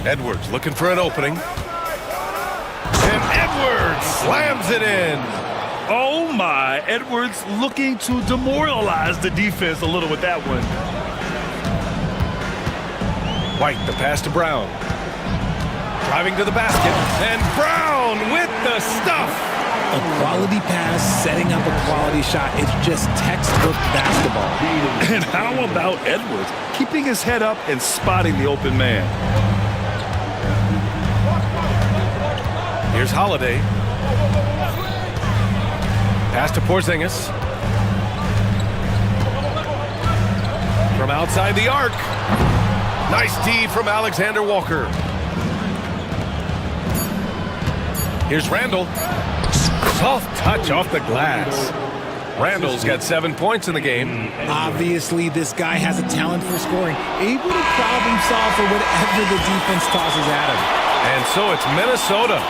Edwards looking for an opening. And Edwards slams it in. Oh my, Edwards looking to demoralize the defense a little with that one. White, the pass to Brown. Driving to the basket, and Brown with the stuff. A quality pass, setting up a quality shot. It's just textbook basketball. And how about Edwards? Keeping his head up and spotting the open man. Here's Holiday. Pass to Porzingis. From outside the arc. Nice D from Alexander Walker. Here's Randall. Soft touch off the glass. Randall's got 7 points in the game. Obviously, this guy has a talent for scoring, able to problem solve for whatever the defense tosses at him. And so it's Minnesota.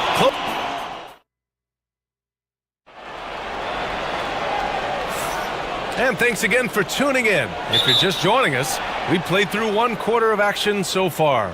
And thanks again for tuning in. If you're just joining us, we played through 1 quarter of action so far.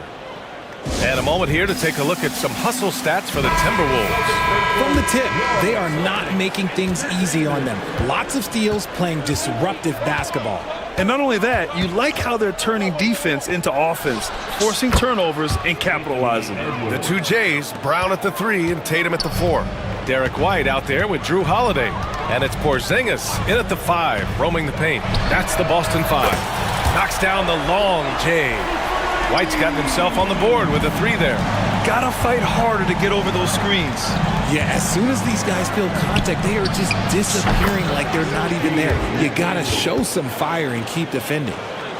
And a moment here to take a look at some hustle stats for the Timberwolves. From the tip, they are not making things easy on them. Lots of steals, playing disruptive basketball. And not only that, you like how they're turning defense into offense, forcing turnovers and capitalizing. The 2 J's, Brown at the 3 and Tatum at the 4. Derek White out there with Drew Holiday. And it's Porzingis in at the 5, roaming the paint. That's the Boston 5. Knocks down the long J. White's gotten himself on the board with a 3 there. Gotta fight harder to get over those screens. Yeah, as soon as these guys feel contact, they are just disappearing like they're not even there. You gotta show some fire and keep defending.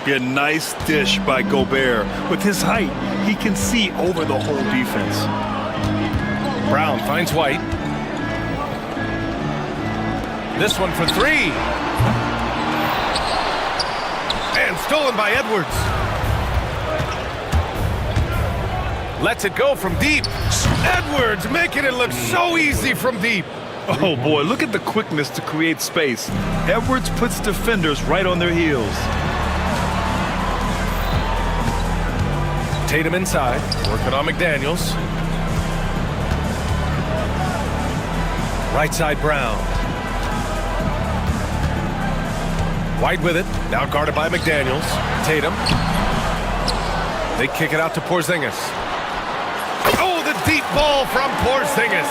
A nice dish by Gobert. With his height, he can see over the whole defense. Brown finds White. This one for 3. And stolen by Edwards. Lets it go from deep. Edwards making it look so easy from deep. Oh boy, look at the quickness to create space. Edwards puts defenders right on their heels. Tatum inside, working on McDaniels. Right side Brown. White with it, now guarded by McDaniels. Tatum. They kick it out to Porzingis. Oh, the deep ball from Porzingis.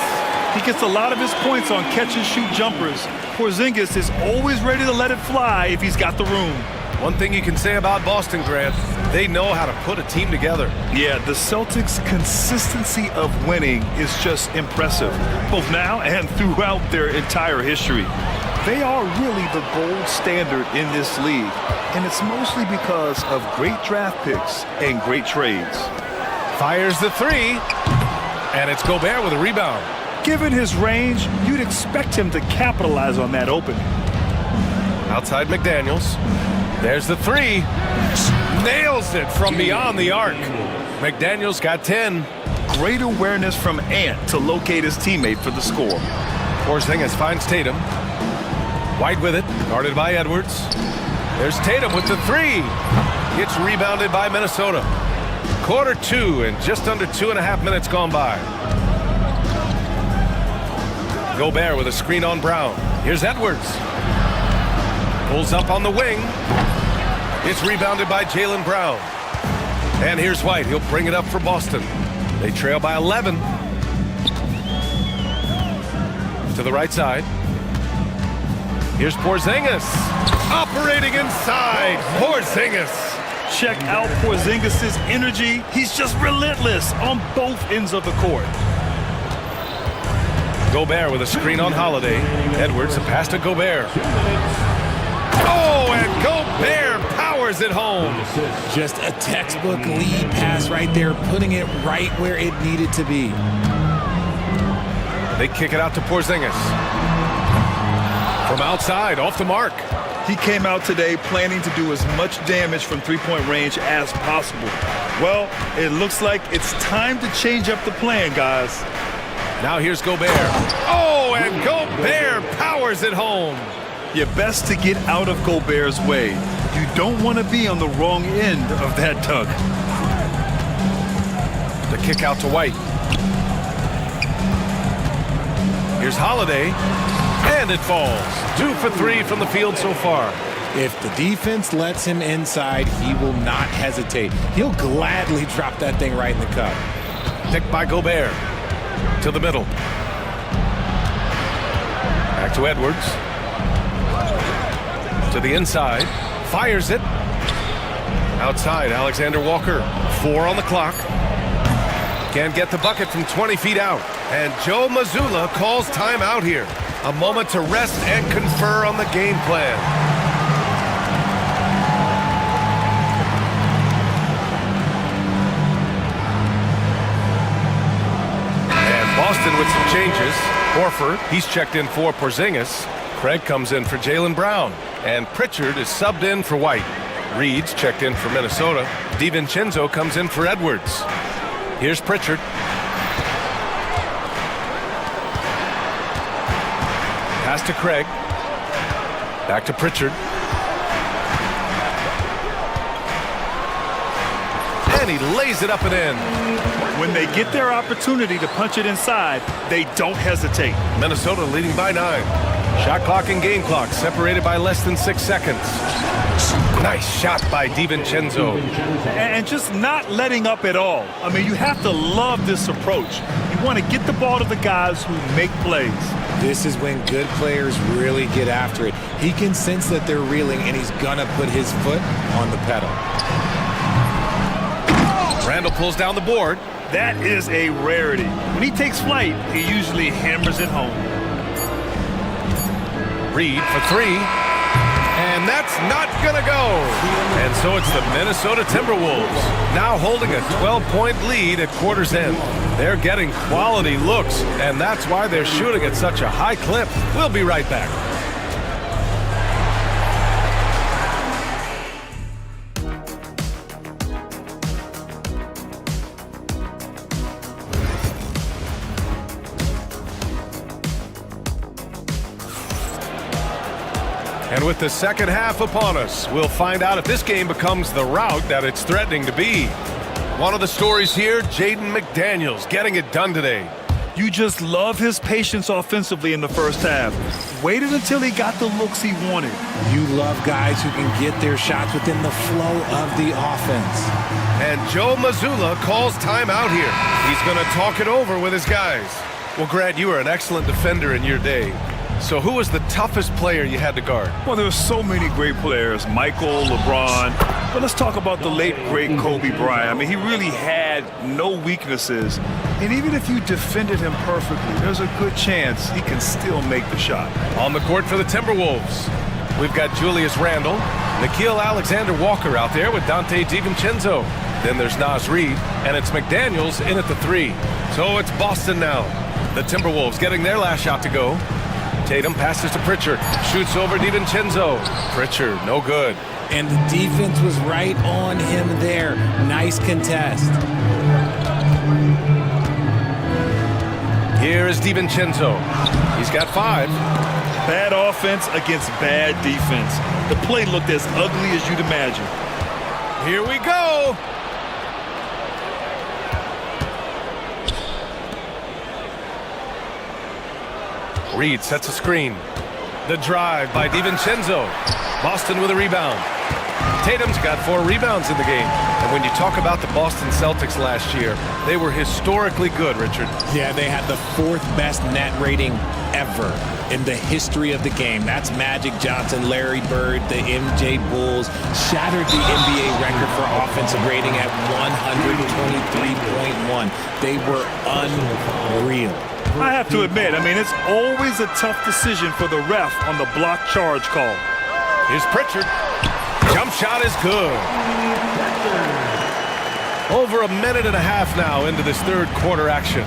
He gets a lot of his points on catch-and-shoot jumpers. Porzingis is always ready to let it fly if he's got the room. One thing you can say about Boston, Grant, they know how to put a team together. Yeah, the Celtics' consistency of winning is just impressive, both now and throughout their entire history. They are really the gold standard in this league, and it's mostly because of great draft picks and great trades. Fires the 3, and it's Gobert with a rebound. Given his range, you'd expect him to capitalize on that opening. Outside McDaniels. There's the 3. Nails it from beyond the arc. McDaniels got 10. Great awareness from Ant to locate his teammate for the score. Porzingis finds Tatum. White with it, guarded by Edwards. There's Tatum with the 3. Gets rebounded by Minnesota. Quarter 2 and just under 2.5 minutes gone by. Gobert with a screen on Brown. Here's Edwards. Pulls up on the wing. It's rebounded by Jaylen Brown. And here's White. He'll bring it up for Boston. They trail by 11. To the right side. Here's Porzingis. Operating inside. Porzingis. Check out Porzingis' energy. He's just relentless on both ends of the court. Gobert with a screen on Holiday. Edwards, a pass to Gobert. Oh, and Gobert powers it home. Just a textbook lead pass right there, putting it right where it needed to be. They kick it out to Porzingis. From outside, off the mark. He came out today planning to do as much damage from three-point range as possible. Well, it looks like it's time to change up the plan, guys. Now here's Gobert. Oh, and Gobert powers it home. You're best to get out of Gobert's way. You don't want to be on the wrong end of that dunk. The kick out to White. Here's Holiday. And it falls. 2 for 3 from the field so far. If the defense lets him inside, he will not hesitate. He'll gladly drop that thing right in the cup. Picked by Gobert. To the middle. Back to Edwards. To the inside. Fires it. Outside, Alexander Walker. 4 on the clock. Can't get the bucket from 20 feet out. And Joe Mazzulla calls timeout here. A moment to rest and confer on the game plan. And Boston with some changes. Horford, he's checked in for Porzingis. Craig comes in for Jaylen Brown. And Pritchard is subbed in for White. Reed's checked in for Minnesota. DiVincenzo comes in for Edwards. Here's Pritchard. Pass to Craig. Back to Pritchard. And he lays it up and in. When they get their opportunity to punch it inside, they don't hesitate. Minnesota leading by 9. Shot clock and game clock separated by less than 6 seconds. Nice shot by DiVincenzo. And just not letting up at all. I mean, you have to love this approach. You want to get the ball to the guys who make plays. This is when good players really get after it. He can sense that they're reeling, and he's gonna put his foot on the pedal. Randall pulls down the board. That is a rarity. When he takes flight, he usually hammers it home. Reed for 3. And that's not gonna go. And so it's the Minnesota Timberwolves now holding a 12-point lead at quarter's end. They're getting quality looks, and that's why they're shooting at such a high clip. We'll be right back. And with the second half upon us, we'll find out if this game becomes the rout that it's threatening to be. One of the stories here, Jaden McDaniels getting it done today. You just love his patience offensively in the first half. Waited until he got the looks he wanted. You love guys who can get their shots within the flow of the offense. And Joe Mazzulla calls timeout here. He's going to talk it over with his guys. Well, Grant, you were an excellent defender in your day. So who was the toughest player you had to guard? Well, there were so many great players, Michael, LeBron. But let's talk about the late, great Kobe Bryant. I mean, he really had no weaknesses. And even if you defended him perfectly, there's a good chance he can still make the shot. On the court for the Timberwolves, we've got Julius Randle, Nickeil Alexander-Walker out there with Dante DiVincenzo. Then there's Naz Reid, and it's McDaniels in at the 3. So it's Boston now. The Timberwolves getting their last shot to go. Tatum passes to Pritchard, shoots over DiVincenzo. Pritchard, no good. And the defense was right on him there. Nice contest. Here is DiVincenzo. He's got 5. Bad offense against bad defense. The play looked as ugly as you'd imagine. Here we go. Reed sets a screen. The drive by DiVincenzo. Boston with a rebound. Tatum's got 4 rebounds in the game. And when you talk about the Boston Celtics last year, they were historically good, Richard. Yeah, they had the 4th best net rating ever in the history of the game. That's Magic Johnson, Larry Bird, the MJ Bulls. Shattered the NBA record for offensive rating at 123.1. They were unreal. I have to admit, I mean, it's always a tough decision for the ref on the block charge call. Here's Pritchard. Jump shot is good. Over a minute and a half now into this third quarter action.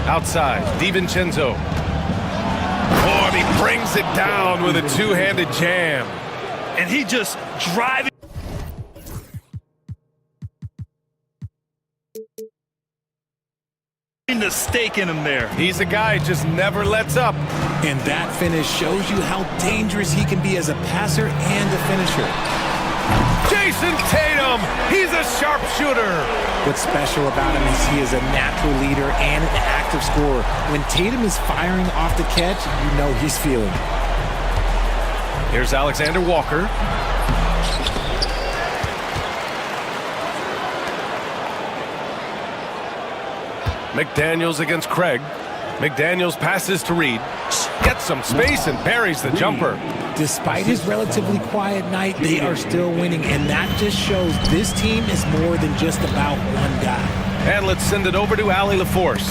Outside, DiVincenzo. Oh, and he brings it down with a two-handed jam. And he just driving. The stake in him there. He's a guy who just never lets up. And that finish shows you how dangerous he can be as a passer and a finisher. Jason Tatum, he's a sharpshooter. What's special about him is he is a natural leader and an active scorer. When Tatum is firing off the catch, you know he's feeling it. Here's Alexander Walker. McDaniels against Craig. McDaniels passes to Reed. Gets some space and buries the jumper. Despite his relatively quiet night, they are still winning, and that just shows this team is more than just about one guy. And let's send it over to Allie LaForce.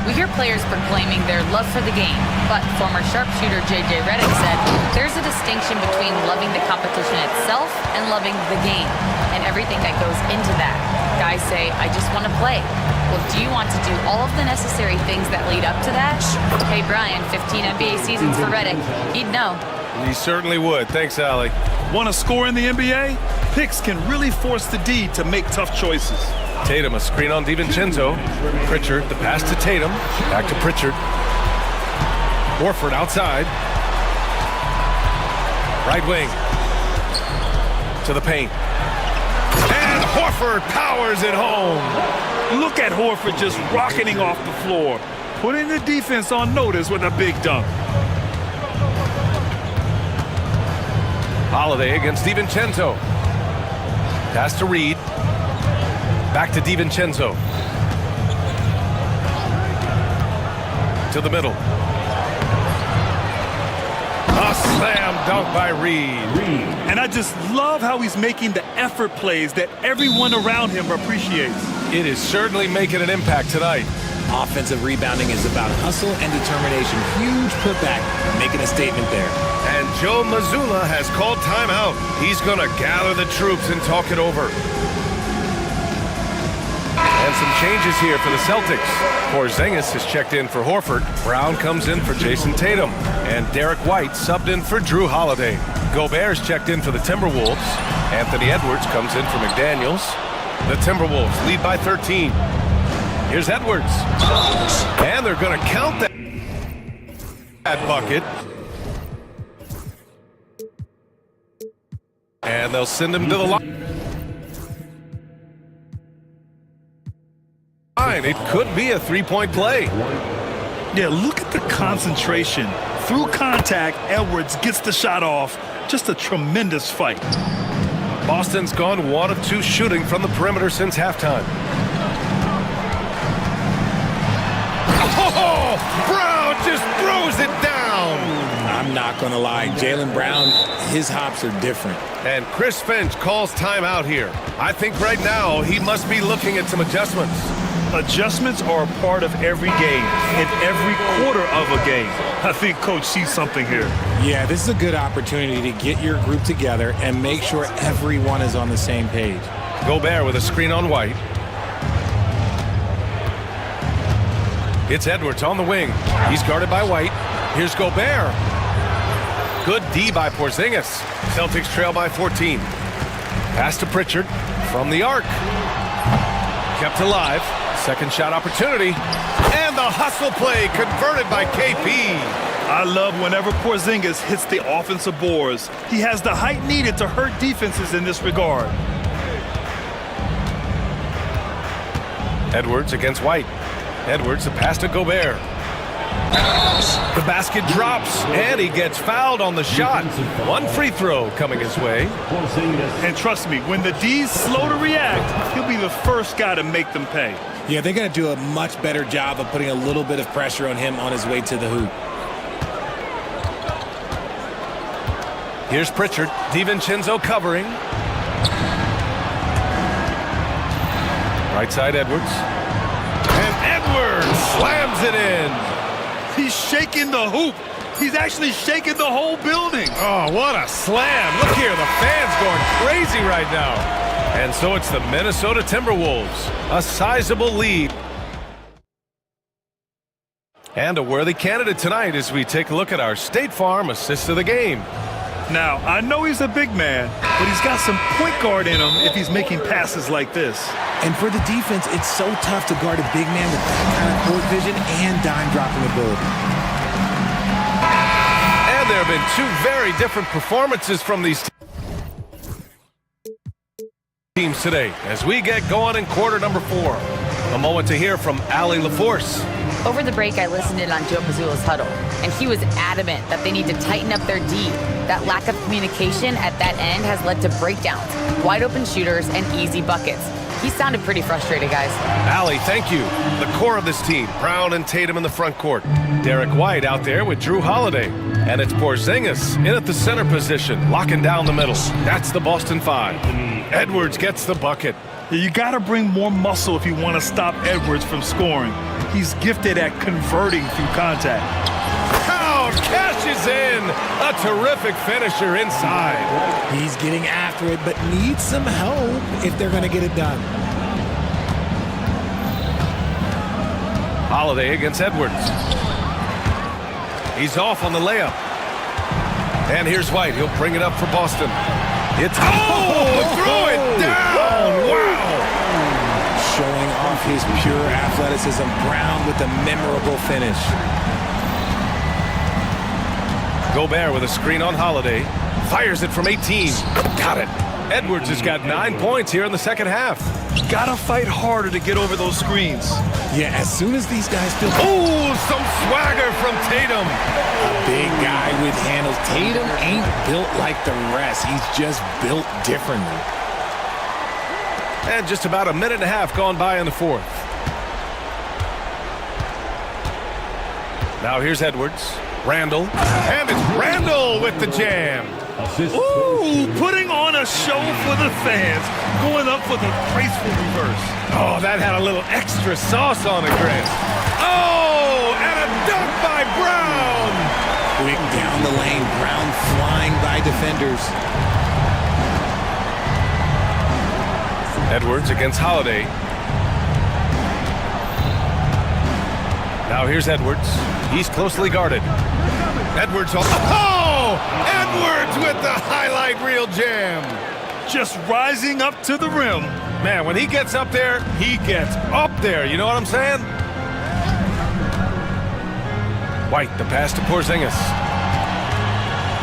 We hear players proclaiming their love for the game, but former sharpshooter J.J. Redick said there's a distinction between loving the competition itself and loving the game, and everything that goes into that. Guys say, I just want to play. Well, do you want to do all of the necessary things that lead up to that? Hey, Brian, 15 NBA seasons for Redick. He'd know. He certainly would. Thanks, Allie. Want to score in the NBA? Picks can really force the D to make tough choices. Tatum, a screen on DiVincenzo. Pritchard, the pass to Tatum. Back to Pritchard. Horford outside. Right wing. To the paint. And Horford powers it home. Look at Horford just rocketing off the floor, putting the defense on notice with a big dunk. Holiday against DiVincenzo. Pass to Reed. Back to DiVincenzo. To the middle. A slam dunk by Reed. And I just love how he's making the effort plays that everyone around him appreciates. It is certainly making an impact tonight. Offensive rebounding is about hustle and determination. Huge putback, making a statement there. And Joe Mazzulla has called timeout. He's going to gather the troops and talk it over. And some changes here for the Celtics. Porzingis has checked in for Horford. Brown comes in for Jason Tatum. And Derek White subbed in for Drew Holiday. Gobert's checked in for the Timberwolves. Anthony Edwards comes in for McDaniels. The Timberwolves lead by 13. Here's Edwards. And they're going to count that bucket. And they'll send him to the line. It could be a three-point play. Yeah, look at the concentration. Through contact, Edwards gets the shot off. Just a tremendous fight. Boston's gone 1 of 2 shooting from the perimeter since halftime. Oh, Brown just throws it down. I'm not going to lie. Jaylen Brown, his hops are different. And Chris Finch calls timeout here. I think right now he must be looking at some adjustments. Adjustments are a part of every game, in every quarter of a game. I think Coach sees something here. Yeah, this is a good opportunity to get your group together and make sure everyone is on the same page. Gobert with a screen on White. It's Edwards on the wing. He's guarded by White. Here's Gobert. Good D by Porzingis. Celtics trail by 14. Pass to Pritchard from the arc. Kept alive. Second shot opportunity. And the hustle play converted by KP. I love whenever Porzingis hits the offensive boards. He has the height needed to hurt defenses in this regard. Edwards against White. Edwards, the pass to Gobert. The basket drops, and he gets fouled on the shot. One free throw coming his way. And trust me, when the D's slow to react, he'll be the first guy to make them pay. Yeah, they're going to do a much better job of putting a little bit of pressure on him on his way to the hoop. Here's Pritchard. DiVincenzo covering. Right side, Edwards. And Edwards slams it in. He's shaking the hoop. He's actually shaking the whole building. Oh, what a slam. Look here, the fans going crazy right now. And so it's the Minnesota Timberwolves. A sizable lead. And a worthy candidate tonight as we take a look at our State Farm assist of the game. Now, I know he's a big man, but he's got some point guard in him if he's making passes like this. And for the defense, it's so tough to guard a big man with that kind of court vision and dime-dropping ability. And there have been 2 very different performances from these teams today as we get going in quarter number 4. A moment to hear from Allie LaForce. Over the break, I listened in on Joe Mazzulla's huddle, and he was adamant that they need to tighten up their D. That lack of communication at that end has led to breakdowns, wide open shooters, and easy buckets. He sounded pretty frustrated, guys. Allie, thank you. The core of this team, Brown and Tatum in the front court. Derek White out there with Drew Holiday. And it's Porzingis in at the center position, locking down the middle. That's the Boston Five. Edwards gets the bucket. You got to bring more muscle if you want to stop Edwards from scoring. He's gifted at converting through contact. Brown cashes in. A terrific finisher inside. He's getting after it, but needs some help if they're going to get it done. Holiday against Edwards. He's off on the layup. And here's White. He'll bring it up for Boston. It's throw it down! Wow! Showing off his pure athleticism. Brown with a memorable finish. Gobert with a screen on Holiday. Fires it from 18. Got it. Edwards has got 9 points here in the second half. Gotta fight harder to get over those screens. Yeah, as soon as these guys feel... Oh, some swagger from Tatum. A big guy with handles. Tatum ain't built like the rest. He's just built differently. And just about a minute and a half gone by in the fourth. Now here's Edwards. Randall. And it's Randall with the jam. Ooh, putting on a show for the fans. Going up for the graceful reverse. Oh, that had a little extra sauce on it, Grant. Oh, and a dunk by Brown. Quick down the lane. Brown flying by defenders. Edwards against Holiday. Now here's Edwards. He's closely guarded. Edwards. Oh! Edwards with the highlight reel jam. Just rising up to the rim. Man, when he gets up there, he gets up there. You know what I'm saying? White, the pass to Porzingis.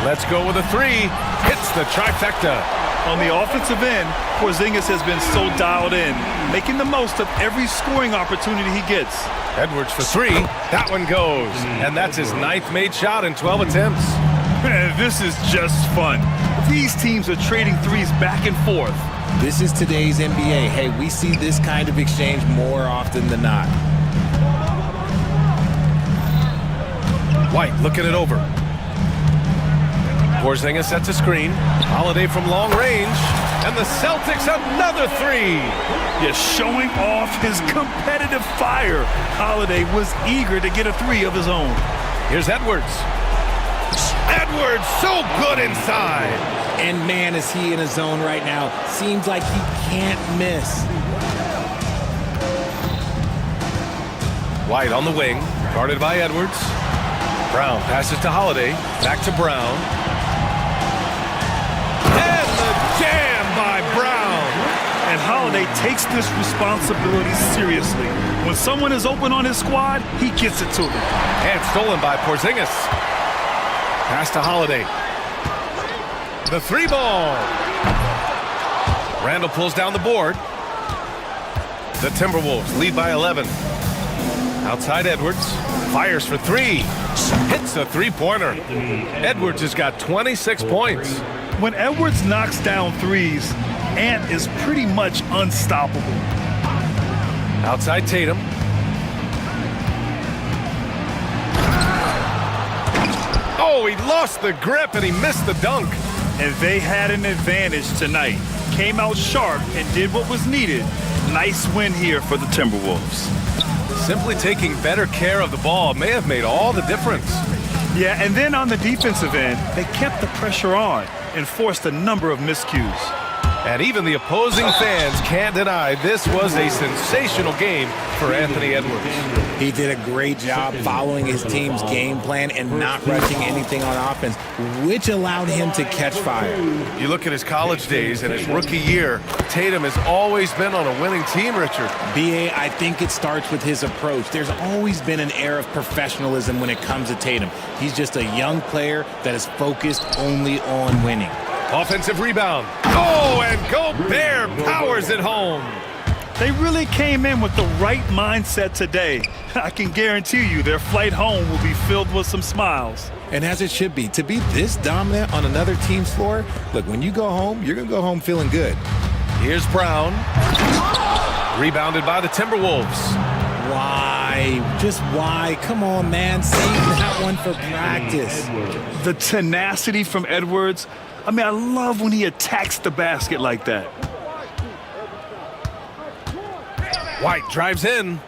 Let's go with a three. Hits the trifecta. On the offensive end, Porzingis has been so dialed in, making the most of every scoring opportunity he gets. Edwards for three. That one goes. And that's his 9th made shot in 12 attempts. Man, this is just fun. These teams are trading threes back and forth. This is today's NBA. Hey, we see this kind of exchange more often than not. White looking it over. Porzingis sets a screen. Holiday from long range. And the Celtics another three. Yes, showing off his competitive fire. Holiday was eager to get a three of his own. Here's Edwards. Edwards so good inside. And man, is he in a zone right now. Seems like he can't miss. White on the wing. Guarded by Edwards. Brown passes to Holiday. Back to Brown. And the jam by Brown. And Holiday takes this responsibility seriously. When someone is open on his squad, he gets it to them. And stolen by Porzingis. Pass to Holiday. The three ball. Randall pulls down the board. The Timberwolves lead by 11. Outside Edwards. Fires for three. Hits a three-pointer. Edwards has got 26 points. When Edwards knocks down threes, Ant is pretty much unstoppable. Outside Tatum. Oh, he lost the grip and he missed the dunk. And they had an advantage tonight. Came out sharp and did what was needed. Nice win here for the Timberwolves. Simply taking better care of the ball may have made all the difference. Yeah, and then on the defensive end, they kept the pressure on and forced a number of miscues. And even the opposing fans can't deny this was a sensational game for Anthony Edwards. He did a great job following his team's game plan and not rushing anything on offense, which allowed him to catch fire. You look at his college days and his rookie year, Tatum has always been on a winning team, Richard. B.A., I think it starts with his approach. There's always been an air of professionalism when it comes to Tatum. He's just a young player that is focused only on winning. Offensive rebound. Oh, and Gobert powers it home. They really came in with the right mindset today. I can guarantee you their flight home will be filled with some smiles. And as it should be. To be this dominant on another team's floor, look, when you go home, you're going to go home feeling good. Here's Brown. Rebounded by the Timberwolves. Why? Just why? Come on, man. Save that one for practice. The tenacity from Edwards. I mean, I love when he attacks the basket like that. White drives in.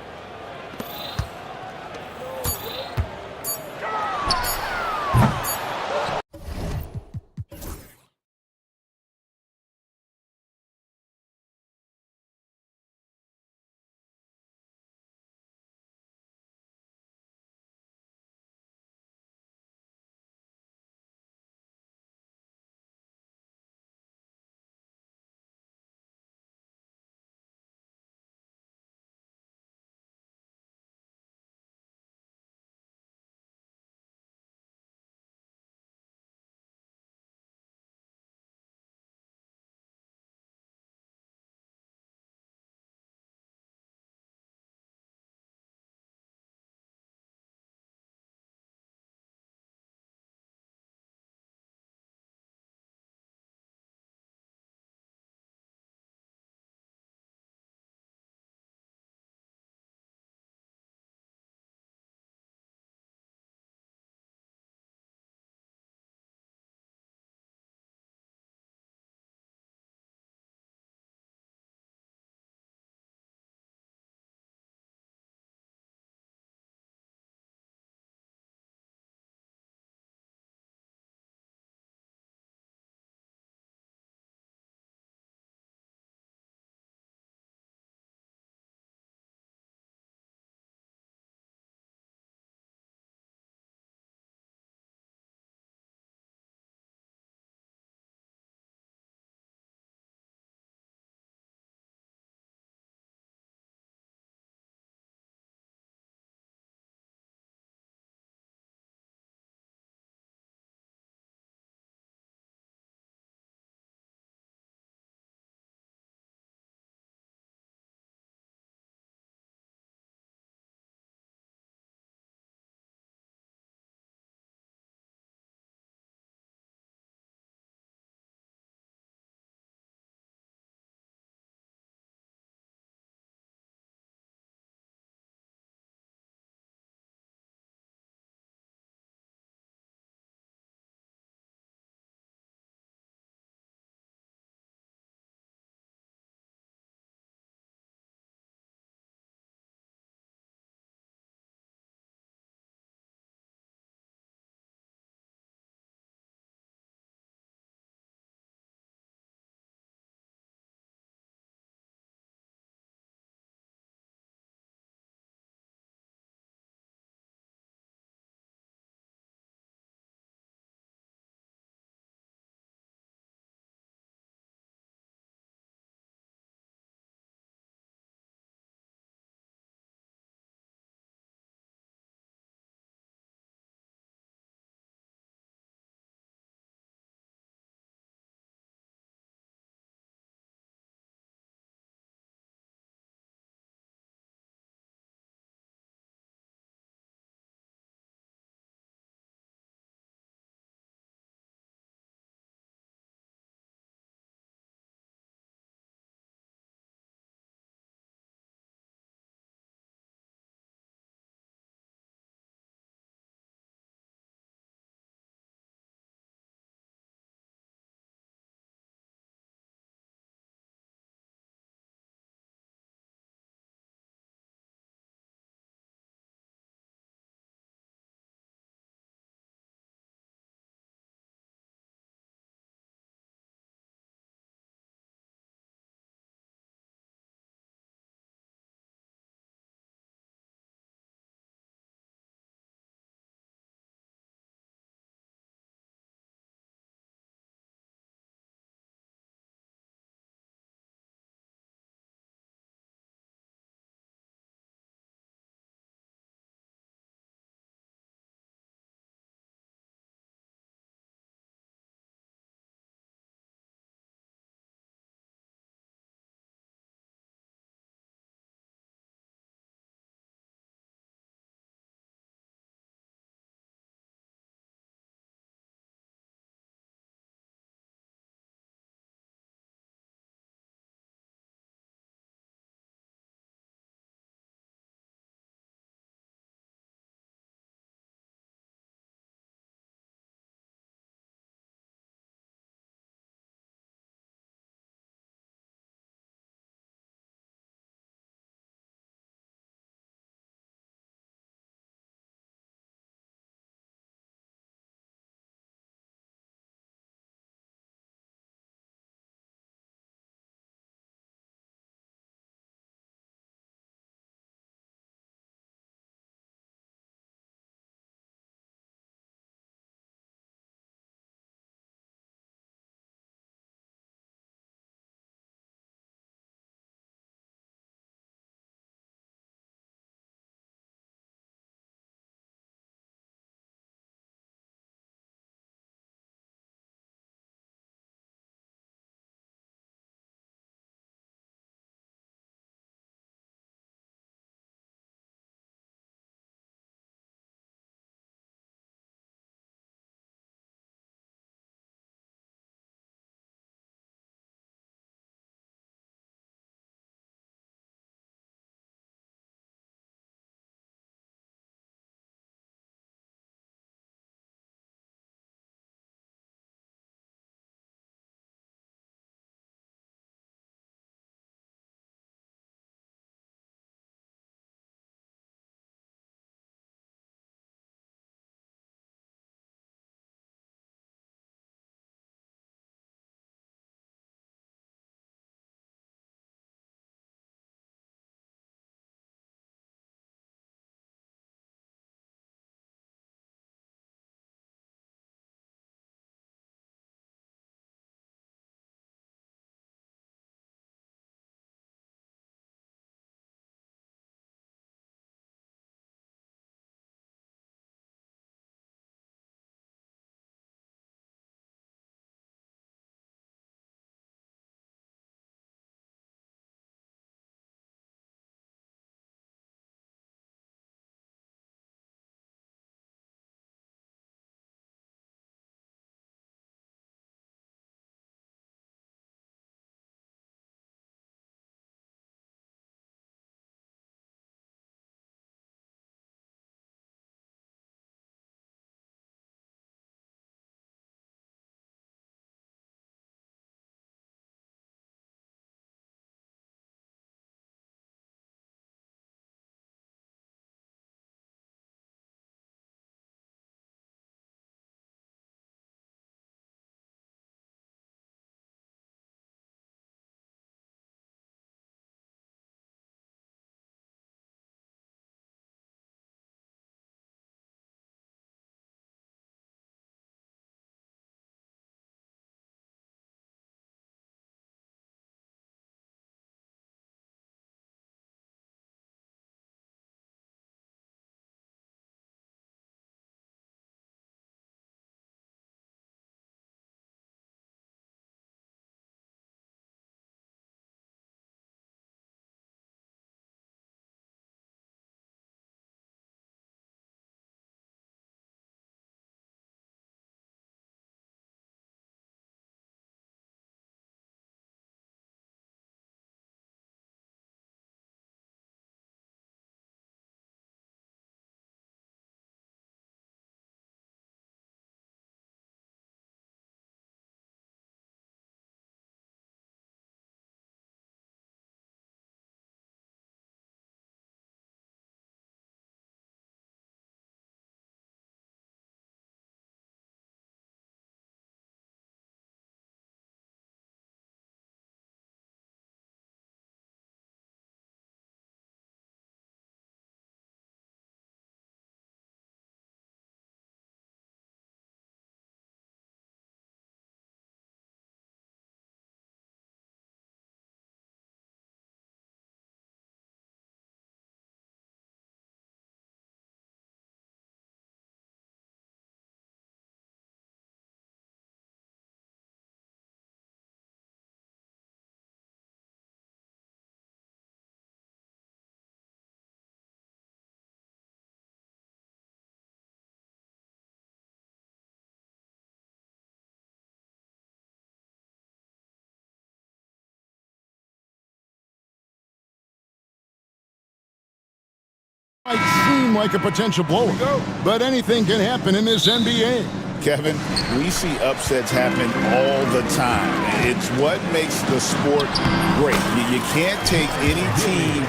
Might seem like a potential blower, but anything can happen in this NBA. Kevin, we see upsets happen all the time. It's what makes the sport great. You can't take any team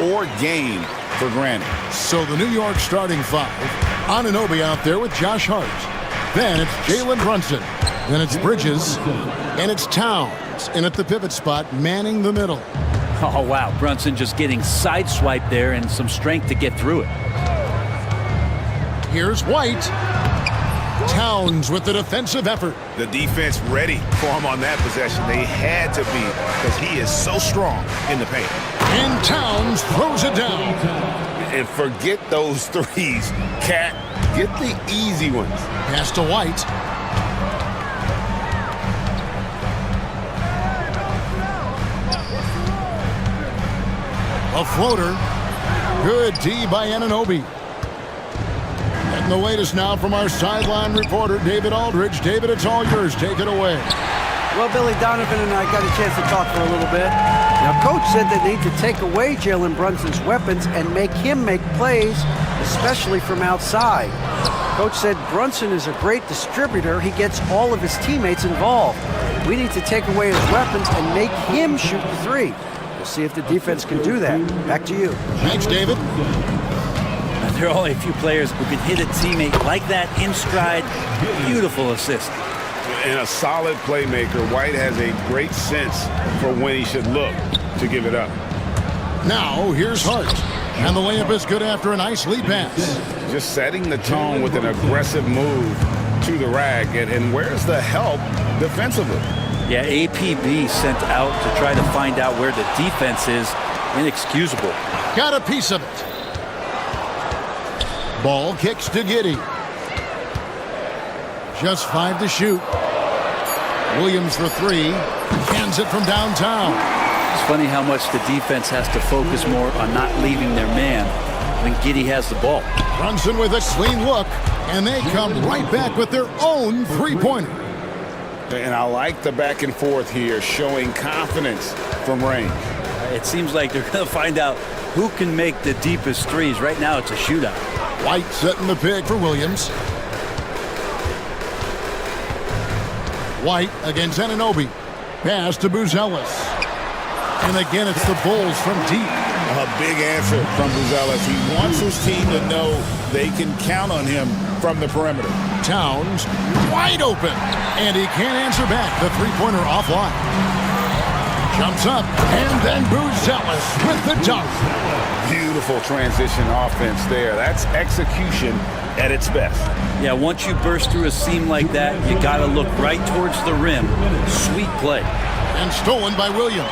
or game for granted. So the New York starting five. Anunoby out there with Josh Hart. Then it's Jalen Brunson. Then it's Bridges. And it's Towns in at the pivot spot, manning the middle. Oh, wow. Brunson just getting sideswiped there and some strength to get through it. Here's White. Towns with the defensive effort. The defense ready for him on that possession. They had to be because he is so strong in the paint. And Towns throws it down. And forget those threes. Cat, get the easy ones. Pass to White. A floater. Good D by Anunoby. And the latest now from our sideline reporter, David Aldridge. David, it's all yours. Take it away. Well, Billy Donovan and I got a chance to talk for a little bit. Now, Coach said they need to take away Jalen Brunson's weapons and make him make plays, especially from outside. Coach said Brunson is a great distributor. He gets all of his teammates involved. We need to take away his weapons and make him shoot the three. We'll see if the defense can do that. Back to you. Thanks, David. There are only a few players who can hit a teammate like that in stride. Beautiful assist. And a solid playmaker, White has a great sense for when he should look to give it up. Now, here's Hart. And the layup is good after a nice lead pass. Just setting the tone with an aggressive move to the rack. And where's the help defensively? Yeah, APB sent out to try to find out where the defense is. Inexcusable. Got a piece of it. Ball kicks to Giddey. Just 5 to shoot. Williams for 3. Cans it from downtown. It's funny how much the defense has to focus more on not leaving their man when Giddey has the ball. Brunson with a clean look, and they come right back with their own three-pointer. And I like the back and forth here, showing confidence from range. It seems like they're going to find out who can make the deepest threes. Right now, it's a shootout. White setting the pick for Williams. White against Anunoby. Pass to Buzelis. And again, it's the Bulls from deep. A big answer from Buzelis. He wants his team to know they can count on him from the perimeter. Towns wide open. And he can't answer back. The three-pointer offline. Jumps up. And then Buzelis with the dunk. Beautiful transition offense there. That's execution at its best. Yeah, once you burst through a seam like that, you got to look right towards the rim. Sweet play. And stolen by Williams.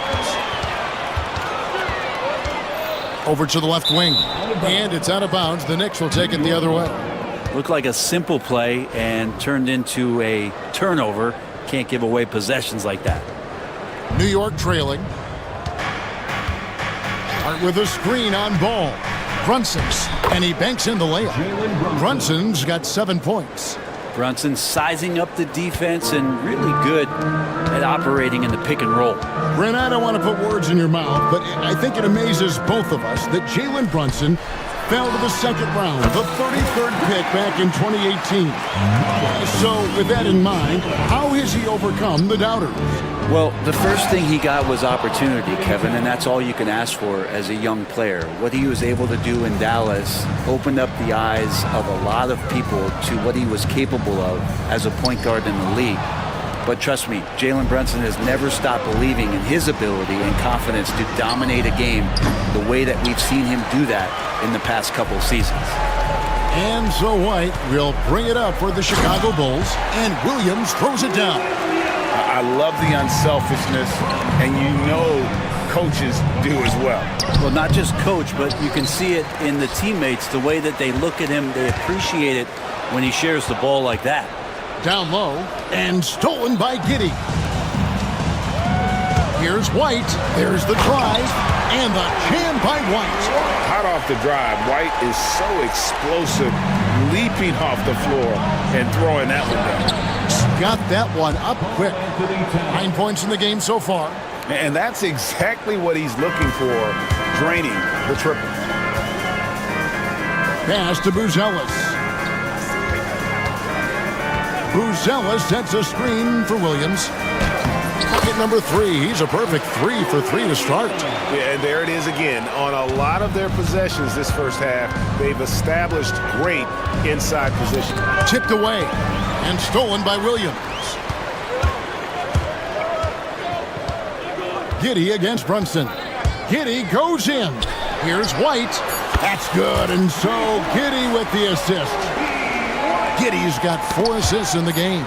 Over to the left wing. And it's out of bounds. The Knicks will take it the other way. Looked like a simple play and turned into a turnover. Can't give away possessions like that. New York trailing. Hart with a screen on ball. Brunson's, and he banks in the layup. Brunson's got 7 points. Brunson sizing up the defense and really good at operating in the pick and roll. Brent, I don't want to put words in your mouth, but I think it amazes both of us that Jalen Brunson fell to the second round, the 33rd pick back in 2018. So with that in mind, how has he overcome the doubters? Well, the first thing he got was opportunity, Kevin, and that's all you can ask for as a young player. What he was able to do in Dallas opened up the eyes of a lot of people to what he was capable of as a point guard in the league. But trust me, Jalen Brunson has never stopped believing in his ability and confidence to dominate a game the way that we've seen him do that in the past couple seasons. And so White will bring it up for the Chicago Bulls, and Williams throws it down. I love the unselfishness, and you know coaches do as well. Well, not just coach, but you can see it in the teammates, the way that they look at him, they appreciate it when he shares the ball like that. Down low, and stolen by Giddey. Here's White, there's the drive, and the jam by White. Hot off the drive, White is so explosive, leaping off the floor and throwing that one down. Got that one up quick. 9 points in the game so far. And that's exactly what he's looking for, draining the triple. pass to Buzelis. Buzelis sets a screen for Williams. Bucket number 3. He's a perfect 3 for 3 to start. Yeah, and there it is again. On a lot of their possessions this first half, they've established great inside position. Tipped away and stolen by Williams. Giddey against Brunson. Giddey goes in. Here's White. That's good, and so Giddey with the assist. Giddey's got 4 assists in the game.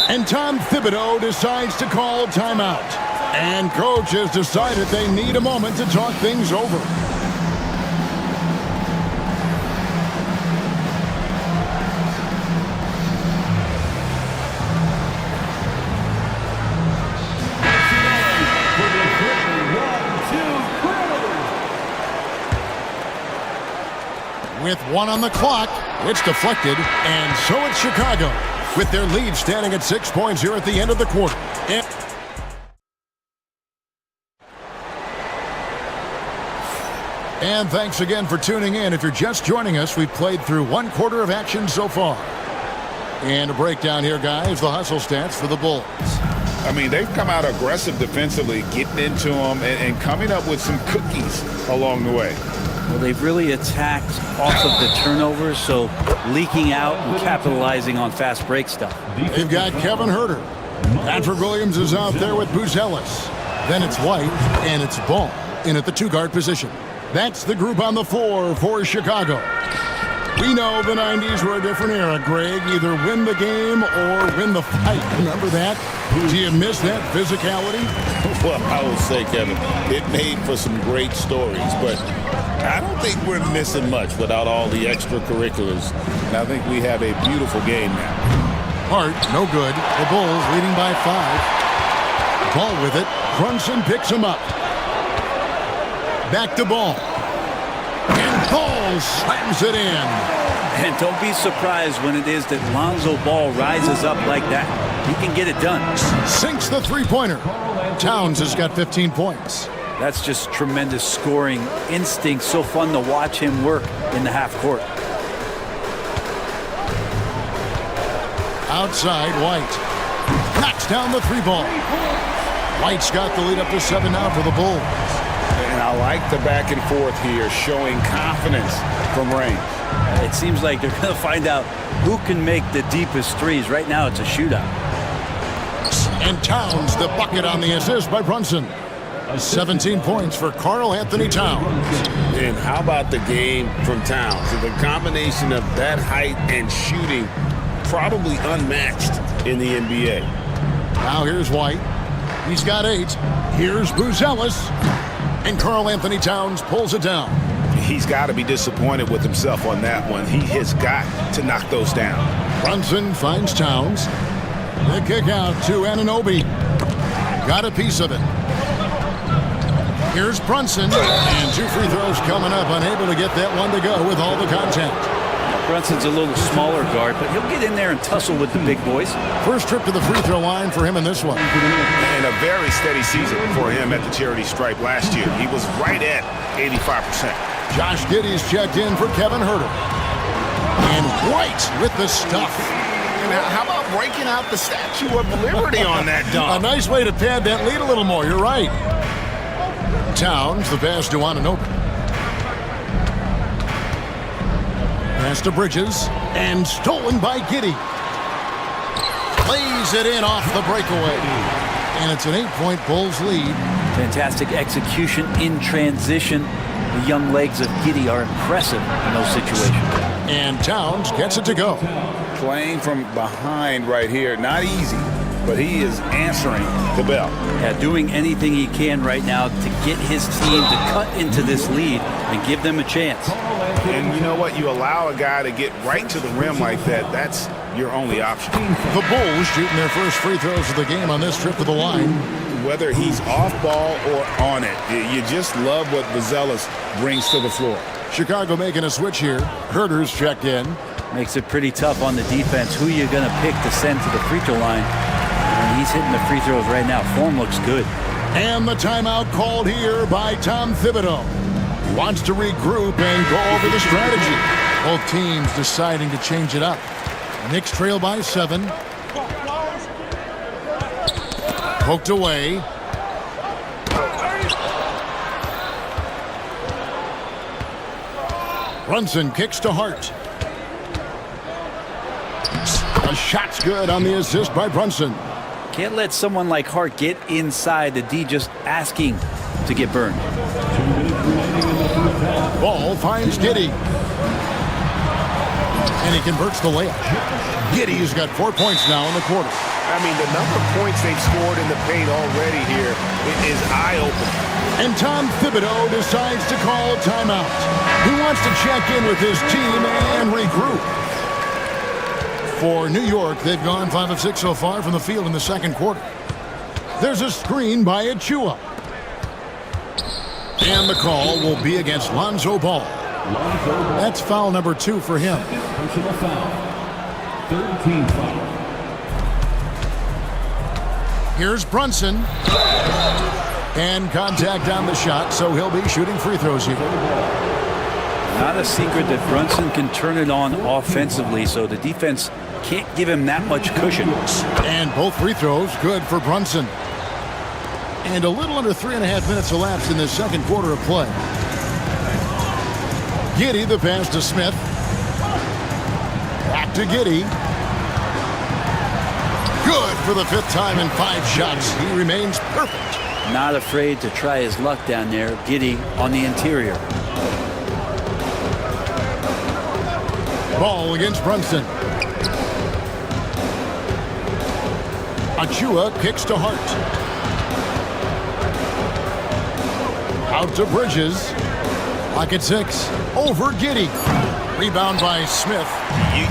And Tom Thibodeau decides to call timeout. And coach has decided they need a moment to talk things over. With 1 on the clock, it's deflected, and so it's Chicago, with their lead standing at 6 points here at the end of the quarter. And thanks again for tuning in. If you're just joining us, we've played through 1 quarter of action so far. And a breakdown here, guys, the hustle stats for the Bulls. I mean, they've come out aggressive defensively, getting into them and coming up with some cookies along the way. Well, they've really attacked off of the turnovers, so leaking out and capitalizing on fast break stuff. They've got Kevin Huerter. Patrick Williams is out there with Buzelis. Then it's White, and it's Ball in at the 2-guard position. That's the group on the floor for Chicago. We know the 90s were a different era, Greg. Either win the game or win the fight. Remember that? Do you miss that physicality? Well, I will say, Kevin, it made for some great stories, but I don't think we're missing much without all the extracurriculars. And I think we have a beautiful game now. Hart, no good. The Bulls leading by 5. Ball with it. Brunson picks him up. Back to Ball. And Ball slams it in. And don't be surprised when it is that Lonzo Ball rises up like that. He can get it done. Sinks the 3-pointer. Towns has got 15 points. That's just tremendous scoring instinct. So fun to watch him work in the half court. Outside, White. Knocks down the 3-ball. White's got the lead up to 7 now for the Bulls. And I like the back and forth here, showing confidence from range. It seems like they're going to find out who can make the deepest threes. Right now, it's a shootout. And Towns, the bucket on the assist by Brunson. 17 points for Karl Anthony Towns. And how about the game from Towns? The combination of that height and shooting, probably unmatched in the NBA. Now here's White. He's got 8. Here's Buzelis. And Karl Anthony Towns pulls it down. He's got to be disappointed with himself on that one. He has got to knock those down. Brunson finds Towns. The kick out to Anunoby. Got a piece of it. Here's Brunson. And 2 free throws coming up. Unable to get that one to go with all the contact. Brunson's a little smaller guard, but he'll get in there and tussle with the big boys. First trip to the free throw line for him in this one. And a very steady season for him at the charity stripe last year. He was right at 85%. Josh Giddey's checked in for Kevin Huerter. And White with the stuff. And how about breaking out the Statue of Liberty on that dunk? A nice way to pad that lead a little more. You're right. Towns, the pass to Anunoby. Pass to Bridges, and stolen by Giddey. Lays it in off the breakaway. And it's an 8-point Bulls lead. Fantastic execution in transition. The young legs of Giddey are impressive in those situations. And Towns gets it to go. Playing from behind right here, not easy, but he is answering the bell. Yeah, doing anything he can right now to get his team to cut into this lead and give them a chance. And you know what? You allow a guy to get right to the rim like that, that's your only option. The Bulls shooting their first free throws of the game on this trip to the line. Whether he's off ball or on it, you just love what Buzelis brings to the floor. Chicago making a switch here. Huerter's checked in. Makes it pretty tough on the defense. Who you're going to pick to send to the free throw line. And he's hitting the free throws right now. Form looks good. And the timeout called here by Tom Thibodeau. Wants to regroup and go over the strategy. Both teams deciding to change it up. Knicks trail by 7. Poked away. Brunson kicks to Hart. A shot's good on the assist by Brunson. Can't let someone like Hart get inside. The D just asking to get burned. Ball finds Giddey. And he converts the layup. Giddey's got 4 points now in the quarter. I mean, the number of points they've scored in the paint already here is eye-opening. And Tom Thibodeau decides to call timeout. He wants to check in with his team and regroup. For New York, they've gone 5 of 6 so far from the field in the second quarter. There's a screen by Achua. And the call will be against Lonzo Ball. That's foul number 2 for him. Personal foul. 13 foul. Here's Brunson. And contact on the shot, so he'll be shooting free throws here. Not a secret that Brunson can turn it on offensively, so the defense can't give him that much cushion. And both free throws good for Brunson. And a little under 3.5 minutes elapsed in the second quarter of play. Giddey, the pass to Smith. Back to Giddey. Good for the 5th time in 5 shots. He remains perfect. Not afraid to try his luck down there. Giddey on the interior. Ball against Brunson. Achua kicks to Hart. Out to Bridges. Lock at 6. Over Giddey. Rebound by Smith.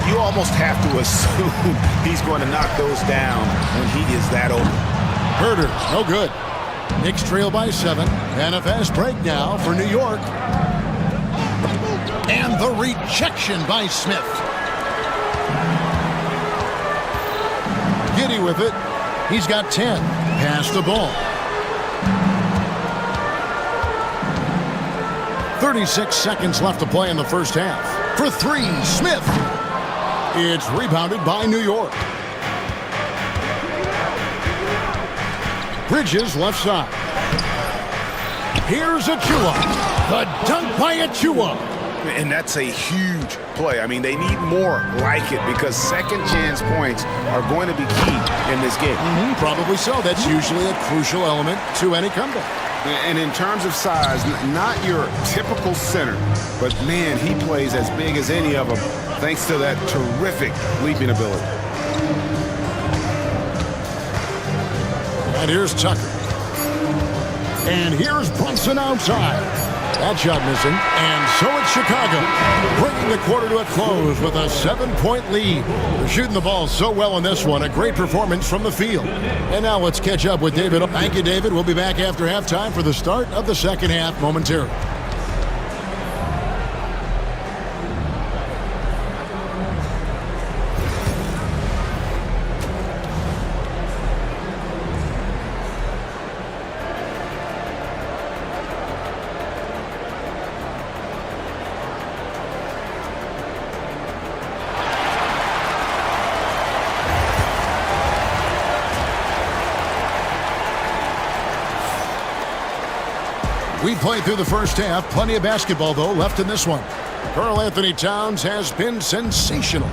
You almost have to assume he's going to knock those down when he is that open. Herter, no good. Knicks trail by 7. And a fast break now for New York. And the rejection by Smith. Giddey with it. He's got 10. Pass the ball. 36 seconds left to play in the first half. For 3, Smith. It's rebounded by New York. Bridges left side. Here's Achua. The dunk by Achua. And that's a huge play. I mean, they need more like it because second chance points are going to be key in this game. Probably so. That's usually a crucial element to any comeback. And in terms of size, not your typical center, but man, he plays as big as any of them thanks to that terrific leaping ability. And here's Tucker. And here's Brunson outside. That shot missing. And so it's Chicago, bringing the quarter to a close with a 7-point lead. They're shooting the ball so well in this one. A great performance from the field. And now let's catch up with David. Thank you, David. We'll be back after halftime for the start of the second half momentarily. We played through the first half. Plenty of basketball, though, left in this one. Karl Anthony Towns has been sensational.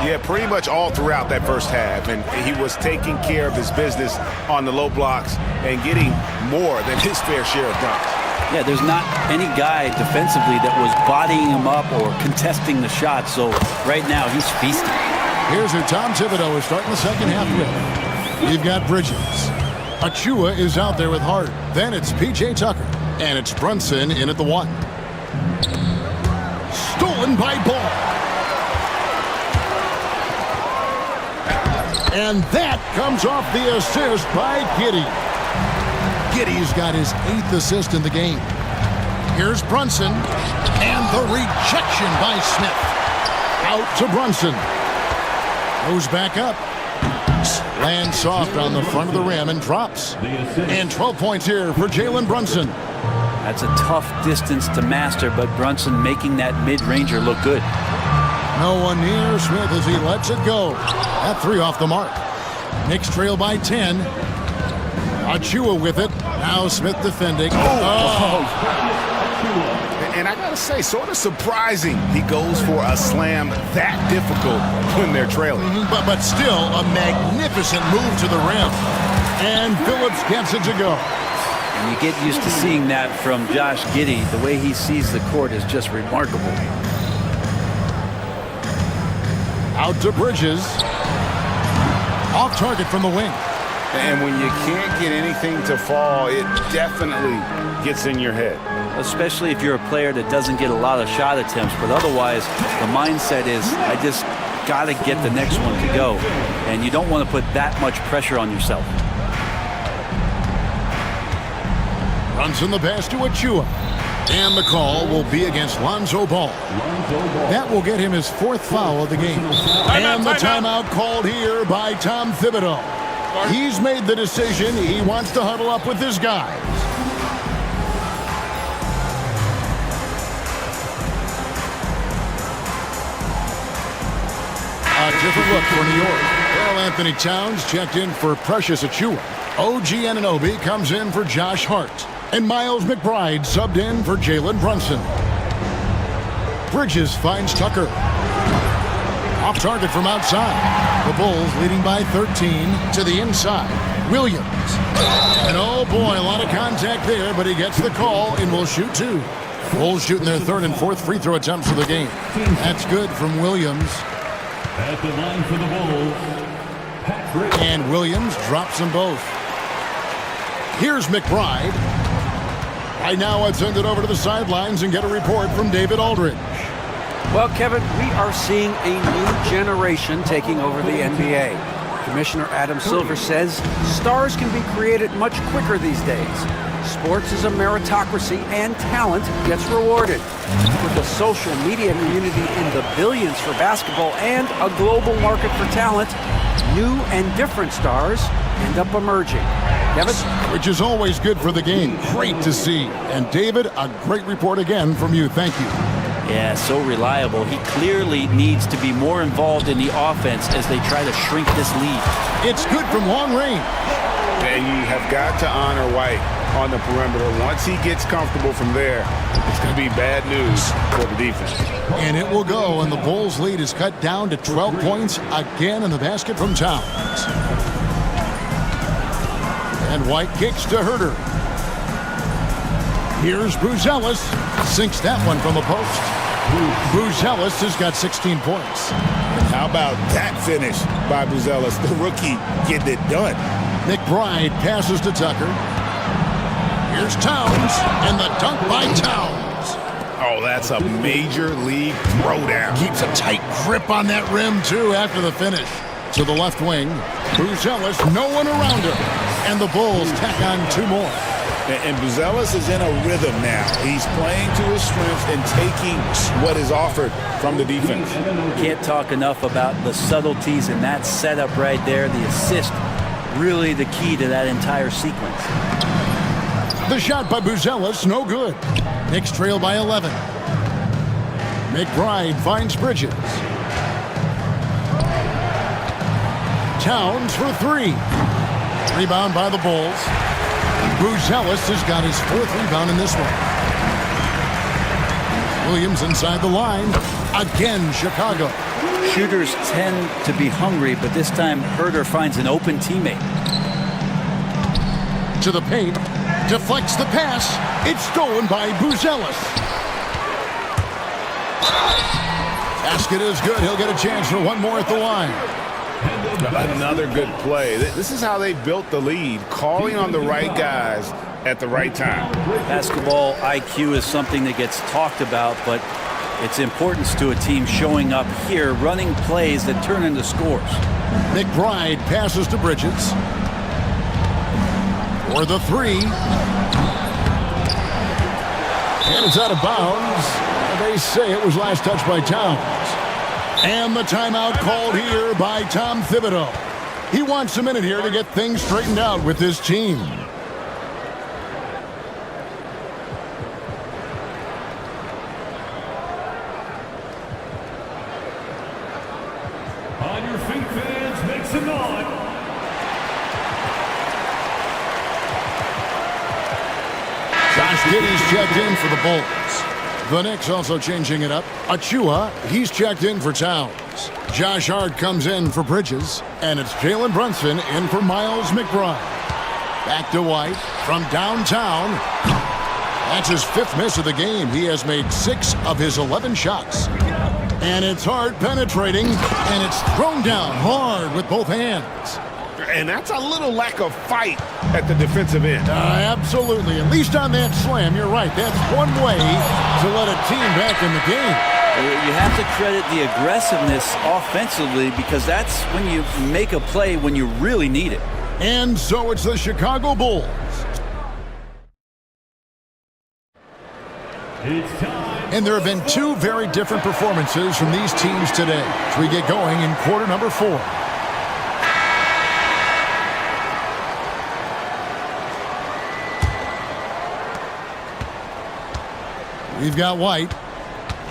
Yeah, pretty much all throughout that first half. And he was taking care of his business on the low blocks and getting more than his fair share of dunks. Yeah, there's not any guy defensively that was bodying him up or contesting the shot. So right now, he's feasting. Here's who Tom Thibodeau is starting the second half with. You've got Bridges. Achua is out there with Hart. Then it's P.J. Tucker. And it's Brunson in at the 1. Stolen by Ball. And that comes off the assist by Giddey. Giddey's got his 8th assist in the game. Here's Brunson. And the rejection by Smith. Out to Brunson. Goes back up. Lands soft on the front of the rim and drops. And 12 points here for Jalen Brunson. That's a tough distance to master, but Brunson making that mid-ranger look good. No one near Smith as he lets it go. That three off the mark. Knicks trail by 10. Achua with it. Now Smith defending. And I gotta say, sort of surprising he goes for a slam that difficult when they're trailing. But still a magnificent move to the rim. And Phillips gets it to go. And you get used to seeing that from Josh Giddey. The way he sees the court is just remarkable. Out to Bridges. Off target from the wing. And when you can't get anything to fall, it definitely gets in your head. Especially if you're a player that doesn't get a lot of shot attempts, but otherwise the mindset is, I just got to get the next one to go. And you don't want to put that much pressure on yourself. Runs in the pass to Achua. And the call will be against Lonzo Ball. That will get him his fourth foul of the game. And the timeout called here by Tom Thibodeau. He's made the decision. He wants to huddle up with his guys. A different look for New York. Well, Anthony Towns checked in for Precious Achua. OG Anunoby comes in for Josh Hart. And Miles McBride subbed in for Jalen Brunson. Bridges finds Tucker. Off target from outside. The Bulls leading by 13 to the inside. Williams. And oh boy, a lot of contact there, but he gets the call and will shoot two. Bulls shooting their third and fourth free throw attempts of the game. That's good from Williams. At the line for the Bulls, Patrick. And Williams drops them both. Here's McBride. Right now, let's send it over to the sidelines and get a report from David Aldridge. Well, Kevin, we are seeing a new generation taking over the NBA. Commissioner Adam Silver says stars can be created much quicker these days. Sports is a meritocracy and talent gets rewarded. With a social media community in the billions for basketball and a global market for talent, new and different stars end up emerging. Kevin? Which is always good for the game. Great to see. And David, a great report again from you. Thank you. Yeah, so reliable. He clearly needs to be more involved in the offense as they try to shrink this lead. It's good from long range. And you have got to honor White on the perimeter. Once he gets comfortable from there, it's going to be bad news for the defense. And it will go, and the Bulls' lead is cut down to 12 points again in the basket from Towns. And White kicks to Herter. Here's Bruzelis. Sinks that one from the post. Bruzelis has got 16 points. How about that finish by Bruzelis, the rookie, getting it done. McBride passes to Tucker. Here's Towns, and the dunk by Towns. Oh, that's a major league throwdown. Keeps a tight grip on that rim, too, after the finish. To the left wing, Bruzelis, no one around him. And the Bulls tack on two more. And Bruzelis is in a rhythm now. He's playing to his strengths and taking what is offered from the defense. Can't talk enough about the subtleties in that setup right there. The assist, really the key to that entire sequence. The shot by Bruzelis, no good. Knicks trail by 11. McBride finds Bridges. Towns for three. Rebound by the Bulls. Bruzelis has got his fourth rebound in this one. Williams inside the line. Again, Chicago. Shooters tend to be hungry, but this time Herter finds an open teammate. To the paint. Deflects the pass. It's stolen by Bruzelis. Basket is good. He'll get a chance for one more at the line. Another good play. This is how they built the lead, calling on the right guys at the right time. Basketball IQ is something that gets talked about, but its importance to a team showing up here, running plays that turn into scores. McBride passes to Bridges. For the three. And it's out of bounds. They say it was last touched by Towns. And the timeout called here by Tom Thibodeau. He wants a minute here to get things straightened out with his team. your feet, fans. Make some noise. Josh Giddey's checked in for the Bulls. The Knicks also changing it up. Achua, he's checked in for Towns. Josh Hart comes in for Bridges. And it's Jalen Brunson in for Miles McBride. Back to White from downtown. That's his 5th miss of the game. He has made 6 of his 11 shots. And it's Hart penetrating, and it's thrown down hard with both hands. And that's a little lack of fight at the defensive end. Absolutely. At least on that slam, you're right. That's one way to let a team back in the game. You have to credit the aggressiveness offensively because that's when you make a play when you really need it. And so it's the Chicago Bulls. And there have been 2 very different performances from these teams today as we get going in quarter number 4. We've got White.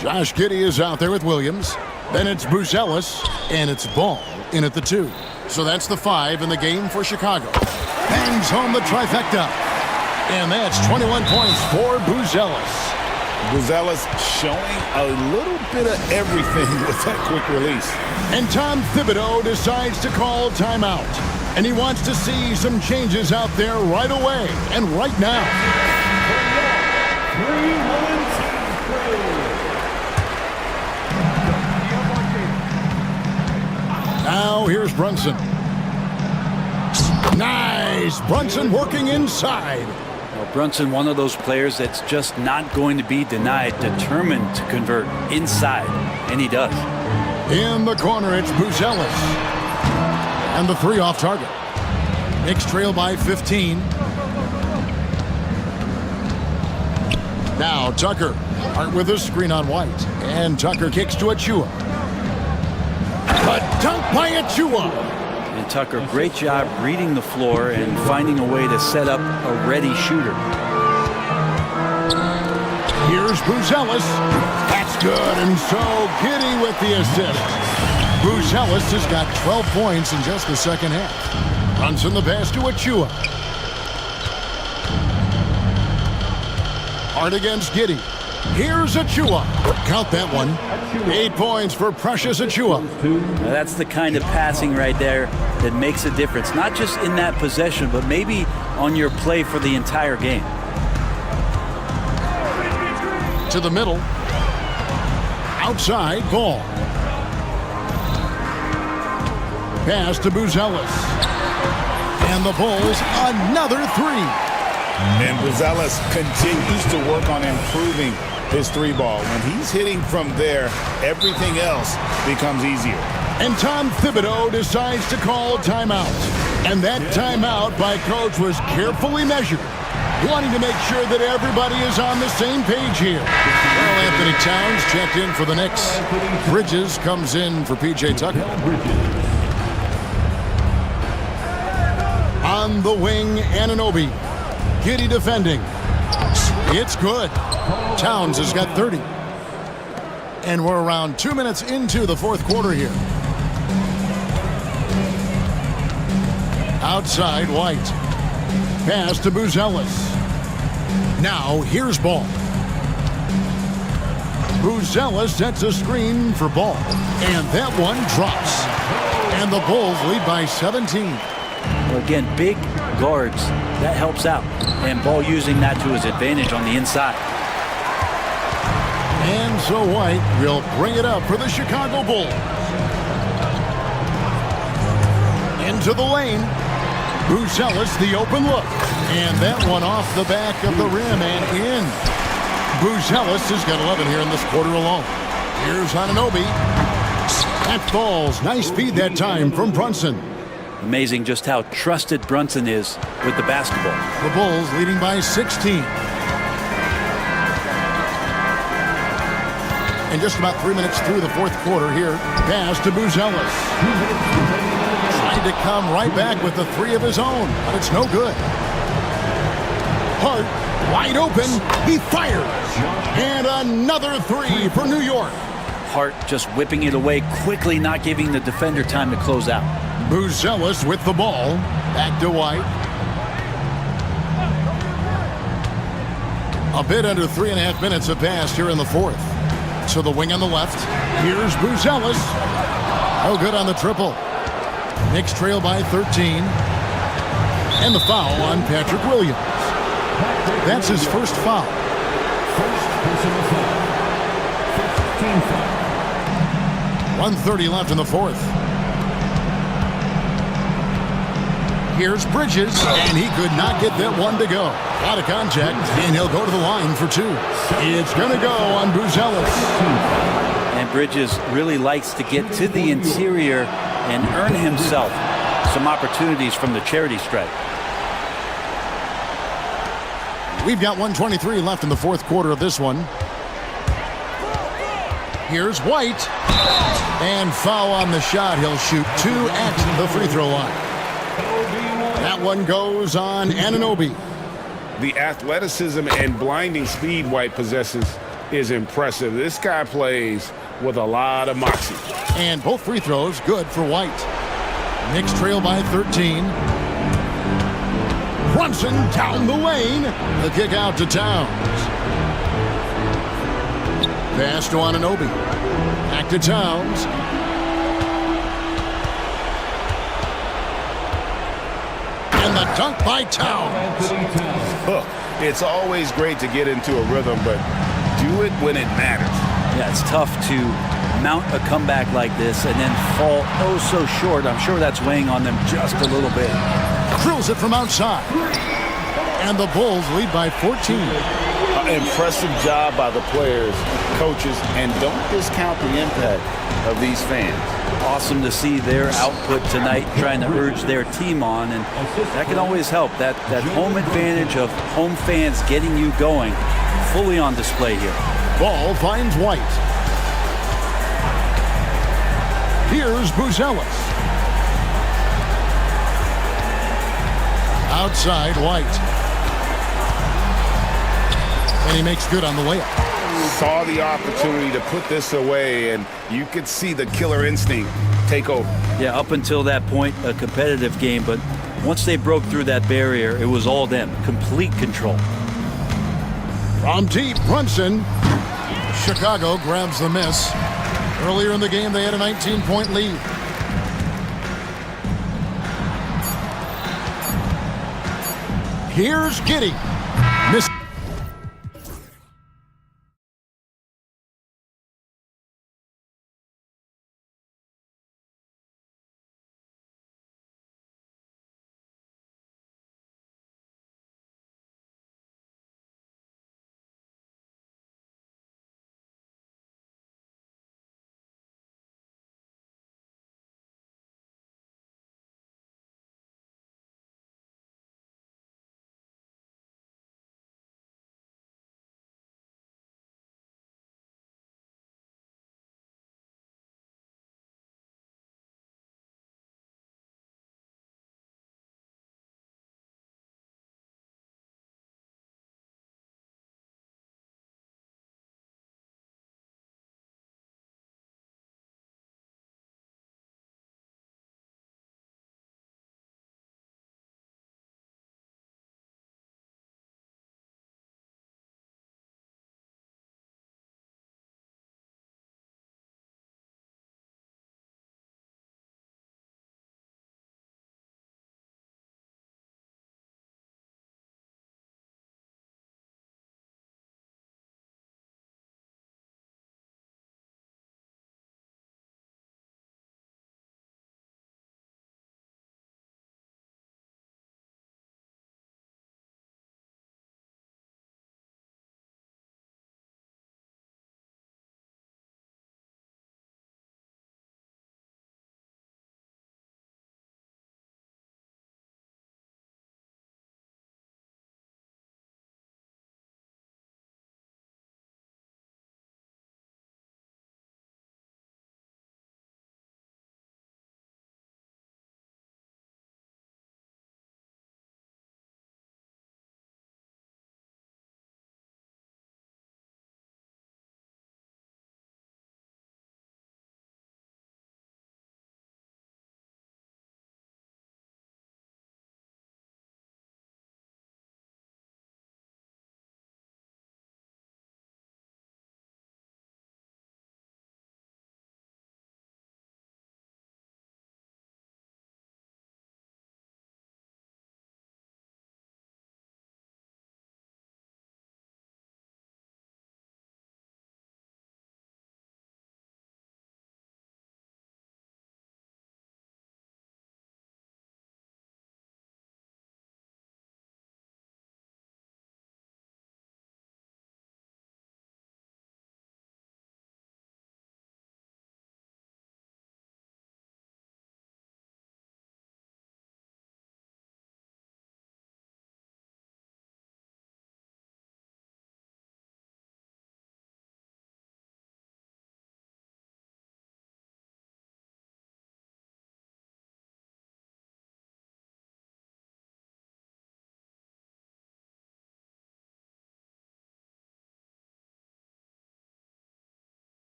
Josh Giddey is out there with Williams. Then it's Bruce Ellis, and it's Ball in at the 2. So that's the 5 in the game for Chicago. Bangs home the trifecta. And that's 21 points for Bruce Ellis. Buzelis showing a little bit of everything with that quick release. And Tom Thibodeau decides to call timeout. And he wants to see some changes out there right away and right now. Now here's Brunson. Nice! Brunson working inside. Well, Brunson, one of those players that's just not going to be denied, determined to convert inside, and he does. In the corner, it's Bruce Ellis. And the 3 off target. Knicks trail by 15. Now Tucker. Hart with a screen on White. And Tucker kicks to Achua. A dunk by Achua. And Tucker, great job reading the floor and finding a way to set up a ready shooter. Here's Bruce Ellis. That's good, and so Giddey with the assist. Bruce Ellis has got 12 points in just the second half. Brunson the pass to Achua. Hart against Giddey. Here's Achua. Count that one. 8 points for Precious Achua. Now that's the kind of passing right there that makes a difference. Not just in that possession, but maybe on your play for the entire game. To the middle. Outside, Ball. Pass to Buzelis. And the Bulls, another 3. And Buzelis continues to work on improving his 3-ball. When he's hitting from there, everything else becomes easier. And Tom Thibodeau decides to call timeout. And that timeout by Coach was carefully measured, wanting to make sure that everybody is on the same page here. Well, Anthony Towns checked in for the Knicks. Bridges comes in for P.J. Tucker. On the wing, Anunoby. Giddey defending. It's good. Towns has got 30. And we're around 2 minutes into the fourth quarter here. Outside, White. Pass to Buzelis. Now, here's Ball. Buzelis sets a screen for Ball. And that one drops. And the Bulls lead by 17. Well, again, big guards. That helps out. And Ball using that to his advantage on the inside. And so White will bring it up for the Chicago Bulls. Into the lane. Buzelis, the open look. And that one off the back of the rim and in. Buzelis has got 11 here in this quarter alone. Here's Anunoby. That falls. Nice feed that time from Brunson. Amazing just how trusted Brunson is with the basketball. The Bulls leading by 16. And just about 3 minutes through the fourth quarter here. Pass to Buzelis. Trying to come right back with the 3 of his own, but it's no good. Hart, wide open. He fires. And another 3 for New York. apart, just whipping it away quickly, not giving the defender time to close out. Buzelis with the ball. Back to White. A bit under 3.5 minutes have passed here in the fourth. So the wing on the left. Here's Buzelis. No good on the triple. Knicks trail by 13. And the foul on Patrick Williams. That's his first foul. First personal foul. First team foul. 1:30 left in the fourth. Here's Bridges, and he could not get that one to go. Out of contact, and he'll go to the line for two. It's going to go on Buzelis. And Bridges really likes to get to the interior and earn himself some opportunities from the charity stripe. We've got 1:23 left in the fourth quarter of this one. Here's White. And foul on the shot. He'll shoot two at the free throw line. That one goes on Anunoby. The athleticism and blinding speed White possesses is impressive. This guy plays with a lot of moxie. And both free throws good for White. Knicks trail by 13. Brunson down the lane. The kick out to Towns. Pass to Anunoby. Back to Towns. And the dunk by Towns. It's always great to get into a rhythm, but do it when it matters. Yeah, it's tough to mount a comeback like this and then fall oh so short. I'm sure that's weighing on them just a little bit. Drills it from outside. And the Bulls lead by 14. Impressive job by the players, coaches, and don't discount the impact of these fans. Awesome to see their output tonight, trying to urge their team on, and that can always help. That home advantage of home fans getting you going, fully on display here. Ball finds White. Here's Buzelis. Outside White. And he makes good on the layup. Saw the opportunity to put this away, and you could see the killer instinct take over. Yeah, up until that point, a competitive game, but once they broke through that barrier, it was all them. Complete control. From deep, Brunson. Chicago grabs the miss. Earlier in the game, they had a 19-point lead. Here's Giddey. Miss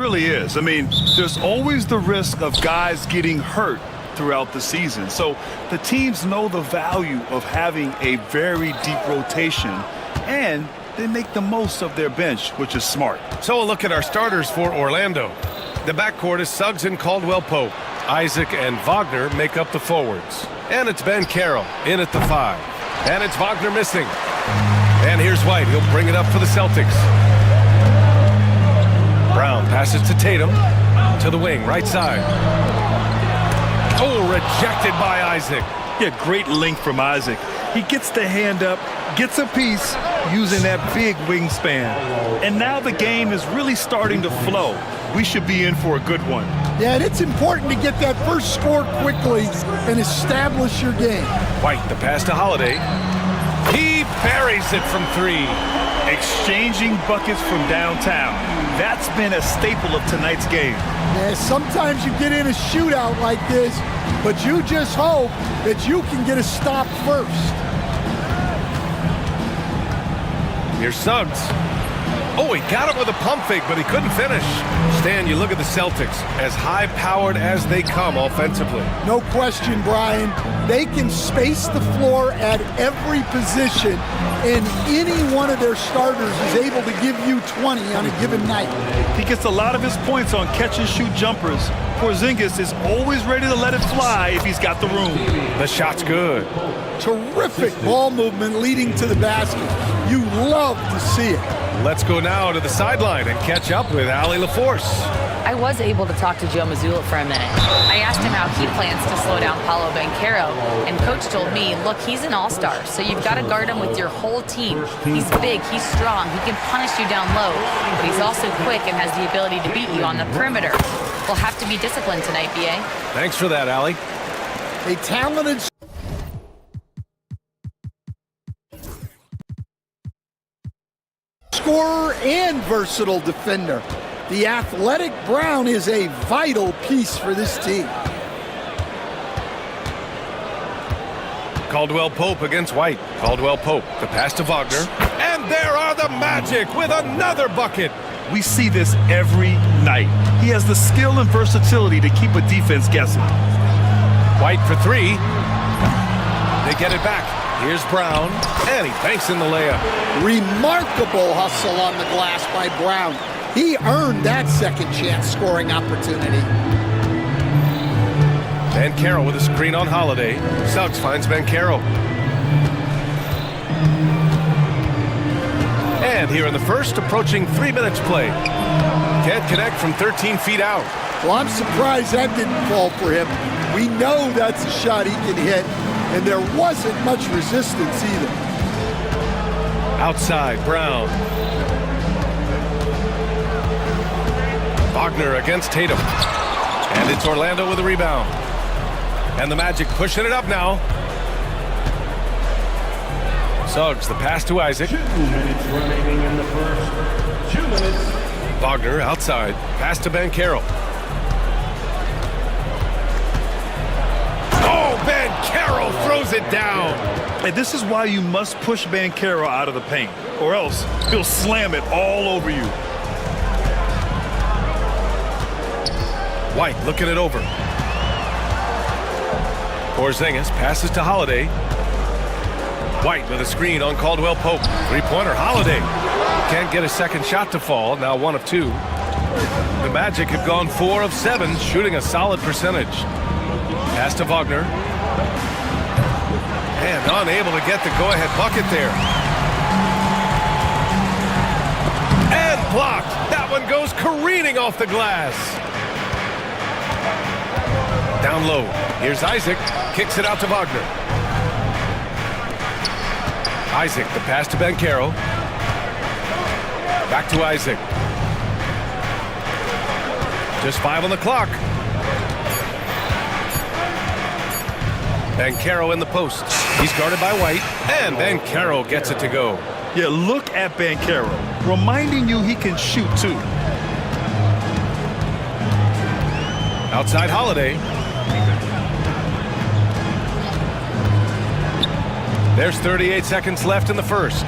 Really is. I mean, there's always the risk of guys getting hurt throughout the season. So the teams know the value of having a very deep rotation, and they make the most of their bench, which is smart. So a look at our starters for Orlando. The backcourt is Suggs and Caldwell-Pope. Isaac and Wagner make up the forwards. And it's Ben Carroll in at the 5. And it's Wagner missing. And here's White. He'll bring it up for the Celtics. Brown passes to Tatum. To the wing, right side. Oh, rejected by Isaac. Yeah, great length from Isaac. He gets the hand up, gets a piece using that big wingspan. And now the game is really starting to flow. We should be in for a good one. Yeah, and it's important to get that first score quickly and establish your game. White, the pass to Holiday. He buries it from 3. Exchanging buckets from downtown. That's been a staple of tonight's game. Yeah, sometimes you get in a shootout like this, but you just hope that you can get a stop first. Here's Suggs. Oh, he got it with a pump fake, but he couldn't finish. Stan, you look at the Celtics, as high-powered as they come offensively. No question, Brian. They can space the floor at every position, and any one of their starters is able to give you 20 on a given night. He gets a lot of his points on catch-and-shoot jumpers. Porzingis is always ready to let it fly if he's got the room. The shot's good. Terrific ball movement leading to the basket. You love to see it. Let's go now to the sideline and catch up with Allie LaForce. I was able to talk to Joe Mazzulla for a minute. I asked him how he plans to slow down Paolo Banchero, and Coach told me, look, he's an all-star, so you've got to guard him with your whole team. He's big, he's strong, he can punish you down low, but he's also quick and has the ability to beat you on the perimeter. We'll have to be disciplined tonight, B.A. Thanks for that, Allie. A talented scorer and versatile defender. The athletic Brown is a vital piece for this team. Caldwell-Pope against White. Caldwell-Pope, the pass to Wagner. And there are the Magic with another bucket. We see this every night. He has the skill and versatility to keep a defense guessing. White for 3. They get it back. Here's Brown, and he banks in the layup. Remarkable hustle on the glass by Brown. He earned that second chance scoring opportunity. Banchero with a screen on Holiday. Suggs finds Banchero. And here in the first, approaching 3 minutes play. Can't connect from 13 feet out. Well, I'm surprised that didn't fall for him. We know that's a shot he can hit, and there wasn't much resistance either. Outside, Brown. Wagner against Tatum. And it's Orlando with a rebound. And the Magic pushing it up now. Suggs, the pass to Isaac. 2 minutes remaining in the first. 2 minutes. Wagner outside. Pass to Banchero. Oh, Banchero throws it down. And this is why you must push Banchero out of the paint, or else he'll slam it all over you. White looking it over. Porzingis passes to Holiday. White with a screen on Caldwell-Pope. Three-pointer, Holiday. Can't get a second shot to fall, now 1 of 2. The Magic have gone 4 of 7, shooting a solid percentage. Pass to Wagner. And unable to get the go-ahead bucket there. And blocked. That one goes careening off the glass. Down low. Here's Isaac. Kicks it out to Wagner. Isaac, the pass to Banchero. Back to Isaac. Just 5 on the clock. Banchero in the post. He's guarded by White, and Banchero gets it to go. Yeah, look at Banchero, reminding you he can shoot too. Outside Holiday. There's 38 seconds left in the first.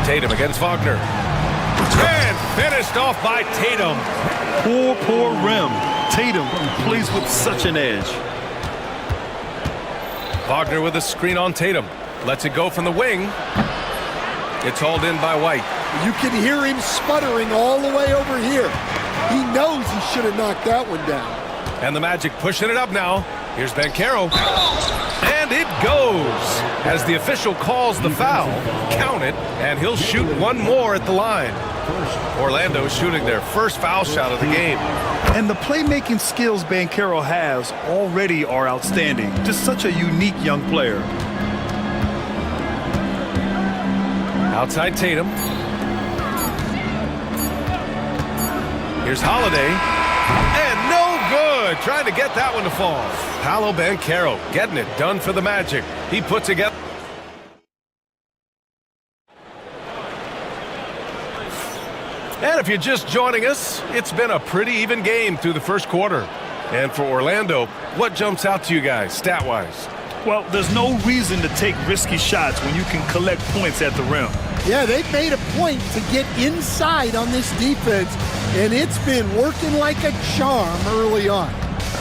Tatum against Wagner. And finished off by Tatum. Poor rim. Tatum plays with such an edge. Wagner with a screen on Tatum. Lets it go from the wing. It's hauled in by White. You can hear him sputtering all the way over here. He knows he should have knocked that one down. And the Magic pushing it up now. Here's Banchero. And it goes. As the official calls the foul, count it, and he'll shoot one more at the line. Orlando shooting their first foul shot of the game. And the playmaking skills Banchero has already are outstanding. Just such a unique young player. Outside Tatum. Here's Holiday. And no good. Trying to get that one to fall. Paolo Banchero getting it done for the Magic. He put together. And if you're just joining us, it's been a pretty even game through the first quarter. And for Orlando, what jumps out to you guys, stat-wise? Well, there's no reason to take risky shots when you can collect points at the rim. Yeah, they've made a point to get inside on this defense, and it's been working like a charm early on.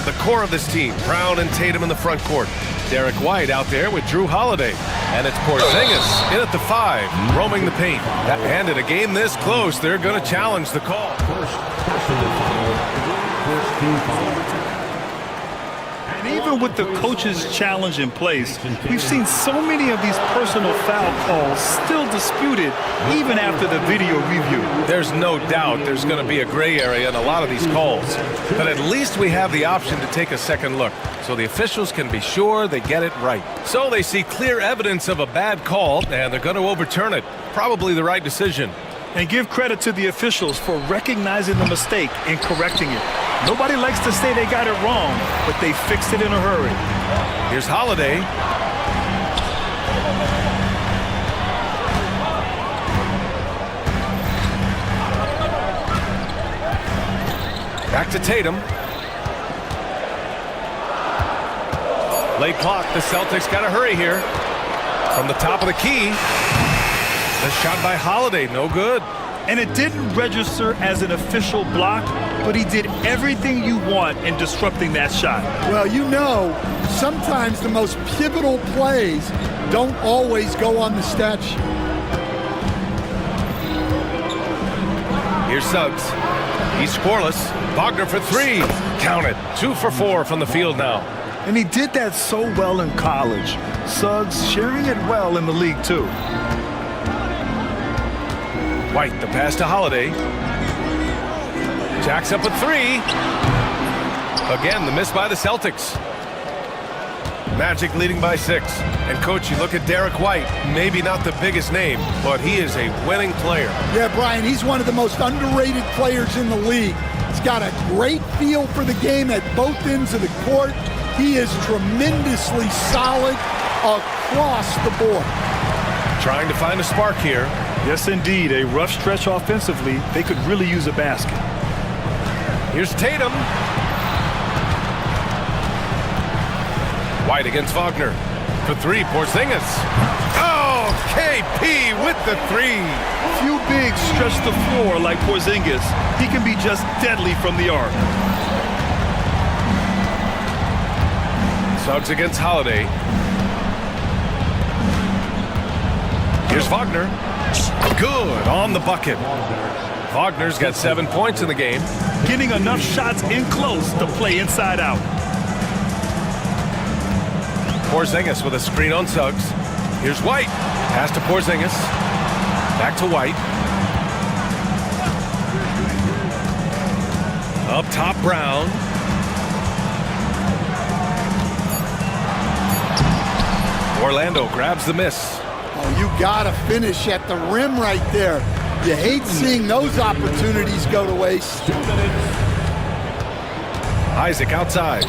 The core of this team, Brown and Tatum in the front court. Derek White out there with Drew Holiday. And it's Porzingis in at the 5, roaming the paint. And in a game this close, they're going to challenge the call. And even with the coach's challenge in place, we've seen so many of these personal foul calls still disputed even after the video review. There's no doubt there's going to be a gray area in a lot of these calls. But at least we have the option to take a second look, so the officials can be sure they get it right. So they see clear evidence of a bad call, and they're going to overturn it. Probably the right decision. And give credit to the officials for recognizing the mistake and correcting it. Nobody likes to say they got it wrong, but they fixed it in a hurry. Here's Holiday. Back to Tatum. Late clock. The Celtics got to hurry here. From the top of the key. The shot by Holiday, no good. And it didn't register as an official block, but he did everything you want in disrupting that shot. Well, you know, sometimes the most pivotal plays don't always go on the stat sheet. Here's Suggs. He's scoreless. Wagner for 3. Count it. 2 for 4 from the field now. And he did that so well in college. Suggs sharing it well in the league, too. White, the pass to Holiday. Jacks up at 3. Again, the miss by the Celtics. Magic leading by 6. And coach, you look at Derek White, maybe not the biggest name, but he is a winning player. Yeah, Brian, he's one of the most underrated players in the league. He's got a great feel for the game at both ends of the court. He is tremendously solid across the board. Trying to find a spark here. Yes, indeed. A rough stretch offensively. They could really use a basket. Here's Tatum. White against Wagner. For 3, Porzingis. Oh, KP with the 3. Few bigs stretch the floor like Porzingis. He can be just deadly from the arc. Suggs against Holiday. Here's Wagner. Good on the bucket. Wagner's got 7 points in the game. Getting enough shots in close to play inside out. Porzingis with a screen on Suggs. Here's White. Pass to Porzingis. Back to White. Up top, Brown. Orlando grabs the miss. Oh, you gotta finish at the rim right there. You hate seeing those opportunities go to waste. Isaac outside.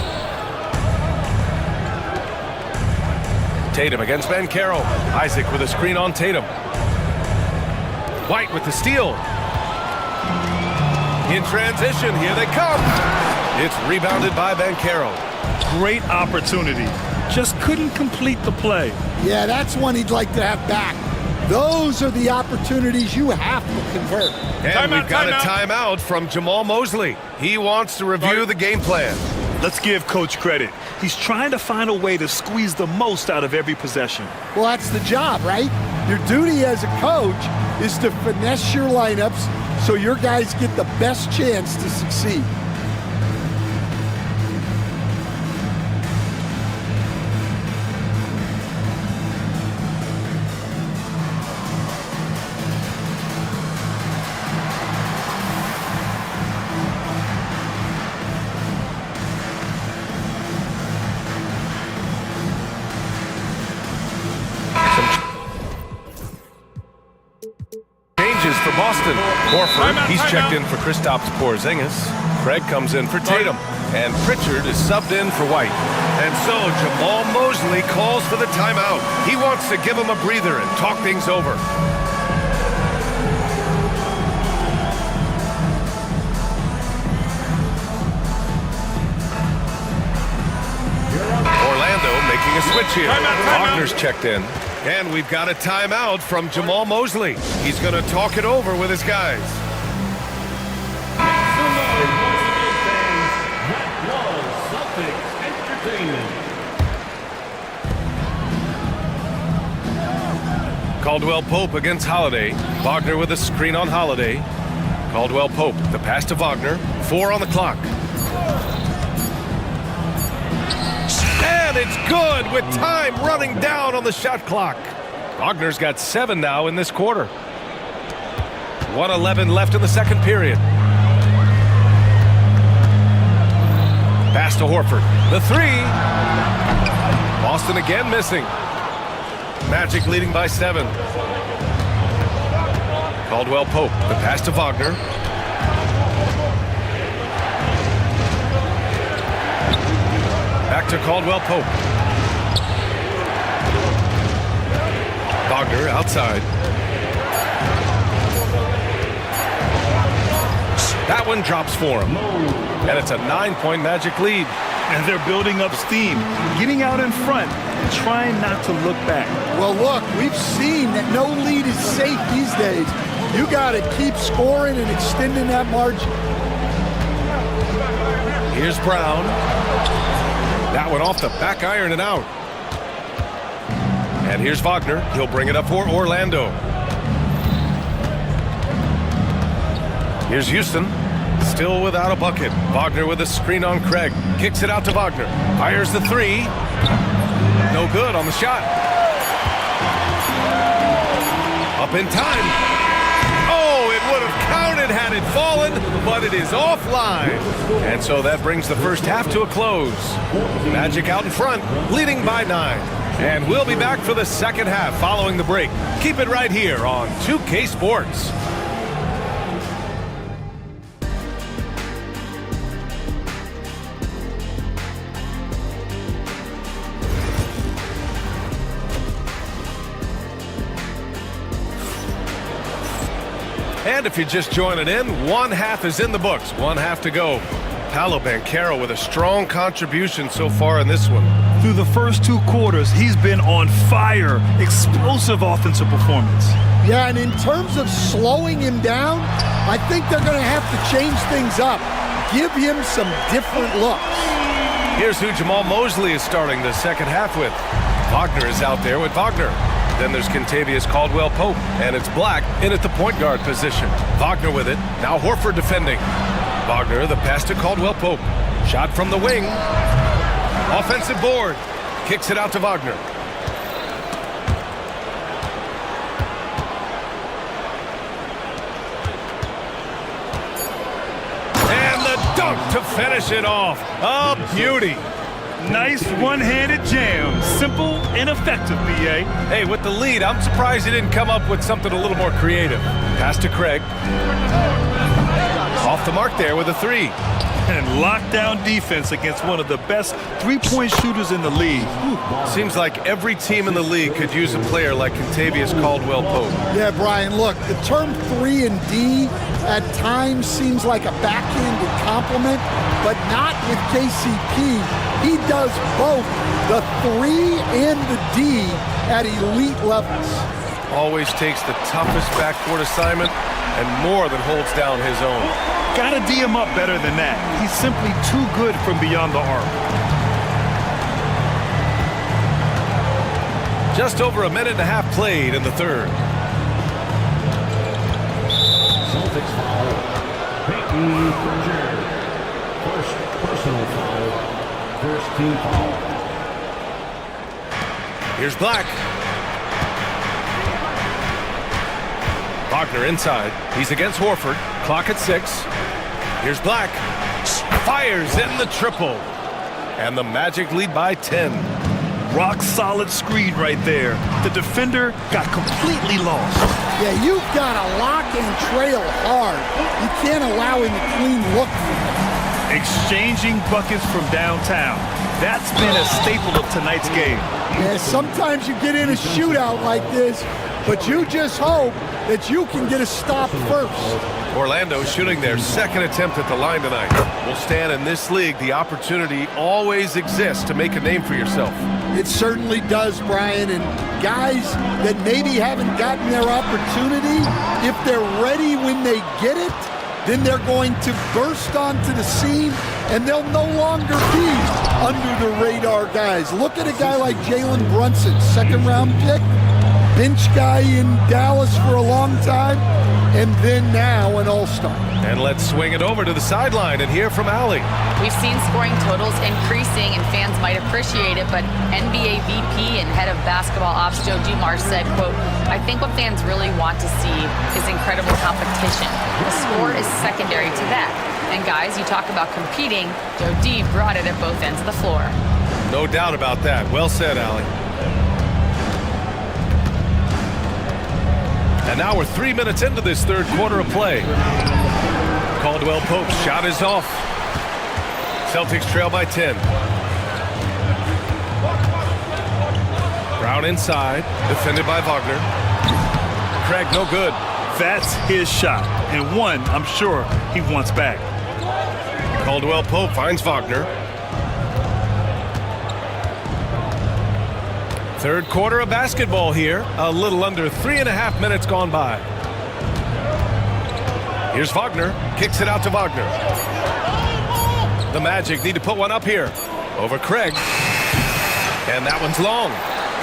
Tatum against Banchero. Isaac with a screen on Tatum. White with the steal. In transition, here they come. It's rebounded by Banchero. Great opportunity. Just couldn't complete the play. Yeah, that's one he'd like to have back. Those are the opportunities you have to convert. And we've got a timeout from Jamal Mosley. He wants to review the game plan. Let's give Coach credit. He's trying to find a way to squeeze the most out of every possession. Well, that's the job, right? Your duty as a coach is to finesse your lineups so your guys get the best chance to succeed. For Boston, Horford, he's checked in for Kristaps Porzingis. Craig comes in for Tatum. And Pritchard is subbed in for White. And so Jamal Mosley calls for the timeout. He wants to give him a breather and talk things over. Orlando making a switch here. Wagner's checked in. And we've got a timeout from Jamal Mosley. He's going to talk it over with his guys. Caldwell Pope against Holiday. Wagner with a screen on Holiday. Caldwell Pope, the pass to Wagner. 4 on the clock. And it's good with time running down on the shot clock. Wagner's got 7 now in this quarter. 1:11 left in the second period. Pass to Horford. The 3. Boston again missing. Magic leading by 7. Caldwell Pope. The pass to Wagner. Back to Caldwell Pope. Wagner outside. That one drops for him. And it's a 9-point Magic lead. And they're building up steam, getting out in front, and trying not to look back. Well, look, we've seen that no lead is safe these days. You got to keep scoring and extending that margin. Here's Brown. That one off the back iron and out. And here's Wagner. He'll bring it up for Orlando. Here's Houston. Still without a bucket. Wagner with a screen on Craig. Kicks it out to Wagner. Fires the 3. No good on the shot. Up in time. Oh, it would have counted had it fallen, but it is offline. And so that brings the first half to a close. Magic out in front, leading by 9. And we'll be back for the second half following the break. Keep it right here on 2K Sports. And if you're just joining in, one half is in the books, one half to go. Paolo Banchero with a strong contribution so far in this one. Through the first 2 quarters, he's been on fire. Explosive offensive performance. Yeah, and in terms of slowing him down, I think they're going to have to change things up. Give him some different looks. Here's who Jamal Mosley is starting the second half with. Wagner is out there with Wagner. Then there's Kentavious Caldwell-Pope, and it's Black in at the point guard position. Wagner with it. Now Horford defending. Wagner, the pass to Caldwell-Pope. Shot from the wing. Offensive board. Kicks it out to Wagner. And the dunk to finish it off. A beauty. Nice one-handed jam. Simple and effective, B.A. Hey, with the lead, I'm surprised he didn't come up with something a little more creative. Pass to Craig. Off the mark there with a 3. And lockdown defense against one of the best three-point shooters in the league. Seems like every team in the league could use a player like Kentavious Caldwell-Pope. Yeah, Brian, look, the term 3 and D at times seems like a backhanded compliment, but not with KCP. He does both the 3 and the D at elite levels. always takes the toughest backcourt assignment and more than holds down his own. Gotta D him up better than that. He's simply too good from beyond the arc. Just over a minute and a half played in the third. Celtics foul. Mickey Bridger. First personal foul. First team foul. Here's Black. Wagner inside. He's against Horford. Clock at 6. Here's Black. Fires in the triple. And the Magic lead by 10. Rock solid screen right there. The defender got completely lost. Yeah, you've got to lock and trail hard. You can't allow him a clean look. Exchanging buckets from downtown. That's been a staple of tonight's game. Yeah, sometimes you get in a shootout like this, but you just hope that you can get a stop first. Orlando shooting their second attempt at the line tonight. Will stand in this league, the opportunity always exists to make a name for yourself. It certainly does, Brian, and guys that maybe haven't gotten their opportunity, if they're ready when they get it, then they're going to burst onto the scene and they'll no longer be under the radar guys. Look at a guy like Jalen Brunson, second round pick, bench guy in Dallas for a long time, and then now an all-star. And let's swing it over to the sideline and hear from Allie. We've seen scoring totals increasing, and fans might appreciate it, but NBA VP and head of basketball ops Joe Dumars said, quote, "I think what fans really want to see is incredible competition. The score is secondary to that. And guys, you talk about competing, Joe D brought it at both ends of the floor." No doubt about that. Well said, Allie. And now we're 3 minutes into this third quarter of play. Caldwell Pope's shot is off. Celtics trail by 10. Brown inside, defended by Wagner. Craig, no good. That's his shot, and one I'm sure he wants back. Caldwell Pope finds Wagner. Third quarter of basketball here. A little under 3.5 minutes gone by. Here's Wagner. Kicks it out to Wagner. The Magic need to put one up here. Over Craig. And that one's long.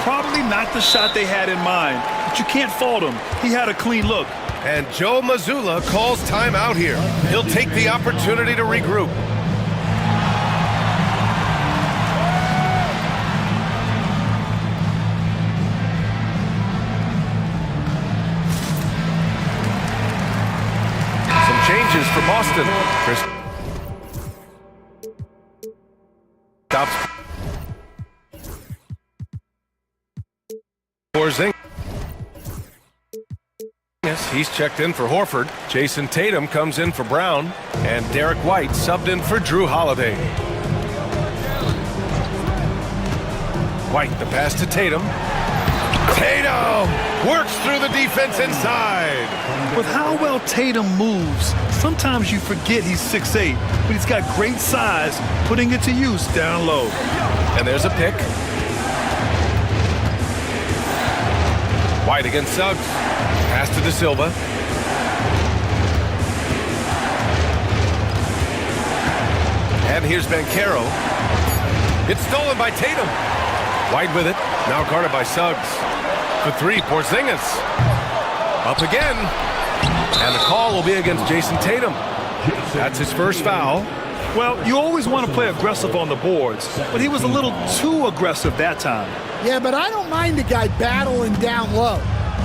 Probably not the shot they had in mind, but you can't fault him. He had a clean look. And Joe Mazzulla calls timeout here. He'll take the opportunity to regroup. Changes for Boston. Chris stops. Porzingis. He's checked in for Horford. Jason Tatum comes in for Brown. And Derek White subbed in for Drew Holiday. White, the pass to Tatum. Tatum works through the defense inside. With how well Tatum moves, sometimes you forget he's 6'8", but he's got great size, putting it to use down low. And there's a pick. White against Suggs. Pass to De Silva. And here's Banchero. It's stolen by Tatum. White with it. Now guarded by Suggs. For three, Porzingis. Up again. And the call will be against Jason Tatum. That's his first foul. Well, you always want to play aggressive on the boards, but he was a little too aggressive that time. Yeah, but I don't mind a guy battling down low.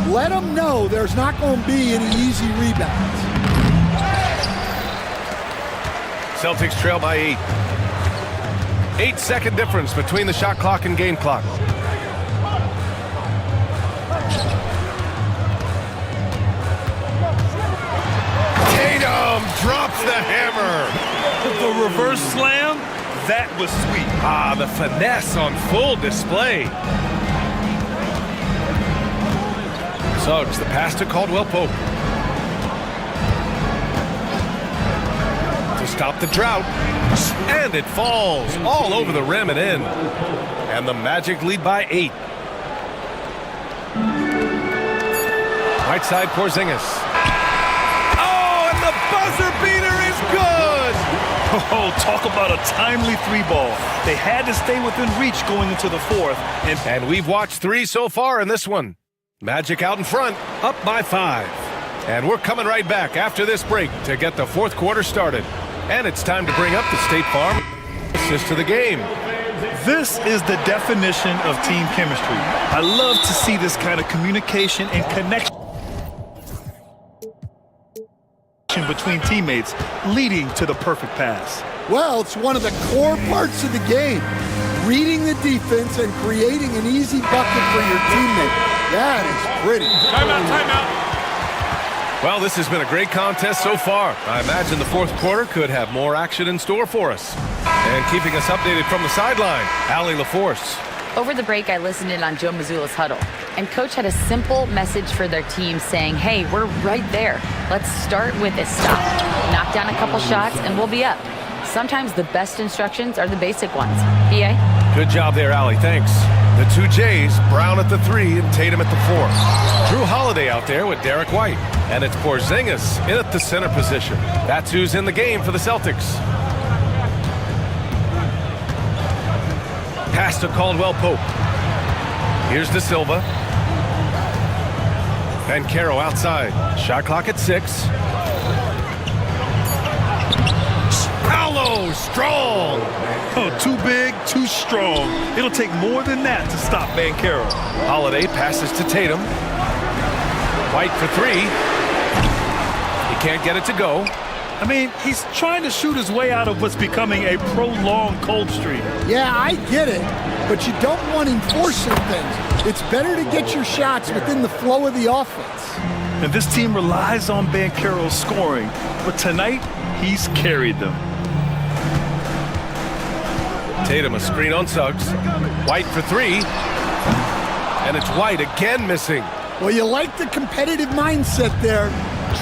Let him know there's not going to be any easy rebounds. Celtics trail by 8. 8-second difference between the shot clock and game clock. Tatum drops the hammer. The reverse slam, that was sweet. Ah, the finesse on full display. Suggs, the pass to Caldwell Pope. To stop the drought. And it falls all over the rim and in. And the Magic lead by 8. Right side, Porzingis. Oh, and the buzzer beater is good! Oh, talk about a timely three ball. They had to stay within reach going into the fourth. And we've watched 3 so far in this one. Magic out in front, up by 5. And we're coming right back after this break to get the fourth quarter started. And it's time to bring up the State Farm assist to the game. This is the definition of team chemistry. I love to see this kind of communication and connection between teammates leading to the perfect pass. Well, it's one of the core parts of the game. Reading the defense and creating an easy bucket for your teammate. That is pretty. Timeout. Well, this has been a great contest so far. I imagine the fourth quarter could have more action in store for us. And keeping us updated from the sideline, Allie LaForce. Over the break, I listened in on Joe Mazzulla's huddle, and Coach had a simple message for their team saying, hey, we're right there. Let's start with a stop. Knock down a couple shots, and we'll be up. Sometimes the best instructions are the basic ones. B.A.? Good job there, Allie. Thanks. The 2 J's, Brown at the 3 and Tatum at the 4. Drew Holiday out there with Derek White. And it's Porzingis in at the center position. That's who's in the game for the Celtics. Pass to Caldwell Pope. Here's De Silva. Banchero outside. Shot clock at 6. Paolo, strong. Oh, too big, too strong. It'll take more than that to stop Banchero. Holiday passes to Tatum. White for 3. He can't get it to go. I mean, he's trying to shoot his way out of what's becoming a prolonged cold streak. Yeah, I get it, but you don't want him forcing things. It's better to get your shots within the flow of the offense. And this team relies on Banchero's scoring, but tonight, he's carried them. Tatum a screen on Suggs. White for 3. And it's White again missing. Well, you like the competitive mindset there,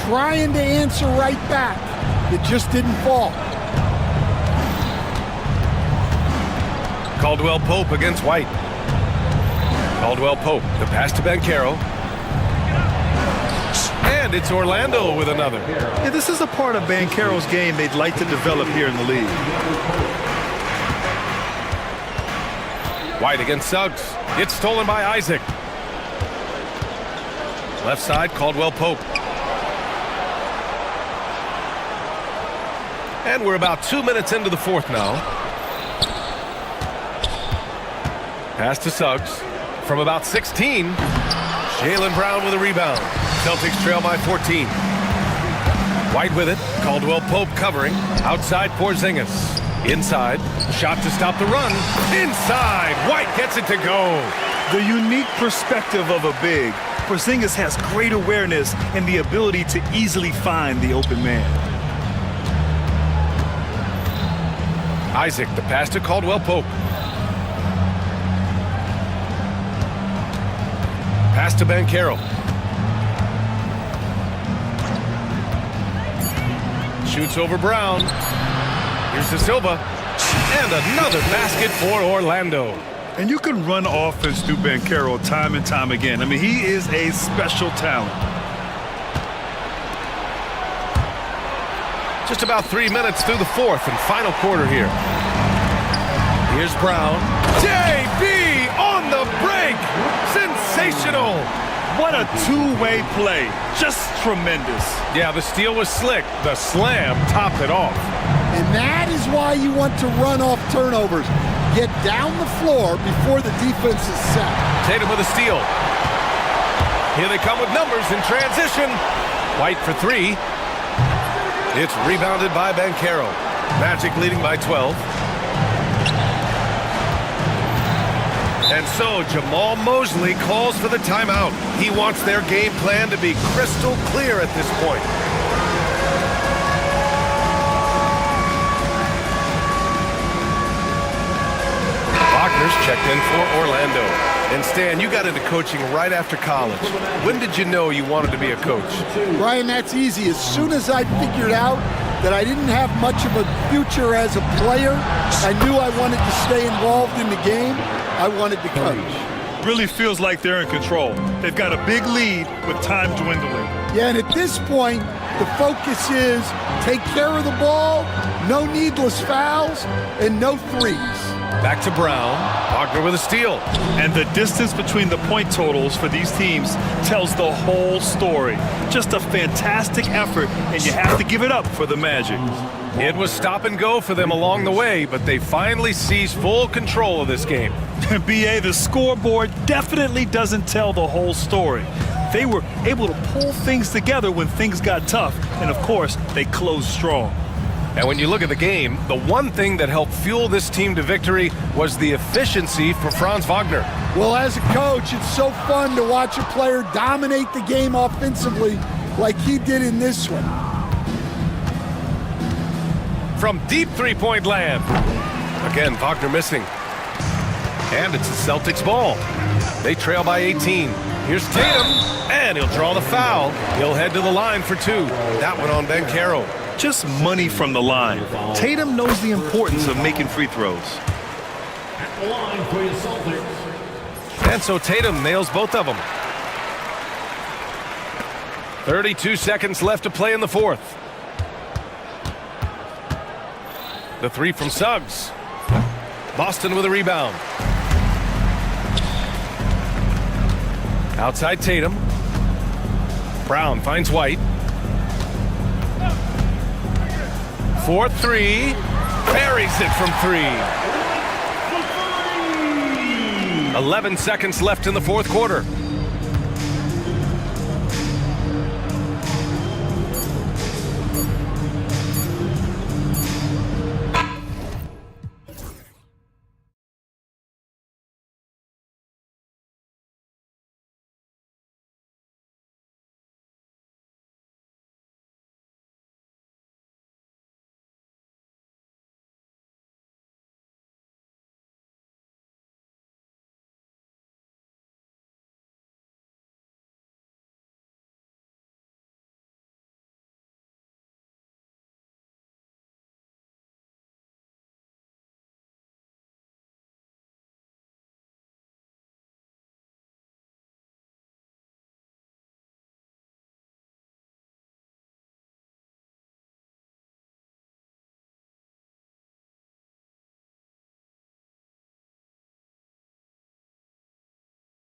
trying to answer right back. It just didn't fall. Caldwell Pope against White. Caldwell Pope, the pass to Banchero. And it's Orlando with another. Yeah, this is a part of Banchero's game they'd like to develop here in the league. White against Suggs. It's stolen by Isaac. Left side, Caldwell Pope. And we're about 2 minutes into the fourth now. Pass to Suggs. From about 16, Jaylen Brown with a rebound. Celtics trail by 14. White with it. Caldwell Pope covering. Outside Porzingis. Inside. Shot to stop the run. Inside. White gets it to go. The unique perspective of a big. Porzingis has great awareness and the ability to easily find the open man. Isaac, the pass to Caldwell Pope. Pass to Banchero. Shoots over Brown. Here's De Silva. And another basket for Orlando. And you can run offense through Banchero time and time again. I mean, he is a special talent. Just about 3 minutes through the fourth and final quarter here. Here's Brown. JB on the break. Sensational. What a two-way play. Just tremendous. Yeah, the steal was slick. The slam topped it off. And that is why you want to run off turnovers. Get down the floor before the defense is set. Tatum with a steal. Here they come with numbers in transition. White for 3. It's rebounded by Banchero. Magic leading by 12. And so Jamal Mosley calls for the timeout. He wants their game plan to be crystal clear at this point. Wagner's checked in for Orlando. And Stan, you got into coaching right after college. When did you know you wanted to be a coach? Brian, that's easy. As soon as I figured out that I didn't have much of a future as a player, I knew I wanted to stay involved in the game. I wanted to coach. really feels like they're in control. They've got a big lead with time dwindling. Yeah, and at this point, the focus is take care of the ball, no needless fouls, and no threes. Back to Brown. Wagner with a steal. And the distance between the point totals for these teams tells the whole story. Just a fantastic effort, and you have to give it up for the Magic. It was stop and go for them along the way, but they finally seized full control of this game. BA, the scoreboard definitely doesn't tell the whole story. They were able to pull things together when things got tough, and of course, they closed strong. And when you look at the game, the one thing that helped fuel this team to victory was the efficiency for Franz Wagner. Well, as a coach, it's so fun to watch a player dominate the game offensively like he did in this one. From deep three-point land. Again, Wagner missing. And it's the Celtics ball. They trail by 18. Here's Tatum, and he'll draw the foul. He'll head to the line for two. That one on Banchero. Just money from the line. Tatum knows the importance of making free throws. At the line for your Celtics. And so Tatum nails both of them. 32 seconds left to play in the fourth. The three from Suggs. Boston with a rebound. Outside Tatum. Brown finds White. 4-3. Buries it from three. 11 seconds left in the fourth quarter.